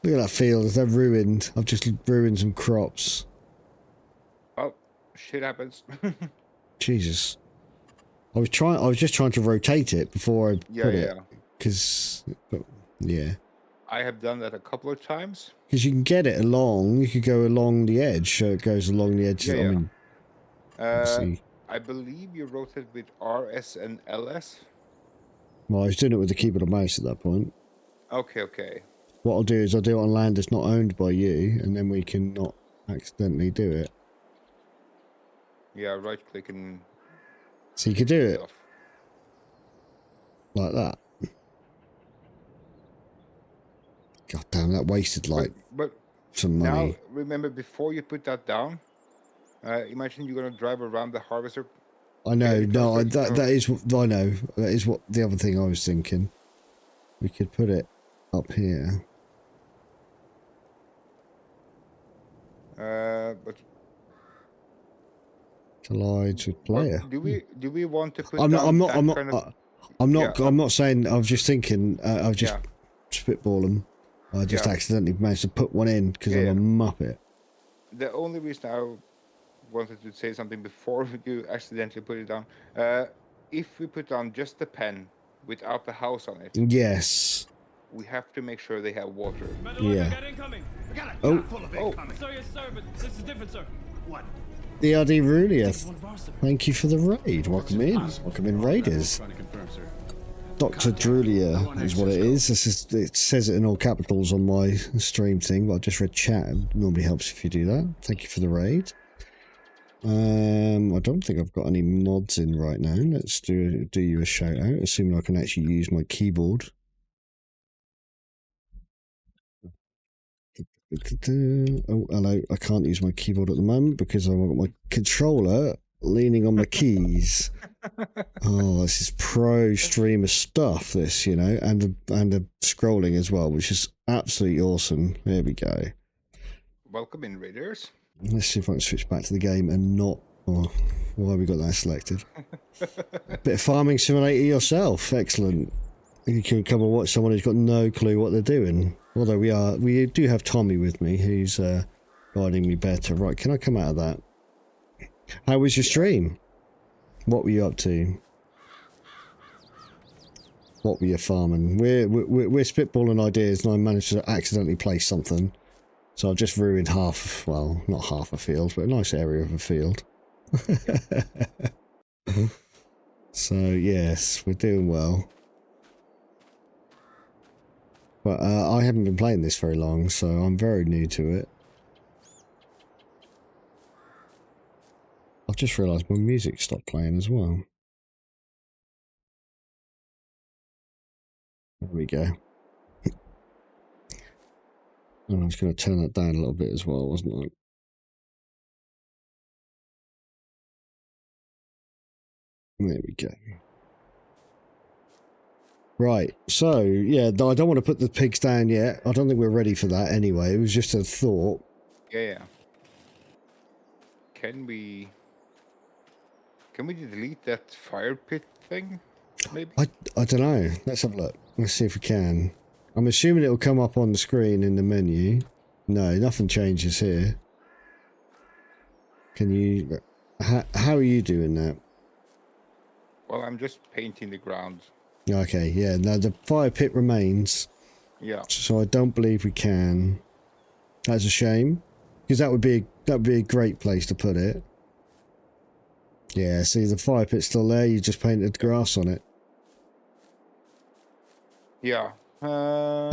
[SPEAKER 1] Look at that field, they're ruined. I've just ruined some crops.
[SPEAKER 2] Oh, shit happens.
[SPEAKER 1] Jesus. I was just trying to rotate it before I put it. Because, yeah.
[SPEAKER 2] I have done that a couple of times.
[SPEAKER 1] Because you can get it along, you could go along the edge, so it goes along the edge. I mean, let's see.
[SPEAKER 2] I believe you rotate with RS and LS.
[SPEAKER 1] Well, I was doing it with the keyboard and mouse at that point.
[SPEAKER 2] Okay.
[SPEAKER 1] What I'll do is I'll do it on land that's not owned by you, and then we can not accidentally do it.
[SPEAKER 2] Yeah, right click and
[SPEAKER 1] So you could do it
[SPEAKER 2] stuff.
[SPEAKER 1] like that. God damn, that wasted like
[SPEAKER 2] But
[SPEAKER 1] some
[SPEAKER 2] now,
[SPEAKER 1] money.
[SPEAKER 2] remember, before you put that down, imagine you're gonna drive around the harvester.
[SPEAKER 1] I know,
[SPEAKER 2] Okay,
[SPEAKER 1] no,
[SPEAKER 2] first question,
[SPEAKER 1] that is, I know, that is what the other thing I was thinking. We could put it up here.
[SPEAKER 2] but
[SPEAKER 1] Collides with player.
[SPEAKER 2] do we want to put
[SPEAKER 1] I'm
[SPEAKER 2] down
[SPEAKER 1] not,
[SPEAKER 2] that kind of?
[SPEAKER 1] I'm not saying, I was just thinking, I've just
[SPEAKER 2] Yeah.
[SPEAKER 1] spitball them. I just
[SPEAKER 2] Yeah.
[SPEAKER 1] accidentally managed to put one in because I'm a muppet.
[SPEAKER 2] The only reason I wanted to say something before you accidentally put it down, if we put down just the pen without the house on it,
[SPEAKER 1] Yes.
[SPEAKER 2] we have to make sure they have water.
[SPEAKER 1] Yeah.
[SPEAKER 7] Oh.
[SPEAKER 8] Sorry, sir, but this is different, sir.
[SPEAKER 7] What?
[SPEAKER 1] The RD Rulia, thank you for the raid. Welcome in, Raiders. Dr. Drulia is what it is. It says it in all capitals on my stream thing, but I just read chat. It normally helps if you do that. Thank you for the raid. I don't think I've got any mods in right now. Let's do you a shout out, assuming I can actually use my keyboard. Oh, hello. I can't use my keyboard at the moment because I've got my controller leaning on my keys. Oh, this is pro streamer stuff, this, you know, and the scrolling as well, which is absolutely awesome. There we go.
[SPEAKER 2] Welcome in, Raiders.
[SPEAKER 1] Let's see if I can switch back to the game and not... Oh, why have we got that selected? Bit of farming simulator yourself. Excellent. You can come and watch someone who's got no clue what they're doing. Although we do have Tommy with me, who's guiding me better. Right, can I come out of that? How was your stream? What were you up to? What were you farming? We're spitballing ideas, and I managed to accidentally place something. So I've just ruined half, well, not half a field, but a nice area of a field. So, yes, we're doing well. But I haven't been playing this very long, so I'm very new to it. I've just realised my music stopped playing as well. There we go. And I was going to turn that down a little bit as well, wasn't I? There we go. Right, so, yeah, I don't want to put the pigs down yet. I don't think we're ready for that anyway. It was just a thought.
[SPEAKER 2] Yeah. Can we delete that fire pit thing, maybe?
[SPEAKER 1] I don't know. Let's have a look. Let's see if we can. I'm assuming it'll come up on the screen in the menu. No, nothing changes here. Can you... How are you doing that?
[SPEAKER 2] Well, I'm just painting the ground.
[SPEAKER 1] Okay, yeah. Now, the fire pit remains.
[SPEAKER 2] Yeah.
[SPEAKER 1] So I don't believe we can. That's a shame. Because that would be a great place to put it. Yeah, see, the fire pit's still there. You just painted grass on it.
[SPEAKER 2] Yeah.
[SPEAKER 1] I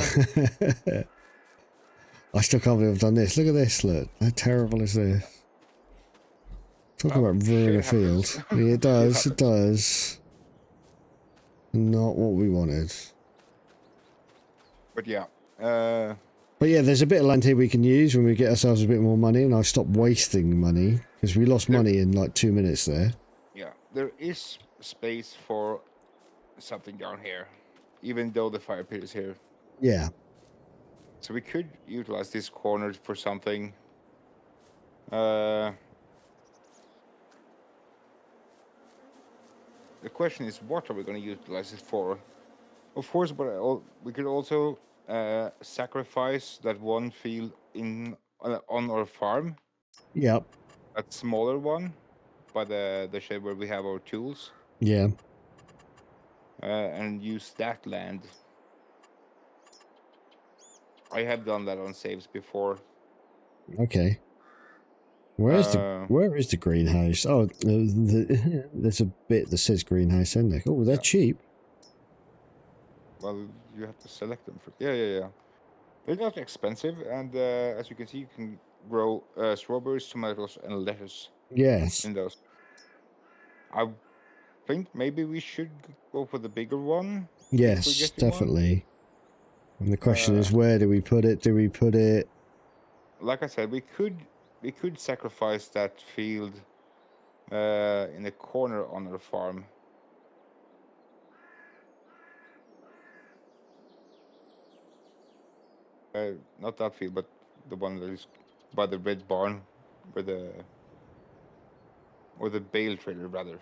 [SPEAKER 1] still can't believe I've done this. Look at this, look. How terrible is this? Talk about ruin a field. Yeah, it does, it does. Not what we wanted.
[SPEAKER 2] But yeah.
[SPEAKER 1] But yeah, there's a bit of land here we can use when we get ourselves a bit more money, and I've stopped wasting money, because we lost money in like 2 minutes there.
[SPEAKER 2] Yeah, there is space for something down here, even though the fire pit is here.
[SPEAKER 1] Yeah.
[SPEAKER 2] So we could utilize this corner for something. The question is, what are we going to utilize it for? Of course, but we could also sacrifice that one field on our farm.
[SPEAKER 1] Yep.
[SPEAKER 2] That smaller one, by the shed where we have our tools.
[SPEAKER 1] Yeah.
[SPEAKER 2] And use that land. I have done that on saves before.
[SPEAKER 1] Okay. Where is the greenhouse? Oh, there's a bit that says greenhouse in there. Oh, they're cheap.
[SPEAKER 2] Well, you have to select them first. Yeah. They're not expensive, and as you can see, you can grow strawberries, tomatoes, and lettuce
[SPEAKER 1] Yes.
[SPEAKER 2] in those. I think maybe we should go for the bigger one if we're
[SPEAKER 1] Yes,
[SPEAKER 2] getting one.
[SPEAKER 1] definitely. And the question is, where do we put it? Do we put it?
[SPEAKER 2] Like I said, we could sacrifice that field in the corner on our farm. Not that field, but the one that is by the red barn, where the bale trailer rather.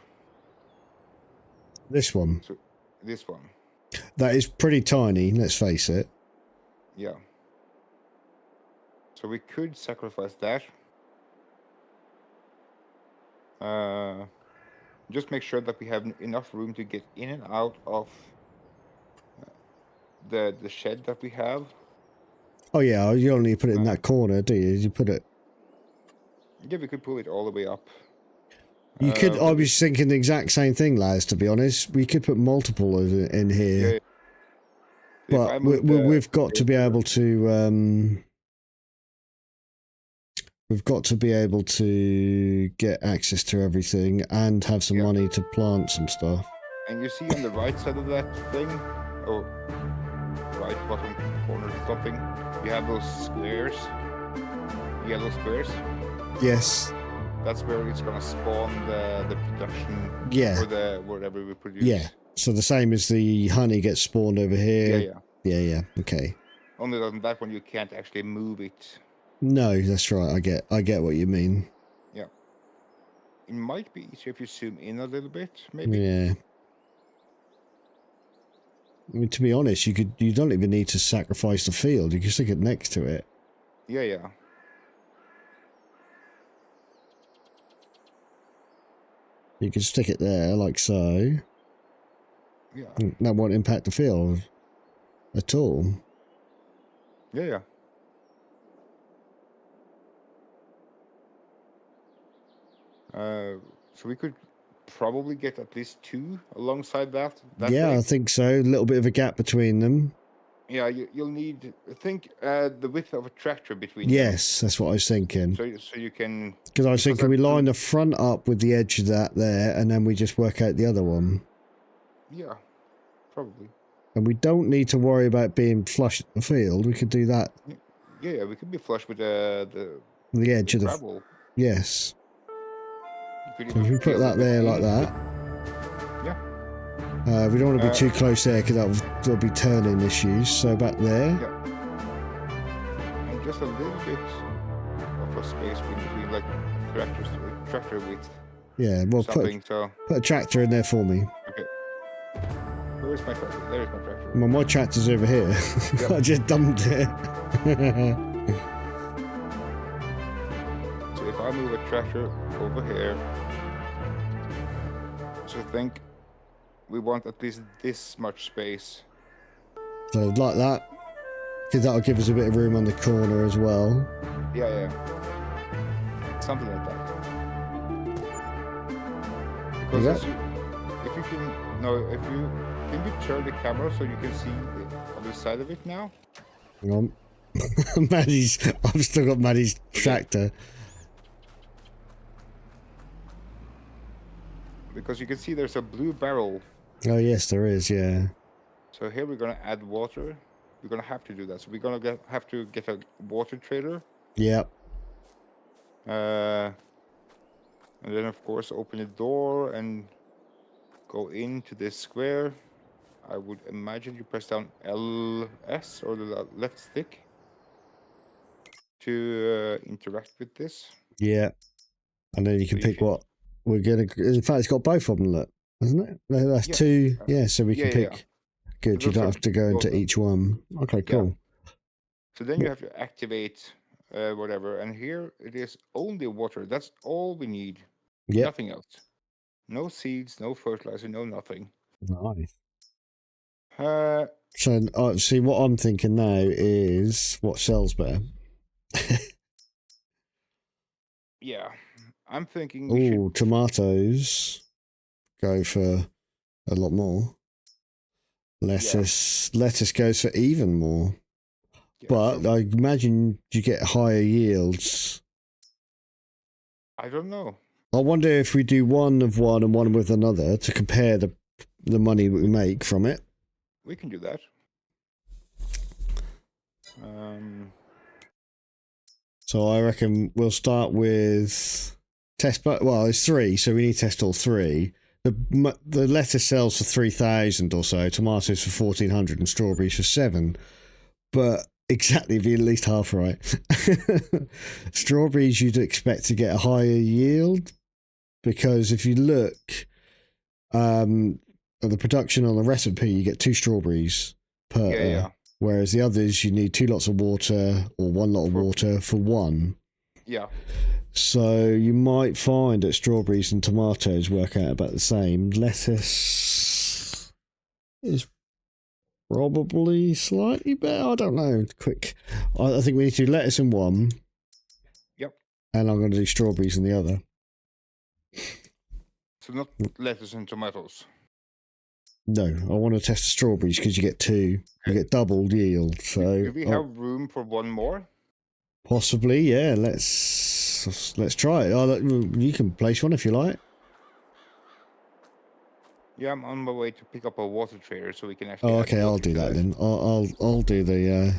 [SPEAKER 1] This one.
[SPEAKER 2] So this one.
[SPEAKER 1] That is pretty tiny, let's face it.
[SPEAKER 2] Yeah. So we could sacrifice that. Just make sure that we have enough room to get in and out of the shed that we have.
[SPEAKER 1] Oh yeah, you only put it in that corner, do you? You put it.
[SPEAKER 2] Yeah, we could pull it all the way up.
[SPEAKER 1] You could. I was thinking the exact same thing, Laz. To be honest, we could put multiple in here.
[SPEAKER 2] Yeah.
[SPEAKER 1] But we've got to be able to. We've got to be able to get access to everything and have some money to plant some stuff.
[SPEAKER 2] And you see on the right side of that thing, or right bottom corner something, you have those squares, yellow squares.
[SPEAKER 1] Yes.
[SPEAKER 2] That's where it's gonna spawn the production.
[SPEAKER 1] Yeah.
[SPEAKER 2] Or the whatever we produce.
[SPEAKER 1] Yeah. So the same as the honey gets spawned over here.
[SPEAKER 2] Yeah.
[SPEAKER 1] Okay.
[SPEAKER 2] Only on that one you can't actually move it.
[SPEAKER 1] No, that's right. I get what you mean.
[SPEAKER 2] Yeah. It might be easier if you zoom in a little bit, maybe.
[SPEAKER 1] Yeah. I mean, to be honest, you don't even need to sacrifice the field. You can stick it next to it.
[SPEAKER 2] Yeah.
[SPEAKER 1] You can stick it there, like so.
[SPEAKER 2] Yeah.
[SPEAKER 1] That won't impact the field at all.
[SPEAKER 2] Yeah. So we could probably get at least two alongside that.
[SPEAKER 1] Yeah,
[SPEAKER 2] way.
[SPEAKER 1] I think so. A little bit of a gap between them.
[SPEAKER 2] Yeah, you'll need, I think, the width of a tractor between
[SPEAKER 1] Yes, that's what I was thinking.
[SPEAKER 2] them. So you can...
[SPEAKER 1] Because I was thinking we line the front up with the edge of that there, and then we just work out the other one.
[SPEAKER 2] Yeah, probably.
[SPEAKER 1] And we don't need to worry about being flush at the field. We could do that.
[SPEAKER 2] Yeah, we could be flush with the
[SPEAKER 1] edge of the
[SPEAKER 2] gravel.
[SPEAKER 1] Yes.
[SPEAKER 2] So
[SPEAKER 1] if we put that there like that.
[SPEAKER 2] Yeah.
[SPEAKER 1] We don't want to be too close there because that'll be turning issues. So back there.
[SPEAKER 2] Yeah. And just a little bit of a space between like tractor width.
[SPEAKER 1] Yeah, well, put a tractor in there for me.
[SPEAKER 2] Okay. Where's my tractor? There's my tractor.
[SPEAKER 1] Well, my tractor's over here.
[SPEAKER 2] Yep.
[SPEAKER 1] I just dumped it.
[SPEAKER 2] So if I move a tractor over here, so think we want at least this much space.
[SPEAKER 1] So like that, because that'll give us a bit of room on the corner as well.
[SPEAKER 2] Yeah. Something like that. Because if you turn the camera so you can see the other side of it now?
[SPEAKER 1] Hang on. I've still got Maddie's tractor.
[SPEAKER 2] Because you can see there's a blue barrel.
[SPEAKER 1] Oh yes, there is, yeah.
[SPEAKER 2] So here we're going to add water. We're going to have to do that. So we're going to have to get a water trailer.
[SPEAKER 1] Yep.
[SPEAKER 2] And then of course open the door and go into this square. I would imagine you press down LS or the left stick to interact with this.
[SPEAKER 1] Yeah. And then you can pick what we're going to... In fact, it's got both of them, look. Isn't it? That's two. Yeah, so we can pick... Good, you don't have to go into each one. Okay, cool.
[SPEAKER 2] So then you have to activate whatever. And here it is only water. That's all we need.
[SPEAKER 1] Yep.
[SPEAKER 2] Nothing else. No seeds, no fertilizer, no nothing.
[SPEAKER 1] Nice.
[SPEAKER 2] So
[SPEAKER 1] see, what I'm thinking now is what sells better.
[SPEAKER 2] Yeah, I'm thinking.
[SPEAKER 1] Tomatoes go for a lot more. Lettuce goes for even more.
[SPEAKER 2] Yeah,
[SPEAKER 1] But
[SPEAKER 2] so
[SPEAKER 1] I imagine you get higher yields.
[SPEAKER 2] I don't know.
[SPEAKER 1] I wonder if we do one of one and one with another to compare the money we make from it.
[SPEAKER 2] We can do that.
[SPEAKER 1] So I reckon we'll start with test, but well, it's 3, so we need to test all 3. The lettuce sells for 3,000 or so, tomatoes for 1,400, and strawberries for 7. But exactly, be at least half right. Strawberries, you'd expect to get a higher yield because if you look at the production on the recipe, you get 2 strawberries per. Whereas the others, you need 2 lots of water or 1 lot of water for 1.
[SPEAKER 2] Yeah.
[SPEAKER 1] So you might find that strawberries and tomatoes work out about the same. Lettuce is probably slightly better. I don't know. Quick. I think we need to do lettuce in one.
[SPEAKER 2] Yep.
[SPEAKER 1] And I'm going to do strawberries in the other.
[SPEAKER 2] So not lettuce and tomatoes.
[SPEAKER 1] No, I want to test the strawberries because you get 2. You get doubled yield. So
[SPEAKER 2] do we have room for one more?
[SPEAKER 1] Possibly, yeah. Let's try it. You can place one if you like.
[SPEAKER 2] Yeah, I'm on my way to pick up a water trailer so we can actually.
[SPEAKER 1] Oh, okay. I'll do that then. I'll do the.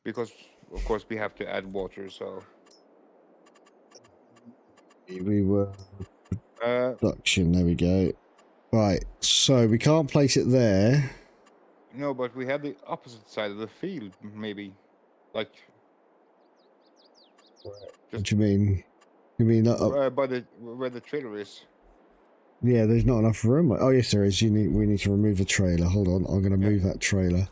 [SPEAKER 2] Because of course we have to add water, so.
[SPEAKER 1] We were production. There we go. Right. So we can't place it there.
[SPEAKER 2] No, but we have the opposite side of the field, maybe, like.
[SPEAKER 1] What do you mean? You mean
[SPEAKER 2] by where the trailer is?
[SPEAKER 1] Yeah, there's not enough room. Oh yes, there is. We need to remove a trailer. Hold on, I'm going to move that trailer.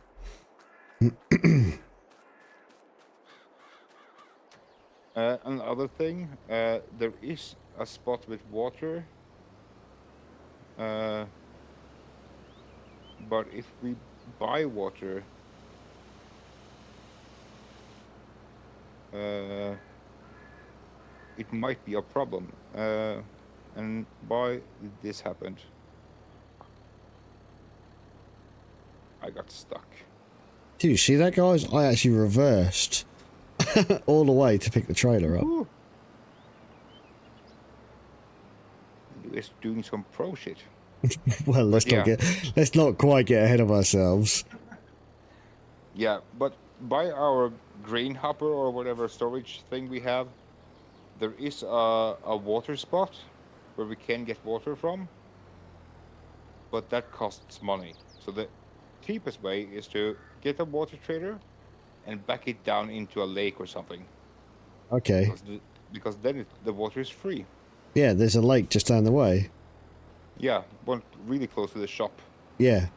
[SPEAKER 2] Another thing, there is a spot with water. But if we buy water, it might be a problem. And why did this happen? I got stuck.
[SPEAKER 1] Do you see that, guys? I actually reversed all the way to pick the trailer up.
[SPEAKER 2] Ooh. It's doing some pro shit.
[SPEAKER 1] Well, let's not quite get ahead of ourselves.
[SPEAKER 2] Yeah, but by our grain hopper or whatever storage thing we have, there is a water spot where we can get water from, but that costs money. So the cheapest way is to get a water trailer and back it down into a lake or something.
[SPEAKER 1] Okay.
[SPEAKER 2] Because then the water is free.
[SPEAKER 1] Yeah, there's a lake just down the way.
[SPEAKER 2] Yeah, one really close to the shop.
[SPEAKER 1] Yeah.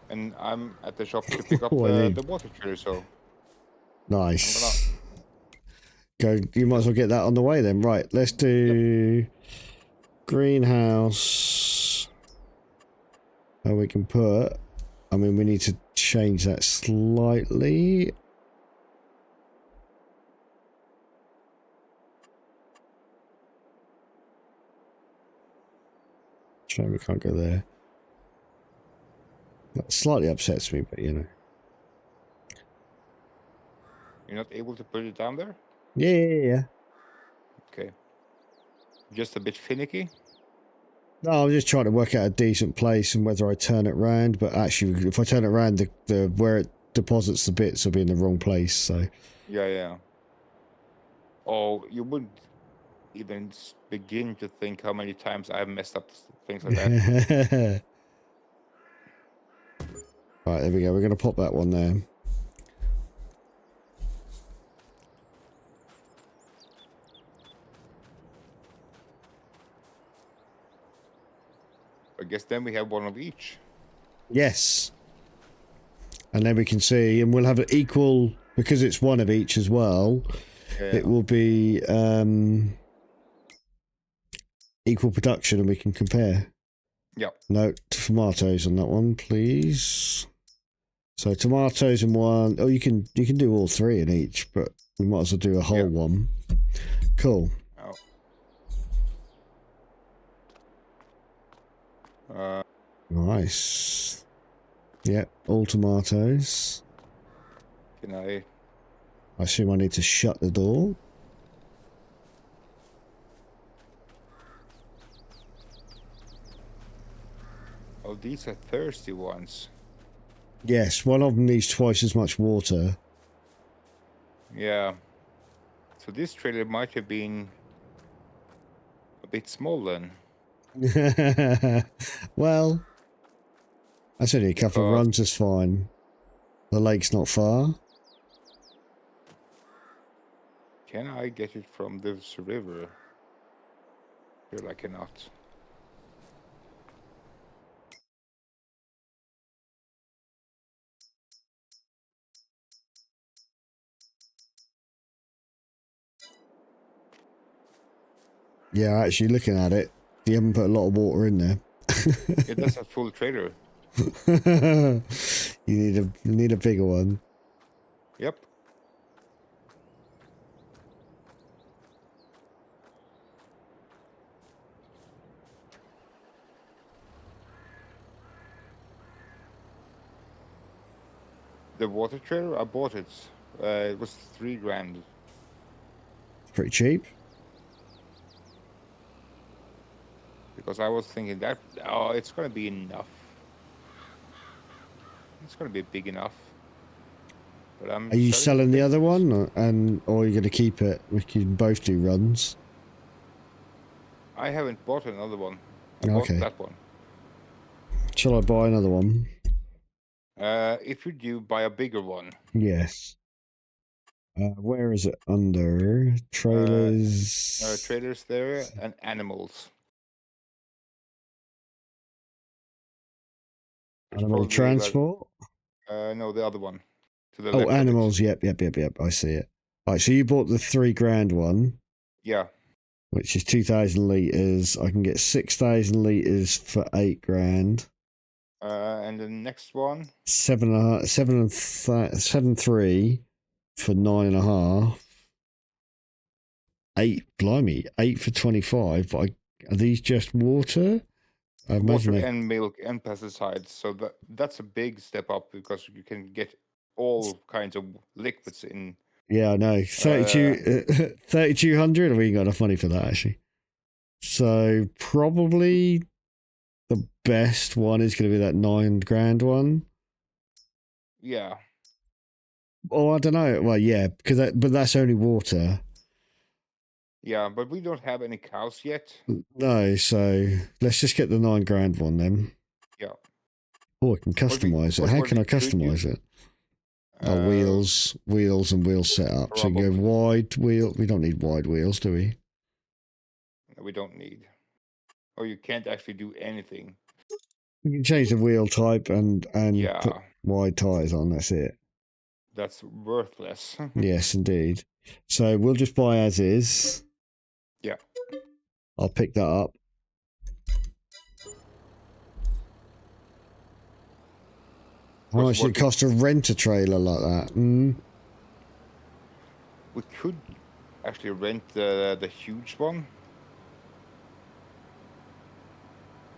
[SPEAKER 2] And I'm at the shop to pick up the water trailer, so...
[SPEAKER 1] Nice. Go. You might as well get that on the way then. Right, let's do greenhouse. And we can put... I mean, we need to change that slightly. Shame we can't go there. That slightly upsets me, but you know.
[SPEAKER 2] You're not able to put it down there?
[SPEAKER 1] Yeah.
[SPEAKER 2] Okay. Just a bit finicky?
[SPEAKER 1] No, I'm just trying to work out a decent place and whether I turn it round, but actually if I turn it round, the where it deposits the bits will be in the wrong place, so...
[SPEAKER 2] Yeah. Oh, you wouldn't even begin to think how many times I've messed up things like that.
[SPEAKER 1] Right, there we go. We're going to pop that one there.
[SPEAKER 2] I guess then we have one of each.
[SPEAKER 1] Yes. And then we can see, and we'll have it equal, because it's one of each as well, it will be equal production and we can compare.
[SPEAKER 2] Yeah.
[SPEAKER 1] Note tomatoes on that one, please. So tomatoes in one. Oh, you can do all 3 in each, but we might as well do a whole one. Cool.
[SPEAKER 2] Oh.
[SPEAKER 1] Nice. Yep, all tomatoes.
[SPEAKER 2] Can I?
[SPEAKER 1] I assume I need to shut the door.
[SPEAKER 2] Oh, these are thirsty ones.
[SPEAKER 1] Yes, one of them needs twice as much water.
[SPEAKER 2] Yeah. So this trailer might have been a bit small then.
[SPEAKER 1] Well, that's only a couple of
[SPEAKER 2] Because
[SPEAKER 1] runs is fine. The lake's not far.
[SPEAKER 2] can I get it from this river? Feel I cannot.
[SPEAKER 1] Yeah, actually looking at it, you haven't put a lot of water in there.
[SPEAKER 2] Yeah, that's a full trailer.
[SPEAKER 1] You need a bigger one.
[SPEAKER 2] Yep. The water trailer, I bought it. It was $3,000.
[SPEAKER 1] Pretty cheap.
[SPEAKER 2] Because I was thinking that, oh, it's gonna be enough. It's gonna be big enough. But I'm
[SPEAKER 1] Are you
[SPEAKER 2] starting to
[SPEAKER 1] selling the
[SPEAKER 2] think
[SPEAKER 1] other one, or are you going to keep it? We can both do runs.
[SPEAKER 2] I haven't bought another one. I bought
[SPEAKER 1] Okay.
[SPEAKER 2] that one.
[SPEAKER 1] Shall I buy another one?
[SPEAKER 2] If you do, buy a bigger one.
[SPEAKER 1] Yes. Where is it? Under trailers.
[SPEAKER 2] Trailers there and animals. There's
[SPEAKER 1] Animal
[SPEAKER 2] probably like
[SPEAKER 1] transport.
[SPEAKER 2] no, the other one to the
[SPEAKER 1] Oh,
[SPEAKER 2] left
[SPEAKER 1] animals.
[SPEAKER 2] of it.
[SPEAKER 1] Yep. I see it. Right, so you bought the $3,000 one,
[SPEAKER 2] Yeah.
[SPEAKER 1] which is 2,000 liters. I can get 6,000 liters for $8,000.
[SPEAKER 2] And the next one.
[SPEAKER 1] 7.3 for 9.5. 8, blimey, 8 for 25. But are these just water? I imagine
[SPEAKER 2] Water
[SPEAKER 1] they.
[SPEAKER 2] and milk and pesticides. So that's a big step up because you can get all kinds of liquids in.
[SPEAKER 1] Yeah, I know. 3,200. We ain't got enough money for that actually. So probably the best one is going to be that $9,000 one.
[SPEAKER 2] Yeah.
[SPEAKER 1] Oh, I don't know. Well, yeah, but that's only water.
[SPEAKER 2] Yeah, but we don't have any cows yet.
[SPEAKER 1] No, so let's just get the $9,000 one then.
[SPEAKER 2] Yeah.
[SPEAKER 1] Oh, I can customize it. How can I customize it? Wheels and wheel setup. So you go wide wheel. We don't need wide wheels, do we?
[SPEAKER 2] We don't need. Or you can't actually do anything.
[SPEAKER 1] We can change the wheel type and
[SPEAKER 2] Yeah.
[SPEAKER 1] put wide tires on. That's it.
[SPEAKER 2] That's worthless.
[SPEAKER 1] Yes, indeed. So we'll just buy as is.
[SPEAKER 2] Yeah.
[SPEAKER 1] I'll pick that up. How much did it cost to rent a trailer like that?
[SPEAKER 2] We could actually rent the huge one.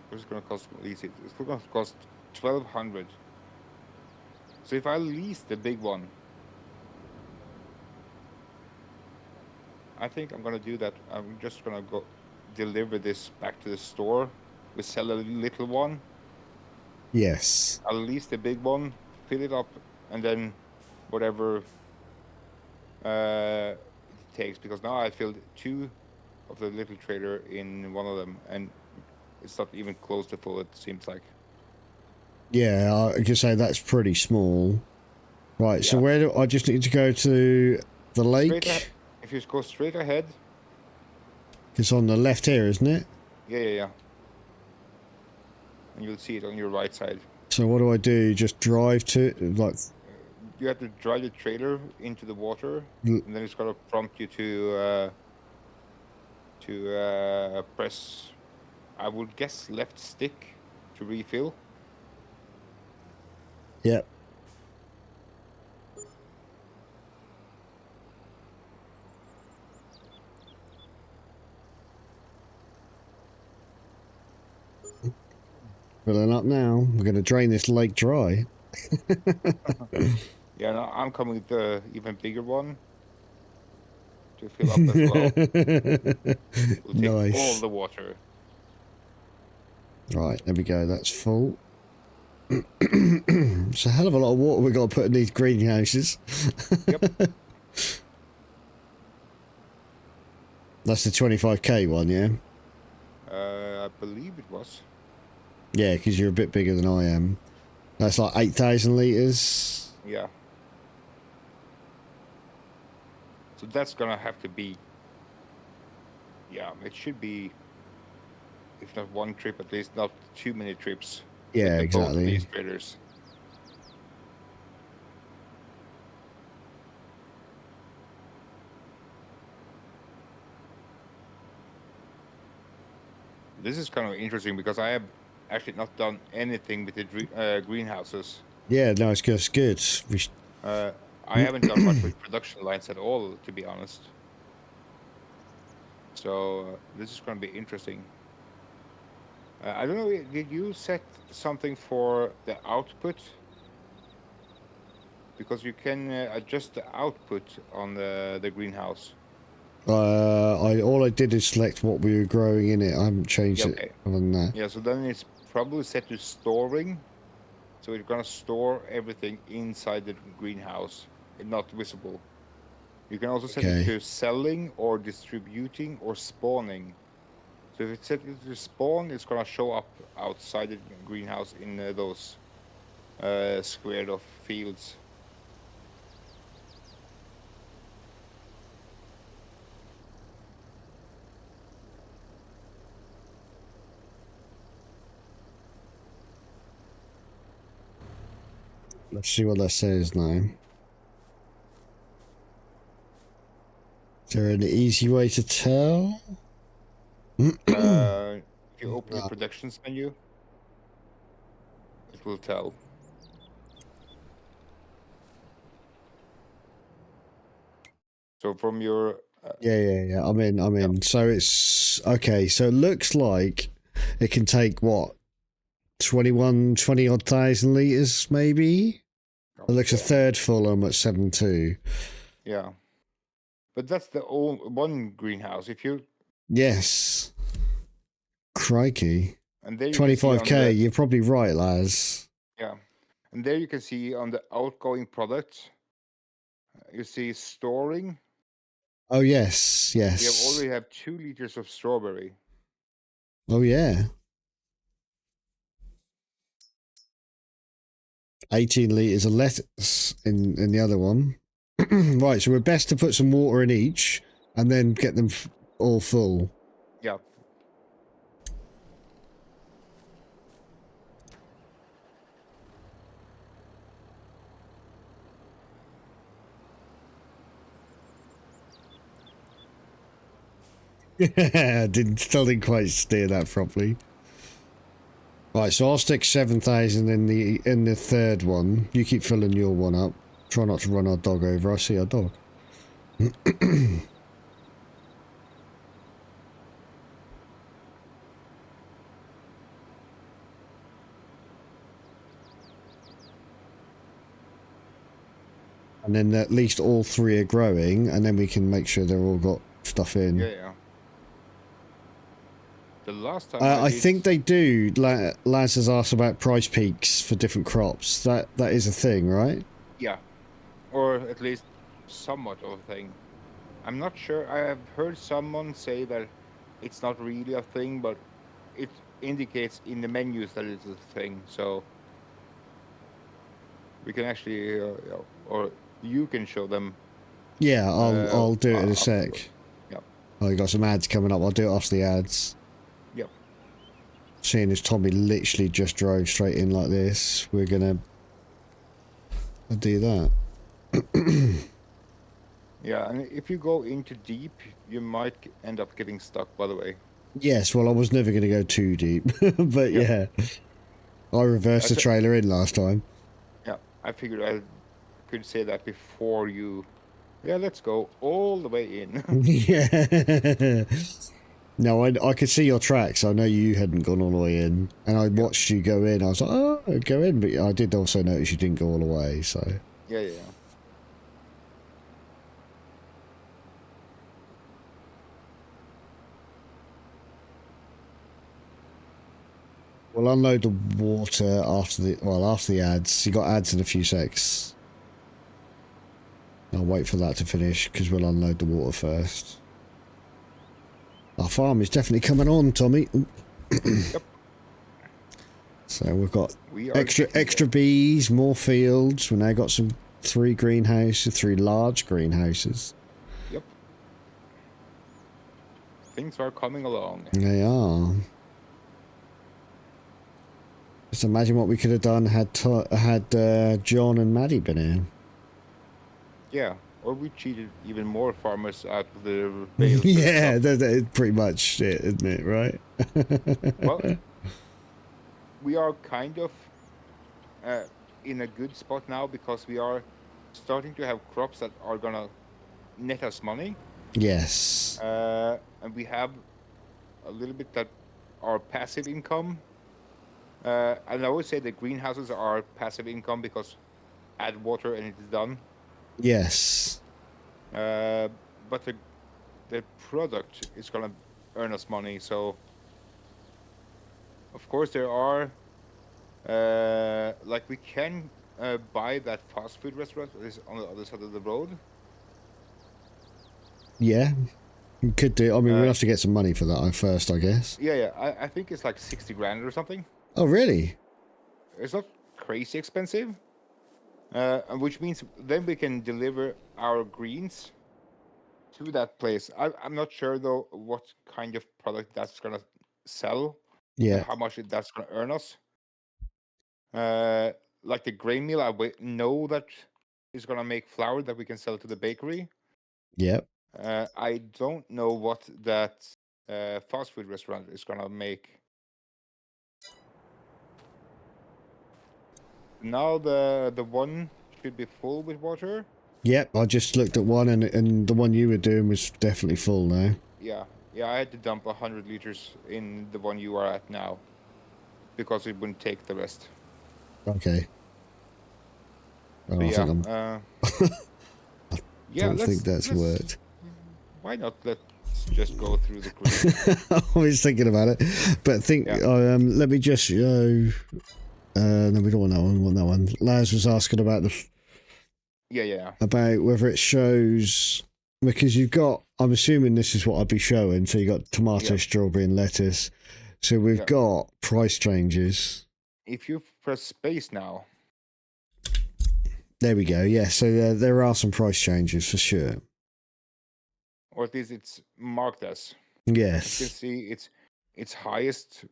[SPEAKER 2] What's it going to cost? It's going to cost $1,200. So if I lease the big one, I think I'm going to do that. I'm just going to go deliver this back to the store. We sell a little one.
[SPEAKER 1] Yes.
[SPEAKER 2] I'll lease the big one, fill it up, and then whatever it takes. Because now I filled 2 of the little trailer in one of them, and it's not even close to full, it seems like.
[SPEAKER 1] Yeah, I can say that's pretty small. Right,
[SPEAKER 2] Yeah.
[SPEAKER 1] so where do I just need to go to the lake?
[SPEAKER 2] If you go straight ahead.
[SPEAKER 1] It's on the left here, isn't it?
[SPEAKER 2] Yeah. And you'll see it on your right side.
[SPEAKER 1] So what do I do? Just drive to like.
[SPEAKER 2] You have to drive the trailer into the water, and then it's gonna prompt you to press, I would guess, left stick to refill.
[SPEAKER 1] Yep. Filling up now. We're going to drain this lake dry.
[SPEAKER 2] Yeah, no, I'm coming with the even bigger one to fill up as well. We'll take all
[SPEAKER 1] Nice.
[SPEAKER 2] the water.
[SPEAKER 1] Right, there we go. That's full. It's a hell of a lot of water we've got to put in these greenhouses.
[SPEAKER 2] Yep.
[SPEAKER 1] That's the 25k one, yeah?
[SPEAKER 2] I believe it was.
[SPEAKER 1] Yeah, because you're a bit bigger than I am. That's like 8,000 litres.
[SPEAKER 2] Yeah. So that's gonna have to be. Yeah, it should be. If not one trip, at least not too many trips.
[SPEAKER 1] Yeah,
[SPEAKER 2] with both of
[SPEAKER 1] exactly.
[SPEAKER 2] these traders. This is kind of interesting because I have actually not done anything with the greenhouses.
[SPEAKER 1] Yeah, no, it's good. It's good.
[SPEAKER 2] I haven't done much with production lines at all, to be honest. So this is going to be interesting. I don't know, did you set something for the output? Because you can adjust the output on the greenhouse.
[SPEAKER 1] All I did is select what we were growing in it. I haven't changed it other than that.
[SPEAKER 2] Yeah, so then it's probably set to storing. So it's gonna store everything inside the greenhouse and not visible. You can also set it to selling or distributing or spawning. So if it's set to spawn, it's gonna show up outside the greenhouse in those squared off fields.
[SPEAKER 1] Let's see what that says now. Is there an easy way to tell?
[SPEAKER 2] If you open the productions menu, it will tell. So from your
[SPEAKER 1] Yeah. I'm in. Yeah. So it's okay. So it looks like it can take what 20 odd thousand liters, maybe. It looks a third full. I'm at 7.2.
[SPEAKER 2] Yeah, but that's the one greenhouse. If you
[SPEAKER 1] yes, crikey,
[SPEAKER 2] and there
[SPEAKER 1] 25k. You're probably right, Laz.
[SPEAKER 2] Yeah, and there you can see on the outgoing product, you see storing.
[SPEAKER 1] Oh yes.
[SPEAKER 2] You already have 2 liters of strawberry.
[SPEAKER 1] Oh yeah. 18 litres of lettuce in the other one. Right, so we're best to put some water in each and then get them all full.
[SPEAKER 2] Yeah.
[SPEAKER 1] Still didn't quite steer that properly. Right, so I'll stick 7,000 in the third one. You keep filling your one up. Try not to run our dog over. I see our dog. And then at least all 3 are growing, and then we can make sure they're all got stuff in.
[SPEAKER 2] Yeah. The last time
[SPEAKER 1] I think they do. Laz has asked about price peaks for different crops. That is a thing, right?
[SPEAKER 2] Yeah, or at least somewhat of a thing. I'm not sure. I have heard someone say that it's not really a thing, but it indicates in the menus that it's a thing. So we can actually, or you can show them.
[SPEAKER 1] Yeah, I'll do it in a sec.
[SPEAKER 2] Yeah.
[SPEAKER 1] Oh, you got some ads coming up. I'll do it after the ads.
[SPEAKER 2] Yep.
[SPEAKER 1] Seeing as Tommy literally just drove straight in like this, we're gonna do that.
[SPEAKER 2] Yeah, and if you go into deep, you might end up getting stuck, by the way.
[SPEAKER 1] Yes, well, I was never going to go too deep, but yeah. I reversed the trailer in last time.
[SPEAKER 2] Yeah, I figured I could say that before you... Yeah, let's go all the way in.
[SPEAKER 1] Yeah. No, I could see your tracks. I know you hadn't gone all the way in, and I watched you go in. I was like, oh, go in, but I did also notice you didn't go all the way. So
[SPEAKER 2] Yeah.
[SPEAKER 1] we'll unload the water after the ads. You got ads in a few secs. I'll wait for that to finish because we'll unload the water first. Our farm is definitely coming on, Tommy.
[SPEAKER 2] Yep.
[SPEAKER 1] So we've got
[SPEAKER 2] We are
[SPEAKER 1] extra bees, more fields. We now got some 3 large greenhouses.
[SPEAKER 2] Yep. Things are coming along.
[SPEAKER 1] They are. Just imagine what we could have done had John and Maddie been here.
[SPEAKER 2] Yeah. Or we cheated even more farmers out of the bales.
[SPEAKER 1] Yeah, that's pretty much it, isn't it? Right?
[SPEAKER 2] Well, we are kind of in a good spot now because we are starting to have crops that are gonna net us money.
[SPEAKER 1] Yes.
[SPEAKER 2] And we have a little bit that are passive income. And I always say the greenhouses are passive income because add water and it is done.
[SPEAKER 1] Yes.
[SPEAKER 2] But the product is gonna earn us money. So of course there are like we can buy that fast food restaurant that is on the other side of the road.
[SPEAKER 1] Yeah. You could do. I mean, we'll have to get some money for that first, I guess.
[SPEAKER 2] Yeah. I think it's like 60 grand or something.
[SPEAKER 1] Oh, really?
[SPEAKER 2] It's not crazy expensive. Which means then we can deliver our greens to that place. I'm not sure though what kind of product that's gonna sell and
[SPEAKER 1] Yeah.
[SPEAKER 2] how much that's gonna earn us. Like the grain meal, know that is gonna make flour that we can sell to the bakery.
[SPEAKER 1] Yep.
[SPEAKER 2] I don't know what that fast food restaurant is gonna make. Now the one should be full with water.
[SPEAKER 1] Yep. I just looked at one, and the one you were doing was definitely full now.
[SPEAKER 2] Yeah. I had to dump 100 liters in the one you are at now because it wouldn't take the rest.
[SPEAKER 1] Okay.
[SPEAKER 2] So
[SPEAKER 1] I
[SPEAKER 2] yeah,
[SPEAKER 1] think don't think that's worked.
[SPEAKER 2] Why not? Let's just go through the green.
[SPEAKER 1] I was thinking about it, but let me just show. No, we don't want that one. We want that one. Laz was asking about about whether it shows, because you've got. I'm assuming this is what I'd be showing. So you got tomato, strawberry, and lettuce. So we've got price changes.
[SPEAKER 2] If you press space now.
[SPEAKER 1] There we go. Yeah, so there are some price changes for sure.
[SPEAKER 2] Or at least it's marked as.
[SPEAKER 1] Yes.
[SPEAKER 2] You can see its highest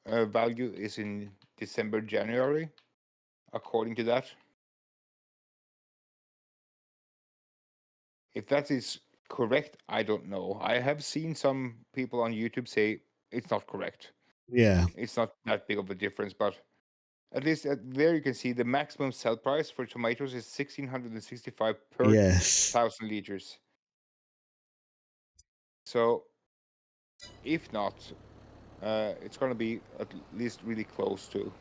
[SPEAKER 2] value is in December, January, according to that. If that is correct, I don't know. I have seen some people on YouTube say it's not correct.
[SPEAKER 1] Yeah.
[SPEAKER 2] It's not that big of a difference, but at least there you can see the maximum sell price for tomatoes is 1,665 per 1,000 liters. So, if not, it's going to be at least really close to.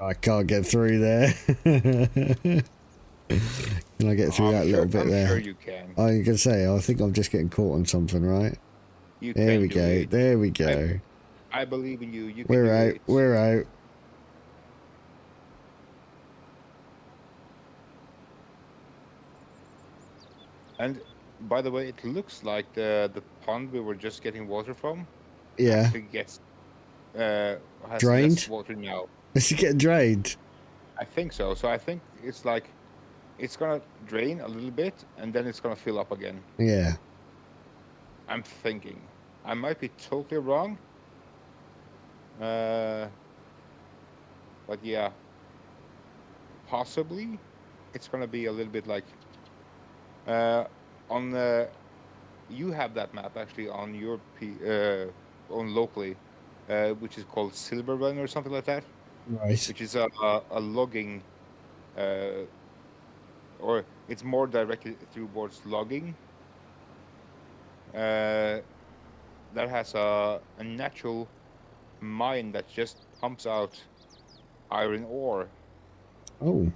[SPEAKER 1] I can't get through there. Can I get through that little bit there?
[SPEAKER 2] I'm sure you can.
[SPEAKER 1] I can say, I think I'm just getting caught on something, right? There we go. There we go.
[SPEAKER 2] I believe in you.
[SPEAKER 1] We're out. We're out.
[SPEAKER 2] And by the way, it looks like the pond we were just getting water from.
[SPEAKER 1] Yeah.
[SPEAKER 2] Actually gets has
[SPEAKER 1] drained.
[SPEAKER 2] Less water now.
[SPEAKER 1] Is it getting drained?
[SPEAKER 2] I think so. So I think it's like it's gonna drain a little bit and then it's gonna fill up again.
[SPEAKER 1] Yeah.
[SPEAKER 2] I'm thinking. I might be totally wrong. But yeah, possibly it's gonna be a little bit like on the. You have that map actually on your on locally, which is called Silver Run or something like that.
[SPEAKER 1] Right.
[SPEAKER 2] Which is a logging, or It's more directed towards logging. That has a natural mine that just pumps out iron ore.
[SPEAKER 1] Oh,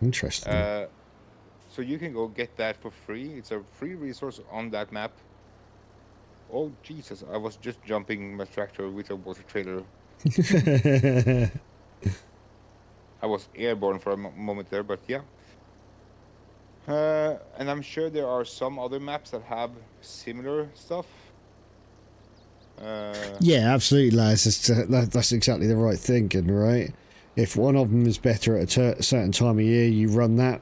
[SPEAKER 1] interesting.
[SPEAKER 2] So you can go get that for free. It's a free resource on that map. Oh Jesus! I was just jumping my tractor with a water trailer. I was airborne for a moment there, but yeah. And I'm sure there are some other maps that have similar stuff.
[SPEAKER 1] Yeah, absolutely, lads. That's exactly the right thinking, right? If one of them is better at a certain time of year, you run that.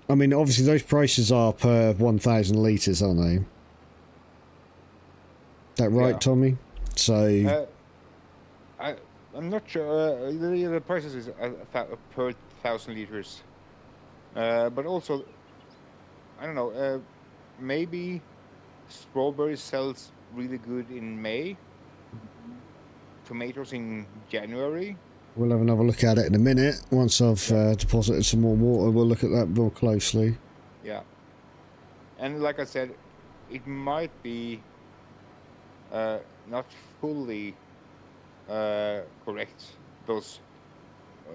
[SPEAKER 1] I mean, obviously, those prices are per 1,000 litres, aren't they? That right,
[SPEAKER 2] Yeah.
[SPEAKER 1] Tommy? So...
[SPEAKER 2] I'm not sure. The prices is per 1,000 liters. But also, I don't know. Maybe strawberry sells really good in May. Tomatoes in January.
[SPEAKER 1] We'll have another look at it in a minute. Once I've deposited some more water, we'll look at that more closely.
[SPEAKER 2] Yeah. And like I said, it might be not fully correct. Those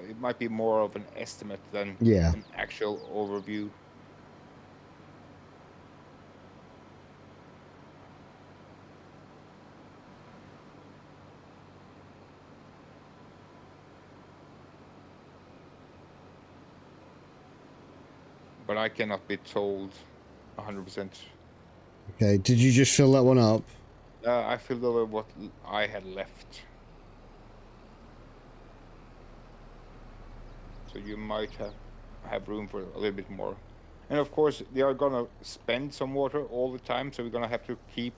[SPEAKER 2] it might be more of an estimate than an actual overview. But I cannot be told 100%.
[SPEAKER 1] Okay, did you just fill that one up?
[SPEAKER 2] I filled over what I had left. So you might have room for a little bit more. And of course, they are gonna spend some water all the time, so we're gonna have to keep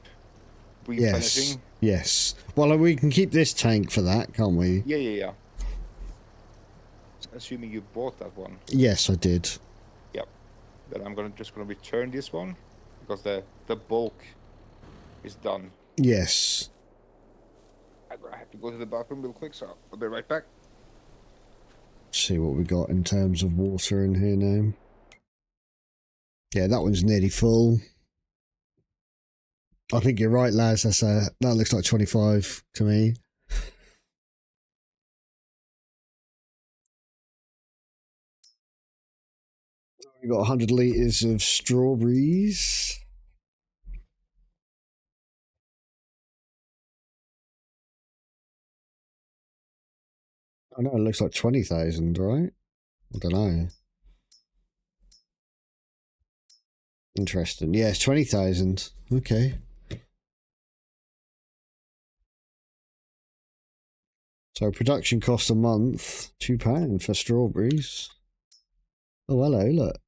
[SPEAKER 2] replenishing.
[SPEAKER 1] Yes. Well, we can keep this tank for that, can't we?
[SPEAKER 2] Yeah. Assuming you bought that one.
[SPEAKER 1] Yes, I did.
[SPEAKER 2] Yep. Then I'm just gonna return this one because the bulk is done.
[SPEAKER 1] Yes.
[SPEAKER 2] I have to go to the bathroom real quick, so I'll be right back.
[SPEAKER 1] See what we got in terms of water in here now. Yeah, that one's nearly full. I think you're right, lads. That looks like 25 to me. We got 100 litres of strawberries. I know it looks like 20,000, right? I don't know. Interesting. Yeah, it's 20,000. Okay. So production cost a month, £2 for strawberries. Oh, hello, look.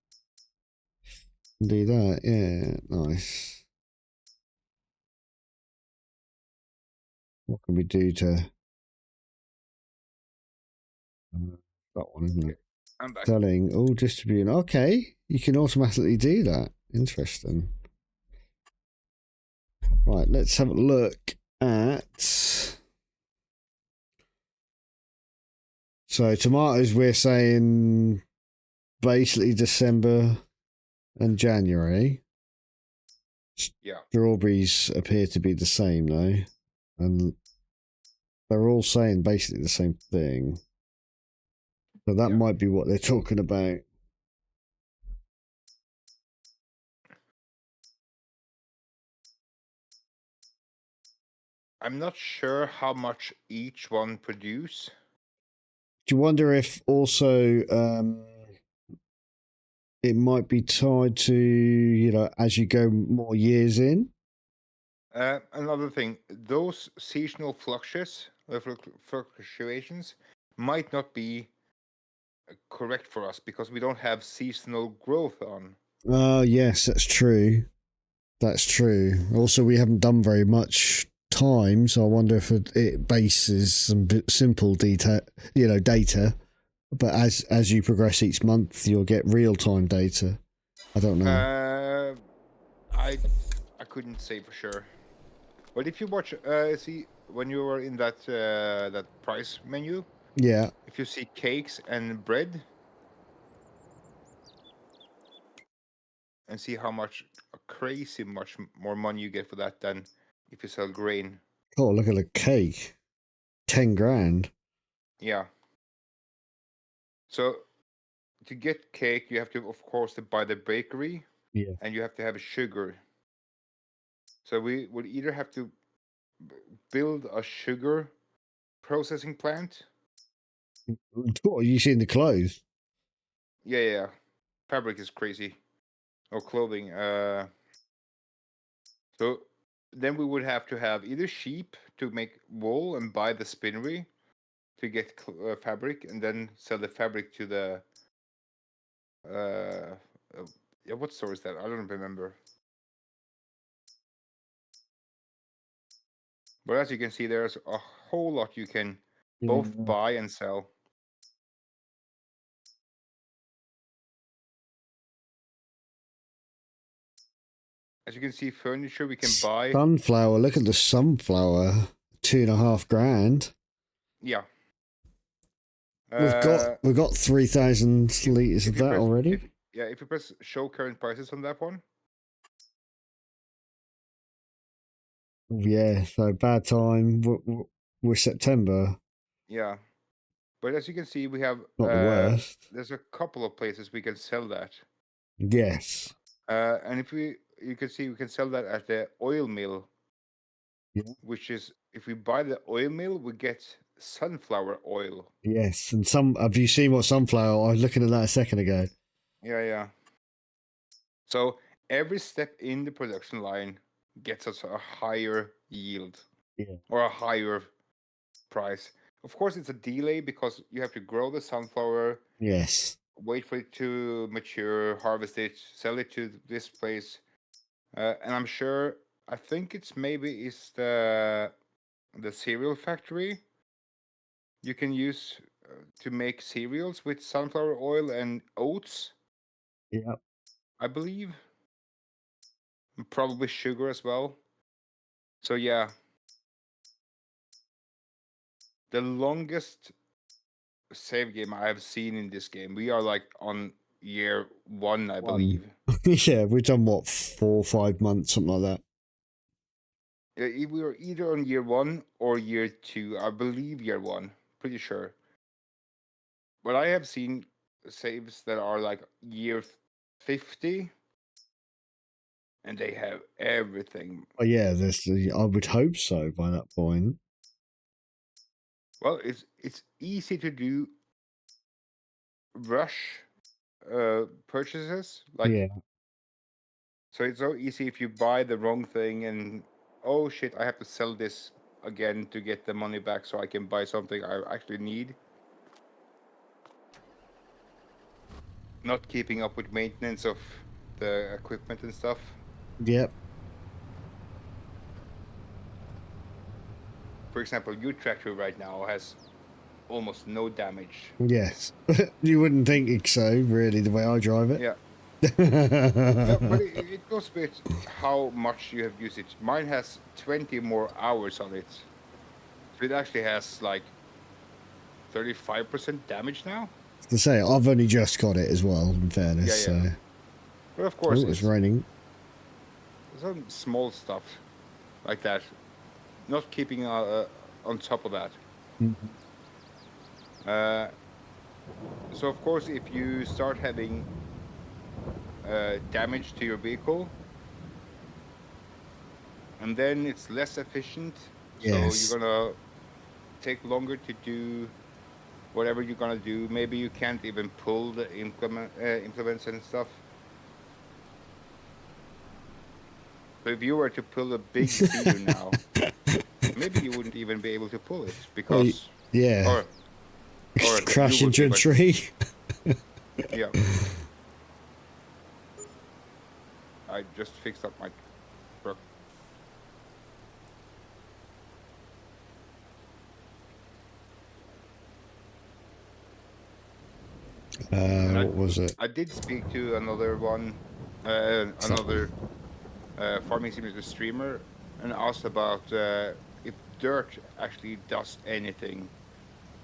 [SPEAKER 1] Do that, yeah, nice. What can we do to... that one, isn't it?
[SPEAKER 2] I'm back.
[SPEAKER 1] Selling, all distributing. Okay, you can automatically do that. Interesting. Right, let's have a look at... So tomatoes, we're saying basically December and January.
[SPEAKER 2] Yeah.
[SPEAKER 1] Strawberries appear to be the same though, and they're all saying basically the same thing. So that might be what they're talking about.
[SPEAKER 2] I'm not sure how much each one produce.
[SPEAKER 1] Do you wonder if also it might be tied to, as you go more years in?
[SPEAKER 2] Another thing, those seasonal fluctuations might not be correct for us because we don't have seasonal growth on.
[SPEAKER 1] Oh, yes, that's true. That's true. Also, we haven't done very much time, so I wonder if it bases some simple data, but as you progress each month, you'll get real-time data. I don't know.
[SPEAKER 2] I couldn't say for sure. But if you watch, see when you were in that price menu,
[SPEAKER 1] Yeah.
[SPEAKER 2] if you see cakes and bread, and see how much crazy much more money you get for that than if you sell grain.
[SPEAKER 1] Oh, look at the cake. 10 grand.
[SPEAKER 2] Yeah. So to get cake, you have to, of course, to buy the bakery,
[SPEAKER 1] Yeah.
[SPEAKER 2] and you have to have sugar. So we would either have to build a sugar processing plant.
[SPEAKER 1] What, are you seeing the clothes?
[SPEAKER 2] Yeah. Fabric is crazy. Or clothing. So then we would have to have either sheep to make wool and buy the spinnery to get fabric, and then sell the fabric to the uh, yeah, what store is that? I don't remember. But as you can see, there's a whole lot you can both buy and sell. As you can see, furniture we can buy.
[SPEAKER 1] Sunflower. Look at the sunflower. 2.5 grand.
[SPEAKER 2] Yeah.
[SPEAKER 1] We've got 3,000 liters of that already.
[SPEAKER 2] If you press show current prices on that one.
[SPEAKER 1] Yeah, so bad time. We're September.
[SPEAKER 2] Yeah. But as you can see, we have
[SPEAKER 1] Not the worst.
[SPEAKER 2] there's a couple of places we can sell that.
[SPEAKER 1] Yes.
[SPEAKER 2] And if you can see, we can sell that at the oil mill.
[SPEAKER 1] Yeah.
[SPEAKER 2] Which is, if we buy the oil mill, we get sunflower oil.
[SPEAKER 1] Yes, and have you seen what sunflower? I was looking at that a second ago.
[SPEAKER 2] Yeah. So every step in the production line gets us a higher yield.
[SPEAKER 1] Yeah.
[SPEAKER 2] Or a higher price. Of course, it's a delay because you have to grow the sunflower.
[SPEAKER 1] Yes.
[SPEAKER 2] Wait for it to mature, harvest it, sell it to this place. And I'm sure, I think it's the cereal factory you can use to make cereals with sunflower oil and oats.
[SPEAKER 1] Yeah.
[SPEAKER 2] I believe. And probably sugar as well. So yeah. The longest save game I have seen in this game. We are like on year 1, I believe.
[SPEAKER 1] Yeah, we've done what, 4 or 5 months, something like that.
[SPEAKER 2] Yeah, we were either on year 1 or year 2. I believe year 1. Pretty sure. But I have seen saves that are like year 50, and they have everything.
[SPEAKER 1] Oh yeah, I would hope so by that point.
[SPEAKER 2] Well, it's easy to do rush purchases. Like,
[SPEAKER 1] yeah.
[SPEAKER 2] So it's so easy if you buy the wrong thing and, oh shit, I have to sell this again to get the money back so I can buy something I actually need. Not keeping up with maintenance of the equipment and stuff.
[SPEAKER 1] Yep.
[SPEAKER 2] For example, your tractor right now has almost no damage.
[SPEAKER 1] Yes. You wouldn't think so, really, the way I drive it.
[SPEAKER 2] Yeah. Yeah, but it goes with how much you have used it. Mine has 20 more hours on it. So it actually has like 35% damage now.
[SPEAKER 1] To say, I've only just got it as well, in fairness.
[SPEAKER 2] Yeah.
[SPEAKER 1] So.
[SPEAKER 2] But of course,
[SPEAKER 1] it's raining.
[SPEAKER 2] Some small stuff like that. Not keeping on top of that.
[SPEAKER 1] Mm-hmm.
[SPEAKER 2] So of course, if you start having damage to your vehicle, and then it's less efficient,
[SPEAKER 1] Yes.
[SPEAKER 2] so you're gonna take longer to do whatever you're gonna do. Maybe you can't even pull the implements and stuff. So if you were to pull a big seeder now, maybe you wouldn't even be able to pull it because
[SPEAKER 1] yeah,
[SPEAKER 2] or
[SPEAKER 1] crash into a tree.
[SPEAKER 2] Yeah. I just fixed up my truck.
[SPEAKER 1] What was it?
[SPEAKER 2] I did speak to another one, another farming simulator streamer, and asked about if dirt actually does anything.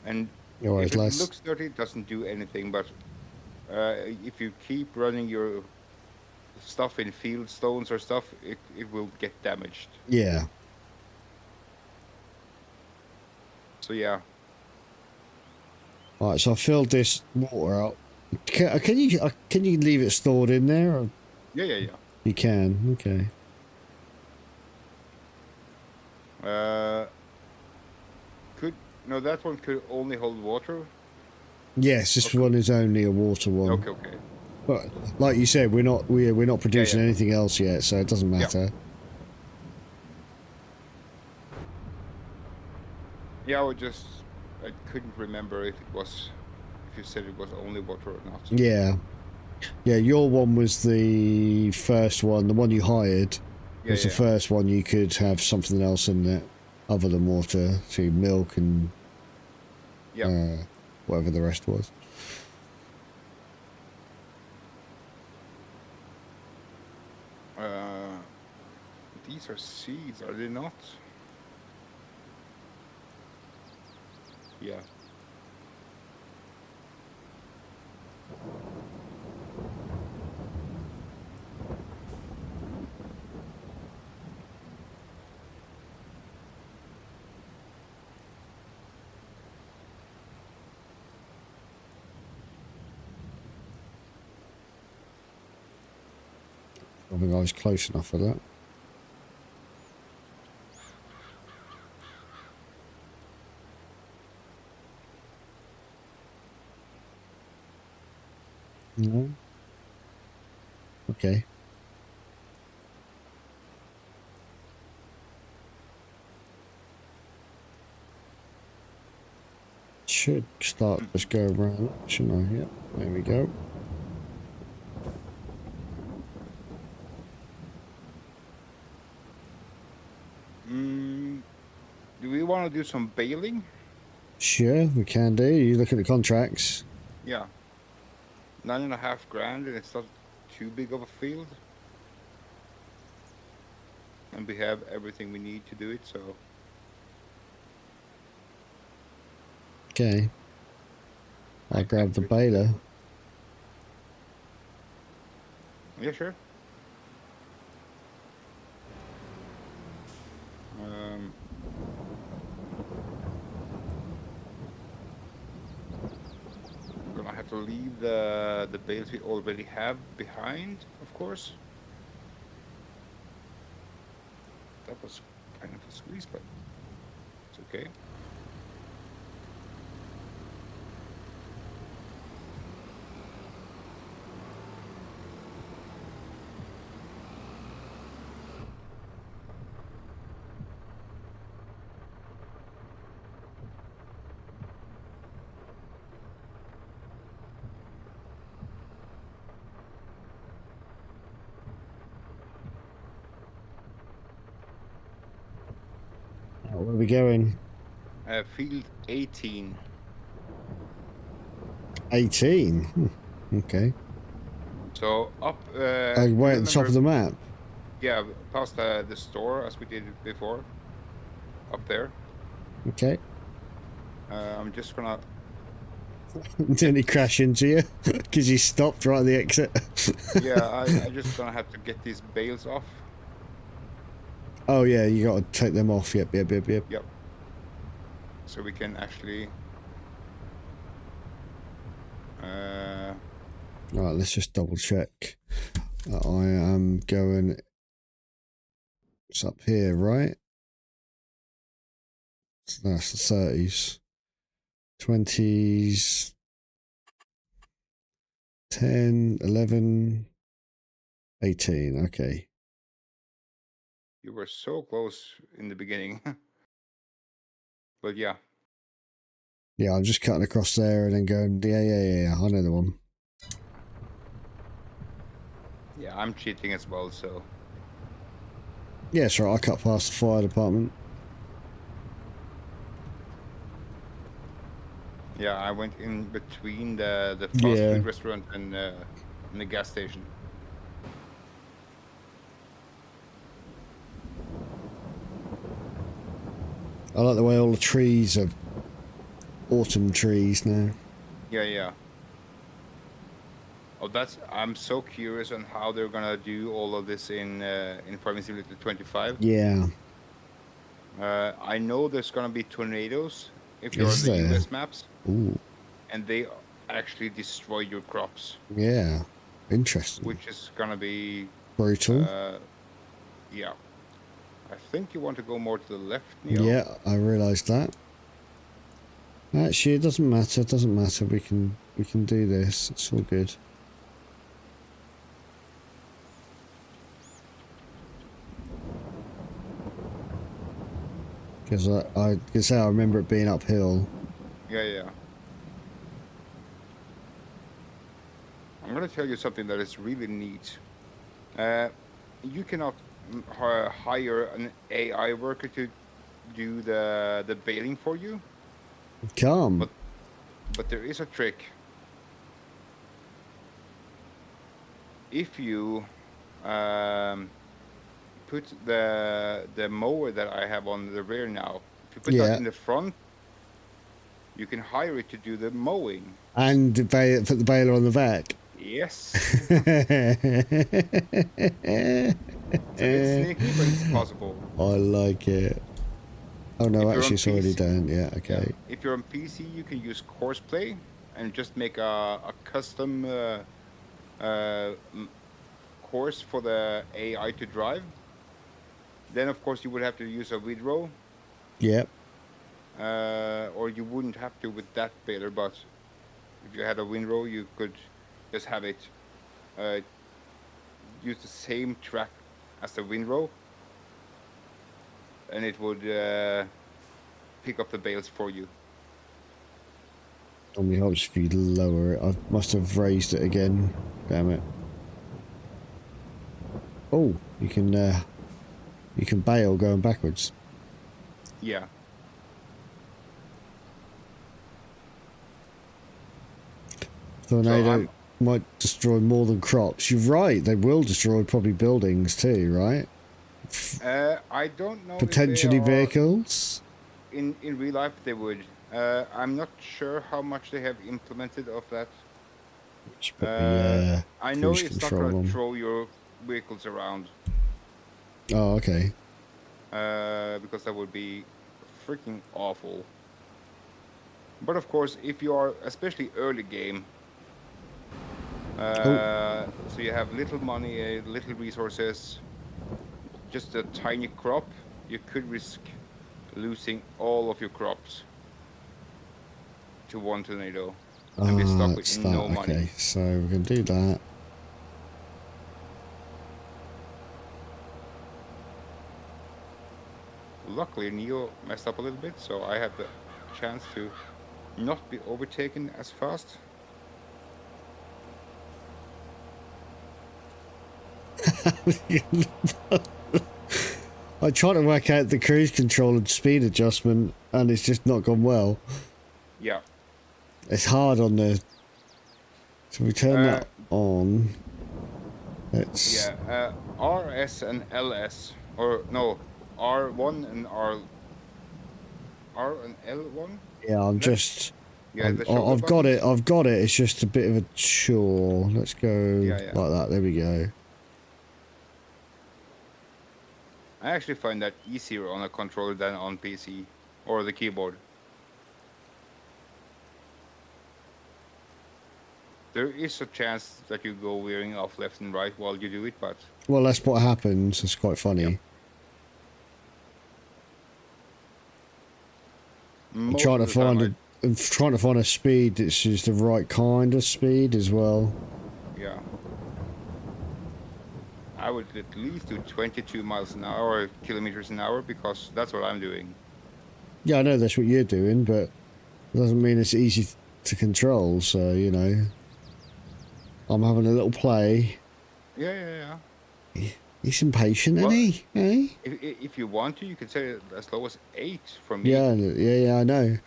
[SPEAKER 2] And if it looks dirty, it doesn't do anything. But if you keep running your stuff in field stones or stuff, it will get damaged.
[SPEAKER 1] Yeah.
[SPEAKER 2] So yeah.
[SPEAKER 1] All right, so I filled this water up. Can you leave it stored in there? Or?
[SPEAKER 2] Yeah.
[SPEAKER 1] You can. Okay.
[SPEAKER 2] Could no, that one could only hold water.
[SPEAKER 1] Yes, this one is only a water one.
[SPEAKER 2] Okay.
[SPEAKER 1] But like you said, we're not producing anything else yet, so it doesn't matter.
[SPEAKER 2] Yeah, I couldn't remember if you said it was only water or not.
[SPEAKER 1] Yeah. Yeah, your one was the first one, the one you hired was the first one you could have something else in it other than water, so milk and whatever the rest was.
[SPEAKER 2] These are seeds, are they not? Yeah.
[SPEAKER 1] I think I was close enough for that. No. Okay. Should start just go around, shouldn't I? Yep. There we go.
[SPEAKER 2] Do we want to do some baling?
[SPEAKER 1] Sure, we can do. You look at the contracts.
[SPEAKER 2] Yeah. 9.5 grand, and it's not too big of a field. And we have everything we need to do it, so.
[SPEAKER 1] Okay. I'll grab the baler.
[SPEAKER 2] Yeah, sure. Gonna have to leave the bales we already have behind, of course. That was kind of a squeeze, but it's okay.
[SPEAKER 1] Where are we going?
[SPEAKER 2] Field 18.
[SPEAKER 1] 18? Okay.
[SPEAKER 2] So up...
[SPEAKER 1] way at the top of the map?
[SPEAKER 2] Yeah, past the store as we did it before. Up there.
[SPEAKER 1] Okay.
[SPEAKER 2] I'm just gonna...
[SPEAKER 1] Didn't he crash into you? Because you stopped right at the exit?
[SPEAKER 2] Yeah, I just gonna have to get these bales off.
[SPEAKER 1] Oh yeah, you got to take them off. Yep.
[SPEAKER 2] Yep. So we can actually...
[SPEAKER 1] Right, let's just double check. I am going... It's up here, right? So that's the 30s. 20s... 10, 11, 18, okay.
[SPEAKER 2] You were so close in the beginning. But yeah.
[SPEAKER 1] Yeah, I'm just cutting across there and then going, yeah, I know the one.
[SPEAKER 2] Yeah, I'm cheating as well, so...
[SPEAKER 1] Yeah, it's right, I cut past the fire department.
[SPEAKER 2] Yeah, I went in between the fast food restaurant and the gas station.
[SPEAKER 1] I like the way all the trees are autumn trees now.
[SPEAKER 2] Yeah. Oh, I'm so curious on how they're gonna do all of this in Farming Simulator 25.
[SPEAKER 1] Yeah.
[SPEAKER 2] I know there's gonna be tornadoes if you're on
[SPEAKER 1] Is
[SPEAKER 2] the
[SPEAKER 1] there?
[SPEAKER 2] US maps,
[SPEAKER 1] Ooh.
[SPEAKER 2] and they actually destroy your crops,
[SPEAKER 1] Yeah. Interesting.
[SPEAKER 2] which is gonna be
[SPEAKER 1] Brutal.
[SPEAKER 2] yeah. I think you want to go more to the left, Neo.
[SPEAKER 1] Yeah, I realised that. Actually, it doesn't matter. It doesn't matter. We can do this. It's all good. Because I can say I remember it being uphill.
[SPEAKER 2] Yeah. I'm gonna tell you something that is really neat. You cannot hire an AI worker to do the baling for you,
[SPEAKER 1] Come.
[SPEAKER 2] but there is a trick. If you put the mower that I have on the rear now, if you put that in the front, you can hire it to do the mowing.
[SPEAKER 1] And put the baler on the back.
[SPEAKER 2] Yes. It's a bit sneaky, but it's possible.
[SPEAKER 1] I like it. Oh no, actually it's already done. Yeah, okay.
[SPEAKER 2] Yeah. If you're on PC, you can use Courseplay and just make a custom course for the AI to drive. Then, of course, you would have to use a windrow.
[SPEAKER 1] Yep.
[SPEAKER 2] Or you wouldn't have to with that baler, but if you had a windrow, you could just have it use the same track as the windrow, and it would pick up the bales for you.
[SPEAKER 1] Only helps if you lower it. I must have raised it again. Damn it. Oh, you can bail going backwards.
[SPEAKER 2] Yeah.
[SPEAKER 1] Tornado might destroy more than crops. You're right. They will destroy probably buildings too, right?
[SPEAKER 2] I don't know.
[SPEAKER 1] Potentially vehicles.
[SPEAKER 2] In real life, they would. I'm not sure how much they have implemented of that.
[SPEAKER 1] Probably,
[SPEAKER 2] I know it's not going to throw your vehicles around.
[SPEAKER 1] Oh, okay.
[SPEAKER 2] Because that would be freaking awful. But of course, if you are especially early game, so you have little money, little resources, just a tiny crop, you could risk losing all of your crops to one tornado and be stuck with no money.
[SPEAKER 1] Okay, so we can do that.
[SPEAKER 2] Luckily, Neo messed up a little bit, so I had the chance to not be overtaken as fast.
[SPEAKER 1] I tried to work out the cruise control and speed adjustment, and it's just not gone well.
[SPEAKER 2] Yeah.
[SPEAKER 1] It's hard on the... So we turn that on. Let's...
[SPEAKER 2] Yeah, RS and LS, or no, R1 and R and L1?
[SPEAKER 1] Yeah, I'm just...
[SPEAKER 2] Yeah,
[SPEAKER 1] I've got it, it's just a bit of a chore. Let's go like that, there we go.
[SPEAKER 2] I actually find that easier on a controller than on PC or the keyboard. There is a chance that you go veering off left and right while you do it, but...
[SPEAKER 1] Well, that's what happens. It's quite funny.
[SPEAKER 2] Yep.
[SPEAKER 1] I'm trying to find a speed that's just the right kind of speed as well.
[SPEAKER 2] Yeah. I would at least do 22 miles an hour or kilometers an hour because that's what I'm doing.
[SPEAKER 1] Yeah, I know that's what you're doing, but it doesn't mean it's easy to control, so, you know. I'm having a little play.
[SPEAKER 2] Yeah.
[SPEAKER 1] He's impatient, isn't he? Eh?
[SPEAKER 2] If you want to, you can say as low as 8 from me.
[SPEAKER 1] Yeah, I know.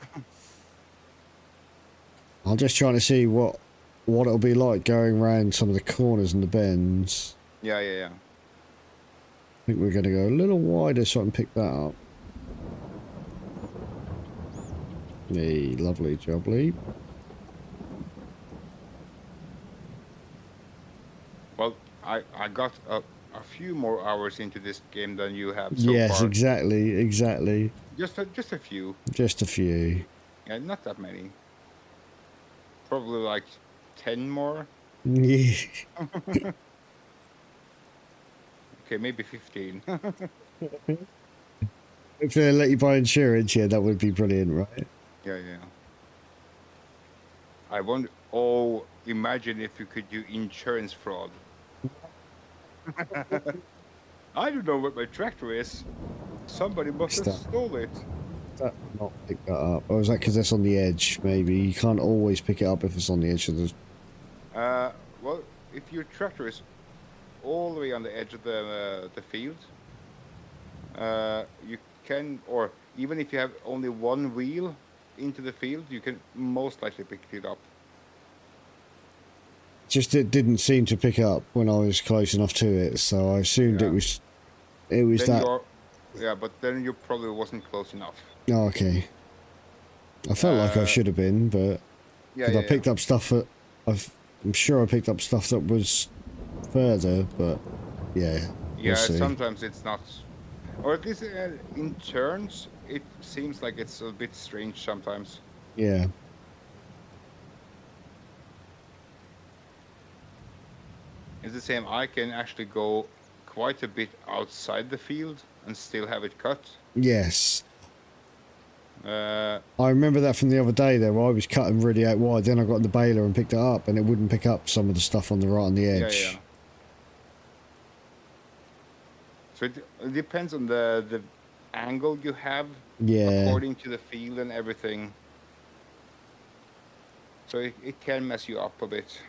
[SPEAKER 1] I'm just trying to see what it'll be like going around some of the corners and the bends.
[SPEAKER 2] Yeah.
[SPEAKER 1] I think we're going to go a little wider so I can pick that up. Hey, lovely jubbly.
[SPEAKER 2] Well, I got a few more hours into this game than you have so
[SPEAKER 1] Yes,
[SPEAKER 2] far.
[SPEAKER 1] exactly.
[SPEAKER 2] Just a few.
[SPEAKER 1] Just a few.
[SPEAKER 2] Yeah, not that many. Probably like 10 more.
[SPEAKER 1] Yeah.
[SPEAKER 2] Okay, maybe 15.
[SPEAKER 1] If they let you buy insurance, yeah, that would be brilliant, right?
[SPEAKER 2] Yeah. I wonder. Oh, imagine if you could do insurance fraud. I don't know what my tractor is. Somebody must have
[SPEAKER 1] Stuff.
[SPEAKER 2] stole it.
[SPEAKER 1] That not pick that up. Or is that because that's on the edge? Maybe you can't always pick it up if it's on the edge of the.
[SPEAKER 2] Well, if your tractor is all the way on the edge of the field, you can, or even if you have only one wheel into the field, you can most likely pick it up.
[SPEAKER 1] Just it didn't seem to pick up when I was close enough to it, so I assumed
[SPEAKER 2] Yeah.
[SPEAKER 1] it was. It was
[SPEAKER 2] Then
[SPEAKER 1] that.
[SPEAKER 2] yeah, but then you probably wasn't close enough.
[SPEAKER 1] Oh, okay. I felt like I should have been, but
[SPEAKER 2] Yeah,
[SPEAKER 1] because I picked up stuff that I'm sure I picked up stuff that was further, but yeah.
[SPEAKER 2] Yeah,
[SPEAKER 1] We'll see.
[SPEAKER 2] sometimes it's not, or at least in turns, it seems like it's a bit strange sometimes.
[SPEAKER 1] Yeah.
[SPEAKER 2] It's the same. I can actually go quite a bit outside the field and still have it cut.
[SPEAKER 1] Yes.
[SPEAKER 2] Uh,
[SPEAKER 1] I remember that from the other day there, where I was cutting really out wide. Then I got the baler and picked it up, and it wouldn't pick up some of the stuff on the right on the edge.
[SPEAKER 2] Yeah. So it depends on the angle you have, according to the field and everything. So it can mess you up a bit.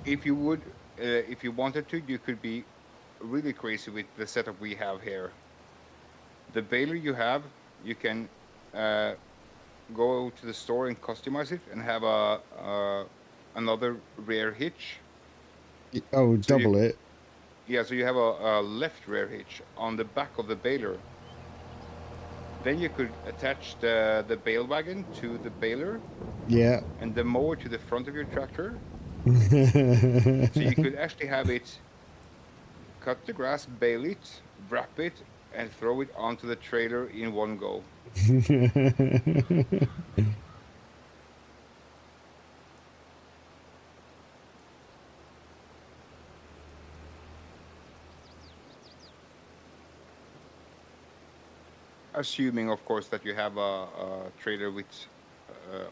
[SPEAKER 2] If you would, if you wanted to, you could be really crazy with the setup we have here. The baler you have, you can go to the store and customize it and have another rear hitch.
[SPEAKER 1] Oh, so double it.
[SPEAKER 2] Yeah, so you have a left rear hitch on the back of the baler. Then you could attach the bale wagon to the baler.
[SPEAKER 1] Yeah.
[SPEAKER 2] And the mower to the front of your tractor. So you could actually have it cut the grass, bale it, wrap it, and throw it onto the trailer in one go. Assuming, of course, that you have a trailer with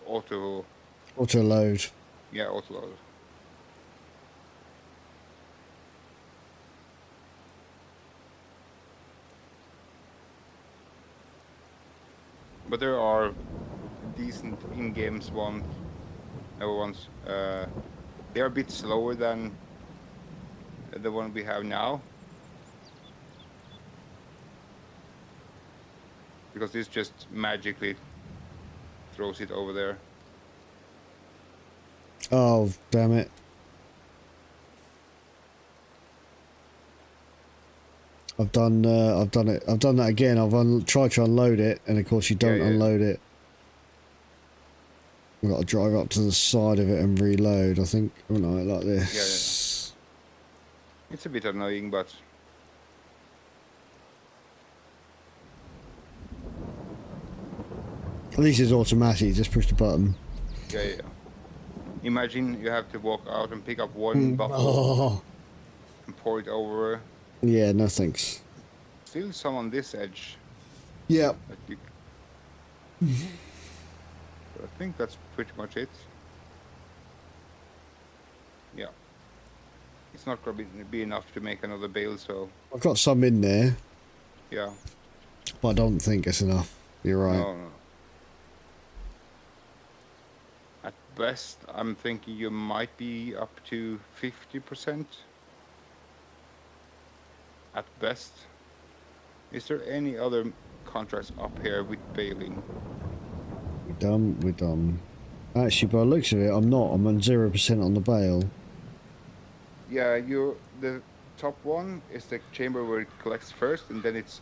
[SPEAKER 2] auto
[SPEAKER 1] load.
[SPEAKER 2] Yeah, auto load. But there are decent in-games ones. They are a bit slower than the one we have now, because this just magically throws it over there.
[SPEAKER 1] Oh, damn it. I've done that again. I've tried to unload it, and of course you don't unload it. I've got to drive up to the side of it and reload, I think, haven't I, like this.
[SPEAKER 2] Yeah. It's a bit annoying, but
[SPEAKER 1] at least it's automatic, just push the button.
[SPEAKER 2] Yeah. Imagine you have to walk out and pick up one bottle and pour it over.
[SPEAKER 1] Yeah, no thanks.
[SPEAKER 2] Still some on this edge.
[SPEAKER 1] Yeah.
[SPEAKER 2] I think that's pretty much it. Yeah. It's not going to be enough to make another bale, so...
[SPEAKER 1] I've got some in there.
[SPEAKER 2] Yeah.
[SPEAKER 1] But I don't think it's enough. You're right.
[SPEAKER 2] No. At best, I'm thinking you might be up to 50%. At best. Is there any other contracts up here with baling?
[SPEAKER 1] We're done. Actually, by the looks of it, I'm not. I'm on 0% on the bale.
[SPEAKER 2] Yeah, the top one is the chamber where it collects first, and then it's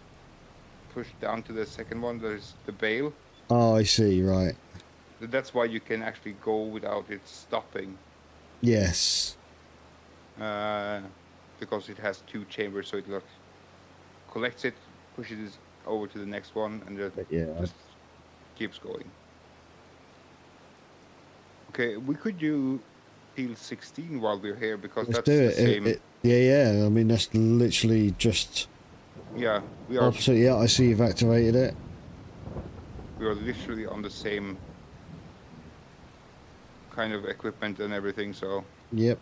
[SPEAKER 2] pushed down to the second one. There's the bale.
[SPEAKER 1] Oh, I see. Right.
[SPEAKER 2] That's why you can actually go without it stopping,
[SPEAKER 1] Yes.
[SPEAKER 2] uh, because it has two chambers. So it collects it, pushes it over to the next one, and then
[SPEAKER 1] Yeah.
[SPEAKER 2] just keeps going. Okay, we could do field 16 while we're here because
[SPEAKER 1] Let's do
[SPEAKER 2] that's the
[SPEAKER 1] it.
[SPEAKER 2] same.
[SPEAKER 1] Yeah, yeah. I mean, that's literally just
[SPEAKER 2] Yeah,
[SPEAKER 1] opposite. Yeah, I see you've activated it.
[SPEAKER 2] we are literally on the same kind of equipment and everything. So
[SPEAKER 1] Yep.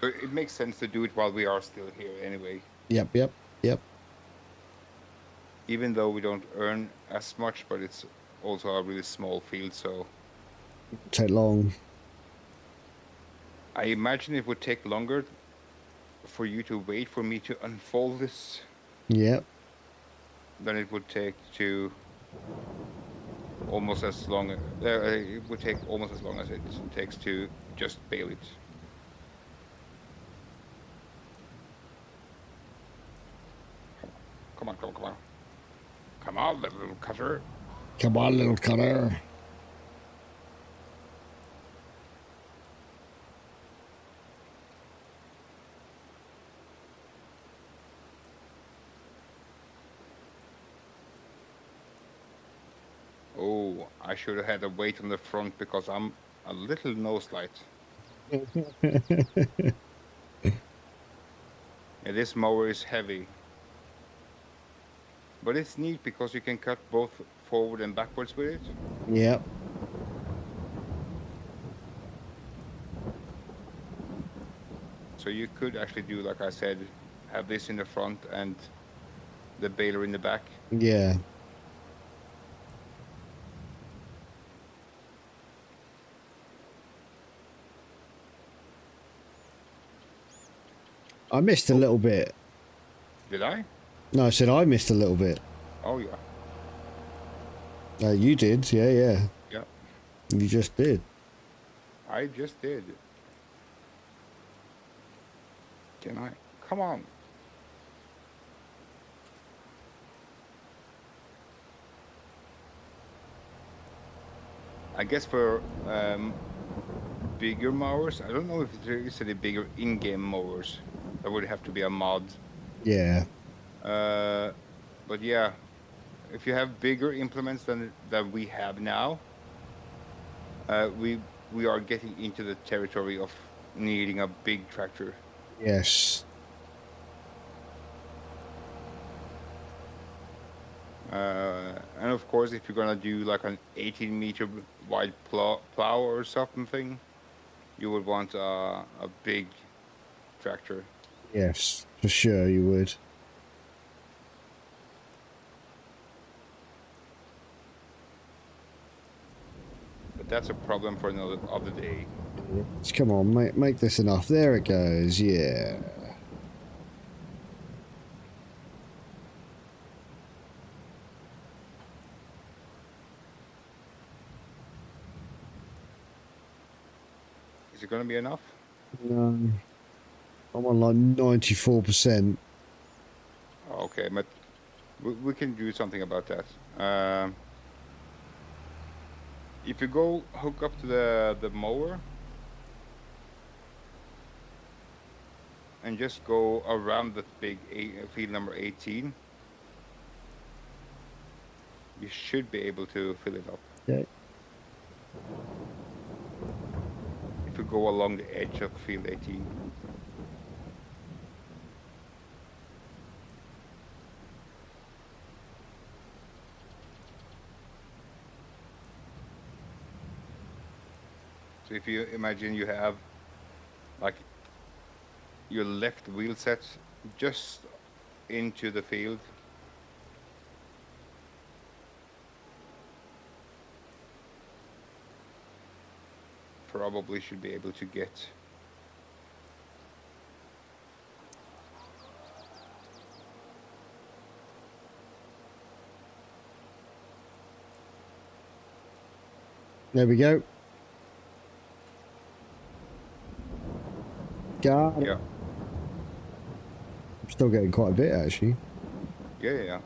[SPEAKER 2] it makes sense to do it while we are still here anyway.
[SPEAKER 1] Yep. Yep. Yep.
[SPEAKER 2] Even though we don't earn as much, but it's also a really small field. So
[SPEAKER 1] Take long.
[SPEAKER 2] I imagine it would take longer for you to wait for me to unfold this
[SPEAKER 1] Yep.
[SPEAKER 2] than it would take to almost as long. It would take almost as long as it takes to just bale it. Come on, come on, come on. Come on, little cutter.
[SPEAKER 1] Come on, little cutter.
[SPEAKER 2] Oh, I should have had a weight on the front because I'm a little nose light. Yeah, this mower is heavy. But it's neat because you can cut both forward and backwards with it.
[SPEAKER 1] Yep.
[SPEAKER 2] So you could actually do, like I said, have this in the front and the baler in the back.
[SPEAKER 1] Yeah. I missed a little bit.
[SPEAKER 2] Did I?
[SPEAKER 1] No, I said I missed a little bit.
[SPEAKER 2] Oh, yeah.
[SPEAKER 1] You did. Yeah, yeah.
[SPEAKER 2] Yeah,
[SPEAKER 1] You just did.
[SPEAKER 2] I just did. Can I? Come on. I guess for bigger mowers, I don't know if there is any bigger in-game mowers. That would have to be a mod.
[SPEAKER 1] Yeah.
[SPEAKER 2] But yeah, if you have bigger implements than we have now, we are getting into the territory of needing a big tractor.
[SPEAKER 1] Yes.
[SPEAKER 2] And of course, if you're gonna do like an 18-meter wide plow or something, you would want a big tractor.
[SPEAKER 1] Yes. For sure you would.
[SPEAKER 2] But that's a problem for another other day.
[SPEAKER 1] Come on, make this enough. There it goes. Yeah.
[SPEAKER 2] Is it gonna be enough?
[SPEAKER 1] I'm on like 94%.
[SPEAKER 2] Okay, but we can do something about that. If you go hook up to the mower and just go around that big field number 18, you should be able to fill it up.
[SPEAKER 1] Okay.
[SPEAKER 2] If you go along the edge of field 18. So if you imagine you have like your left wheel set just into the field, probably should be able to get
[SPEAKER 1] There we go. Got it.
[SPEAKER 2] Yeah.
[SPEAKER 1] I'm still getting quite a bit, actually.
[SPEAKER 2] Yeah.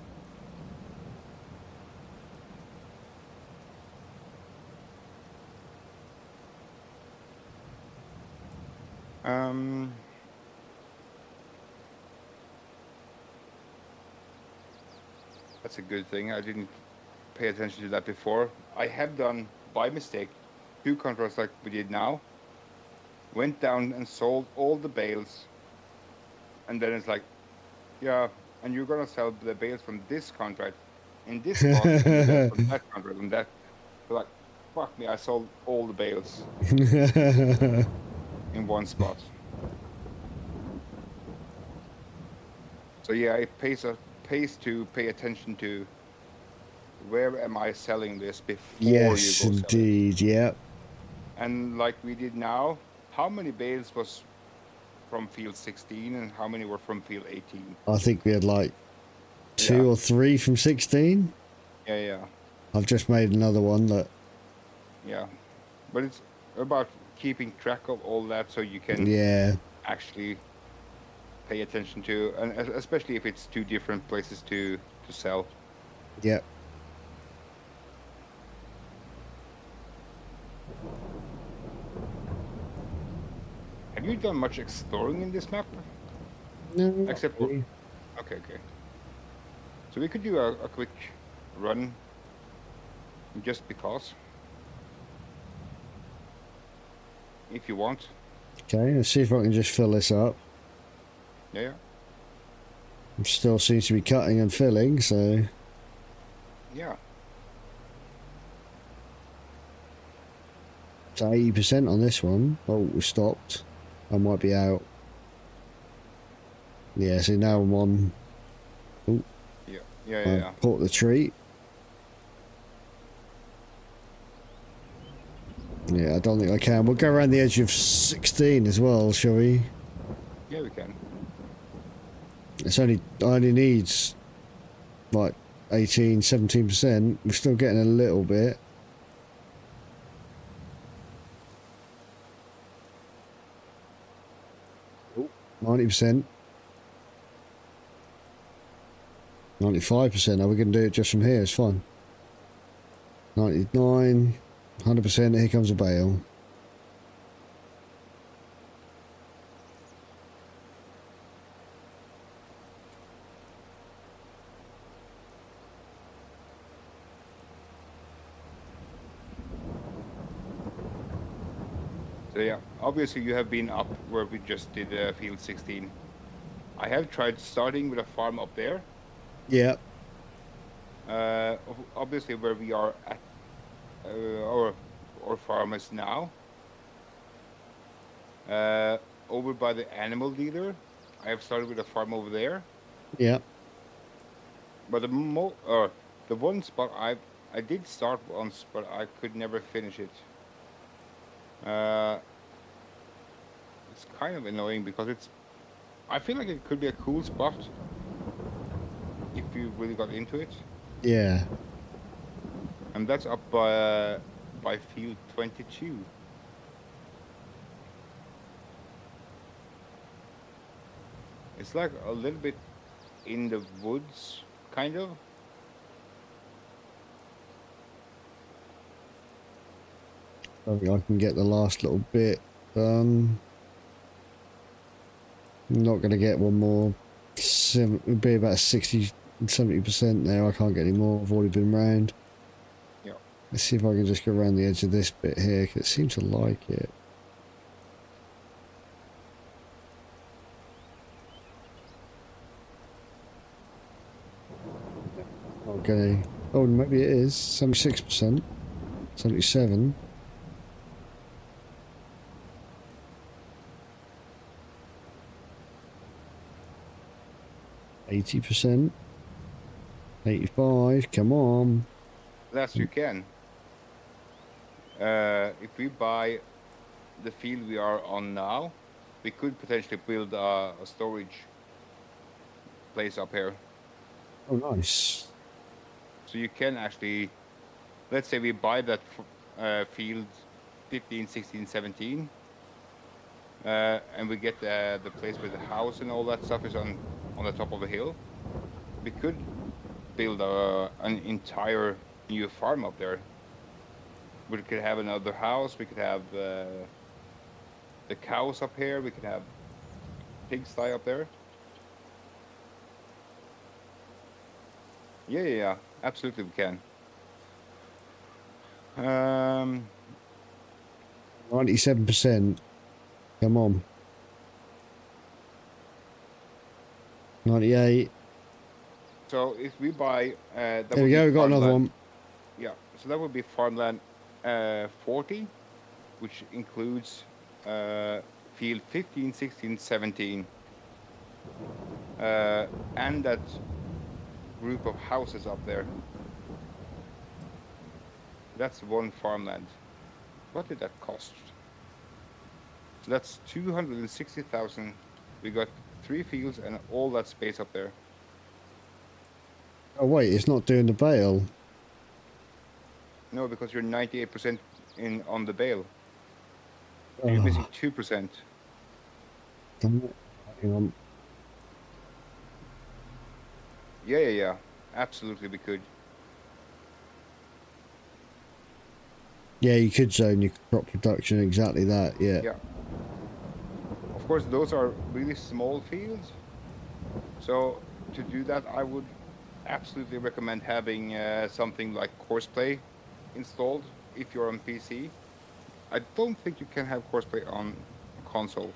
[SPEAKER 2] That's a good thing. I didn't pay attention to that before. I have done, by mistake, 2 contracts like we did now. Went down and sold all the bales. And then it's like, yeah, and you're going to sell the bales from this contract in this spot and the bales from that contract and that. So like, fuck me, I sold all the bales in one spot. So yeah, it pays to pay attention to where am I selling this before you
[SPEAKER 1] Yes,
[SPEAKER 2] go sell it.
[SPEAKER 1] indeed. Yep.
[SPEAKER 2] And like we did now, how many bales was from field 16 and how many were from field 18?
[SPEAKER 1] I think we had like 2
[SPEAKER 2] Yeah.
[SPEAKER 1] or 3 from 16.
[SPEAKER 2] Yeah.
[SPEAKER 1] I've just made another one that.
[SPEAKER 2] Yeah. But it's about keeping track of all that so you can actually pay attention to, and especially if it's 2 different places to sell.
[SPEAKER 1] Yep.
[SPEAKER 2] Have you done much exploring in this map?
[SPEAKER 1] No.
[SPEAKER 2] Except for... Okay. So we could do a quick run just because. If you want.
[SPEAKER 1] Okay, let's see if I can just fill this up.
[SPEAKER 2] Yeah.
[SPEAKER 1] It still seems to be cutting and filling, so.
[SPEAKER 2] Yeah.
[SPEAKER 1] It's 80% on this one. Oh, we stopped. I might be out. Yeah, so now I'm on. Oh.
[SPEAKER 2] Yeah.
[SPEAKER 1] Caught the treat. Yeah, I don't think I can. We'll go around the edge of 16 as well, shall we?
[SPEAKER 2] Yeah, we can.
[SPEAKER 1] I only needs like 18, 17%. We're still getting a little bit. Oh, 90%. 95%. Are we going to do it just from here? It's fine. 99, 100%. Here comes a bale.
[SPEAKER 2] So yeah, obviously you have been up where we just did field 16. I have tried starting with a farm up there.
[SPEAKER 1] Yeah.
[SPEAKER 2] Obviously where we are at our farm is now. Over by the animal dealer, I have started with a farm over there.
[SPEAKER 1] Yeah.
[SPEAKER 2] But the one spot I did start once, but I could never finish it. It's kind of annoying because I feel like it could be a cool spot if you really got into it.
[SPEAKER 1] Yeah.
[SPEAKER 2] And that's up by field 22. It's like a little bit in the woods, kind of.
[SPEAKER 1] I think I can get the last little bit done. I'm not going to get one more. It'll be about 60, 70% there. I can't get any more. I've already been round.
[SPEAKER 2] Yeah.
[SPEAKER 1] Let's see if I can just go around the edge of this bit here, because it seems to like it. Okay. Oh, maybe it is. 76%. 77. %. 85. Come on.
[SPEAKER 2] Yes, you can. If we buy the field we are on now, we could potentially build a storage place up here.
[SPEAKER 1] Oh, nice.
[SPEAKER 2] So you can actually, let's say we buy that field 15, 16, 17. And we get the place where the house and all that stuff is on the top of a hill. We could build an entire new farm up there. We could have another house. We could have the cows up here. We could have pigsty up there. Yeah. Absolutely, we can.
[SPEAKER 1] 97%. Come on. 98.
[SPEAKER 2] So if we buy, that
[SPEAKER 1] There we
[SPEAKER 2] would
[SPEAKER 1] go.
[SPEAKER 2] be
[SPEAKER 1] We got another
[SPEAKER 2] farmland.
[SPEAKER 1] one.
[SPEAKER 2] Yeah, so that would be farmland 40, which includes field 15, 16, 17, and that group of houses up there. That's one farmland. What did that cost? So that's 260,000. We got 3 fields and all that space up there.
[SPEAKER 1] Oh wait, it's not doing the bale.
[SPEAKER 2] No, because you're 98% in on the bale. You're missing 2%.
[SPEAKER 1] Damn it. Hang on.
[SPEAKER 2] Yeah. Absolutely, we could.
[SPEAKER 1] Yeah, you could zone your crop production exactly that. Yeah.
[SPEAKER 2] Yeah. Of course, those are really small fields. So to do that, I would absolutely recommend having something like Courseplay installed if you're on PC. I don't think you can have Courseplay on console.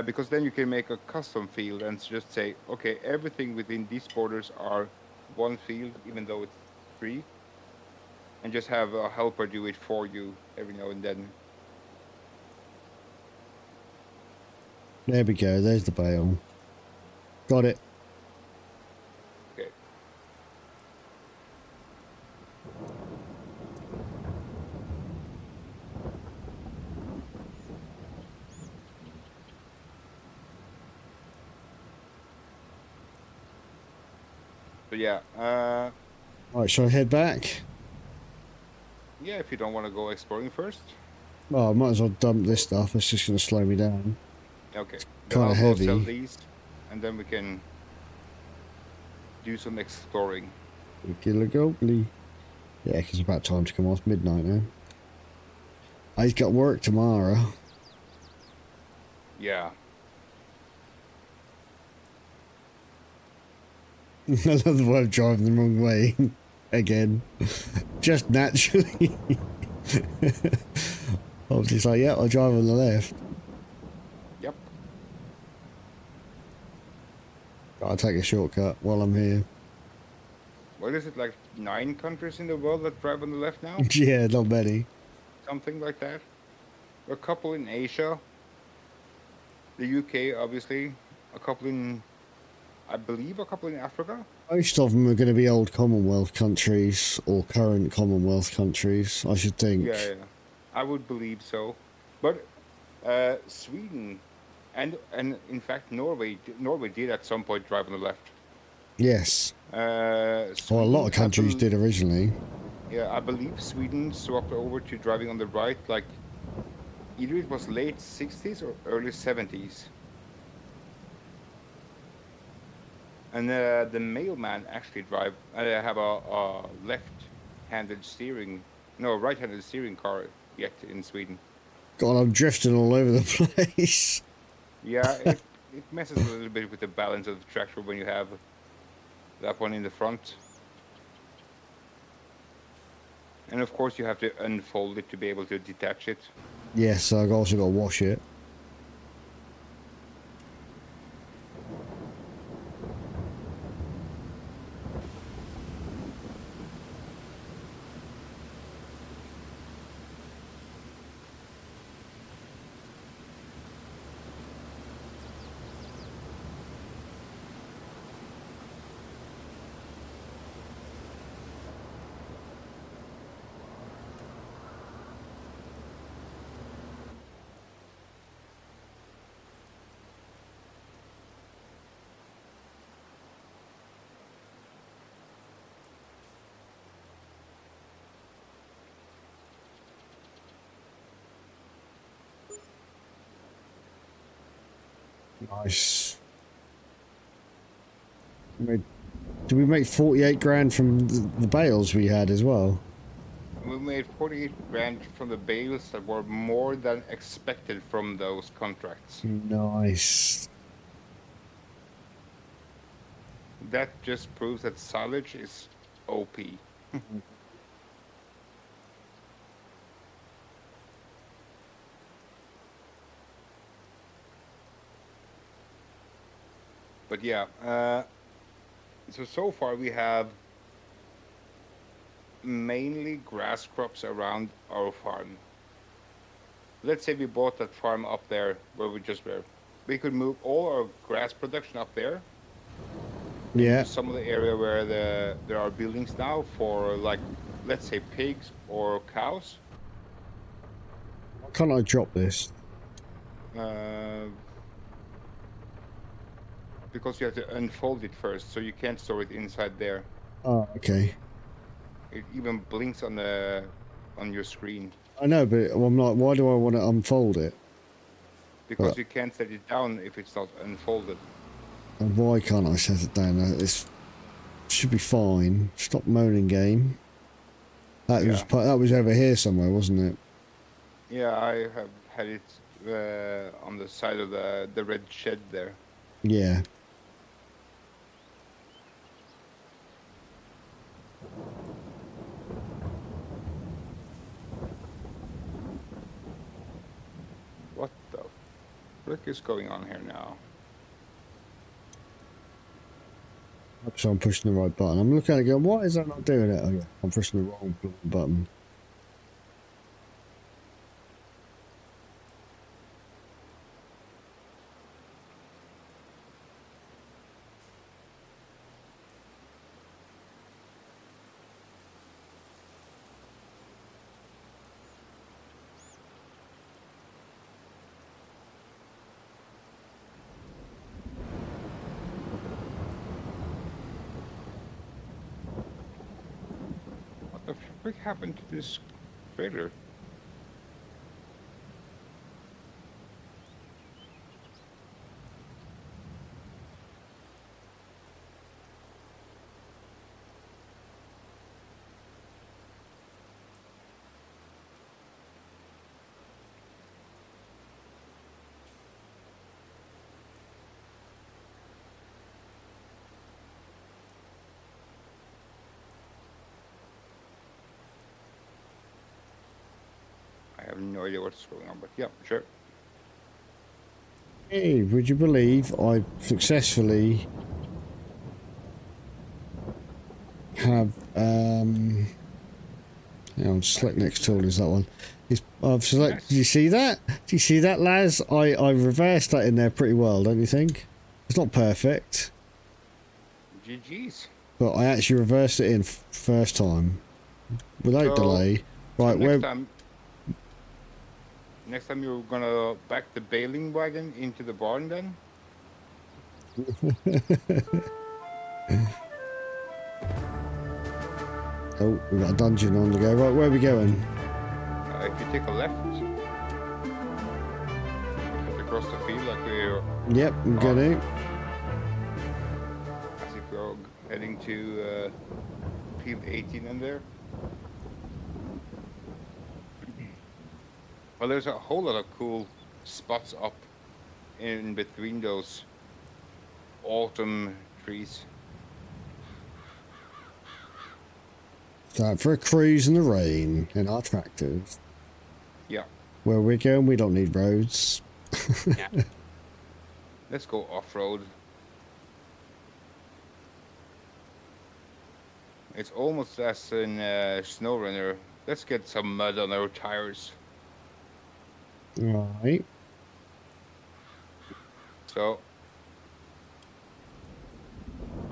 [SPEAKER 2] Because then you can make a custom field and just say, okay, everything within these borders are one field, even though it's 3, and just have a helper do it for you every now and then.
[SPEAKER 1] There we go. There's the bale. Got it.
[SPEAKER 2] Okay. So yeah,
[SPEAKER 1] Right, shall I head back?
[SPEAKER 2] yeah, if you don't want to go exploring first.
[SPEAKER 1] Well, I might as well dump this stuff. It's just going to slow me down.
[SPEAKER 2] Okay.
[SPEAKER 1] Kinda
[SPEAKER 2] I'll
[SPEAKER 1] heavy.
[SPEAKER 2] sell these, and then we can do some exploring.
[SPEAKER 1] Giggly. Yeah, because it's about time to come off midnight now. I've got work tomorrow.
[SPEAKER 2] Yeah.
[SPEAKER 1] I love the way I'm driving the wrong way. Again. Just naturally. I was just like, yeah, I'll drive on the left.
[SPEAKER 2] Yep.
[SPEAKER 1] I'll take a shortcut while I'm here.
[SPEAKER 2] What is it, like 9 countries in the world that drive on the left now?
[SPEAKER 1] Yeah, not many.
[SPEAKER 2] Something like that. A couple in Asia. The UK, obviously. A couple in, I believe, a couple in Africa.
[SPEAKER 1] Most of them are going to be old Commonwealth countries or current Commonwealth countries, I should think.
[SPEAKER 2] Yeah. I would believe so. But Sweden and in fact Norway did at some point drive on the left.
[SPEAKER 1] Yes. Well, a lot of
[SPEAKER 2] Sweden,
[SPEAKER 1] countries did originally.
[SPEAKER 2] Yeah, I believe Sweden swapped over to driving on the right, like either it was late 60s or early 70s. And the mailman actually have a left-handed steering, no, right-handed steering car yet in Sweden.
[SPEAKER 1] God, I'm drifting all over the place.
[SPEAKER 2] Yeah, it messes a little bit with the balance of the tractor when you have that one in the front. And of course you have to unfold it to be able to detach it.
[SPEAKER 1] Yes, I've also got to wash it. Nice. Did we make 48 grand from the bales we had as well?
[SPEAKER 2] We made 48 grand from the bales that were more than expected from those contracts.
[SPEAKER 1] Nice.
[SPEAKER 2] That just proves that silage is OP. But yeah, so far we have mainly grass crops around our farm. Let's say we bought that farm up there where we just were. We could move all our grass production up there.
[SPEAKER 1] Yeah.
[SPEAKER 2] Into some of the area where there are buildings now for, like, let's say pigs or cows.
[SPEAKER 1] Why can't I drop this?
[SPEAKER 2] Because you have to unfold it first, so you can't store it inside there.
[SPEAKER 1] Oh, okay.
[SPEAKER 2] It even blinks on your screen.
[SPEAKER 1] I know, but I'm like, why do I want to unfold it?
[SPEAKER 2] Because you can't set it down if it's not unfolded.
[SPEAKER 1] And why can't I set it down? This should be fine. Stop moaning, game. That was over here somewhere, wasn't it?
[SPEAKER 2] Yeah, I have had it on the side of the red shed there.
[SPEAKER 1] Yeah.
[SPEAKER 2] What the frick is going on here now?
[SPEAKER 1] So I'm pushing the right button. I'm looking at it going, why is that not doing it? Oh yeah, I'm pushing the wrong button.
[SPEAKER 2] What the frick happened to this trailer? I have no idea what's going on, but yeah, sure.
[SPEAKER 1] Hey, would you believe I successfully have hang on, select next tool is that one. I've selected. Do you see that? Do you see that, Laz? I reversed that in there pretty well, don't you think? It's not perfect,
[SPEAKER 2] GG's.
[SPEAKER 1] but I actually reversed it in first time without delay. Right,
[SPEAKER 2] next time you're gonna back the baling wagon into the barn then?
[SPEAKER 1] Oh, we've got a dungeon on the go. Right, where are we going?
[SPEAKER 2] If you take a left, cut across the field like we're...
[SPEAKER 1] Yep, I'm gonna.
[SPEAKER 2] As if we're heading to field 18 in there. Well, there's a whole lot of cool spots up in between those autumn trees.
[SPEAKER 1] Time for a cruise in the rain in our tractors.
[SPEAKER 2] Yeah.
[SPEAKER 1] Where we're going, we don't need roads.
[SPEAKER 2] Yeah. Let's go off-road. It's almost as in SnowRunner. Let's get some mud on our tires.
[SPEAKER 1] Right.
[SPEAKER 2] So,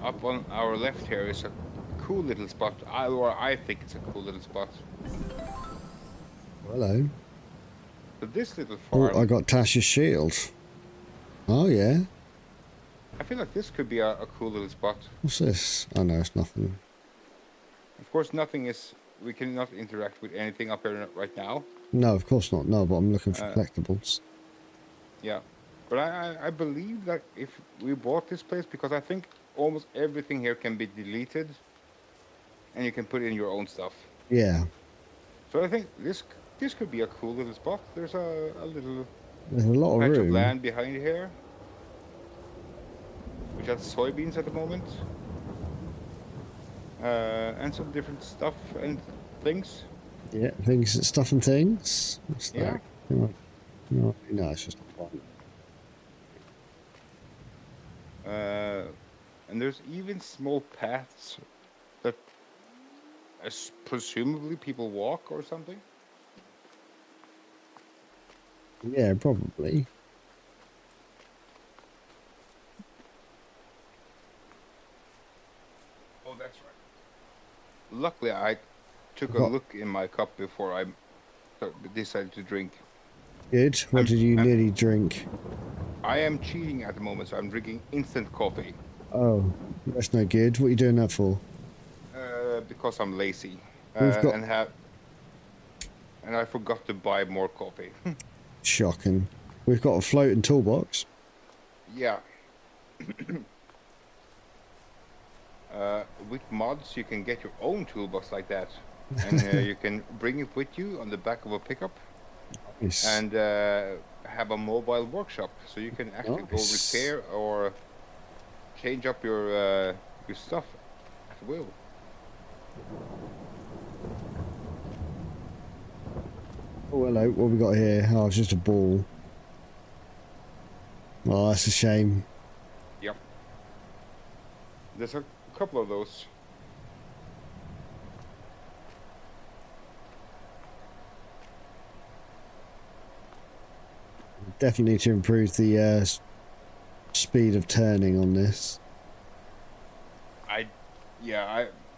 [SPEAKER 2] up on our left here is a cool little spot. I think it's a cool little spot.
[SPEAKER 1] Hello.
[SPEAKER 2] But this little farm...
[SPEAKER 1] Oh, I got Tasha's shield. Oh, yeah.
[SPEAKER 2] I feel like this could be a cool little spot.
[SPEAKER 1] What's this? Oh, no, it's nothing.
[SPEAKER 2] Of course, nothing is... We cannot interact with anything up here right now.
[SPEAKER 1] No, of course not. No, but I'm looking for collectibles.
[SPEAKER 2] Yeah. But I believe that if we bought this place, because I think almost everything here can be deleted, and you can put in your own stuff.
[SPEAKER 1] Yeah.
[SPEAKER 2] So I think this could be a cool little spot. There's a little
[SPEAKER 1] There's a lot of
[SPEAKER 2] patch of
[SPEAKER 1] room.
[SPEAKER 2] land behind here, which has soybeans at the moment, and some different stuff and things.
[SPEAKER 1] Yeah, things, stuff and things. What's
[SPEAKER 2] Yeah.
[SPEAKER 1] that? No, no, it's just a plant.
[SPEAKER 2] And there's even small paths that presumably people walk or something.
[SPEAKER 1] Yeah, probably.
[SPEAKER 2] Oh, that's right. Luckily, I took a
[SPEAKER 1] What?
[SPEAKER 2] look in my cup before I decided to drink.
[SPEAKER 1] Good. What did you nearly drink?
[SPEAKER 2] I am cheating at the moment, so I'm drinking instant coffee.
[SPEAKER 1] Oh, that's no good. What are you doing that for?
[SPEAKER 2] Because I'm lazy.
[SPEAKER 1] We've got...
[SPEAKER 2] And I forgot to buy more coffee.
[SPEAKER 1] Shocking. We've got a floating toolbox.
[SPEAKER 2] Yeah. With mods, you can get your own toolbox like that. And you can bring it with you on the back of a pickup.
[SPEAKER 1] Nice.
[SPEAKER 2] And have a mobile workshop. So you can actually go repair or change up your stuff at will.
[SPEAKER 1] Oh, hello. What we got here? Oh, it's just a ball. Oh, that's a shame.
[SPEAKER 2] Yep. There's a couple of those.
[SPEAKER 1] Definitely to improve the speed of turning on this.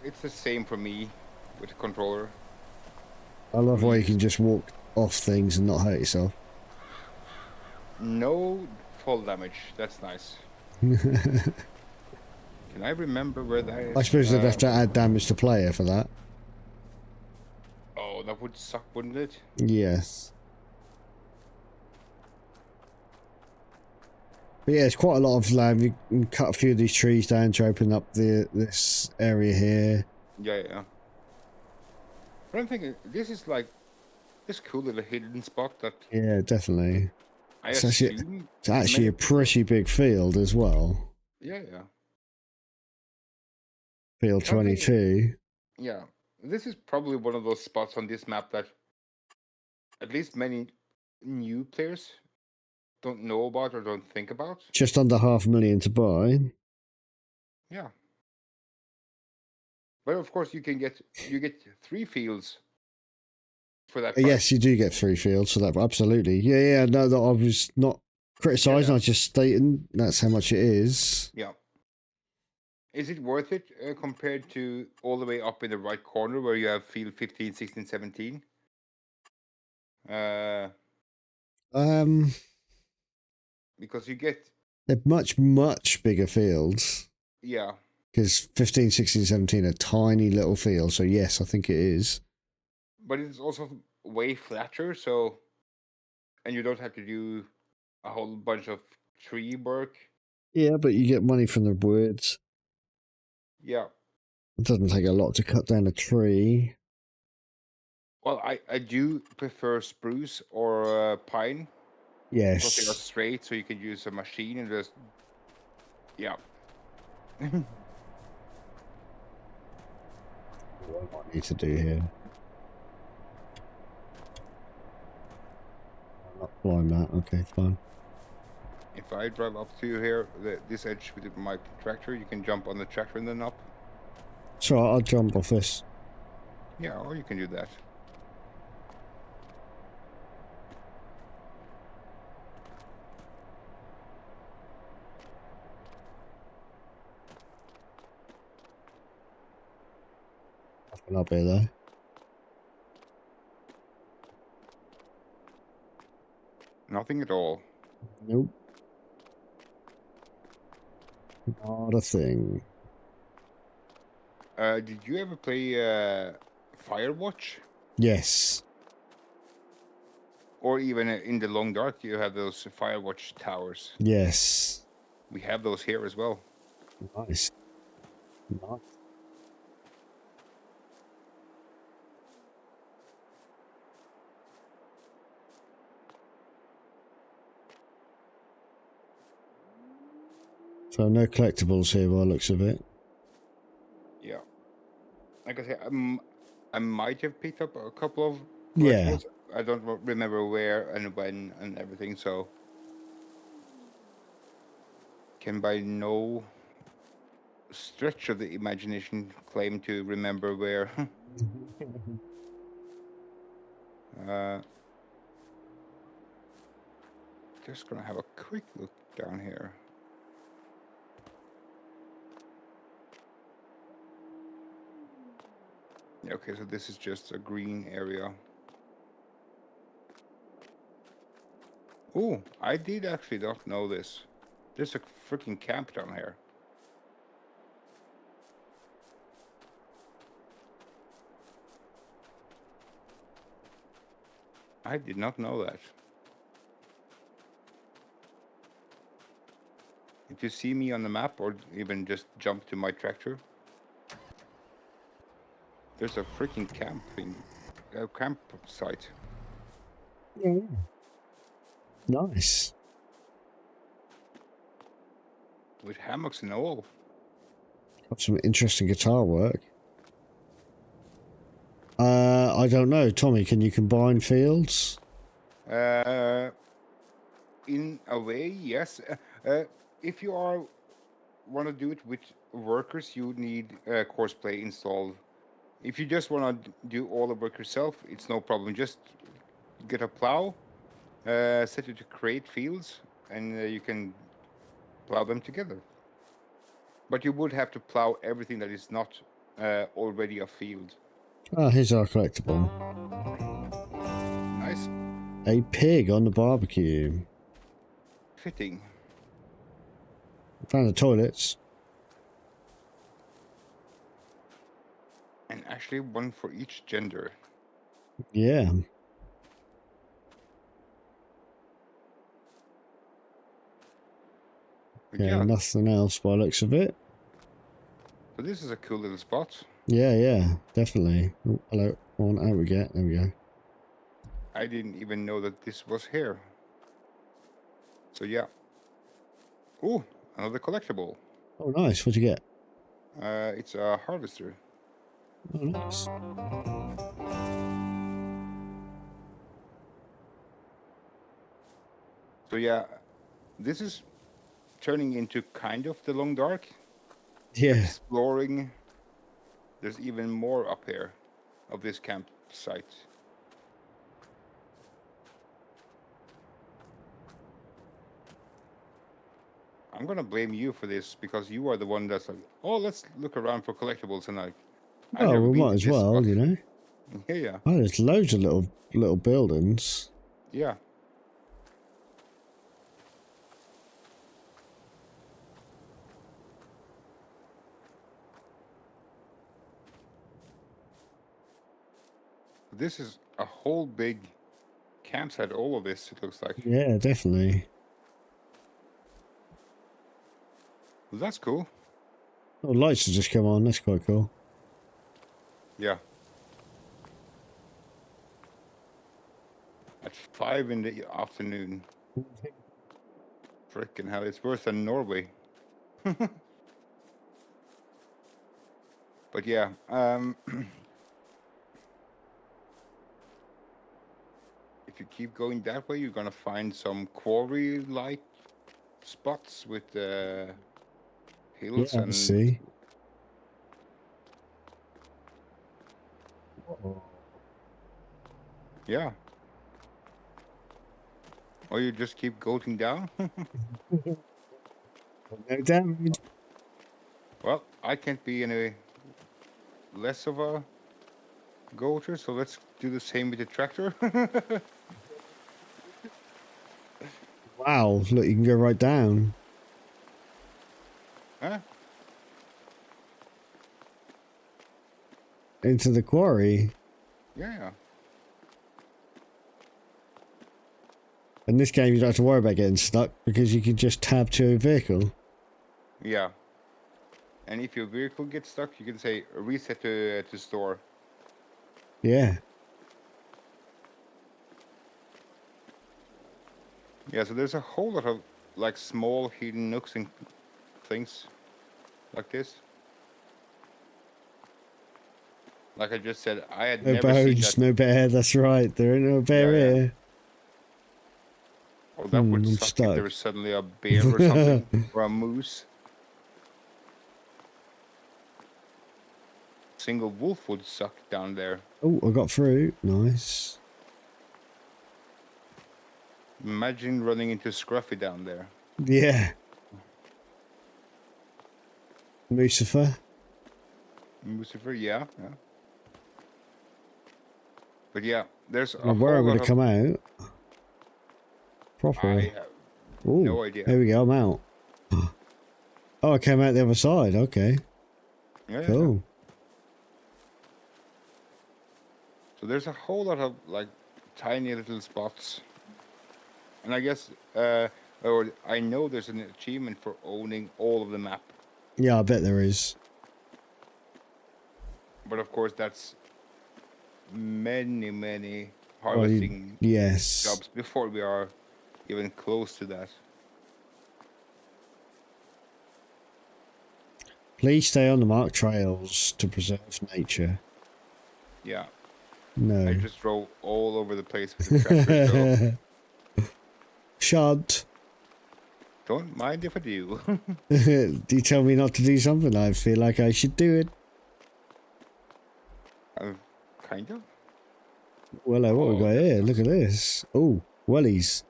[SPEAKER 2] It's the same for me with the controller.
[SPEAKER 1] I love why you can just walk off things and not hurt yourself.
[SPEAKER 2] No fall damage. That's nice. Can I remember where that is?
[SPEAKER 1] I suppose they'd have to add damage to player for that.
[SPEAKER 2] Oh, that would suck, wouldn't it?
[SPEAKER 1] Yes. But yeah, it's quite a lot of land. You can cut a few of these trees down to open up this area here.
[SPEAKER 2] Yeah. But I'm thinking, this is like this cool little hidden spot that...
[SPEAKER 1] Yeah, definitely.
[SPEAKER 2] It's
[SPEAKER 1] actually a pretty big field as well.
[SPEAKER 2] Yeah.
[SPEAKER 1] Field 22.
[SPEAKER 2] Yeah. This is probably one of those spots on this map that at least many new players don't know about or don't think about.
[SPEAKER 1] Just under 500,000 to buy.
[SPEAKER 2] Yeah. But of course you get 3 fields for that price.
[SPEAKER 1] Yes, you do get 3 fields for that, absolutely. Yeah, no, that I was not criticising, I was just stating that's how much it is.
[SPEAKER 2] Yeah. Is it worth it compared to all the way up in the right corner where you have field 15, 16, 17? Because you get...
[SPEAKER 1] They're much bigger fields.
[SPEAKER 2] Yeah.
[SPEAKER 1] Because 15, 16, 17 are tiny little fields, so yes, I think it is.
[SPEAKER 2] But it's also way flatter, so... And you don't have to do a whole bunch of tree work.
[SPEAKER 1] Yeah, but you get money from the woods.
[SPEAKER 2] Yeah.
[SPEAKER 1] It doesn't take a lot to cut down a tree.
[SPEAKER 2] Well, I do prefer spruce or pine.
[SPEAKER 1] Yes.
[SPEAKER 2] Because they are straight, so you can use a machine and just... Yeah.
[SPEAKER 1] What do I need to do here? I'm not flying that. Okay, fine.
[SPEAKER 2] If I drive up to you here, this edge with my tractor, you can jump on the tractor and then up.
[SPEAKER 1] So I'll jump off this.
[SPEAKER 2] Yeah, or you can do that.
[SPEAKER 1] Nothing up here though.
[SPEAKER 2] Nothing at all.
[SPEAKER 1] Nope. Not a thing.
[SPEAKER 2] Did you ever play Firewatch?
[SPEAKER 1] Yes.
[SPEAKER 2] Or even in the long dark, you have those firewatch towers.
[SPEAKER 1] Yes.
[SPEAKER 2] We have those here as well.
[SPEAKER 1] Nice. Nice. So no collectibles here by the looks of it.
[SPEAKER 2] Yeah. Like I said, I might have picked up a couple of
[SPEAKER 1] Yeah.
[SPEAKER 2] collectibles. I don't remember where and when and everything, so can by no stretch of the imagination claim to remember where. Just gonna have a quick look down here. Yeah, okay, so this is just a green area. Oh, I did actually not know this. There's a freaking camp down here. I did not know that. If you see me on the map or even just jump to my tractor, there's a freaking campsite.
[SPEAKER 1] Yeah. Nice.
[SPEAKER 2] With hammocks and all.
[SPEAKER 1] Got some interesting guitar work. I don't know. Tommy, can you combine fields?
[SPEAKER 2] In a way, yes. If you want to do it with workers, you need Courseplay installed. If you just want to do all the work yourself, it's no problem. Just get a plow, set it to create fields, and you can plow them together. But you would have to plow everything that is not already a field.
[SPEAKER 1] Ah, here's our collectible.
[SPEAKER 2] Nice.
[SPEAKER 1] A pig on the barbecue.
[SPEAKER 2] Fitting.
[SPEAKER 1] Found the toilets.
[SPEAKER 2] And actually one for each gender.
[SPEAKER 1] Yeah.
[SPEAKER 2] But
[SPEAKER 1] Yeah,
[SPEAKER 2] yeah,
[SPEAKER 1] nothing else by the looks of it.
[SPEAKER 2] so this is a cool little spot.
[SPEAKER 1] Yeah, yeah, definitely. Oh, hello. On, out we get. There we go.
[SPEAKER 2] I didn't even know that this was here. So yeah. Oh, another collectible.
[SPEAKER 1] Oh, nice. What'd you get?
[SPEAKER 2] It's a harvester.
[SPEAKER 1] Oh, nice.
[SPEAKER 2] So yeah, this is turning into kind of the long dark.
[SPEAKER 1] Yeah.
[SPEAKER 2] Exploring. There's even more up here of this campsite. I'm gonna blame you for this because you are the one that's like, oh, let's look around for collectibles, and I've
[SPEAKER 1] Oh,
[SPEAKER 2] never
[SPEAKER 1] we
[SPEAKER 2] been
[SPEAKER 1] might
[SPEAKER 2] to
[SPEAKER 1] as
[SPEAKER 2] this
[SPEAKER 1] well,
[SPEAKER 2] spot.
[SPEAKER 1] you know.
[SPEAKER 2] Yeah, yeah,
[SPEAKER 1] Oh, there's loads of little buildings.
[SPEAKER 2] yeah. This is a whole big campsite. All of this, it looks like.
[SPEAKER 1] Yeah, definitely.
[SPEAKER 2] Well, that's cool.
[SPEAKER 1] Oh, lights have just come on. That's quite cool.
[SPEAKER 2] Yeah. At 5 in the afternoon. Frickin' hell, it's worse than Norway. But yeah, if you keep going that way, you're gonna find some quarry-like spots with hills
[SPEAKER 1] Yeah, I
[SPEAKER 2] and
[SPEAKER 1] see.
[SPEAKER 2] yeah. Or you just keep going down.
[SPEAKER 1] No damage.
[SPEAKER 2] Well, I can't be any less of a goater, so let's do the same with the tractor.
[SPEAKER 1] Wow, look, you can go right down.
[SPEAKER 2] Huh?
[SPEAKER 1] Into the quarry.
[SPEAKER 2] Yeah.
[SPEAKER 1] In this game, you don't have to worry about getting stuck because you can just tab to your vehicle.
[SPEAKER 2] Yeah. And if your vehicle gets stuck, you can say reset to store.
[SPEAKER 1] Yeah.
[SPEAKER 2] Yeah, so there's a whole lot of like small hidden nooks and things like this. Like I just said, I had
[SPEAKER 1] No
[SPEAKER 2] never seen
[SPEAKER 1] bones,
[SPEAKER 2] that.
[SPEAKER 1] no bear. That's right. There ain't no bear
[SPEAKER 2] Yeah, yeah.
[SPEAKER 1] here.
[SPEAKER 2] Oh, that would
[SPEAKER 1] I'm
[SPEAKER 2] suck
[SPEAKER 1] stuck.
[SPEAKER 2] if there was suddenly a bear or something, or a moose. Single wolf would suck down there.
[SPEAKER 1] Oh, I got through. Nice.
[SPEAKER 2] Imagine running into Scruffy down there.
[SPEAKER 1] Yeah. Lucifer.
[SPEAKER 2] Lucifer, yeah. But yeah, there's a
[SPEAKER 1] Well, where I'm
[SPEAKER 2] whole
[SPEAKER 1] going
[SPEAKER 2] lot
[SPEAKER 1] to
[SPEAKER 2] of...
[SPEAKER 1] come out.
[SPEAKER 2] I
[SPEAKER 1] Properly.
[SPEAKER 2] have
[SPEAKER 1] Ooh,
[SPEAKER 2] no idea.
[SPEAKER 1] There we go. I'm out. Oh, I came out the other side. Okay.
[SPEAKER 2] Yeah,
[SPEAKER 1] Cool.
[SPEAKER 2] yeah. So there's a whole lot of like tiny little spots. And I guess, or I know there's an achievement for owning all of the map.
[SPEAKER 1] Yeah, I bet there is.
[SPEAKER 2] But of course, that's many harvesting
[SPEAKER 1] Yes.
[SPEAKER 2] jobs before we are even close to that.
[SPEAKER 1] Please stay on the marked trails to preserve nature.
[SPEAKER 2] Yeah.
[SPEAKER 1] No.
[SPEAKER 2] I just drove all over the place with the tractor, so
[SPEAKER 1] Shut.
[SPEAKER 2] don't mind if I do.
[SPEAKER 1] Do you tell me not to do something? I feel like I should do it.
[SPEAKER 2] Kind of.
[SPEAKER 1] Well, what we got here? Look at this. Oh, wellies.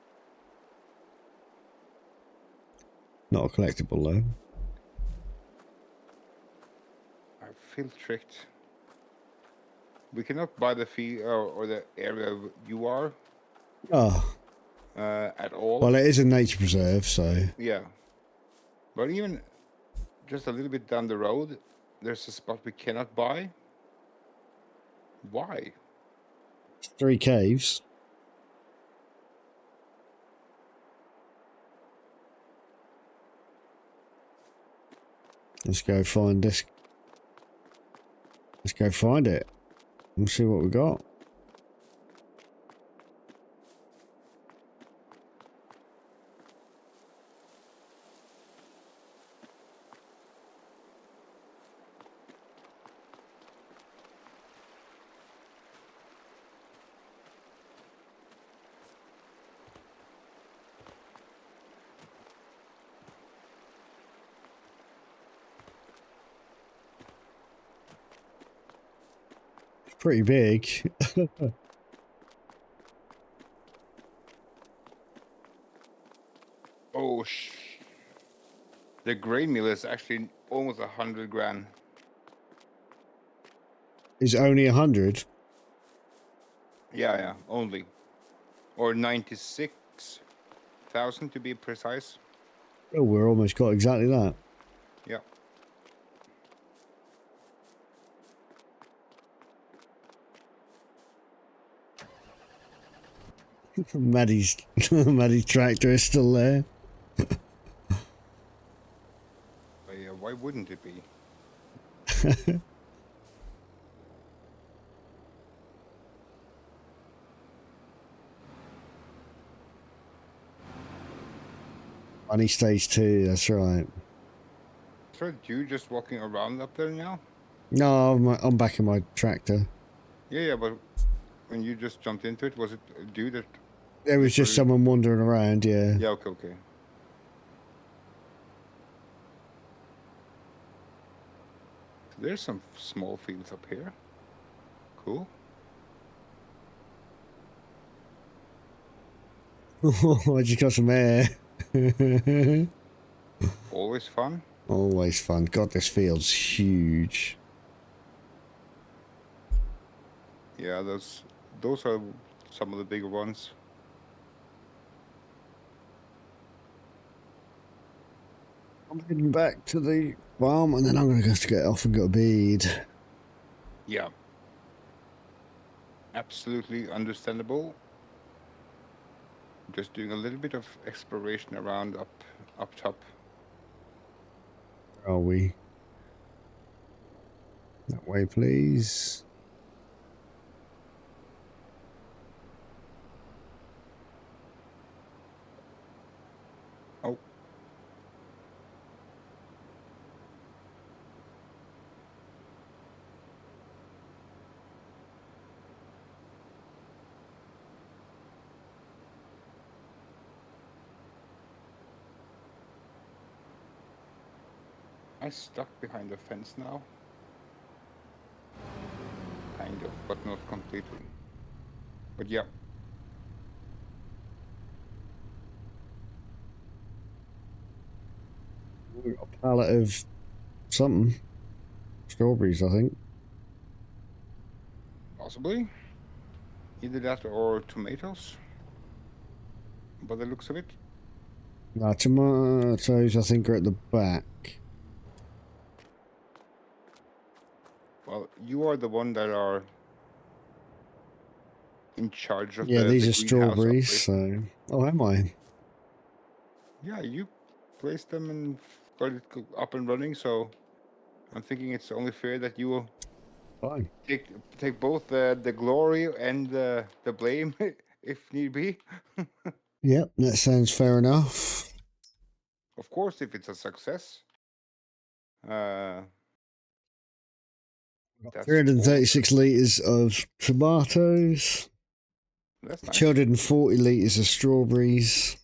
[SPEAKER 1] Not a collectible though.
[SPEAKER 2] I feel tricked. We cannot buy the fee or the area you are
[SPEAKER 1] Oh,
[SPEAKER 2] at all.
[SPEAKER 1] well, it is a nature preserve, so.
[SPEAKER 2] Yeah. But even just a little bit down the road, there's a spot we cannot buy. Why?
[SPEAKER 1] 3 caves. Let's go find this. Let's go find it. And see what we got. It's pretty big.
[SPEAKER 2] Oh, the grain mill is actually almost 100 grand.
[SPEAKER 1] Is only 100.
[SPEAKER 2] Yeah, only. Or 96,000 to be precise.
[SPEAKER 1] Oh, we're almost got exactly that.
[SPEAKER 2] Yeah.
[SPEAKER 1] Maddie's Maddie's tractor is still there.
[SPEAKER 2] But yeah, why wouldn't it be?
[SPEAKER 1] Bunny stage 2, that's right.
[SPEAKER 2] So you just walking around up there now?
[SPEAKER 1] No, I'm back in my tractor.
[SPEAKER 2] Yeah, but when you just jumped into it, was it a dude that...
[SPEAKER 1] There was just someone wandering around, yeah.
[SPEAKER 2] Yeah, okay. There's some small fields up here. Cool.
[SPEAKER 1] I just got some air.
[SPEAKER 2] Always fun.
[SPEAKER 1] Always fun. God, this field's huge.
[SPEAKER 2] Yeah, those are some of the bigger ones.
[SPEAKER 1] I'm heading back to the farm and then I'm going to have to get off and go to bed.
[SPEAKER 2] Yeah. Absolutely understandable. Just doing a little bit of exploration around up top.
[SPEAKER 1] Where are we? That way, please.
[SPEAKER 2] Oh. I stuck behind the fence now. Kind of, but not completely. But yeah.
[SPEAKER 1] A pallet of something. Strawberries, I think.
[SPEAKER 2] Possibly. Either that or tomatoes. By the looks of it.
[SPEAKER 1] No, tomatoes, I think, are at the back.
[SPEAKER 2] Well, you are the one that are in charge of
[SPEAKER 1] Yeah, these
[SPEAKER 2] the
[SPEAKER 1] are
[SPEAKER 2] greenhouse
[SPEAKER 1] strawberries,
[SPEAKER 2] operation.
[SPEAKER 1] so... Oh, am I?
[SPEAKER 2] Yeah, you placed them and got it up and running, so I'm thinking it's only fair that you will
[SPEAKER 1] Fine.
[SPEAKER 2] take both the glory and the blame if need be.
[SPEAKER 1] Yep, that sounds fair enough.
[SPEAKER 2] Of course, if it's a success. That's
[SPEAKER 1] 336 litres of tomatoes.
[SPEAKER 2] That's nice.
[SPEAKER 1] 240 litres of strawberries.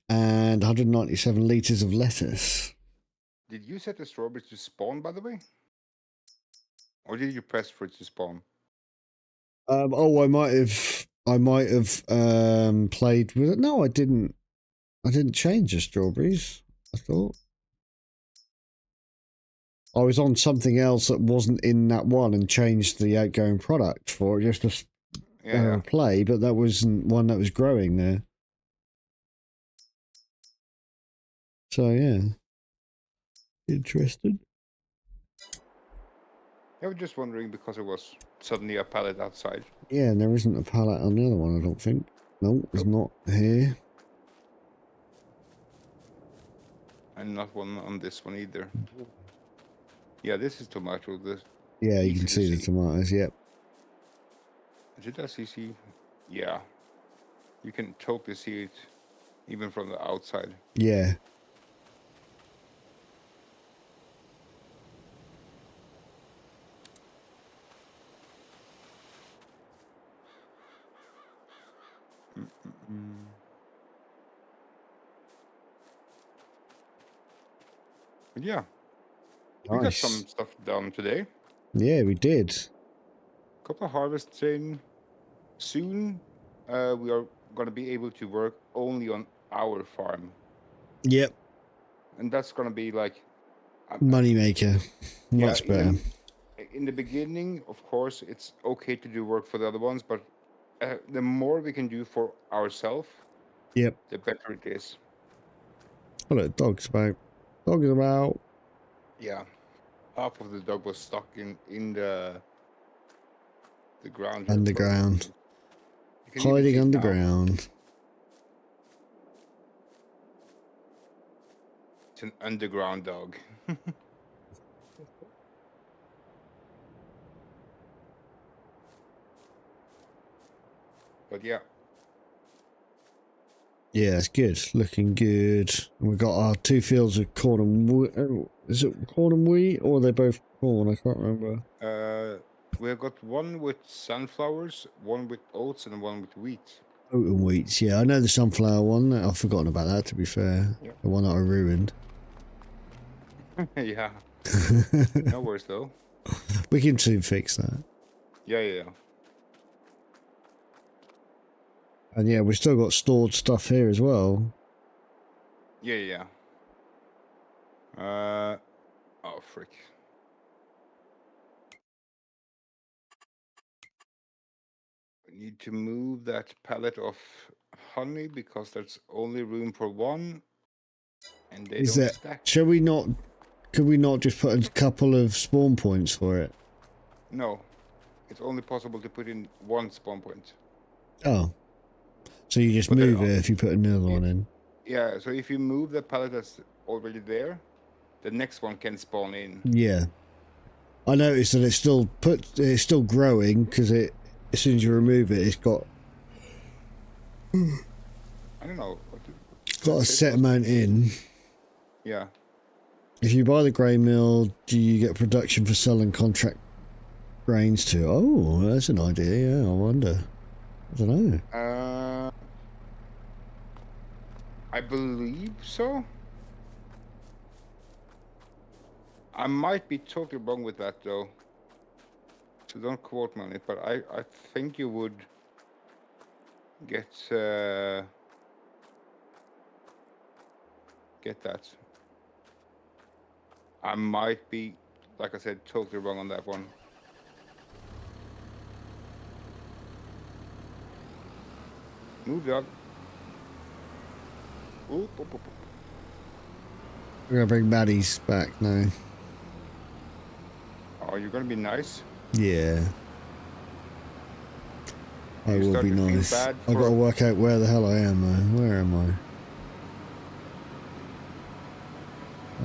[SPEAKER 1] And 197 litres of lettuce.
[SPEAKER 2] Did you set the strawberries to spawn, by the way? Or did you press for it to spawn?
[SPEAKER 1] Oh, I might have played with it. No, I didn't. I didn't change the strawberries, I thought. I was on something else that wasn't in that one and changed the outgoing product for it just to play, but that wasn't one that was growing there. So, yeah. Interested.
[SPEAKER 2] I was just wondering because it was suddenly a pallet outside.
[SPEAKER 1] Yeah, and there isn't a pallet on the other one, I don't think. No, there's not here.
[SPEAKER 2] And not one on this one either. Yeah, this is tomato.
[SPEAKER 1] Yeah, you can see the tomatoes, yep.
[SPEAKER 2] Is it SCC? Yeah. You can totally see it even from the outside.
[SPEAKER 1] Yeah.
[SPEAKER 2] But yeah.
[SPEAKER 1] Nice.
[SPEAKER 2] We got some stuff done today.
[SPEAKER 1] Yeah, we did.
[SPEAKER 2] Couple of harvests in. Soon, we are going to be able to work only on our farm.
[SPEAKER 1] Yep.
[SPEAKER 2] And that's going to be like...
[SPEAKER 1] Moneymaker. Much better.
[SPEAKER 2] In the beginning, of course, it's okay to do work for the other ones, but the more we can do for ourselves,
[SPEAKER 1] yep,
[SPEAKER 2] the better it is.
[SPEAKER 1] Oh, look, dog's about. Dog is about.
[SPEAKER 2] Yeah. Half of the dog was stuck in the ground. Here,
[SPEAKER 1] Underground. Hiding underground.
[SPEAKER 2] It's an underground dog. But yeah.
[SPEAKER 1] Yeah, it's good. Looking good. And we've got our 2 fields of corn and wheat. Is it corn and wheat, or are they both corn? I can't remember.
[SPEAKER 2] We've got one with sunflowers, one with oats, and one with wheat.
[SPEAKER 1] Oat and wheat, yeah. I know the sunflower one. I've forgotten about that, to be fair. Yeah. The one that I ruined.
[SPEAKER 2] Yeah. No worries, though.
[SPEAKER 1] We can soon fix that.
[SPEAKER 2] Yeah.
[SPEAKER 1] And yeah, we've still got stored stuff here as well.
[SPEAKER 2] Yeah. Oh, frick. We need to move that pallet of honey because there's only room for one. And they don't stack.
[SPEAKER 1] Shall we not... Could we not just put a couple of spawn points for it?
[SPEAKER 2] No. It's only possible to put in one spawn point.
[SPEAKER 1] Oh. So you just
[SPEAKER 2] But then
[SPEAKER 1] move it if you put another one in.
[SPEAKER 2] Yeah, so if you move the pallet that's already there, the next one can spawn in.
[SPEAKER 1] Yeah. I noticed that it's still growing because as soon as you remove it, it's got
[SPEAKER 2] I don't know.
[SPEAKER 1] a set amount in.
[SPEAKER 2] Yeah.
[SPEAKER 1] If you buy the grain mill, do you get production for selling contract grains too? Oh, that's an idea. Yeah, I wonder. I don't know.
[SPEAKER 2] I believe so. I might be totally wrong with that though. So don't quote me on it, but I think you would get that. I might be, like I said, totally wrong on that one. Move up. Oop, oop, oop, oop.
[SPEAKER 1] We're gonna bring Maddie's back now.
[SPEAKER 2] Oh, you're gonna be nice.
[SPEAKER 1] Yeah. I
[SPEAKER 2] You
[SPEAKER 1] will
[SPEAKER 2] start
[SPEAKER 1] be
[SPEAKER 2] to feel
[SPEAKER 1] nice.
[SPEAKER 2] bad
[SPEAKER 1] I've got to work out where the hell I am though. Where am I?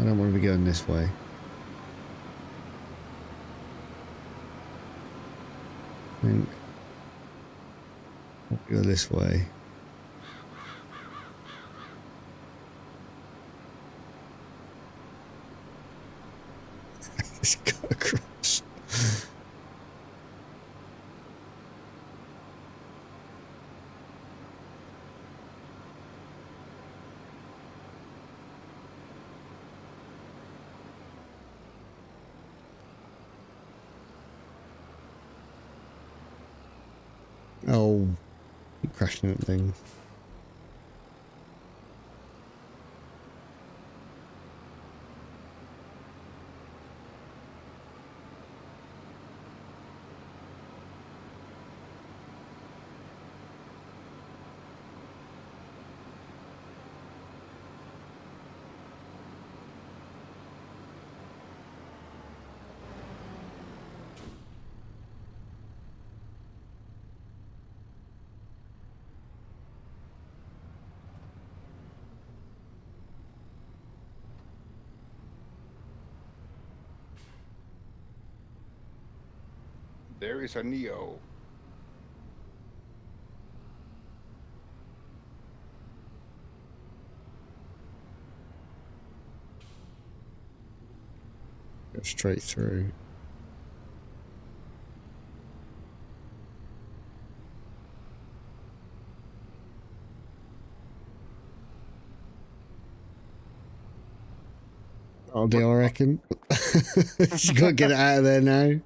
[SPEAKER 1] I don't want to be going this way. I think I'll go this way. Just go across. Oh, keep crashing at things.
[SPEAKER 2] There is a Neo.
[SPEAKER 1] Go straight through. I'll do, I reckon. She's got to get it out of there now.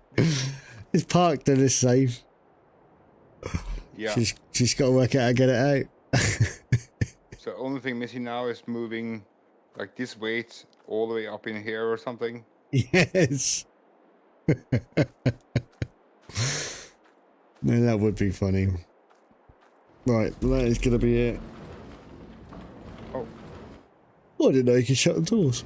[SPEAKER 1] It's parked and it's safe.
[SPEAKER 2] Yeah.
[SPEAKER 1] She's got to work out how to get it out.
[SPEAKER 2] So only thing missing now is moving like this weight all the way up in here or something.
[SPEAKER 1] Yes. No, that would be funny. Right, that is going to be it.
[SPEAKER 2] Oh.
[SPEAKER 1] I didn't know you could shut the doors.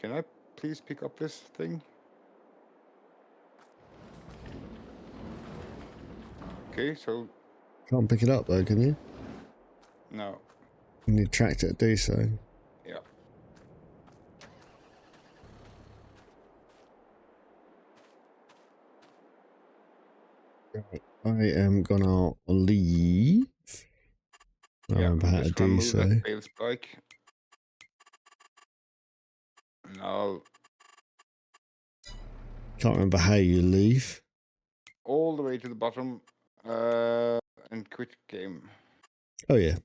[SPEAKER 2] Can I please pick up this thing? Okay, so
[SPEAKER 1] Can't pick it up though, can you?
[SPEAKER 2] no.
[SPEAKER 1] You need a tractor to do so.
[SPEAKER 2] Yeah.
[SPEAKER 1] Right. I am gonna leave. I remember how to do so.
[SPEAKER 2] That bale spike. No.
[SPEAKER 1] Can't remember how you leave.
[SPEAKER 2] All the way to the bottom and quit game.
[SPEAKER 1] Oh yeah.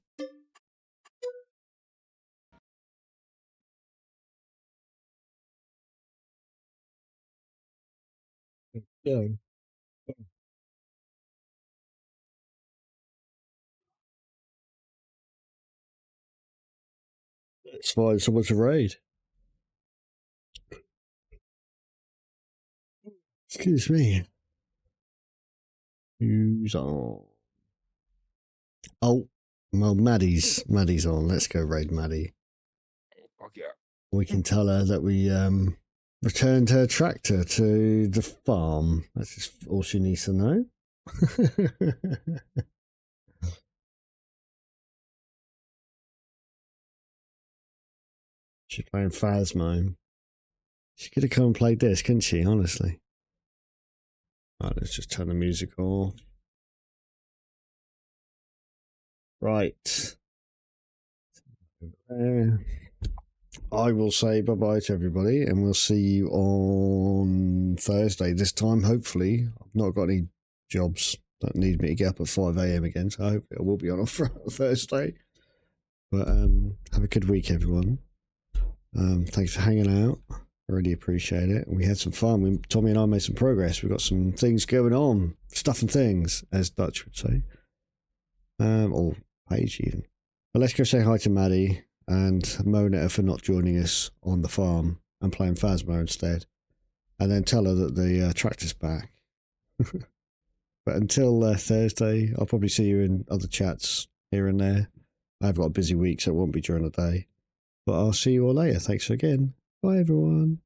[SPEAKER 1] Yeah. Let's find someone to raid. Excuse me. Who's on? Oh, well, Maddie's on. Let's go raid Maddie.
[SPEAKER 2] Fuck yeah.
[SPEAKER 1] We can tell her that we returned her tractor to the farm. That's just all she needs to know. She's playing Phasmo. She could have come and played this, couldn't she, honestly? Right, let's just turn the music off. Right. I will say bye-bye to everybody, and we'll see you on Thursday. This time, hopefully. I've not got any jobs that need me to get up at 5 a.m. again, so hopefully I will be on a Thursday. But have a good week, everyone. Thanks for hanging out. I really appreciate it. We had some fun. Tommy and I made some progress. We've got some things going on. Stuff and things, as Dutch would say. Or Paige, even. But let's go say hi to Maddie and moan at her for not joining us on the farm and playing Phasmo instead. And then tell her that the tractor's back. But until Thursday, I'll probably see you in other chats here and there. I've got a busy week, so it won't be during the day. But I'll see you all later. Thanks again. Bye, everyone.